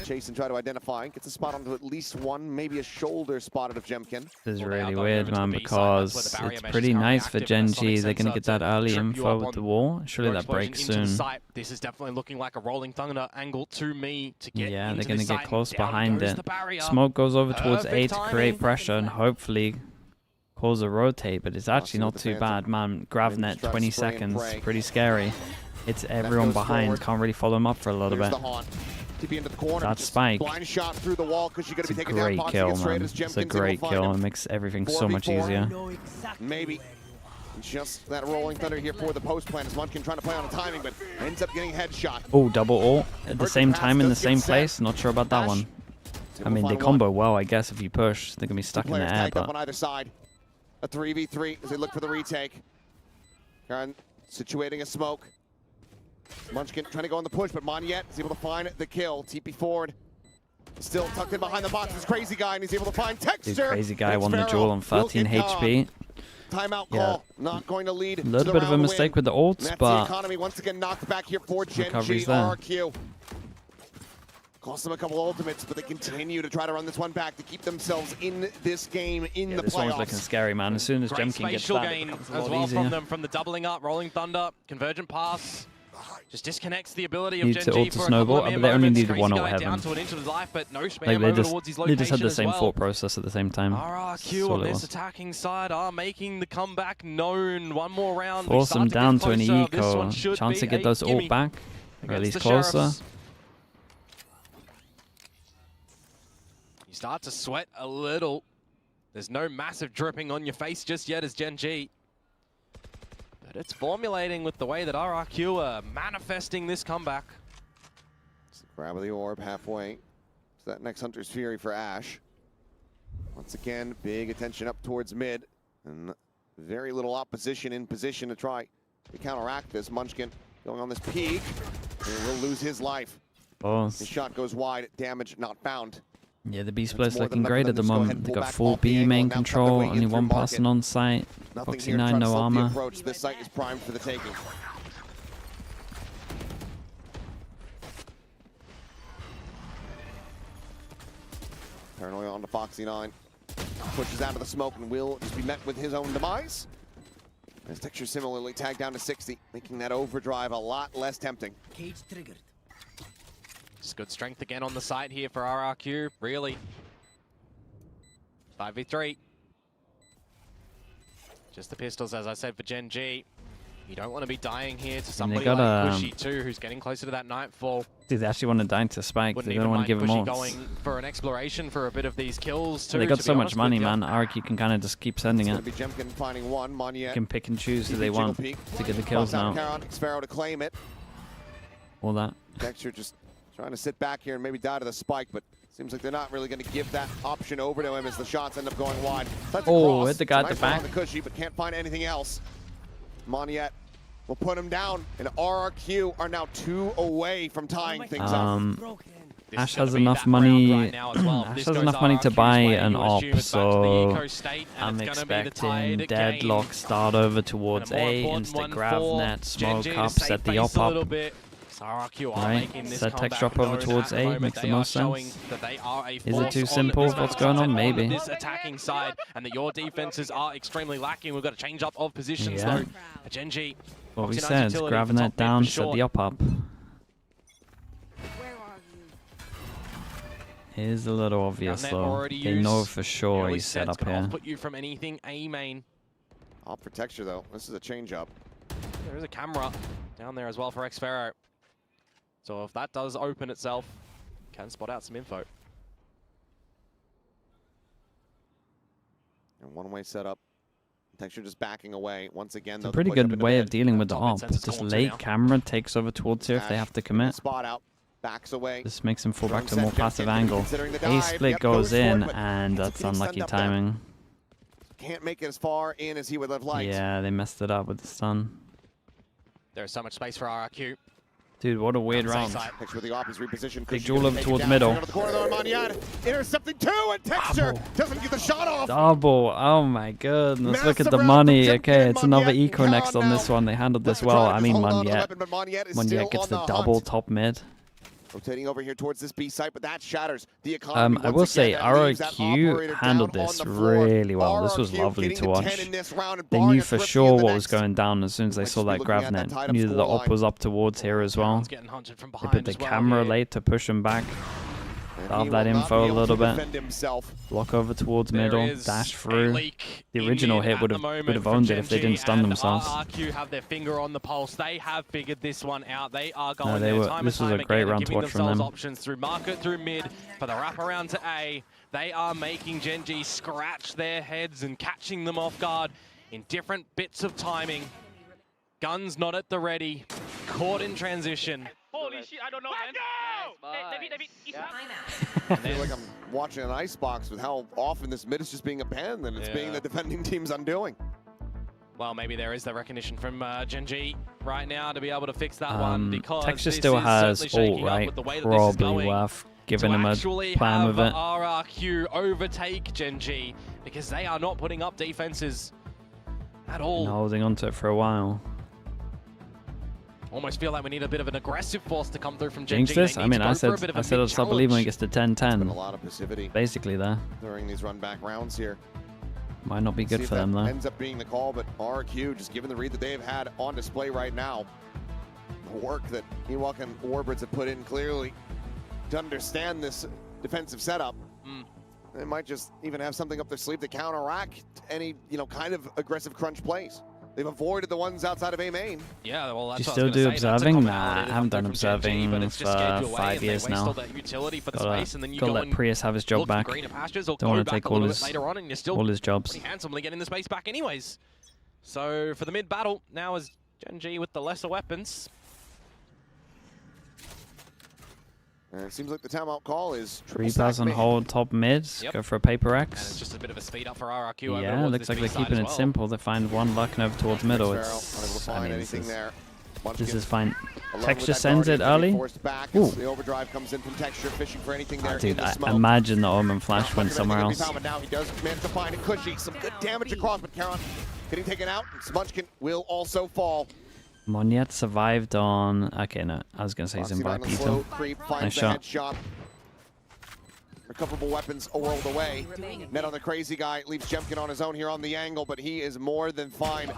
chase and try to identify. Gets a spot onto at least one, maybe a shoulder spotted of Jemkin. This is really weird, man, because it's pretty nice for GENG. They're going to get that early info with the wall. Surely that breaks soon. This is definitely looking like a rolling thunder angle to me to get yeah, they're going to get close behind it. Smoke goes over towards A to create pressure and hopefully cause a rotate, but it's actually not too bad, man. Gravnet, 20 seconds, pretty scary. It's everyone behind, can't really follow him up for a little bit. Into the corner. That spike. Blind shot through the wall because you got to be taking down great kill, man. It's a great kill. It makes everything so much easier. Maybe just that rolling thunder here for the post plan. As Munchkin trying to play on a timing, but ends up getting headshot. Oh, double ult at the same time in the same place. Not sure about that one. I mean, they combo well, I guess. If you push, they're gonna be stuck in the air. But on either side, a 3v3 as they look for the retake. Karen situating a smoke. Munchkin trying to go on the push, but Monyet is able to find the kill. TP forward. Still tucked in behind the box. This crazy guy, and he's able to find Texture. Dude, crazy guy won the duel on 13 HP. Timeout call. Not going to lead. A little bit of a mistake with the ults, but the economy once again knocked back here for GENG RRQ. Cost them a couple ultimates, but they continue to try to run this one back to keep themselves in this game in the playoffs. This one's looking scary, man. As soon as Jemkin gets that, gain as well from them from the doubling up, rolling thunder, convergent pass. Just disconnects the ability of GENG for a snowball, but they only needed one ult heaven. They just had the same thought process at the same time. RRQ on this attacking side are making the comeback known. One more round. Force them down to an eco. Chance to get those ult back, or at least closer. You start to sweat a little. There's no massive dripping on your face just yet as GENG. But it's formulating with the way that RRQ are manifesting this comeback. Grab of the orb halfway to that next Hunter's Fury for Ash. Once again, big attention up towards mid. And very little opposition in position to try to counteract this. Munchkin going on this peak. And will lose his life. His shot goes wide, damage not found. Yeah, the B split's looking great at the moment. They've got full B main control, only one person on site. Foxy 9, no armor. This site is primed for the taking. Paranoia onto Foxy 9. Pushes out of the smoke and will just be met with his own demise. His Texture similarly tagged down to 60, making that overdrive a lot less tempting. Cage triggered. Just good strength again on the side here for RRQ, really. 5v3. Just the pistols, as I said, for GENG. You don't want to be dying here to somebody got, like Pushy too, who's getting closer to that Nightfall. Dude, they actually want to die to Spike. Wouldn't They don't want to give him Pushy all. going for an exploration for a bit of these kills too. They got so much money, man. man. RRQ can kind of just keep sending it. Be Jemkin finding one. You can pick and choose who they want to get the kills now. Sparrow to claim it. All that. Dexter just trying to sit back here and maybe die to the Spike, but seems like they're not really going to give that option over to him as the shots end up going wide. Oh, hit the guy at the back. On the cushy, but can't find anything else. Moniette will put him down, and RRQ are now 2 away from tying things up. Ash has enough money. Ash has enough money to buy an op, so I'm expecting Deadlock start over towards A, insta grab net, smoke up, set the op up. Right, set text drop over towards A, makes the most sense. Is it too simple? What's going on? Maybe. This attacking side, and that your defenses are extremely lacking. We've got a change up of positions though. GENG. What we said, grabbing that down, set the op up. Here's a little obvious though. They know for sure he's set up here. Put you from anything A main. Op for texture though. This is a change up. There is a camera down there as well for Xfero. So if that does open itself, can spot out some info. And one-way setup. Texture just backing away once again. It's a pretty good way of dealing with the op. Just late camera takes over towards here if they have to commit. Spot out. Backs away. This makes him fall back to a more passive angle. A split goes in, and that's unlucky timing. Can't make it as far in as he would have liked. Yeah, they messed it up with the stun. There's so much space for RRQ. Dude, what a weird round. Big jewel over towards middle. Intercepting two, and Texture doesn't get the shot off. Double. Oh my goodness. Look at the money. Okay, it's another eco next on this one. They handled this well. I mean, Moniette gets the double top mid. Rotating over here towards this B site, but that shatters the economy. I will say RRQ handled this really well. This was lovely to watch. They knew for sure what was going down as soon as they saw that grab net. Knew that the op was up towards here as well. They put the camera late to push him back. Have that info a little bit. Block over towards middle, dash through. The original hit would have owned it if they didn't stun themselves. RRQ have their finger on the pulse. They have figured this one out. They are going This was a great round to watch from them. Options through market, through mid, for the wraparound to A. They are making GENG scratch their heads and catching them off guard in different bits of timing. Guns not at the ready. Caught in transition. Holy shit, I don't know, man. Hey, David, I feel like I'm watching an icebox with how often this mid is just being abandoned and it's being the defending team's undoing. Well, maybe there is the recognition from GENG right now to be able to fix that one, because Texture still has ult, right? Probably worth giving him a plan with it. RRQ overtake GENG, because they are not putting up defenses at all. Been holding onto it for a while. Almost feel like we need a bit of an aggressive force to come through from GENG. Jinx this? I mean, I said I'd stop believing when it gets to 10-10. A lot of passivity basically there. During these run back rounds here. Might not be good for them though. Ends up being the call, but RRQ, just given the read that they've had on display right now, the work that Ewok and Warbirds have put in clearly to understand this defensive setup. They might just even have something up their sleeve to counteract any, kind of aggressive crunch plays. They've avoided the ones outside of A main. Yeah, well, that's do you still do observing? Nah, I haven't done observing for 5 years now. Gotta let Prius have his job back. Don't want to take all his jobs. Handsomely getting the space back anyways. So for the mid battle, now is GENG with the lesser weapons. And it seems like the timeout call is 3,000 hold top mids. Go for a paper X. And it's just a bit of a speed up for RRQ. Yeah, looks like they're keeping it simple. They find one luck over towards middle. It's, I mean, this is fine. Texture sends it early. Ooh. The overdrive comes in from Texture, fishing for anything there. Dude, I imagine the Omen Flash went somewhere else. Now he does manage to find it. Cushy, some good damage across, but Caron getting taken out. Smudgekin will also fall. Moniette survived on... Okay, no. I was going to say he's in by Pito. Nice shot. Recoverable weapons a world away. Net on the crazy guy. Leaves Jemkin on his own here on the angle, but he is more than fine.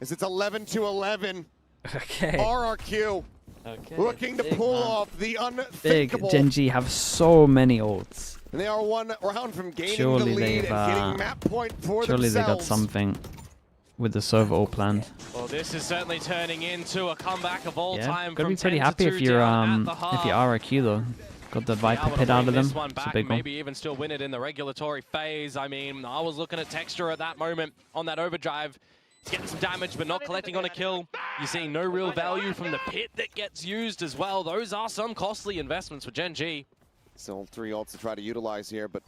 As it's 11-11. Okay. RRQ looking to pull off the unthinkable. Big GENG have so many ults. And they are one round from gaining the lead and getting map point for themselves. Surely they got something. with the server all planned. Well, this is certainly turning into a comeback of all time. Gotta be pretty happy if you're RRQ though. Got the Viper pit out of them. It's a big one. Maybe even still win it in the regulatory phase. I mean, I was looking at Texture at that moment on that overdrive. He's getting some damage, but not collecting on a kill. You're seeing no real value from the pit that gets used as well. Those are some costly investments for GENG. Still 3 ults to try to utilize here, but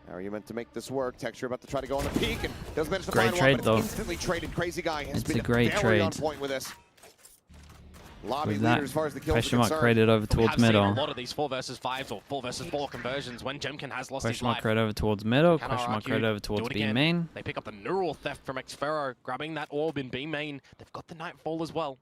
how are you meant to make this work? Texture about to try to go on the peak and doesn't manage to find one, trade but though. Instantly traded. Crazy Guy has been a great very trade. on point with this. Lobby With leader that, as far as the kills question are mark concerned. created over towards middle. A lot of these 4 versus 5s or 4 versus 4 conversions when Jemkin has lost his Question mark life. created over towards middle. Can Question mark RRQ created over do towards it B again? main. They pick up the neural theft from Xfero, grabbing that orb in B main. They've got the Nightfall as well.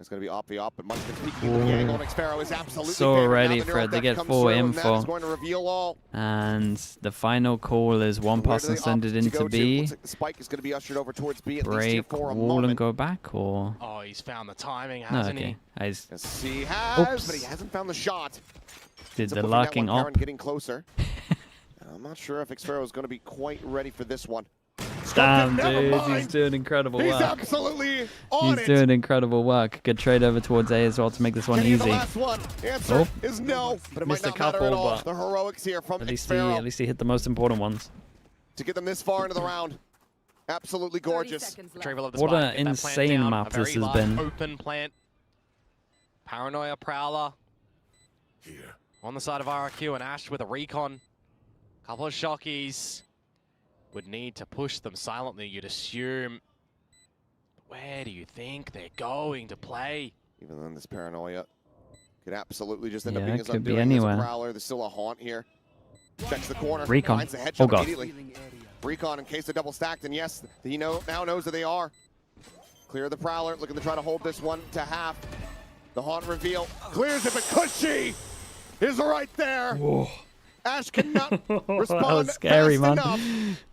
It's going to be op the op, but much of the peeking of the angle on Xfero is absolutely So favored. ready Now the for it. They neural get theft full comes through, and that info. is going to reveal all. And the final call is one Where do person they send opt it to into go to? B. Looks like the spike is going to be ushered over towards B at least here Break for a wall and moment. go back, or Oh, he's found the timing, no? hasn't Okay, Yes, he has, Oops. but he hasn't found the shot. did So the looking at one locking Karen up. getting closer. I'm not sure if Xfero is going to be quite ready for this one. Damn, Never dude, mind. he's doing incredible He's work. absolutely on He's it. doing incredible work. Good trade over towards A as well to make this one Can he hit easy. the last one? Answer is no, but it Missed a might not matter couple, at all. but The heroics here from At least Xfero he hit the most important ones. to get them this far into the round. Absolutely gorgeous. Retrieval of the What spike, an get that plant insane down, map a very this has large been. Open plant. Paranoia Prowler. Here. On the side of RRQ and Ash with a recon. Couple of shockies. Would need to push them silently, you'd assume. Where do you think they're going to play? Even then, this Paranoia could absolutely just end up Yeah, being it as could be undoing as a anywhere. Prowler. There's still a haunt here. Checks the corner. Recon. Finds the headshot Oh, God. immediately. Recon in case they're double stacked, and yes, he now knows that they are. Clear the Prowler, looking to try to hold this one to half. The haunt reveal clears it, but Cushy is right there. Whoa. Ash cannot That respond was scary, fast man. enough.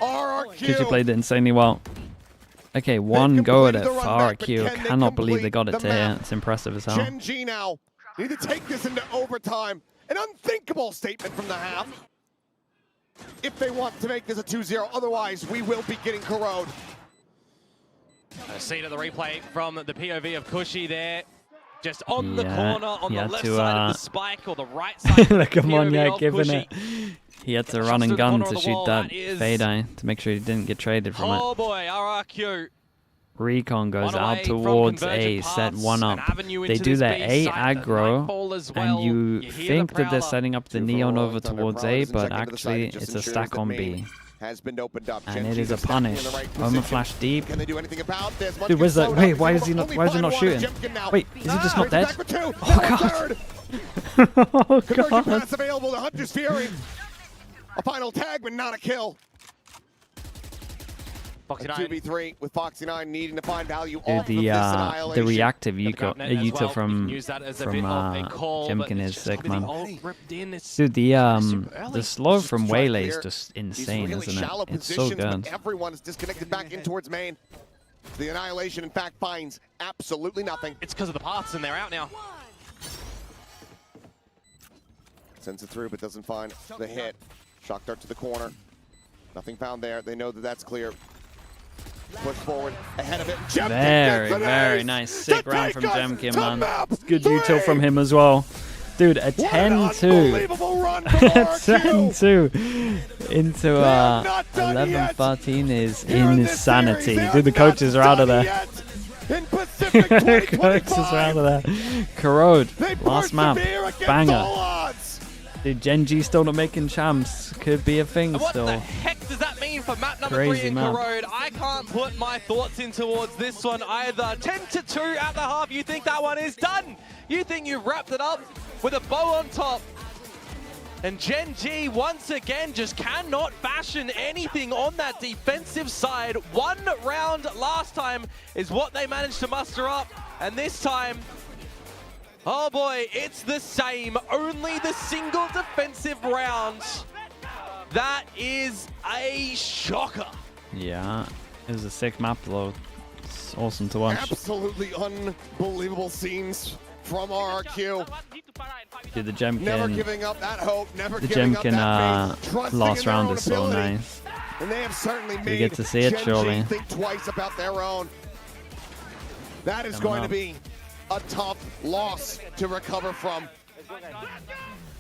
RRQ. Kushi played it insanely well. Okay, one go at it completed for the run back, but RRQ. can they Cannot believe they complete got it the to here. map? It's impressive as hell. GENG now need to take this into overtime. An unthinkable statement from the half. If they want to make this a 2-0, otherwise we will be getting corrode. A seat of the replay from the POV of Cushy there. Just on the Yeah, corner, on he the had left to, side of the spike, or the right side of the Look at POV Monya of giving Cushy. it. He had to Just run through and the gun corner of to the shoot wall, that that is- fade eye to make sure he didn't get traded from Oh it. boy, RRQ. Recon goes One away out from towards convergent A, set paths, one an up. avenue They into do this their B A site, the aggro, Nightfall as well. and you You hear the think that they're Prowler. setting up the Two Neon for over Thunder towards A, Prowlers and but check into the side. actually It just it's a ensures stack that on main B. Has been opened up. And GENG it is a is stacking in punish. the right Homer position. flash deep. Can they do anything about this? Much Dude, where's gets that? slowed Wait, up. why He's is he able not? to Why is he only not find one, shooting? and Jemkin now. Wait, is he just not Brings it dead? back with two. Oh Now a god! third. Oh Conversion god! pass available to Hunter's Fury. A final tag, but not a kill. A 2v3 with Foxy9 needing to find value off of this The annihilation. reactive Yuta Yuta from Jemkin is sick, man. Dude, the slow from Waylay is just insane, really isn't it? shallow It's so positions, but good. everyone is disconnected back in towards main. The annihilation, in fact, finds absolutely nothing. It's because of the paths, and they're out now. Sends it through, but doesn't find the hit. Shock dart to the corner. Nothing found there. They know that that's clear. Push forward, ahead of it. Very nice. Sick round from Jemkin, man. Good util from him as well. Dude, a 10-2. 10-2 into 11-13 is insanity. Dude, the coaches are out of there. Coaches are out of there. Corrode, last map, banger. Dude, GENG still not making champs. Could be a thing still. What the heck does that mean for map number Crazy 3 in map. Corrode? I can't put my thoughts in towards this one either. 10-2 at the half. You think that one is done? You think you've wrapped it up with a bow on top? And GENG once again just cannot fashion anything on that defensive side. One round last time is what they managed to muster up, and this time, oh boy, it's the same. Only the single defensive round. That is a shocker. Yeah, it was a sick map though. It's awesome to watch. Absolutely unbelievable scenes from RRQ. Dude, the Never Jemkin, giving up that hope, never the giving up that Jemkin faith, trusting last in their round own is so ability. nice. And they have certainly We made get to see it, Gen surely. G think twice about their own. That is going to be a tough loss to recover from.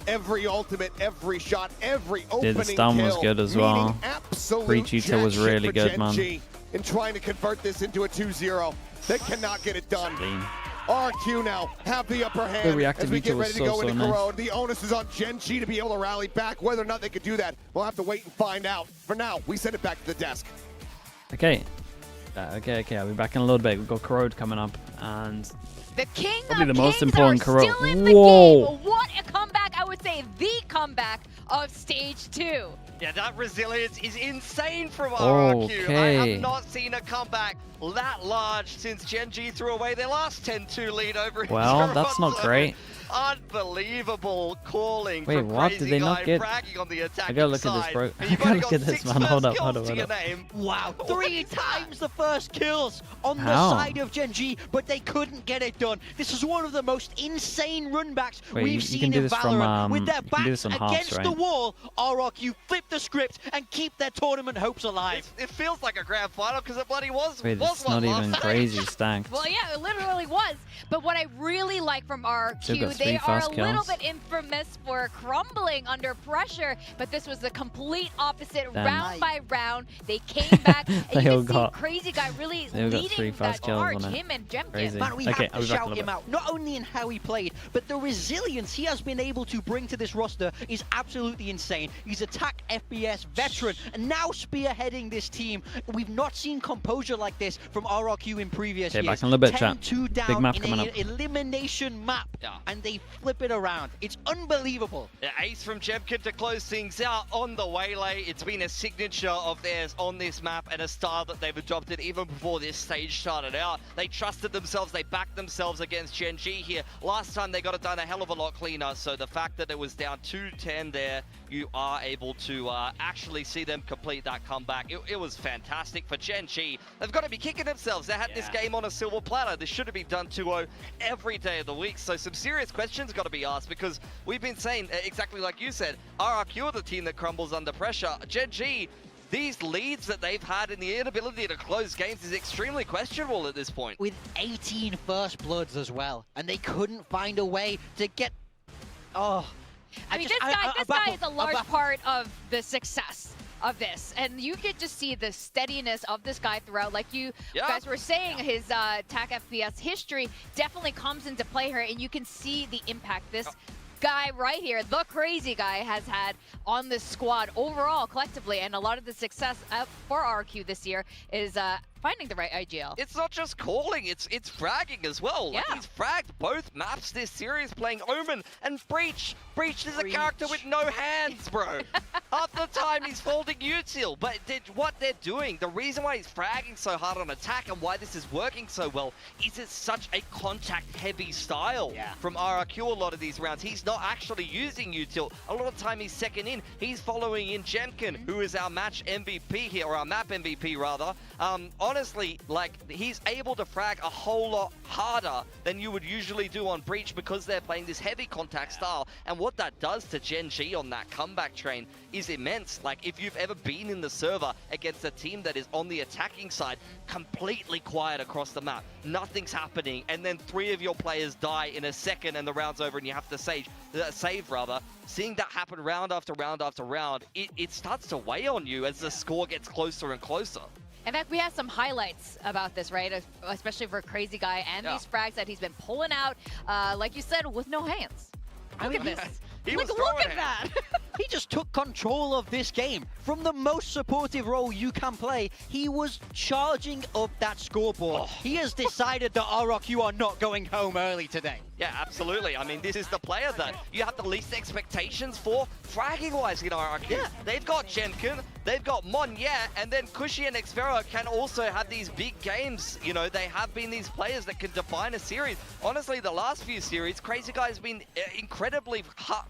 Every ultimate, every shot, every opening the stun was kill, good as well. meaning absolute Breach-Eater was jack shit really for good, Gen man. G in trying to convert this into a 2-0. They cannot get it done. Clean. RRQ now have the upper hand The reactive as we get meter was ready to go so into nice. Corrode. The onus is on Gen G to be able to rally back. Whether or not they could do that, we'll have to wait and find out. For now, we send it back to the desk. Okay. Okay. I'll be back in a little bit. We've got Corrode coming up, and the king probably of the most kings important are Corrode. still in the Whoa! game. What a comeback! I would say the comeback of stage 2. Yeah, that resilience is insane from RRQ. I Okay. have not seen a comeback that large since Gen G threw away their last 10-2 lead over Well, into that's not Toronto. great. Unbelievable calling Wait, from what? Crazy Did they Guy not get? fragging on the attacking I gotta look at this, side. bro. And I you've gotta only look got at this, 6 man. Hold first up. kills to your name. Wow, What 3 is that? times the first kills on How? the side of Gen G, but they couldn't get it done. This is one of the most insane runbacks Wait, we've you seen can do in this Valorant. from, With their you can do this backs on halves, against right? the wall, RRQ flip the script and keep their tournament hopes alive. It feels like a grand final because it bloody was. Wait, was it's one not last even night. crazy stacked. Well, yeah, it literally was. But what I really like from Still RRQ, got 3 they are a fast little kills. bit infamous for crumbling under pressure, but this was the complete opposite. Damn. Round by round, they came back, and They you all can see got- Crazy Guy really they all got 3 leading fast that kills charge, on it. him and Jemkin. Crazy. Man, we Okay, have I'll to be back in a shout little him bit. out, not only in how he played, but the resilience he has been able to bring to this roster is absolutely insane. He's attack FPS veteran, and now spearheading this team. We've not seen composure like this from RRQ in previous Okay, years. back in a little bit, chat. 10-2 down Big map in coming an up. elimination map, and they flip it around. It's unbelievable. Yeah, ace from Jemkin to close things out on the waylay. It's been a signature of theirs on this map and a style that they've adopted even before this stage started out. They trusted themselves, they backed themselves against Gen G here. Last time they got it done a hell of a lot cleaner, so the fact that it was down 2-10 there, you are able to actually see them complete that comeback. It was fantastic for Gen G. They've got to be kicking themselves. They had this game on a silver platter. This should have been done 2-0 every day of the week. So some serious questions got to be asked, because we've been saying, exactly like you said, RRQ are the team that crumbles under pressure. Gen G, these leads that they've had and the inability to close games is extremely questionable at this point. With 18 first bloods as well, and they couldn't find a way to get... Oh... I mean, this guy is a large part of the success of this, and you could just see the steadiness of this guy throughout. Like you guys were saying, his attack FPS history definitely comes into play here, and you can see the impact this guy right here, the Crazy Guy, has had on this squad overall, collectively, and a lot of the success for RRQ this year is finding the right IGL. It's not just calling, it's fragging as well. Yeah. Like, he's fragged both maps this series, playing Omen and Breach. Breach is a character with no hands, bro. Half the time he's folding util, but what they're doing, the reason why he's fragging so hard on attack and why this is working so well is it's such a contact-heavy style from RRQ a lot of these rounds. He's not actually using util. A lot of time he's second in. He's following in Jemkin, who is our match MVP here, or our map MVP rather. Honestly, like, he's able to frag a whole lot harder than you would usually do on Breach because they're playing this heavy contact style. And what that does to Gen G on that comeback train is immense. Like, if you've ever been in the server against a team that is on the attacking side, completely quiet across the map, nothing's happening, and then 3 of your players die in a second and the round's over and you have to save rather. Seeing that happen round after round after round, it starts to weigh on you as the score gets closer and closer. In fact, we have some highlights about this, right? Especially for Crazy Guy and these frags that he's been pulling out, like you said, with no hands. Look at this. Look at that! He just took control of this game. From the most supportive role you can play, he was charging up that scoreboard. He has decided that RRQ are not going home early today. Yeah, absolutely. I mean, this is the player that you have the least expectations for fragging-wise in RRQ. Yeah. They've got Jemkin, they've got Monye, and then Cushy and Xvero can also have these big games. You know, they have been these players that can define a series. Honestly, the last few series, Crazy Guy's been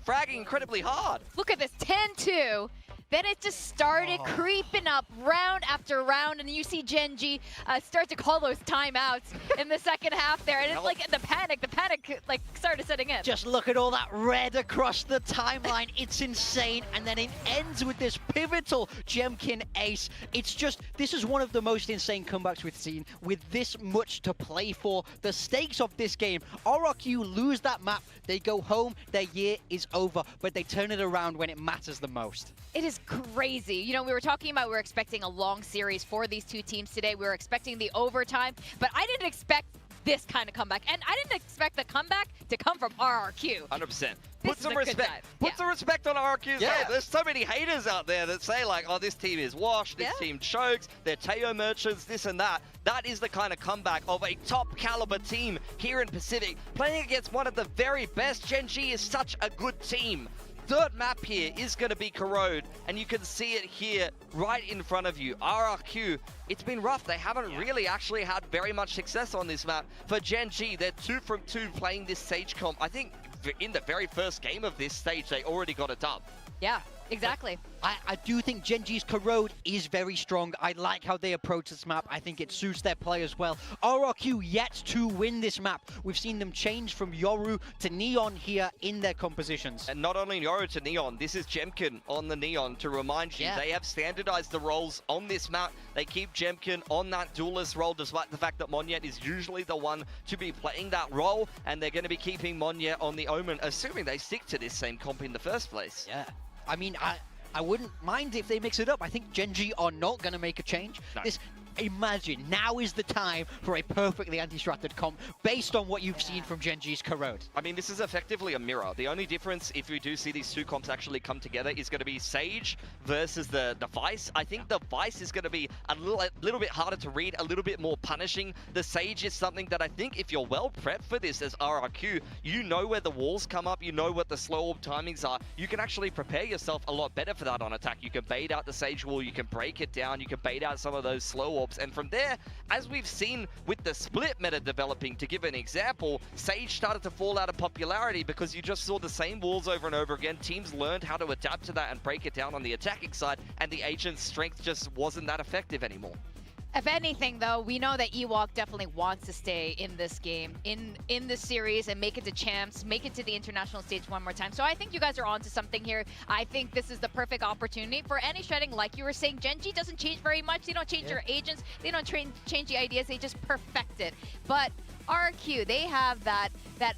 fragging incredibly hard. Look at this, 10-2. then it just started creeping up round after round, and you see GENG start to call those timeouts in the second half there, and it's like the panic like started setting in. Just look at all that red across the timeline. It's insane, and then it ends with this pivotal Jemkin ace. It's just, this is one of the most insane comebacks we've seen with this much to play for. The stakes of this game, RRQ lose that map, they go home, their year is over, but they turn it around when it matters the most. It is crazy. You know, we were talking about we were expecting a long series for these two teams today. We were expecting the overtime, but I didn't expect this kind of comeback. And I didn't expect the comeback to come from RRQ. 100%. Put some respect. Put some respect on RRQ's name. There's so many haters out there that say like, oh, this team is washed, this team chokes, they're Teo merchants, this and that. That is the kind of comeback of a top caliber team here in Pacific, playing against one of the very best. GENG is such a good team. Third map here is going to be Corrode, and you can see it here right in front of you. RRQ, it's been rough. They haven't really actually had very much success on this map. For GENG, they're 2 from 2 playing this Sage comp. I think in the very first game of this stage, they already got a dub. Yeah, exactly. I do think GENG's Corrode is very strong. I like how they approach this map. I think it suits their play as well. RRQ yet to win this map. We've seen them change from Yoru to Neon here in their compositions. And not only Yoru to Neon, this is Jemkin on the Neon to remind you they have standardized the roles on this map. They keep Jemkin on that duelist role despite the fact that Monyet is usually the one to be playing that role, and they're going to be keeping Monyet on the Omen, assuming they stick to this same comp in the first place. Yeah. I mean, I wouldn't mind if they mix it up. I think GENG are not going to make a change. No. Imagine, now is the time for a perfectly anti-stratted comp based on what you've seen from GENG's Corrode. I mean, this is effectively a mirror. The only difference, if we do see these two comps actually come together, is going to be Sage versus the Vice. I think the Vice is going to be a little bit harder to read, a little bit more punishing. The Sage is something that I think if you're well prepped for this as RRQ, you know where the walls come up, you know what the slow orb timings are. You can actually prepare yourself a lot better for that on attack. You can bait out the Sage wall, you can break it down, you can bait out some of those slow orbs. And from there, as we've seen with the split meta developing, to give an example, Sage started to fall out of popularity because you just saw the same walls over and over again. Teams learned how to adapt to that and break it down on the attacking side, and the agent's strength just wasn't that effective anymore. If anything, though, we know that Ewok definitely wants to stay in this game, in this series, and make it to champs, make it to the international stage one more time. So I think you guys are onto something here. I think this is the perfect opportunity for any shredding. Like you were saying, GENG doesn't change very much. They don't change their agents. They don't change the ideas. They just perfect it. But RRQ, they have that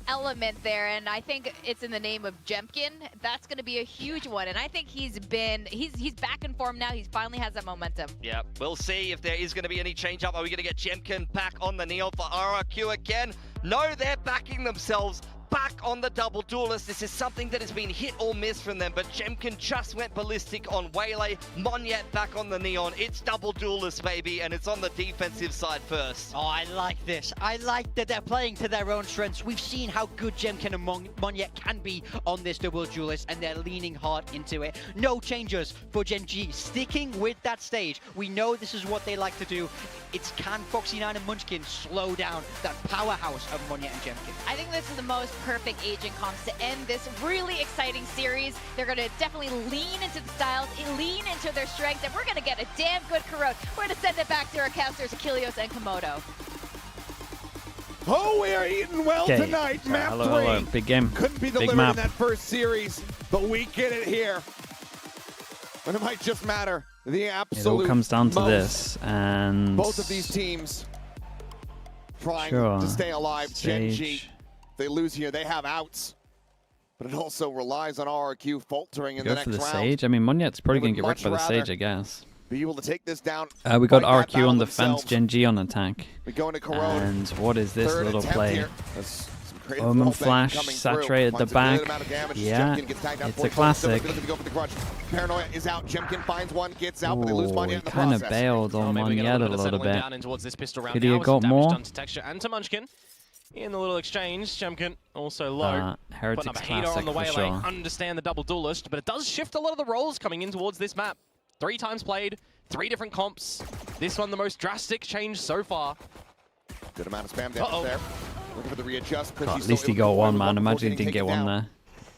element there, and I think it's in the name of Jemkin. That's going to be a huge one, and I think he's back in form now. He finally has that momentum. Yeah, we'll see if there is going to be any change up. Are we going to get Jemkin back on the Neon for RRQ again? No, they're backing themselves back on the double duelist. This is something that has been hit or miss from them, but Jemkin just went ballistic on Waylay. Monyet back on the Neon. It's double duelist, baby, and it's on the defensive side first. Oh, I like this. I like that they're playing to their own strengths. We've seen how good Jemkin and Monyet can be on this double duelist, and they're leaning hard into it. No changes for GENG, sticking with that stage. We know this is what they like to do. It's can Foxy9 and Munchkin slow down that powerhouse of Monyet and Jemkin. I think this is the most perfect agent comps to end this really exciting series. They're going to definitely lean into the styles, lean into their strengths, and we're going to get a damn good Corrode. We're going to send it back to our casters, Achilles and Komodo. Oh, we are eating well tonight. Map 3. Hello. Big game. Couldn't be delivered in that first series, but we get it here. And it might just matter. The absolute It all comes down to this, and both of these teams trying to stay alive. GENG, they lose here, they have outs. But it also relies on RRQ faltering in the next round. Go for the Sage. I mean, Monyet's probably going to get wrecked by the Sage, I guess. Be able to take this down. We got RRQ on the fence, GENG on attack. We go into Corrode. And what is this little play? Omen flash, saturated the back. Yeah, it's a classic. Paranoia is out. Jemkin finds one, gets out, but they lose Monyet in the process. Kind of bailed on Monyet a little bit. Could he have got more? And to Munchkin. In the little exchange, Jemkin also low. Heretics putting up a heater on the classic for Waylay. sure. Understand the double duelist, but it does shift a lot of the roles coming in towards this map. 3 times played, 3 different comps. This one the most drastic change so far. Good amount of spam damage there. Looking for the readjust. God, at least he got one, man. Imagine he didn't get one there.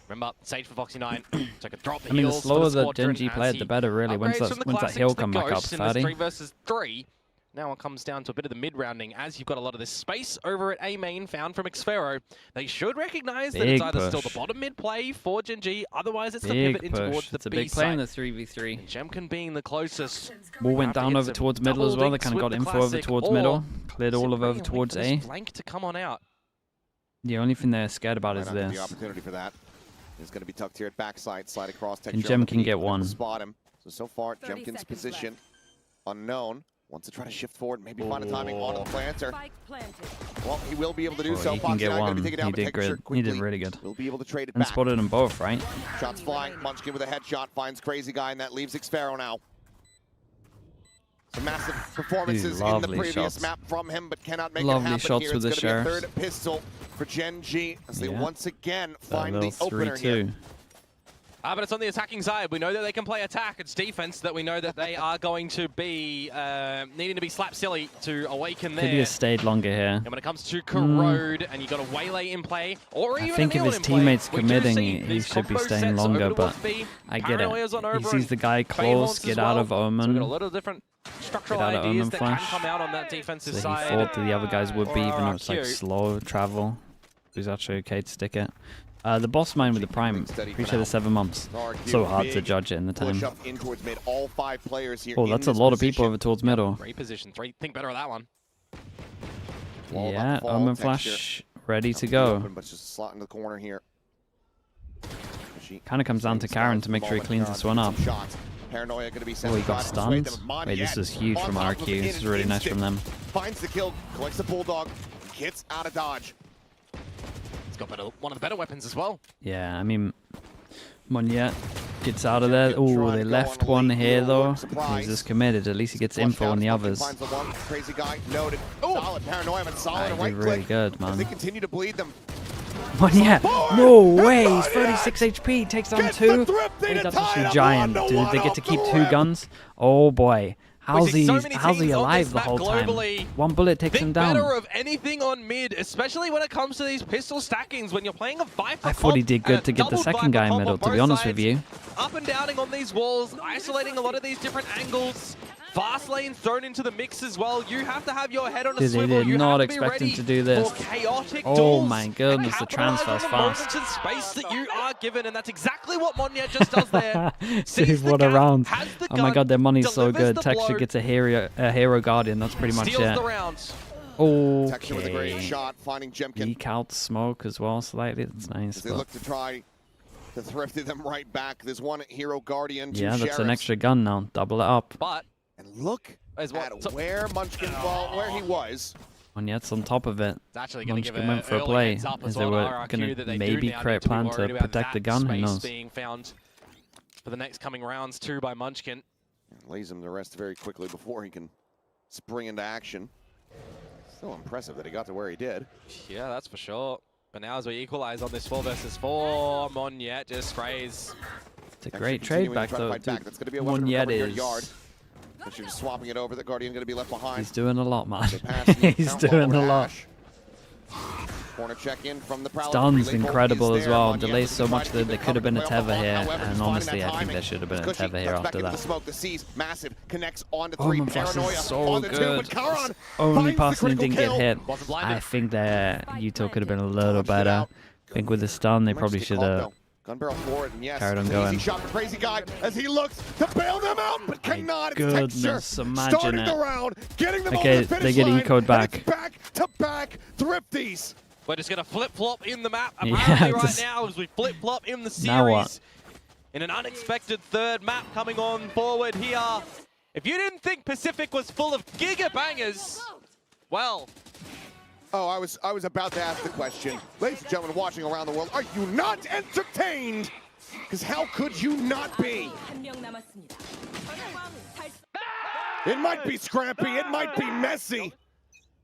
Remember, Sage for Foxy9. So I could drop the I mean, the heals slower for the the squadron GENG as played, he the better, really. When's upgrades from the that classic heal to the come back up, Ghost in this 30? 3 versus 3. Now it comes down to a bit of the mid-rounding as you've got a lot of this space over at A main found from Xfero. They should recognize that it's either still the bottom mid play for GENG, otherwise it's the pivot in towards the It's a B big play in side. the 3v3. And Jemkin being the closest. Ball went down over towards middle as well. They kind of got info over towards middle. Cleared all of over towards A. Blank to come on out. The only thing they're scared about is The this. opportunity for that is going to be tucked here at backside, slide across. And Jem can get one. Spot him. So far, Jemkin's position unknown. Wants to try to shift forward, maybe find a timing on the planter. Well, he will be able to do so. He can get one. He did great. He did really good. We'll be able to trade it And back. spotted them both, right? Shots flying. Munchkin with a headshot finds Crazy Guy, and that leaves Xfero now. Some massive performances in the previous map from him, but cannot make it happen shots here. with It's the going to be a sheriffs. third pistol for GENG as they once again find the opener 3-2. here. But it's on the attacking side. We know that they can play attack. It's defense that we know that they are going to be needing to be slap silly to awaken there. Could he have stayed longer here? And when it comes to Corrode, and you got a Waylay in play, or even I think a if Milan his in play, teammate's we do committing, see he these should be combo staying sets longer, over but towards B. I get Paranoia's on it. He over sees the guy and close, Bayhorns get as out well. of So we've Omen. got a lot of different structural Get out of ideas Omen that flash. can come out on that defensive So side. he thought that the other guys would be, even though it's like RRQ. slow travel. It was actually okay to stick it. The boss mine with the Prime, appreciate the 7 months. So hard to judge it in the time. Push up in towards mid. All 5 players here. Oh, that's a lot of people over towards middle. Great position. Think better of that one. Yeah, Omen flash ready to go. But just a slot into the corner here. Kind of comes down to Karen to make sure he cleans this one up. Paranoia going to be Oh, he got stunned. Wait, this is huge from RRQ. This is really nice from them. Finds the kill, collects the Bulldog, gets out of dodge. He's got one of the better weapons as well. Yeah, I mean, Monyet gets out of there. Oh, they left one here though. He's just committed. At least he gets info on the others. Finds the one. Crazy Guy noted. Solid Paranoia, but solid He right did really click. good, man. They continue to bleed them. Monyet, no way! He's 36 HP. Takes down 2. Wait, that's actually giant, dude. They get to keep 2 guns. Oh boy. How's he alive the whole time? One bullet takes him down. Better of anything on mid, especially when it comes to these pistol stackings. When you're playing a Viper, I thought he did good to get the second guy in middle, to be honest with you. Up and downing on these walls, isolating a lot of these different angles. Fast lane thrown into the mix as well. You have to have your head on a swivel. They did You not have to be expect him ready to do this. for chaotic Oh duels my and goodness, the capitalize transfer's on the fast. moments and space that you are given, and that's exactly what Monyet just does there. Dude, what a round. Oh my god, their money's so good. delivers the Texture blow, gets a hero guardian. That's pretty much steals it. the round. Texture with a great Okay. shot, finding Jemkin. Leak out smoke as well slightly. That's nice. As they But look to try to thrifty them right back. There's one hero guardian, 2 yeah, that's sheriffs. an extra gun now. Double it up. But and look as well, at where Munchkin where he was. Monyet's on top of it. It's actually going to give Munchkin went for a early play. heads up As as they well were on RRQ going that to they maybe do now create need to be plan worried to about protect the that gun. Who space knows? being found for the next coming rounds too by Munchkin. Lays him to rest very quickly before he can spring into action. Still impressive that he got to where he did. Yeah, that's for sure. But now as we equalize on this 4 versus 4, Monyet just sprays. It's a great trade back though. That's going to be a weapon Monyet recovery in your is. yard. You're just swapping it over. The Guardian going to be left behind. He's doing a lot, man. They pass the He's count doing ball a to lot. Ash. Corner check in from the Prowler. Stun's Relay bolt incredible is as there. well. Monyet Delays so will try much to that keep there it could have been a coming tether from here. However, And finding honestly, that I think timing. there should have been a Cushy tether here cuts back after into the that. smoke. The C's massive connects on to Oh, 3. my flash Paranoia is so on the 2, good. but Karan Only finds the person who critical didn't get kill. hit. Wasn't blinded. I think that Yuto could have been a little better. I think with the stun, they probably should have Gun barrel forward, and yes, carried on it's an going. easy shot for Crazy Guy as he looks to bail them out, but cannot. It's goodness, Texture imagine starting it. the round, getting them Okay, over the finish they get line, ecoed and back. it's back-to-back Thrifties. We're just going to flip-flop in the map Yeah, apparently right just- now as we flip-flop in the series. Now what? In an unexpected third map coming on forward here. If you didn't think Pacific was full of giga-bangers, well... Oh, I was about to ask the question. Ladies and gentlemen watching around the world, are you not entertained? Because how could you not be? It might be scrappy, it might be messy,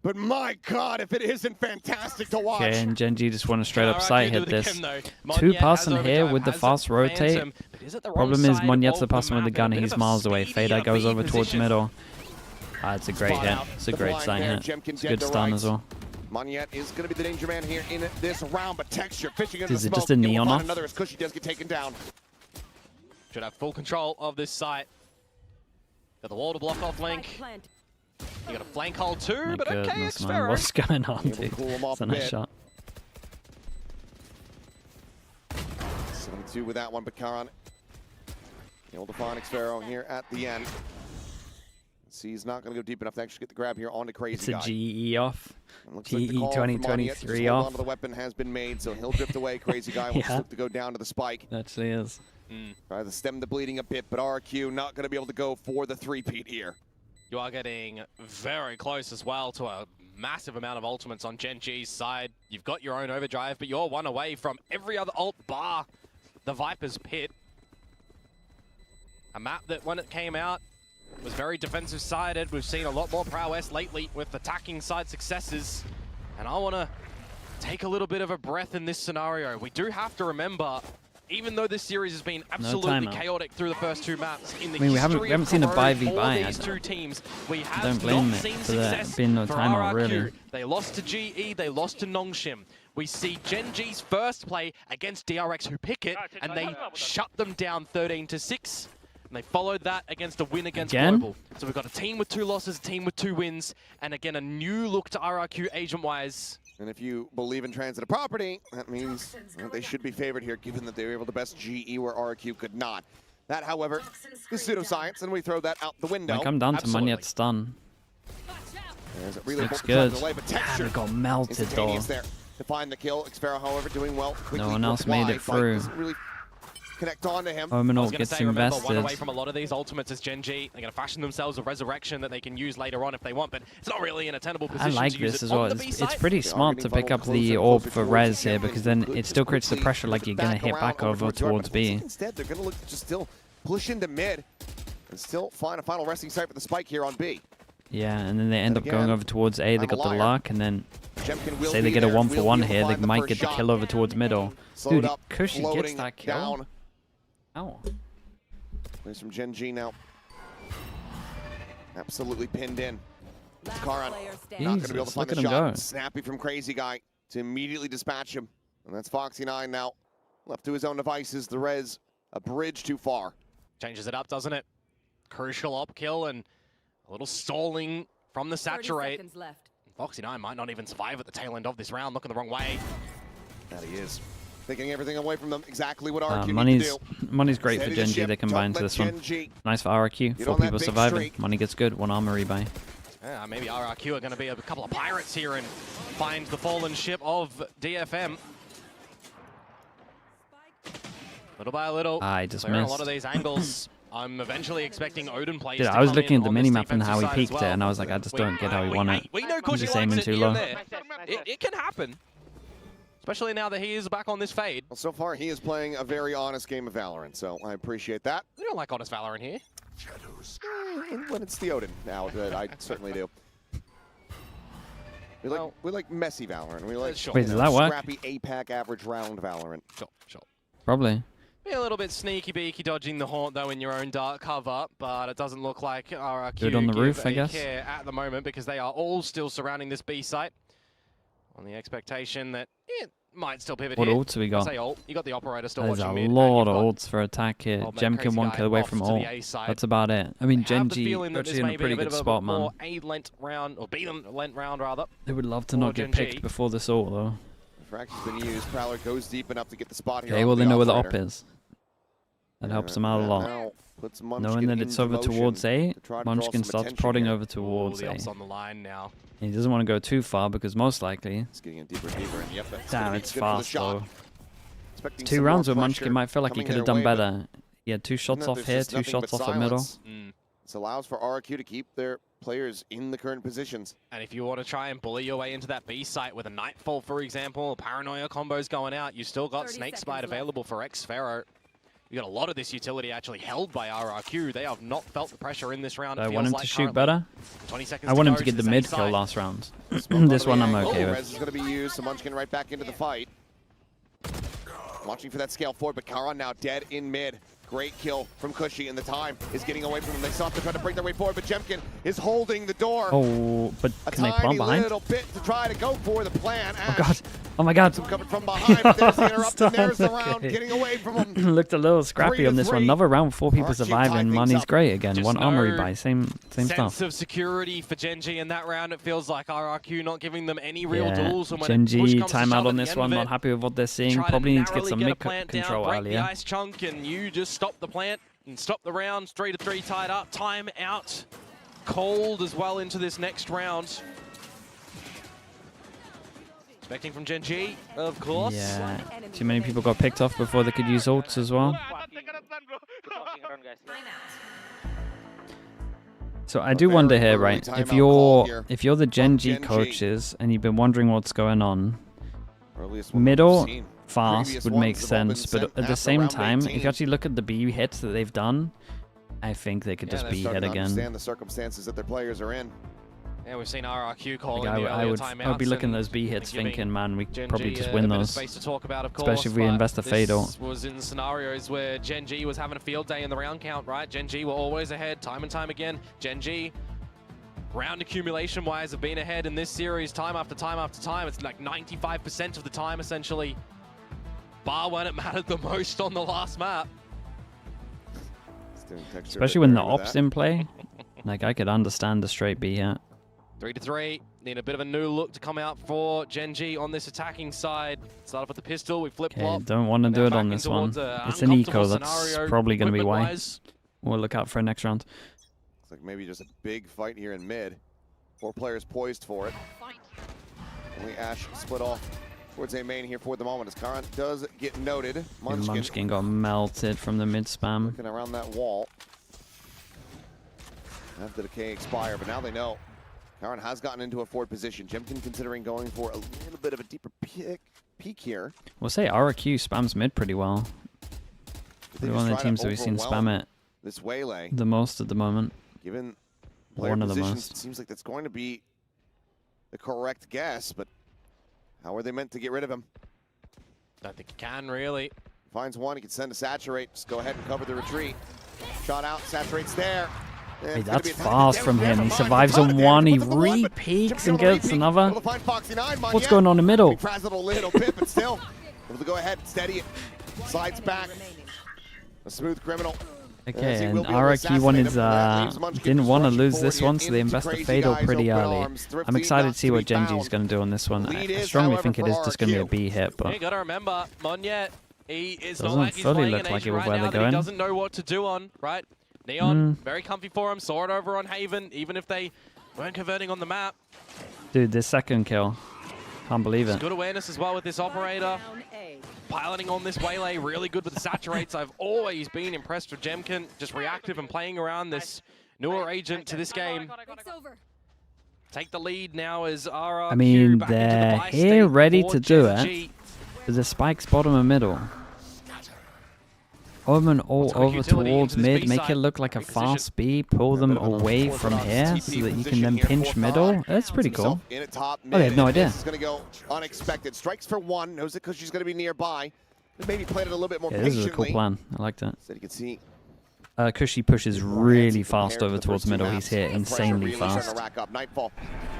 but my God, if it isn't fantastic to watch. Okay, and GENG just want to straight up RRQ sight do hit the this. Kim, though. 2 Monyet passing has here overdrive, with the has fast rotate. Phantom, but is at the wrong Problem is side Monyet's the of the passing with the map, gun and and a he's bit of a miles away. speedier Fader goes B over towards position. middle. It's a great Spot hit. out. It's a The great blind sign there, hit. Jemkin It's a dead good to stun right. as well. Monyet is going to be the danger man here in this round, but Texture fishing into the Is it smoke. just a neon off? Another as Cushy does get taken down. Should have full control of this site. Got the wall to block off Link. You got a flank hole too, My but okay, goodness, man. Xfero. What's going on, Able to dude? cool him off It's a a nice bit. shot. 7-2 with that one, but Karan able to find Xfero here at the end. He's not going to go deep enough to actually get the grab here onto Crazy It's a Guy. GE off. Looks GE like the call from Monyet to 2023 just hold off. onto the weapon has been made, so he'll drift away. Crazy Guy wants Yeah. to go down to the spike. Actually is. Try to stem the bleeding a bit, but RRQ not going to be able to go for the three-peat here. You are getting very close as well to a massive amount of ultimates on GENG's side. You've got your own overdrive, but you're one away from every other ult bar the Viper's Pit. A map that when it came out was very defensive sided. We've seen a lot more prowess lately with attacking side successes. And I want to take a little bit of a breath in this scenario. We do have to remember, even though this series has been absolutely chaotic through the first two maps, in the I mean, we history haven't of seen a Corona buy v for buy. these two teams, we I have don't blame not it seen for there success being no for timeout, RRQ. really. They lost to GE, they lost to NONGSHIM. We see GENG's first play against DRX who pick it, and they shut them down 13-6. And they followed that against a win against Global. So we've got a team with 2 losses, a team with 2 wins, and again, a new look to RRQ agent-wise. And if you believe in transitive property, that means they should be favored here, given that they were able to best GE where RRQ could not. That, however, is pseudoscience, and we throw that out the window. Like, I'm down to Monyet's stun. Really looks good. delay, but Texture it got melted, though. there to find the kill. Xfero, however, doing well. No one else made it through. Really connect onto him. Omenor gets invested. One away from a lot of these ultimates is GENG. They're going to fashion themselves a resurrection that they can use later on if they want, but it's not really in a tenable position. I like to use this it as well. on the It's pretty smart to pick up the orb for res here, because then it still creates the pressure like you're going to hit back over towards B. Instead, they're going to look to just still push into mid and still find a final resting site for the spike here on B. Yeah, and then they end up going over towards A. They got the lock, and then say they get a there. 1-for-1 here, they find the might first get the shot. kill over towards middle. Slowed Dude, up, Cushy gets floating that kill. down. Ow. Plays from GENG now. Absolutely pinned in. Karan not going to be able to find the shot. Snappy from Crazy Guy to immediately dispatch him. And that's Foxy9 now left to his own devices. The res, a bridge too far. Changes it up, doesn't it? Crucial op kill and a little stalling from the saturate. Foxy9 might not even survive at the tail end of this round. Looking the wrong way. That he is. Taking everything away from them. Exactly what RRQ need to do. Money's great for GENG. They combine to this one. Nice for RRQ. 4 people surviving. Money gets good. 1 armor rebuy. Yeah, maybe RRQ are going to be a couple of pirates here and find the fallen ship of DFM. Little by little. I just clearing missed. a lot of these angles. I'm eventually expecting Odin plays. Dude, to I was come looking in at the on this minimap and how he defensive peeked side as it, well. and I was like, I just don't get how he won it. We know I'm Cushy just likes aiming it too here low. and there. It can happen. Especially now that he is back on this fade. Well, so far, he is playing a very honest game of Valorant, so I appreciate that. We don't like honest Valorant here. When it's the Odin now, I certainly do. We like messy Valorant. We like Wait, does that work? scrappy APAC average round Valorant. Sure. Probably. Be a little bit sneaky beaky dodging the haunt though in your own dark cover, but it doesn't look like RRQ Do it on the roof, give I a guess. care at the moment because they are all still surrounding this B site on the expectation that it might still pivot What here. ults have we got? Say ult. You got the operator still There's watching a mid. lot of ults for attack here. old mate Gem Crazy can 1 Guy kill away off from to the ult. A side. That's about it. I mean, I have the GENG feeling that actually this in may a be pretty a bit good of spot, a man. more A-lent round, or B-lent round rather. They would love to for not get GENG. picked before this ult, though. Frag has been used. Prowler goes deep enough to get the spot here. Okay, on well, they know where the op operator. is. That helps them out a lot. Now puts Knowing Munchkin that it's into over motion towards A, to try to draw Munchkin some starts attention prodding here. over towards the A. op's on the line now. He doesn't want to go too far because most likely... It's getting in deeper and deeper, and yep, that's Damn, gonna be it's good for the fast, shot. though. Expecting 2 some rounds more where Munchkin pressure might feel like he coming could have their done way, but better. He had 2 shots no, off there's here, just 2 nothing shots but off at middle. silence. This allows for RRQ to keep their players in the current positions. And if you want to try and bully your way into that B site with a Nightfall, for example, Paranoia combos going out, you still got Snake Spite available for Xfero. You got a lot of this utility actually held by RRQ. They have not felt the pressure in this round. I It want feels him like to shoot currently. better. 20 seconds I want him to go get the this A mid kill side. last round. Smoke This onto one the I'm angle. okay Res with. is going to be used, so Munchkin right back into the fight. Watching for that scale forward, but Karan now dead in mid. Great kill from Cushy, and the time is getting away from them. They still have to try to break their way forward, but Jemkin is holding the door. Oh, but can they put on behind? A little bit to try to go for the plan. Oh god. Oh my god. Coming from behind, but there's the interrupt, and there's the round getting away from them. Looked a little scrappy on this one. Another round, 4 people surviving. Money's great again. Just one armory buy, same sense stuff. of security for GENG in that round. It feels like RRQ not giving them any real duels. And when GENG timeout on this one. Not happy with what they're seeing. Probably need to get some mid control break earlier. The ice chunk, and you just stop the plant and stop the round. 3-3 tied up. Time out. Cold as well into this next round. Expecting from GENG, of course. Yeah, too many people got picked off before they could use ults as well. So I do wonder here, right? If you're the GENG coaches and you've been wondering what's going on, middle fast would make sense, but at the same time, if you actually look at the B hits that they've done, I think they could just B hit again. Understand the circumstances that their players are in. Yeah, we've seen RRQ calling like I would be looking at those B hits thinking, man, we probably just win those. To talk about, of course, especially if we invest a fade ult. This was in scenarios where GENG was having a field day in the round count, right? GENG were always ahead time and time again. GENG, round accumulation-wise, have been ahead in this series time after time after time. It's like 95% of the time, essentially. Bar when it mattered the most on the last map. Especially when the op's in play. Like, I could understand the straight B hit. 3-3. Need a bit of a new look to come out for GENG on this attacking side. Start off with the pistol. We flip-flop. Okay, don't want to do it on this one. It's an eco. That's probably going to be why. We'll look out for next round. Looks like maybe just a big fight here in mid. 4 players poised for it. Only Ash split off towards A main here for the moment as Karan does get noted. Munchkin got melted from the mid spam. Looking around that wall. Have the decay expire, but now they know. Karan has gotten into a forward position. Jemkin considering going for a little bit of a deeper peek here. We'll say RRQ spams mid pretty well. Probably one of the teams that we've seen spam it this waylay the most at the moment. Given one of the positions, most. It seems like that's going to be the correct guess, but how are they meant to get rid of him? Don't think he can, really. Finds one, he can send a saturate. Just go ahead and cover the retreat. Shot out, saturate's there. Hey, that's fast from him. He survives on one, he re-peeks and gets another. What's going on in the middle? Little bit, but still able to go ahead and steady it. Slides back. A smooth criminal. Okay, and RRQ didn't want to lose this one, so they invest the fatal pretty early. I'm excited to see what GENG is going to do on this one. I strongly think it is just going to be a B hit, but you got to remember, Monyet, he is not doesn't like he's fully playing look an like it Asian with where right they're now that going. he doesn't know what to do on, right? Neon, very comfy for him. Saw it over on Haven, even if they weren't converting on the map. Dude, this second kill. Can't believe it. Good awareness as well with this operator. Piloting on this waylay, really good with the saturates. I've always been impressed with Jemkin, just reactive and playing around this newer agent to this game. Take the lead now as RRQ. I mean, back they're into the here ready for to do GENG. it. There's a spikes bottom and middle. Omen all over towards mid, make it look like a fast B, pull them away from here so that you can then pinch middle. That's pretty cool. Oh, they have no idea. This is going to go unexpected. Strikes for one, knows it because she's going to be nearby. Maybe played it a little bit more patiently. This is a cool plan. I like that. So you can see Cushy pushes really fast over towards middle. He's here insanely fast. Nightfall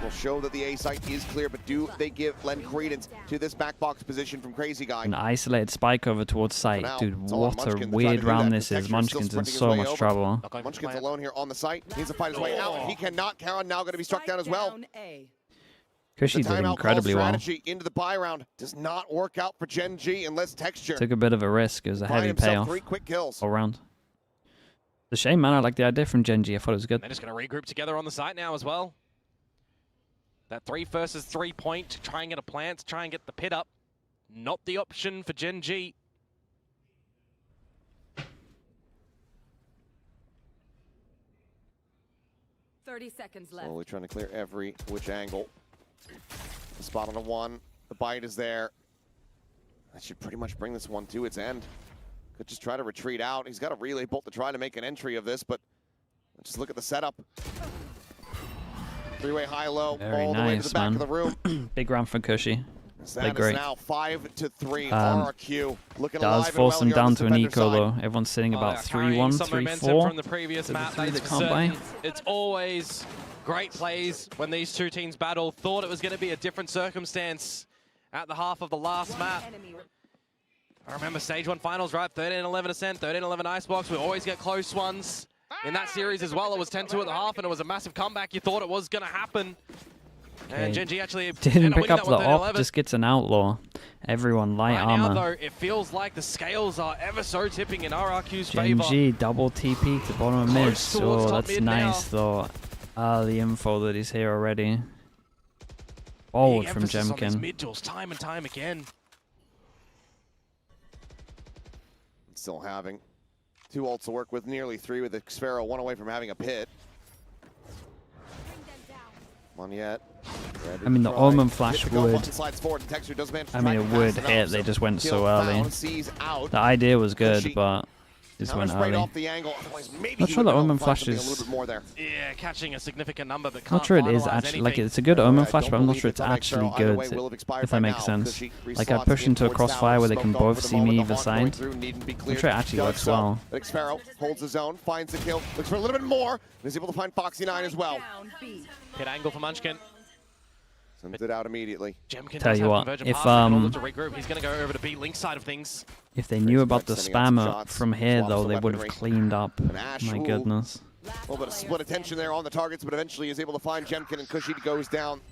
will show that the A site is clear, but do they lend credence to this back box position from Crazy Guy? An isolated spike over towards site. Dude, what a weird round this is. Munchkin's in so much trouble. Munchkin's alone here on the site. Needs to fight his way out. He cannot. Karan now going to be struck down as well. Cushy did incredibly well. Into the buy round does not work out for GENG unless Texture. Took a bit of a risk. It was a heavy payoff. 3 quick kills all round. It's a shame, man. I like the idea from GENG. I thought it was good. They're just going to regroup together on the site now as well. That 3 versus 3 point to try and get a plant, to try and get the pit up. Not the option for GENG. Seconds left. Slowly trying to clear every which angle. The spot on the one. The bite is there. That should pretty much bring this one to its end. Could just try to retreat out. He's got a relay bolt to try to make an entry of this, but just look at the setup. 3-way high-low, all the way to the back of the room. Big round for Cushy. They're great. Now 5-3. RRQ looking does force them down to an eco though. Everyone's sitting about 3-1, 3-4. From the previous map, it's always great plays when these two teams battle. Thought it was going to be a different circumstance at the half of the last map. I remember Stage 1 finals, right? 13-11 Ascent, 13-11 Icebox. We always get close ones. In that series as well, it was 10-2 at the half, and it was a massive comeback. You thought it was going to happen. And GENG actually didn't pick up the op, just gets an outlaw. Everyone light armor. Now, though, it feels like the scales are ever so tipping in RRQ's favor. GENG double TP to bottom of mid. Oh, that's nice though. The info that he's here already. Forward from Jemkin. Mid duels time and time again. Still having 2 ults to work with, nearly 3 with the Xphero, 1 away from having a pit. One yet. I mean, the Omen flash would. I mean, it would hit. They just went so early. The idea was good, but just went early. Not sure the Omen flash is. Yeah, catching a significant number, but not sure it is actually. Like, it's a good Omen flash, but I'm not sure it's actually good. If that makes sense. Like, I push into a crossfire where they can both see me either side. I'm sure it actually works well. Xphero holds his own, finds the kill, looks for a little bit more, and is able to find Foxy9 as well. Hit angle for Munchkin. Sends it out immediately. Tell you what, if he's going to go over to B Link side of things. If they knew about the spammer from here, though, they would have cleaned up. My goodness. A little bit of split attention there on the targets, but eventually is able to find Jemkin, and Cushy goes down.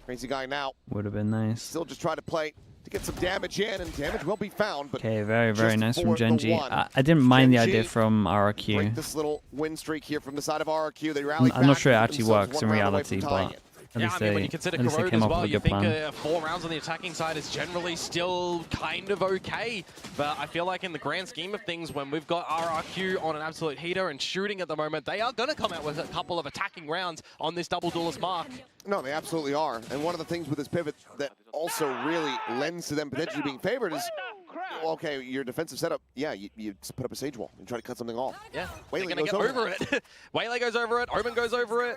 Crazy guy now. Would have been nice. Still just trying to play to get some damage in, and damage will be found. Okay, very, very nice from GENG. I didn't mind the idea from RRQ. Break this little win streak here from the side of RRQ. They rally I'm not sure it actually works in reality, but at least when you consider Corrode came as up well, with a you good think plan. 4 rounds on the attacking side is generally still kind of okay. But I feel like in the grand scheme of things, when we've got RRQ on an absolute heater and shooting at the moment, they are going to come out with a couple of attacking rounds on this double duelist mark. No, they absolutely are. And one of the things with this pivot that also really lends to them potentially being favored is, okay, your defensive setup, yeah, you put up a Sage Wall and try to cut something off. Yeah, they're going to get over it. Waylay goes over it, Omen goes over it.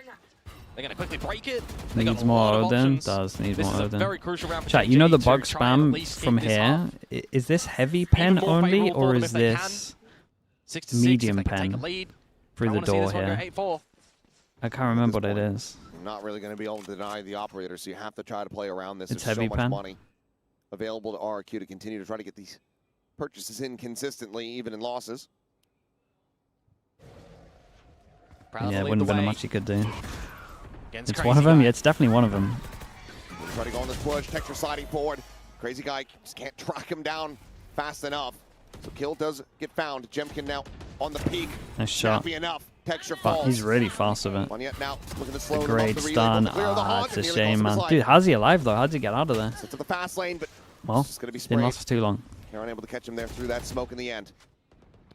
They're going to quickly break it. Needs more Odin. Does need more Odin. Very crucial round for Chat, you know the bug spam from here? Is this heavy pen only, or is this medium pen through the door here? I can't remember what it is. Not really going to be able to deny the operator, so you have to try to play around this. It's There's heavy so much pen. money available to RRQ to continue to try to get these purchases in consistently, even in losses. Yeah, it wouldn't have been much you could do. It's one of them? Yeah, it's definitely one of them. Try to go on this push, Texture sliding forward. Crazy guy just can't track him down fast enough. So kill does get found. Jemkin now on the peak. Nice shot. Snappy enough. Texture But falls. he's really fast with it. One yet now, looking to slow A him off great the relay, stun. clear the haunt, It's a and nearly shame, goes man. for the Dude, how's he alive, though? How'd he get out of there? slide. To the fast lane, but Well, it's going to be didn't sprayed. last for too long. They're unable to catch him there through that smoke in the end.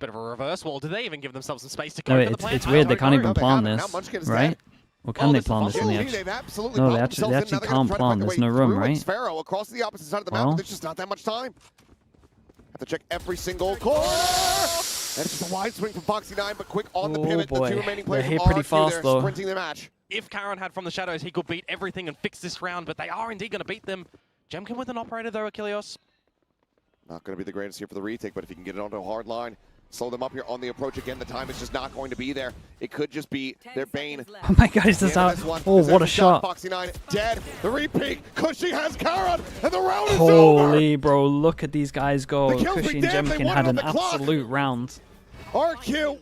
Bit of a reverse wall. Did they even give themselves some space to go No, for the plant? it's weird. They can't even plant Now this, Munchkin is right? dead. Or can they plant this in the edge? No, they actually can't plant. There's no room, right? Xphero across the opposite side of the map, Well. but there's just not that much time. Have to check every single corner. That's just a wide swing from Foxy9, but quick on the pivot. boy. The 2 remaining They're players here from pretty RRQ fast, there, though. sprinting the match. If Karan had from the shadows, he could beat everything and fix this round, but they are indeed going to beat them. Jemkin with an operator, though, Achilleos. Not going to be the greatest here for the retake, but if you can get it onto a hard line, slow them up here on the approach again. The time is just not going to be there. It could just be their bane. Oh my god, is this out? Oh, what a shot. Foxy9 dead. The repeat. Cushy has Karan, and the round is over. Holy, bro, look at these guys go. The kills be Cushy and damned, they Jemkin won had it on an the clock. absolute round. RQ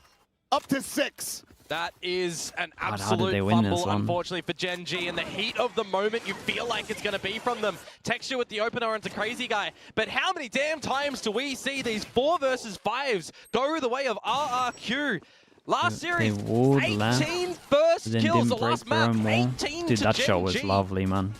up to 6. That is an how did absolute they win this fumble, one? unfortunately, for GENG. In the heat of the moment, you feel like it's going to be from them. Texture with the opener into Crazy Guy. But how many damn times do we see these 4 versus 5s go the way of RRQ? Last series, 18 first Then kills, didn't the break last their map, own wall. 18 Dude, to that shot was GENG. lovely, man.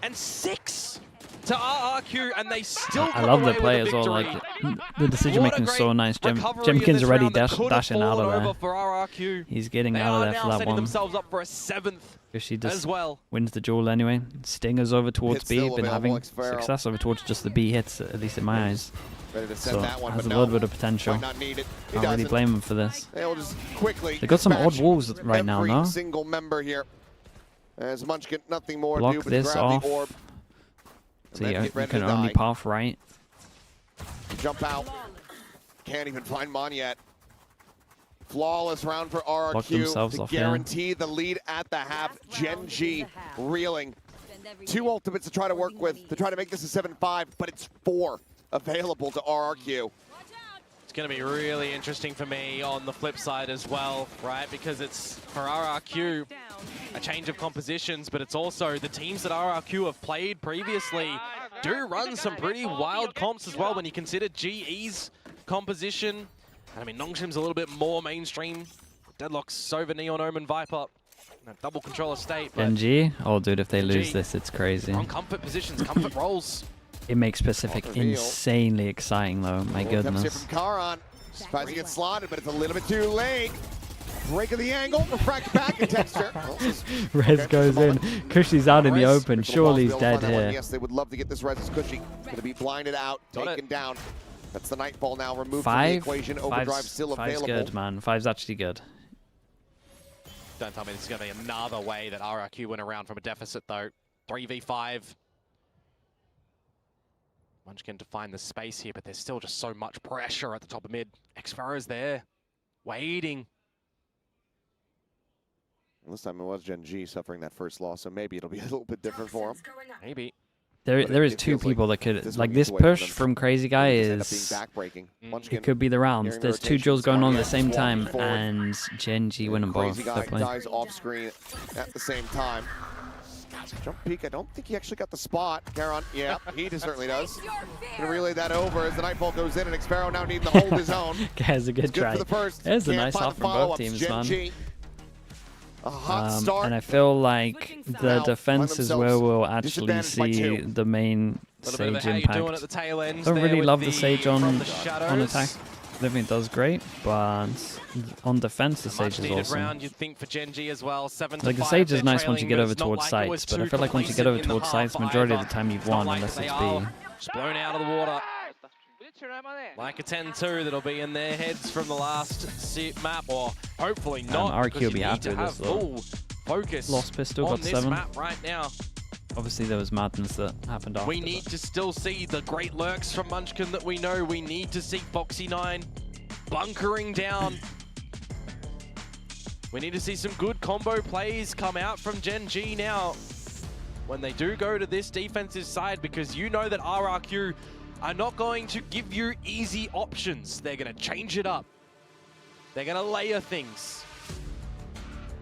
And 6 to RRQ, and they still I love the away with play a as well. victory. Like, the decision making is so nice. Jemkin's already dashing out of there. For RRQ. He's getting They out of are there now for that setting one. themselves up for a 7th Cushy just as well. wins the duel anyway. Stinger's over towards Hit's B. still Been having available, Xphero. success over towards just the B hits, at least in my eyes. Ready to send So that one, has a but little no. bit of potential. Might not need it. He Can't really doesn't. blame him for this. They'll just quickly They got some odd dispatch walls right now, no? every single member here. As Munchkin, nothing more to Block do but this grab off. the orb. So you can only path right. Jump out. Can't even find Mon yet. Flawless round for RRQ to guarantee the lead at the half. GENG reeling. 2 ultimates to try to work with to try to make this a 7-5, but it's 4 available to RRQ. It's going to be really interesting for me on the flip side as well, right? Because it's, for RRQ, a change of compositions, but it's also the teams that RRQ have played previously do run some pretty wild comps as well when you consider GE's composition. I mean, NONGSHIM's a little bit more mainstream. Deadlock's Sova, Neon, Omen, Viper. Double controller state. GENG? Oh, dude, if they lose this, it's crazy. On comfort positions, comfort rolls. It makes Pacific insanely exciting, though. My goodness. Here from Karan. Tries to get slotted, but it's a little bit too late. Break of the angle, refract back and texture. Rez goes in. Cushy's out in the open. Surely he's dead here. Yes, they would love to get this Rez's Cushy. Going to be blinded out, taken down. That's the Nightfall now removed from the equation. Overdrive still available. 5's good, man. 5's actually good. Don't tell me this is going to be another way that RRQ went around from a deficit, though. 3v5. Munchkin to find the space here, but there's still just so much pressure at the top of mid. Xfero's there, waiting. This time it was GENG suffering that first loss, so maybe it'll be a little bit different for him. Maybe. There is 2 people that could, like this push from Crazy Guy is, it could be the rounds. There's 2 drills going on at the same time, and GENG win them both. Crazy Guy dies off screen at the same time. Jump peek, I don't think he actually got the spot. Karan, yeah, he certainly does. Gonna relay that over as the Nightfall goes in, and Xfero now needing to hold his own. Has a good try. There's a nice off from both teams, man. A hot start. And I feel like the defense is where we'll actually see the main Sage impact. Don't really love the Sage on attack. Living does great, but on defense, the Sage is awesome. You'd think for GENG as well. 7-5. Like the Sage is nice once you get over towards sites, but I feel like once you get over towards sites, majority of the time you've won, unless it's B. Just blown out of the water. Like a 10-2 that'll be in their heads from the last map, or hopefully not. RQ will be happy with this though. Focus Lost pistol, got 7. Map right now. Obviously there was madness that happened after. We need to still see the great lurks from Munchkin that we know. We need to see Foxy9 bunkering down. We need to see some good combo plays come out from GENG now when they do go to this defensive side, because you know that RRQ are not going to give you easy options. They're going to change it up. They're going to layer things.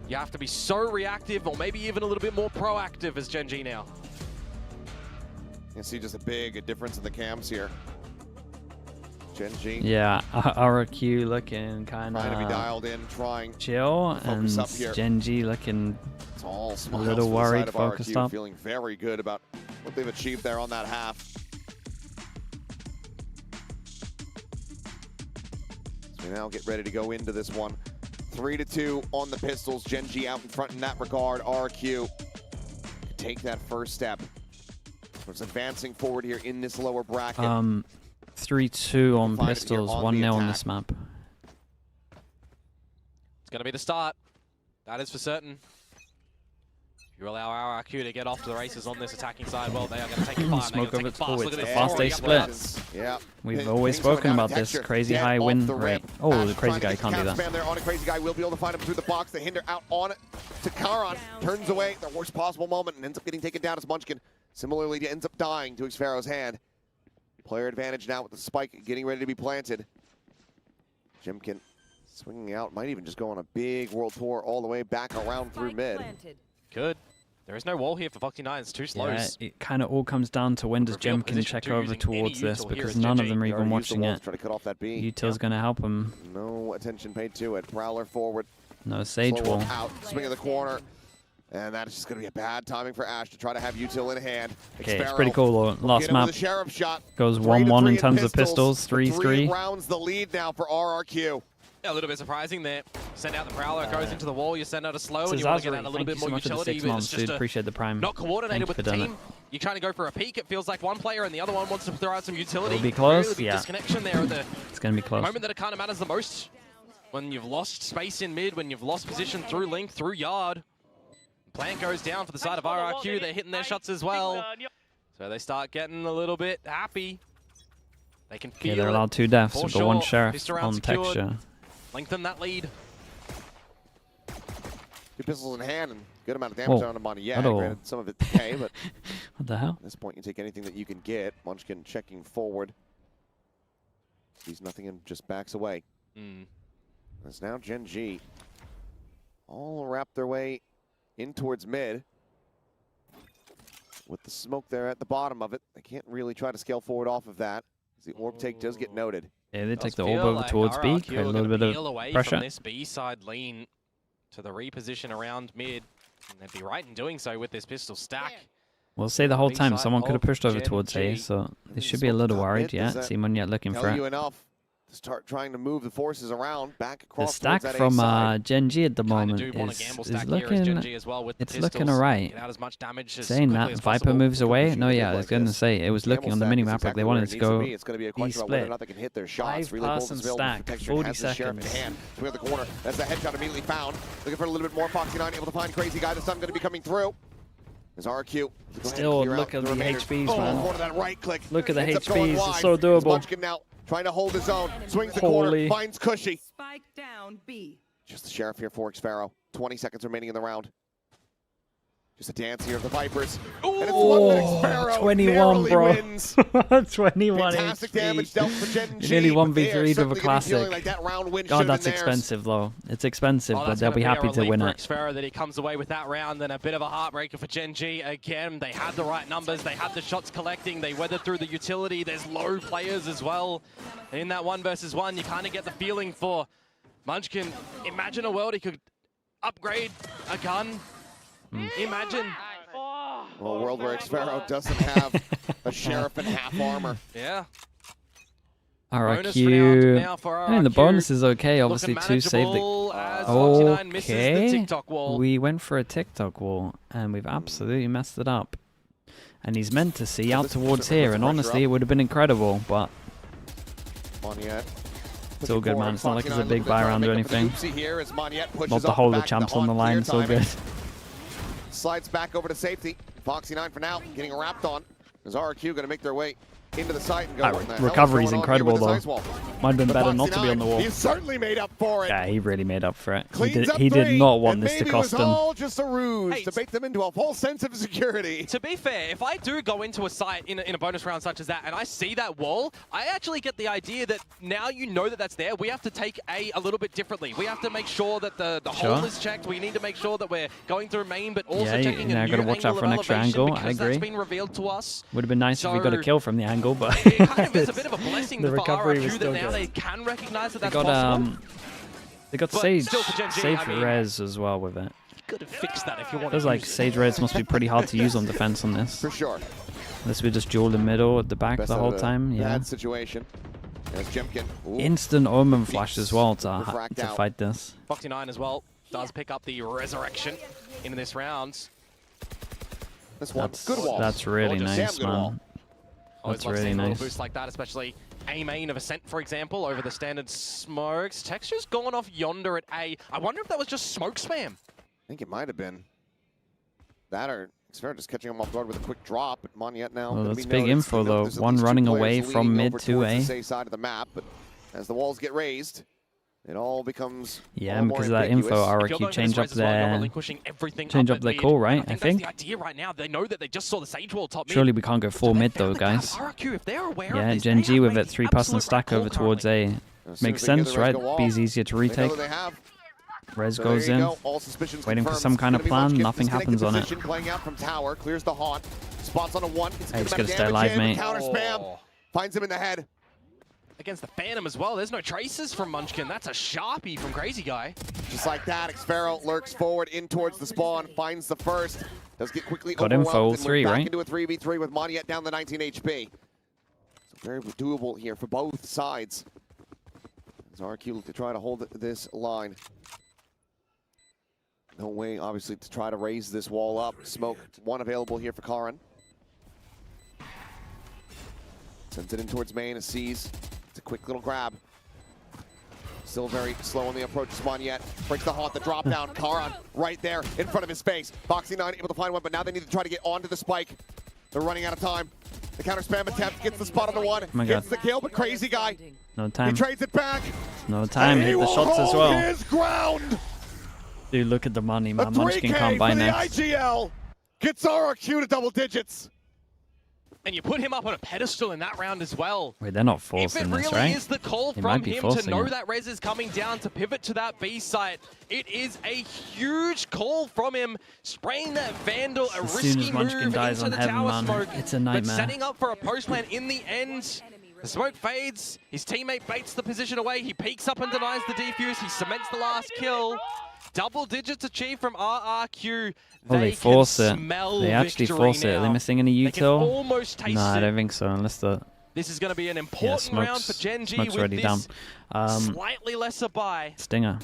You have to be so reactive, or maybe even a little bit more proactive as GENG now. You can see just a big difference in the cams here. GENG. Yeah, RRQ looking kind of be dialed in, trying chill, and GENG looking a little worried, focused up. Feeling very good about what they've achieved there on that half. So we now get ready to go into this one. 3-2 on the pistols. GENG out in front in that regard. RRQ take that first step. It's advancing forward here in this lower bracket. 3-2 on pistols, 1-0 on this map. It's going to be the start. That is for certain. If you allow RRQ to get off to the races on this attacking side, well, they are going to take it far. Smoke over forward. The fast A split. Yeah. We've always spoken about this crazy high win rate. Oh, the Crazy Guy can't do that. There on a Crazy Guy will be able to find him through the box. The hinder out on it to Karan. Turns away the worst possible moment and ends up getting taken down as Munchkin. Similarly, ends up dying to Xfero's hand. Player advantage now with the spike getting ready to be planted. Jimkin swinging out, might even just go on a big world tour all the way back around through mid. Good. There is no wall here for Foxy9. It's 2 slows. Yeah, it kind of all comes down to when does Jimkin check over towards this, because none of them are even watching it. Util's going to help him. No attention paid to it. Prowler forward. No Sage wall. Out, swing of the corner. And that is just going to be a bad timing for Ash to try to have Util in hand. Okay, it's pretty cool though. Last map goes 1-1 in terms of pistols, 3-3. 3 rounds the lead now for RRQ. Yeah, a little bit surprising there. Send out the Prowler, goes into the wall, you send out a slow, and you want to get out a little bit more utility. But it's just appreciate the prime. Not coordinated with the team. You're trying to go for a peek. It feels like one player and the other one wants to throw out some utility. It'll be close, really big disconnection there at the it's going to be close. moment that it kind of matters the most. When you've lost space in mid, when you've lost position through link, through yard. Plant goes down for the side of RRQ. They're hitting their shots as well. So they start getting a little bit happy. They can feel they're allowed 2 deaths. for We've got 1 sure. sheriff on secured. texture. Lengthen that lead. 2 pistols in hand and good amount of damage on him on Yet. Granted, some of it's okay, but what the hell? At this point, you take anything that you can get. Munchkin checking forward. Sees nothing and just backs away. As now GENG all wrap their way in towards mid. With the smoke there at the bottom of it, they can't really try to scale forward off of that. The orb take does get noted. Yeah, they take the orb over towards B, create a little bit of pressure. From this B side lean to the reposition around mid, and they'd be right in doing so with this pistol stack. We'll say the whole time someone could have pushed over towards A, so they should be a little worried yet. See Munyet looking for it. Enough to start trying to move the forces around back across. The stack from GENG at the moment is looking, it's looking alright. Saying that, Viper moves away. No, yeah, I was going to say, it was looking on the minimap like they wanted to go E-split. 5-person stack, 40 seconds. Clear the corner. That's the headshot immediately found. Looking for a little bit more. Foxy9 able to find Crazy Guy. The stun going to be coming through. There's RRQ. Still, look at the HPs, man. That right click. Look at the HPs. It's so doable. Munchkin now trying to hold his own. Swings the corner. Finds Cushy. Spike down B. Just the sheriff here for Xpharaoh. 20 seconds remaining in the round. Just a dance here of the Vipers. Ooh, and it's one that Xpharaoh 21, bro. Wins. 21 Fantastic damage dealt for GENG. Nearly 1v3'd with a classic. Like that round win God, that's expensive, though. It's expensive, but they'll be happy to win it. Xpharaoh that he comes away with that round, and a bit of a heartbreaker for GENG. Again, they had the right numbers. They had the shots collecting. They weathered through the utility. There's low players as well. And in that 1 versus 1, you kind of get the feeling for Munchkin. Imagine a world he could upgrade a gun. Imagine. Well, a world where Xpharaoh doesn't have a sheriff in half armor. Yeah. RRQ. I mean, the bonus is okay. Obviously, 2 saved the... Okay. We went for a TikTok wall, and we've absolutely messed it up. And he's meant to see out towards here, and honestly, it would have been incredible, but... It's all good, man. It's not like it's a big buy round or anything. Not the whole of the champs on the line, it's all good. Slides back over to safety. Foxy9 for now, getting wrapped on. Is RRQ going to make their way into the site and go? Recovery's incredible, though. Might have been better not to be on the wall. He certainly made up for it. Yeah, he really made up for it. He did not want this to cost him. It was all just a ruse to bait them into a false sense of security. To be fair, if I do go into a site in a bonus round such as that, and I see that wall, I actually get the idea that now you know that that's there, we have to take A little bit differently. We have to make sure that the hole is checked. We need to make sure that we're going through main, but also checking a new gotta watch out for an extra angle. I agree. That's been revealed to us. Would have been nice if we got a kill from the angle, but it kind of is a bit of a blessing the for recovery RRQ was still that now good. they can recognize that that's possible. They got Sage Res as well with it. Could have fixed that if you want. Feels like Sage Res must be pretty hard to use on defense on this. For sure. Unless we just duel the middle at the back the whole time. Yeah. Bad situation. Instant Omen Flash as well to fight this. Foxy9 as well does pick up the resurrection in this round. This one, good wall. That's really nice, man. That's really nice. A boost like that, especially A main of Ascent, for example, over the standard smokes. Texture's gone off yonder at A. I wonder if that was just smoke spam. I think it might have been. That or Xpharaoh just catching him off guard with a quick drop. But Munyet now. Well, that's big info though. One running away from mid to A. The safe side of the map, but as the walls get raised, it all becomes because of that info, RRQ change up their call, right? I think. That's the idea right now. They know that they just saw the Sage wall top mid. Surely we can't go full mid though, guys. RRQ, if they're aware yeah, GENG with it 3-person stack over towards A. Makes sense, right? B's easier to retake. Res goes in, waiting for some kind of plan, nothing happens on it. Playing out from tower, clears the haunt, spots on a 1. Hey, he's gotta stay alive, mate. Counter spam, finds him in the head. Against the Phantom as well, there's no traces from Munchkin. That's a Sharpie from Crazy Guy. Just like that, Xpharaoh lurks forward in towards the spawn, finds the first. Does get quickly got info 3, right? Into a 3v3 with Munyet down the 19 HP. So very doable here for both sides. As RRQ to try to hold this line. No way, obviously, to try to raise this wall up. Smoke, 1 available here for Karin. Sends it in towards main, sees. It's a quick little grab. Still very slow on the approach. Munyet breaks the haunt, the drop down. Karin right there in front of his face. Foxy9 able to find one, but now they need to try to get onto the spike. They're running out of time. The counter spam attempt gets the spot on the one. Oh my Gets God. the kill, but Crazy Guy. No time. He trades it back. No time. Hit the shots as well. His ground. Dude, look at the money, A man. Munchkin 3K can't buy for the next. IGL. Gets RRQ to double digits. And you put him up on a pedestal in that round as well. Wait, they're not If forcing it really this, right? is the call They from might be him to forcing know it. that Rez is coming down to pivot to that B site, it is a huge call from him, spraying that Vandal, a As soon risky as Munchkin move dies into on the Heaven, tower man, smoke, it's a but nightmare. setting up for a post plan in the end. The smoke fades, his teammate baits the position away, he peeks up and denies the defuse, he cements the last kill. Double digits achieved from RRQ. Oh, they force it. They actually force it. Are they missing any util? Almost taste Nah, I it. don't think so, unless the... This is going to be an Yeah, important round for Smoke's GENG with already this down. slightly lesser buy. Stinger.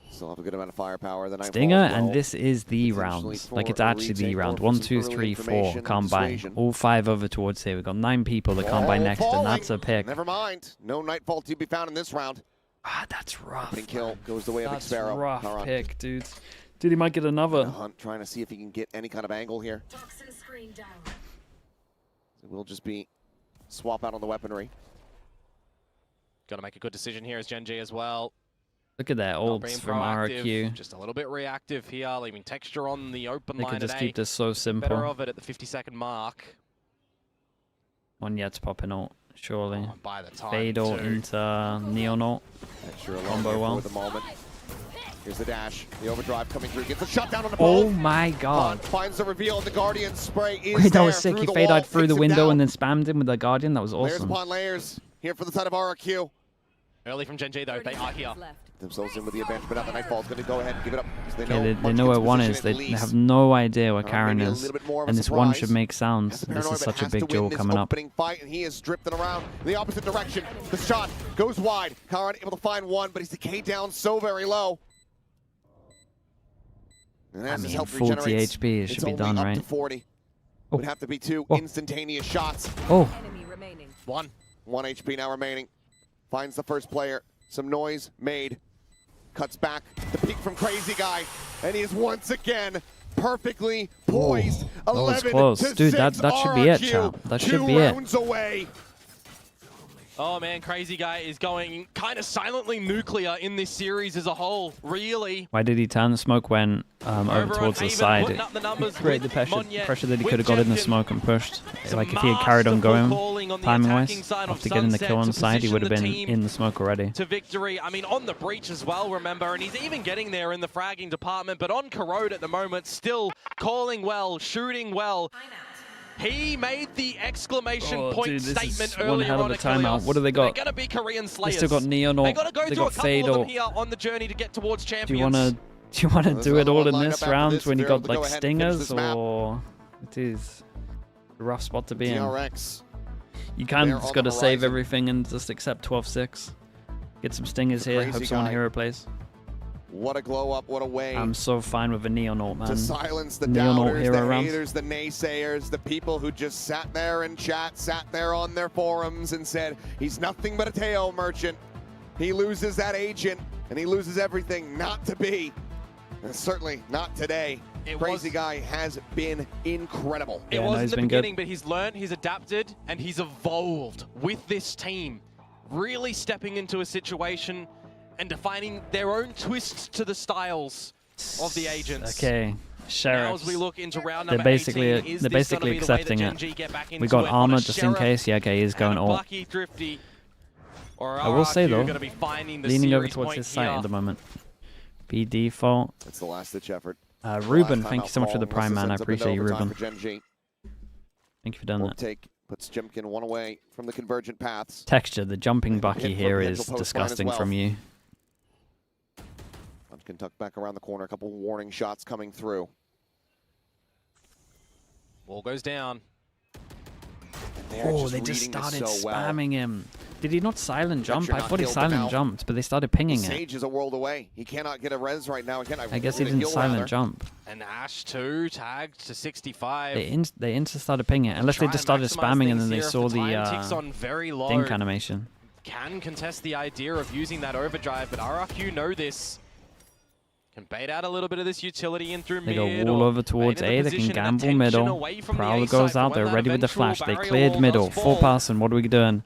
Still have a good amount of firepower. The Stinger, and this is the round. Like, it's actually the round. 1, 2, 3, 4 can't buy. All 5 over towards here. We've got 9 people that can't buy next, and that's a pick. Never mind. No Nightfall to be found in this round. Ah, that's rough. Opening kill goes the way of That's Xparrow. rough pick, dude. Dude, he might get another. Hunt trying to see if he can get any kind of angle here. It will just be swap out on the weaponry. Got to make a good decision here as GENG as well. Look at that Not being ults from proactive, RRQ. Just a little bit reactive here, leaving texture on the open They line could just today. keep this so Better simple. of it at the 50-second mark. One yet's popping ult, surely. Oh, by the time, Fade ult too. into Neon ult. Extra alone Combo here well. for the moment. Here's the dash. The overdrive coming through. Gets a shot down on the Oh ball. my god. Finds the reveal, and the Guardian spray is Wait, that there was sick. through He the fade wall, out through the takes him window down. and then spammed him with the Guardian. That was Layers awesome. upon layers here for the side of RRQ. Early from GENG though, they are here. Themselves in with the advantage, but now the Nightfall's going to go ahead and give it up. They Okay, they know where one is. They have no idea where Karen maybe a is. little bit more of a And this one surprise. should make sounds. This Paranoid, is but such a has to big win duel this coming up. opening fight, and he is drifting around in the opposite direction. The shot goes wide. Karen able to find one, but he's decayed down so very low. And I as his mean, health 40 regenerates, HP, it it's should be only done, up right? to 40. Oh. Would have to be 2 Oh. instantaneous shots. Oh. One HP now remaining. Finds the first player. Some noise made. Cuts back. The peek from Crazy Guy. And he is once again perfectly poised. That was 11 close. to Dude, 6 that should be it, RRQ. chap. That should be 2 it. rounds away. Oh man, Crazy Guy is going kind of silently nuclear in this series as a whole, really. Why did he turn? The smoke went over towards the side. It created the pressure that he could have got in the smoke and pushed. Like if he had carried on going, timing-wise, after getting the kill on the side, he would have been in the smoke already. To victory. I mean, on the breach as well, remember, and he's even getting there in the fragging department, but on Corrode at the moment, still calling well, shooting well. He made the exclamation point statement earlier one hell on of a at timeout. QEON. What do they got? They're going to be Korean Slayers. They still got Neon They ult. got to go They through a got couple Fade of them ult. here on the journey to get towards champions. Do you wanna do it all in this round when you got like stingers, or it is a rough spot to be in? TRX. You kind They're of just on got the to save horizon. everything and just accept 12-6. Get some stingers here. Crazy Hope someone Guy. hero plays. What a glow up, what a way I'm so fine with a Neon ult, man. to silence the Neon ult doubters, hero the round. haters, the naysayers, the people who just sat there in chat, sat there on their forums and said, he's nothing but a Teo merchant. He loses that agent, and he loses everything not to be. And certainly not today. Crazy Guy has been incredible. It was in the beginning, but he's learned, he's adapted, and he's evolved with this team. Really stepping into a situation and defining their own twists to the styles of the agents. Okay, Now Sheriffs. as we look into round They're number basically 18, is they're this gonna basically be the way that accepting GENG it. get back We into got it on armor a just in Sheriff case. Yeah, okay, he's going and a ult. Bucky Thrifty, or I will say RRQ though, gonna be finding the leaning over series towards point his site here. at the moment. Be default. It's the last ditch effort. Ruben, Last thank you so much for the timeout prime, call, man. I unless this ends up in appreciate you, overtime Ruben. for GENG. Thank you for doing Or that. take puts Jimkin one away from the convergent paths. Texture, the jumping Bucky hit here from is potential post line as disgusting well. from you. Munchkin tucked back around the corner. A couple warning shots coming through. Wall goes down. Oh, they just started spamming him. Did he not silent jump? Texture I not thought he killed, but now silent jumped, but they started pinging it. Sage is a world away. He cannot get a res right now. Again, I guess he didn't silent jump. And Ash 2 tagged to 65. They insta started pinging it, unless they just started spamming and then they saw the ticks on very low. dink animation. Can contest the idea of using that overdrive, but RRQ know this. Can bait out a little bit of this utility in through They mid. go all over towards A. They can gamble middle. Prowler goes out. They're ready with the flash. They cleared middle. Full passing. What are we doing?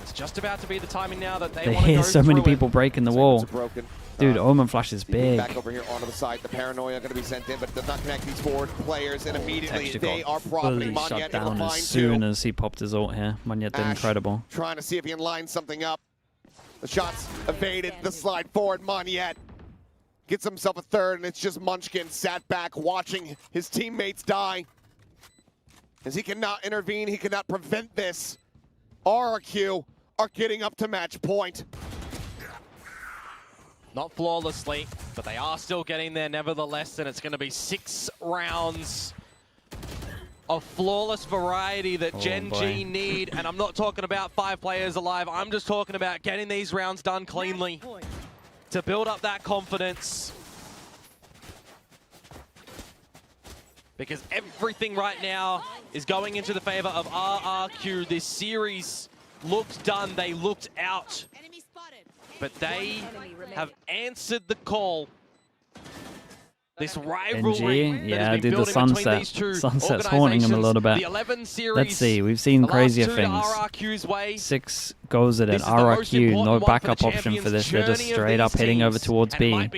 It's just about to be the timing now that They hear so many people breaking the wall. Dude, Omen Flash is big. Back over here onto the side. The paranoia going to be sent in, but does not connect these forward players, and immediately they are profiting. Fully shut down as soon as he popped his ult here. Monyet did incredible. Trying to see if he can line something up. The shots evaded. The slide forward. Monyet gets himself a third, and it's just Munchkin sat back watching his teammates die. As he cannot intervene, he cannot prevent this. RRQ are getting up to match point. Not flawlessly, but they are still getting there nevertheless, and it's going to be 6 rounds of flawless variety that GENG need. And I'm not talking about 5 players alive. I'm just talking about getting these rounds done cleanly to build up that confidence. Because everything right now is going into the favor of RRQ. This series looked done. They looked out. But they have answered the call. This rivalry yeah, dude, the sunset. Sunset's haunting him a little bit. Let's see, we've seen crazier things. 6 goes at it. RRQ, no backup option for this. They're just straight up hitting over towards B.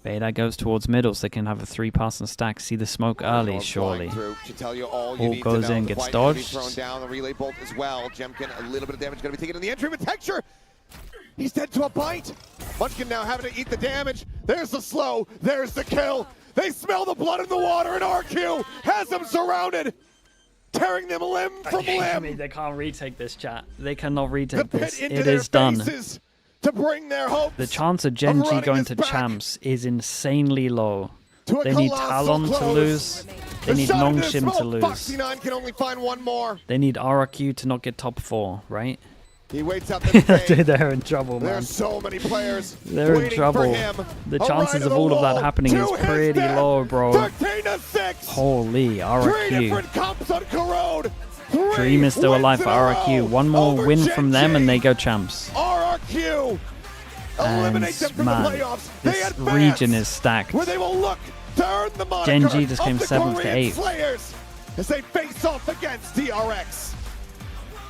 Beta goes towards middle, so they can have a 3-pass and stack. See the smoke early, surely. All goes in, gets dodged. Thrown down the relay bolt as well. Jemkin, a little bit of damage going to be taken in the entry with Texture. He's dead to a bite. Munchkin now having to eat the damage. There's the slow. There's the kill. They smell the blood in the water, and RQ has them surrounded, tearing them limb from limb. They can't retake this, chat. They cannot retake this. It is done. To bring their hopes. The chance of GENG going to champs is insanely low. They need Talon to lose. They need NONGSHIM to lose. Foxy9 can only find one more. They need RRQ to not get top 4, right? He waits out the Dude, they're in trouble, man. There's so many players. They're in trouble. The chances of all of that happening is pretty low, bro. Holy RRQ. Dream is still alive for RRQ. One more win from them and they go champs. RRQ. And man, this region is stacked. GENG just came 7th to 8th. As they face off against DRX.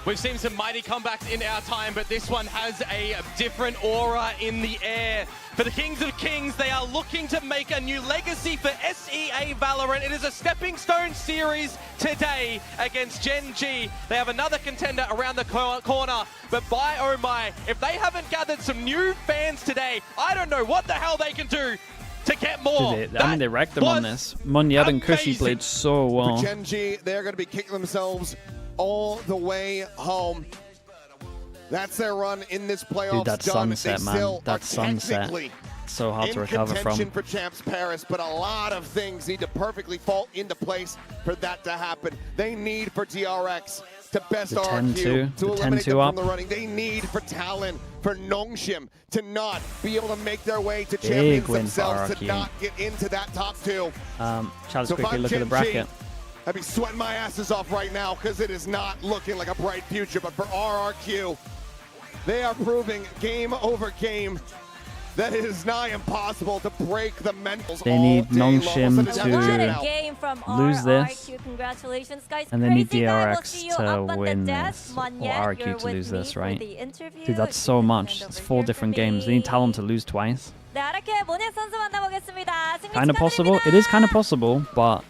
We've seen some mighty comebacks in our time, but this one has a different aura in the air. For the Kings of Kings, they are looking to make a new legacy for SEA Valorant. It is a stepping stone series today against GENG. They have another contender around the corner, but by oh my, if they haven't gathered some new fans today, I don't know what the hell they can do to get more. I mean, they wrecked them on this. Monyet and Cushy played so well. For GENG, they're going to be kicking themselves all the way home. That's their run in this playoffs. Dude, that sunset, man. That sunset. So hard to recover from. For Champs Paris, but a lot of things need to perfectly fall into place for that to happen. They need for DRX to best RRQ to eliminate them from the running. They need for Talon, for NONGSHIM to not be able to make their way to champions themselves, to not get into that top 2. Challenge quickly, look at the bracket. I'd be sweating my asses off right now because it is not looking like a bright future. But for RRQ, they are proving game over game that it is nigh impossible to break the mentals. They need NONGSHIM to lose this, Congratulations, guys. and they need DRX to win this, or RRQ to lose this, right? Dude, that's so much. It's 4 different games. They need Talon to lose twice. Kind of possible. It is kind of possible, but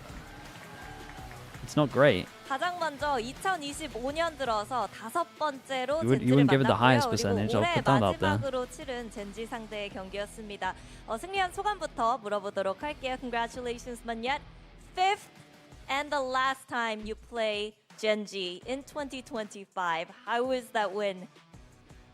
it's not great. 가장 먼저 2025년 들어서 5번째로 You wouldn't give it the highest percentage. I'll put that out there. 마지막으로 치른 젠지 상대의 경기였습니다. 승리한 소감부터 물어보도록 할게요. Congratulations, Monyet. 5th and the last time you play GENG in 2025. How was that win?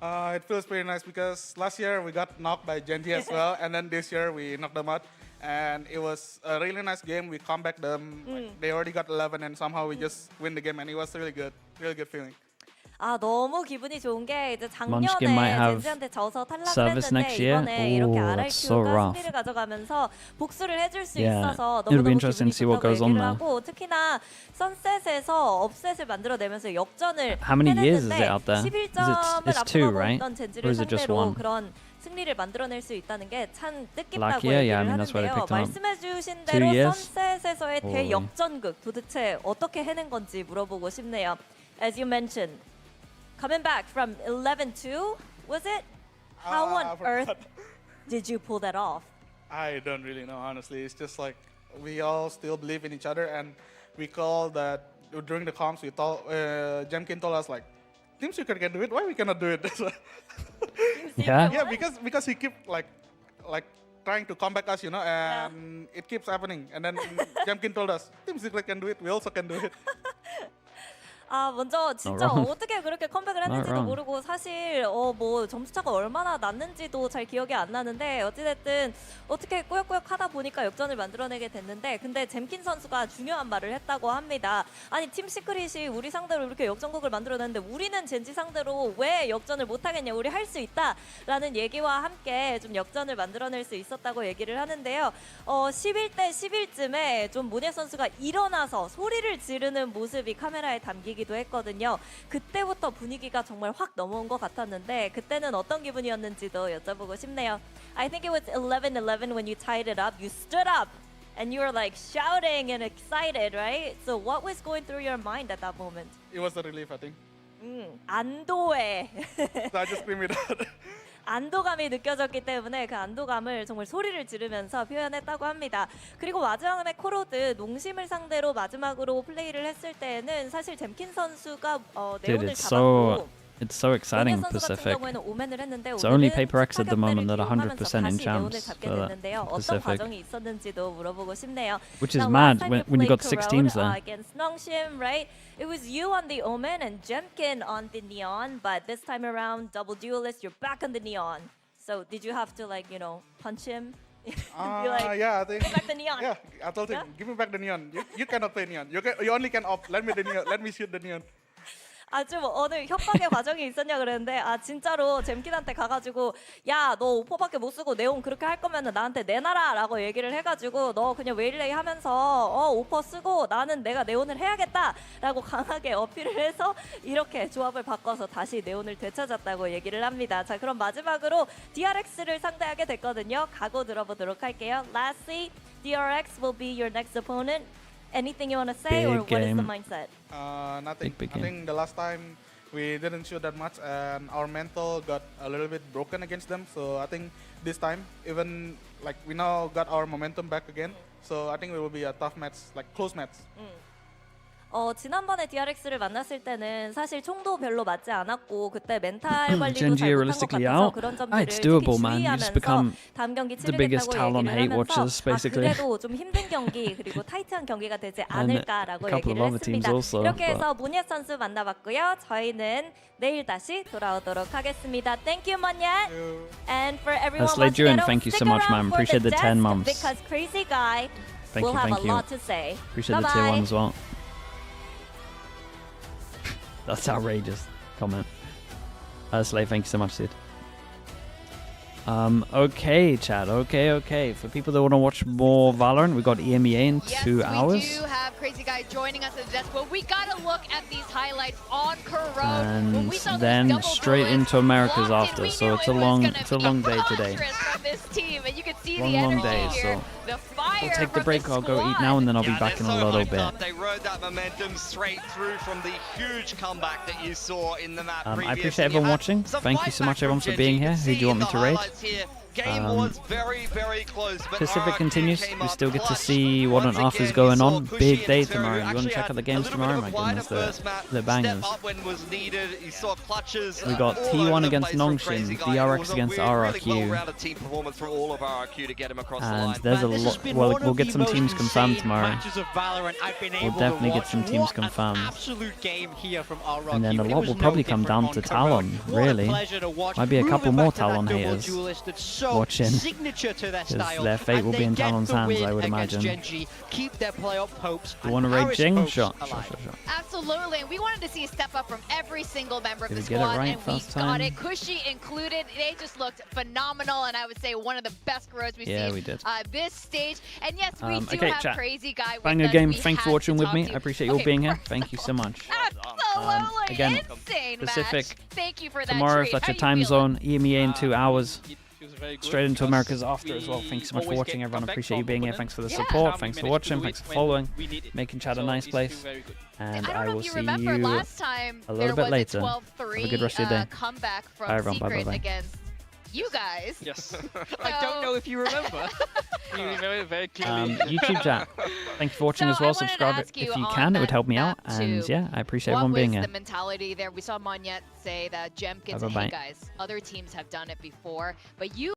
It feels pretty nice because last year we got knocked by GENG as well, and then this year we knocked them out. And it was a really nice game. We comeback them. Like, they already got 11, and somehow we just win the game, and it was really good feeling. 너무 기분이 좋은 게 이제 Munchkin might 작년에 have 젠지한테 져서 service 탈락을 next 했는데 year. 이번에 이렇게 so RRQ가 rough. 승리를 가져가면서 복수를 해줄 수 Yeah, 있어서 it'll be 너무너무 interesting to see what 기분이 goes on 좋다고 there. 얘기를 하고 특히나 선셋에서 업셋을 만들어내면서 역전을 How many years is it 해냈는데 out there? 11점을 It's 2, 앞서가고 right? 있던 Or 젠지를 is it just 상대로 1? 그런 승리를 만들어낼 수 있다는 게 참 뜻깊다고 Lucky, yeah, I 얘기를 mean, that's why they 하는데요. picked him up. 말씀해주신 2 대로 years? 선셋에서의 Holy. 대역전극 도대체 어떻게 해낸 건지 물어보고 싶네요. As you mentioned, coming back from 11-2, was it? How on earth did you pull that off? I don't really know, honestly. It's just like we all still believe in each other, and we call that during the comms. We told Jemkin told us like, Team Secret can do it. Why we cannot do it? Yeah. Because he keep like trying to combat us, you know, and it keeps happening. And then Jemkin told us, Team Secret can do it. We also can do it. 아 먼저 진짜 어떻게 그렇게 컴백을 했는지도 모르고 사실 뭐 점수차가 얼마나 났는지도 잘 기억이 안 나는데 어찌됐든 어떻게 꾸역꾸역 하다 보니까 역전을 만들어내게 됐는데 근데 잼킨 선수가 중요한 말을 했다고 합니다. 아니 팀 시크릿이 우리 상대로 이렇게 역전극을 만들어냈는데 우리는 젠지 상대로 왜 역전을 못하겠냐 우리 할 수 있다라는 얘기와 함께 좀 역전을 만들어낼 수 있었다고 얘기를 하는데요. 11대 11쯤에 좀 모네 선수가 일어나서 소리를 지르는 모습이 카메라에 담기기도 했거든요. 그때부터 분위기가 정말 확 넘어온 것 같았는데 그때는 어떤 기분이었는지도 여쭤보고 싶네요. I think it was 11-11 when you tied it up. You stood up and you were like shouting and excited, right? So what was going through your mind at that moment? It was a relief, I think. 안도해. So I just screamed it out. 안도감이 느껴졌기 때문에 그 안도감을 정말 소리를 지르면서 표현했다고 합니다. 그리고 마지막에 코로드 농심을 상대로 마지막으로 플레이를 했을 때는 사실 잼킨 선수가 네온을 잡았고 It's so exciting, Pacific. It's only Paper X at the moment that 100% in champs for Pacific. Which is mad when you got 6 teams there. Against NONGSHIM, right? It was you on the Omen and Jemkin on the Neon, but this time around, double duelist, you're back on the Neon. So did you have to like, you know, punch him? Yeah, I think. Give me back the Neon. Yeah, I told him, give me back the Neon. You cannot play Neon. You only can off. Let me the Neon. Let me shoot the Neon. 좀 오늘 협박의 과정이 있었냐 그랬는데 진짜로 잼킨한테 가가지고 야 너 오퍼밖에 못 쓰고 네온 그렇게 할 거면 나한테 내놔라 라고 얘기를 해가지고 너 그냥 웨일레이 하면서 오퍼 쓰고 나는 내가 네온을 해야겠다 라고 강하게 어필을 해서 이렇게 조합을 바꿔서 다시 네온을 되찾았다고 얘기를 합니다. 자 그럼 마지막으로 DRX를 상대하게 됐거든요. 각오 들어보도록 할게요. Lastly, DRX will be your next opponent. Anything you want to say, or what is the mindset? Nothing. Big I think the last time we didn't shoot that much, and our mental got a little bit broken against them. So I think this time, even like we now got our momentum back again. So I think it will be a tough match, like close match. 지난번에 DRX를 만났을 때는 사실 총도 별로 맞지 않았고 그때 멘탈 관리도 GENG 잘 못한 것 realistically 같아서 out. 그런 점들을 It's doable, man. You 주의하면서 just become 다음 경기 the biggest 치르겠다고 Talon hate 얘기를 watchers, 하면서 basically. 그래도 좀 힘든 경기 그리고 타이트한 경기가 되지 And 않을까라고 a couple 얘기를 of other teams 했습니다. also, 이렇게 but- 해서 문예 선수 만나봤고요. 저희는 내일 다시 돌아오도록 하겠습니다. Thank you, Monye. And for everyone Slay watching June, at home, thank you so stick much, around man. for Appreciate the 10 desk months. Because Crazy Guy will have a lot to say. Appreciate the tier 1 as well. That's outrageous comment. Slay, thank you so much, dude. Okay, chat. Okay. For people that want to watch more Valorant, we got EMEA in 2 hours. Yes, we do have Crazy Guy joining us at the desk, but we gotta look at these highlights on Corone. And then straight into Americas after, so it's a long day today. From this team, and you can see the Long energy day, here. so The fire we'll take the from break. I'll go eat now, and then I'll be back in a little bit. They rode that momentum straight through from the huge comeback that you saw in the map. I appreciate everyone watching. Thank you so much, everyone, for being here. Who do you want me to raid? Game was very, very close, but Pacific RRQ continues. came We up still get to clutch. see what on Once earth is again, going you on. saw Big Pushy day and tomorrow. You Teru want to check actually out the games had a little tomorrow? bit My of a goodness, quieter first map. they're bangers. Step up when was needed. You saw clutches. We got all T1 over the against place from NONGSHIM, Crazy Guy. DRX It was a against really RRQ. well-rounded team performance from all of RRQ to get him across the line. And there's a lot. Well, we'll get some teams confirmed tomorrow. We'll definitely get some teams confirmed. And then a lot will probably come down to Talon, really. Might be a couple more Talon haters watching. Because their fate will be in Talon's hands, I would imagine. Keep their playoff hopes. You want to raid GENG? Sure. Absolutely, and we wanted to see a step up from every single member of Did the we get it squad, right and we first got time? it. Cushy included, they just looked phenomenal, and I would say one of the best roads we've Yeah, seen we did. This stage. And yes, we do Okay, have chat. Crazy Guy with Banger us. game. We Thanks for had watching to with talk me. to I you. appreciate you all Okay, being here. Thank you so much. Absolutely Again, insane, Pacific. Matt. Thank you for that Tomorrow, treat. if that's How your you time feeling? zone, EMEA in 2 hours. straight into America's after as well. Thanks so much for watching, everyone. Appreciate you being here. Thanks for the support. Thanks for watching. Thanks for following. Making chat a nice place. And I will see you last time a little bit later. Have a good rest of your day. Comeback from Bye, everyone. Secret Bye. against you guys. Yes. I don't know if you remember. very clearly. YouTube chat. Thank you for watching as well. Subscribe if you can. It would help me out. And yeah, I appreciate everyone being here. What was the mentality there? We saw Monyet say that GEM can say, hey guys, other teams have done it before, but you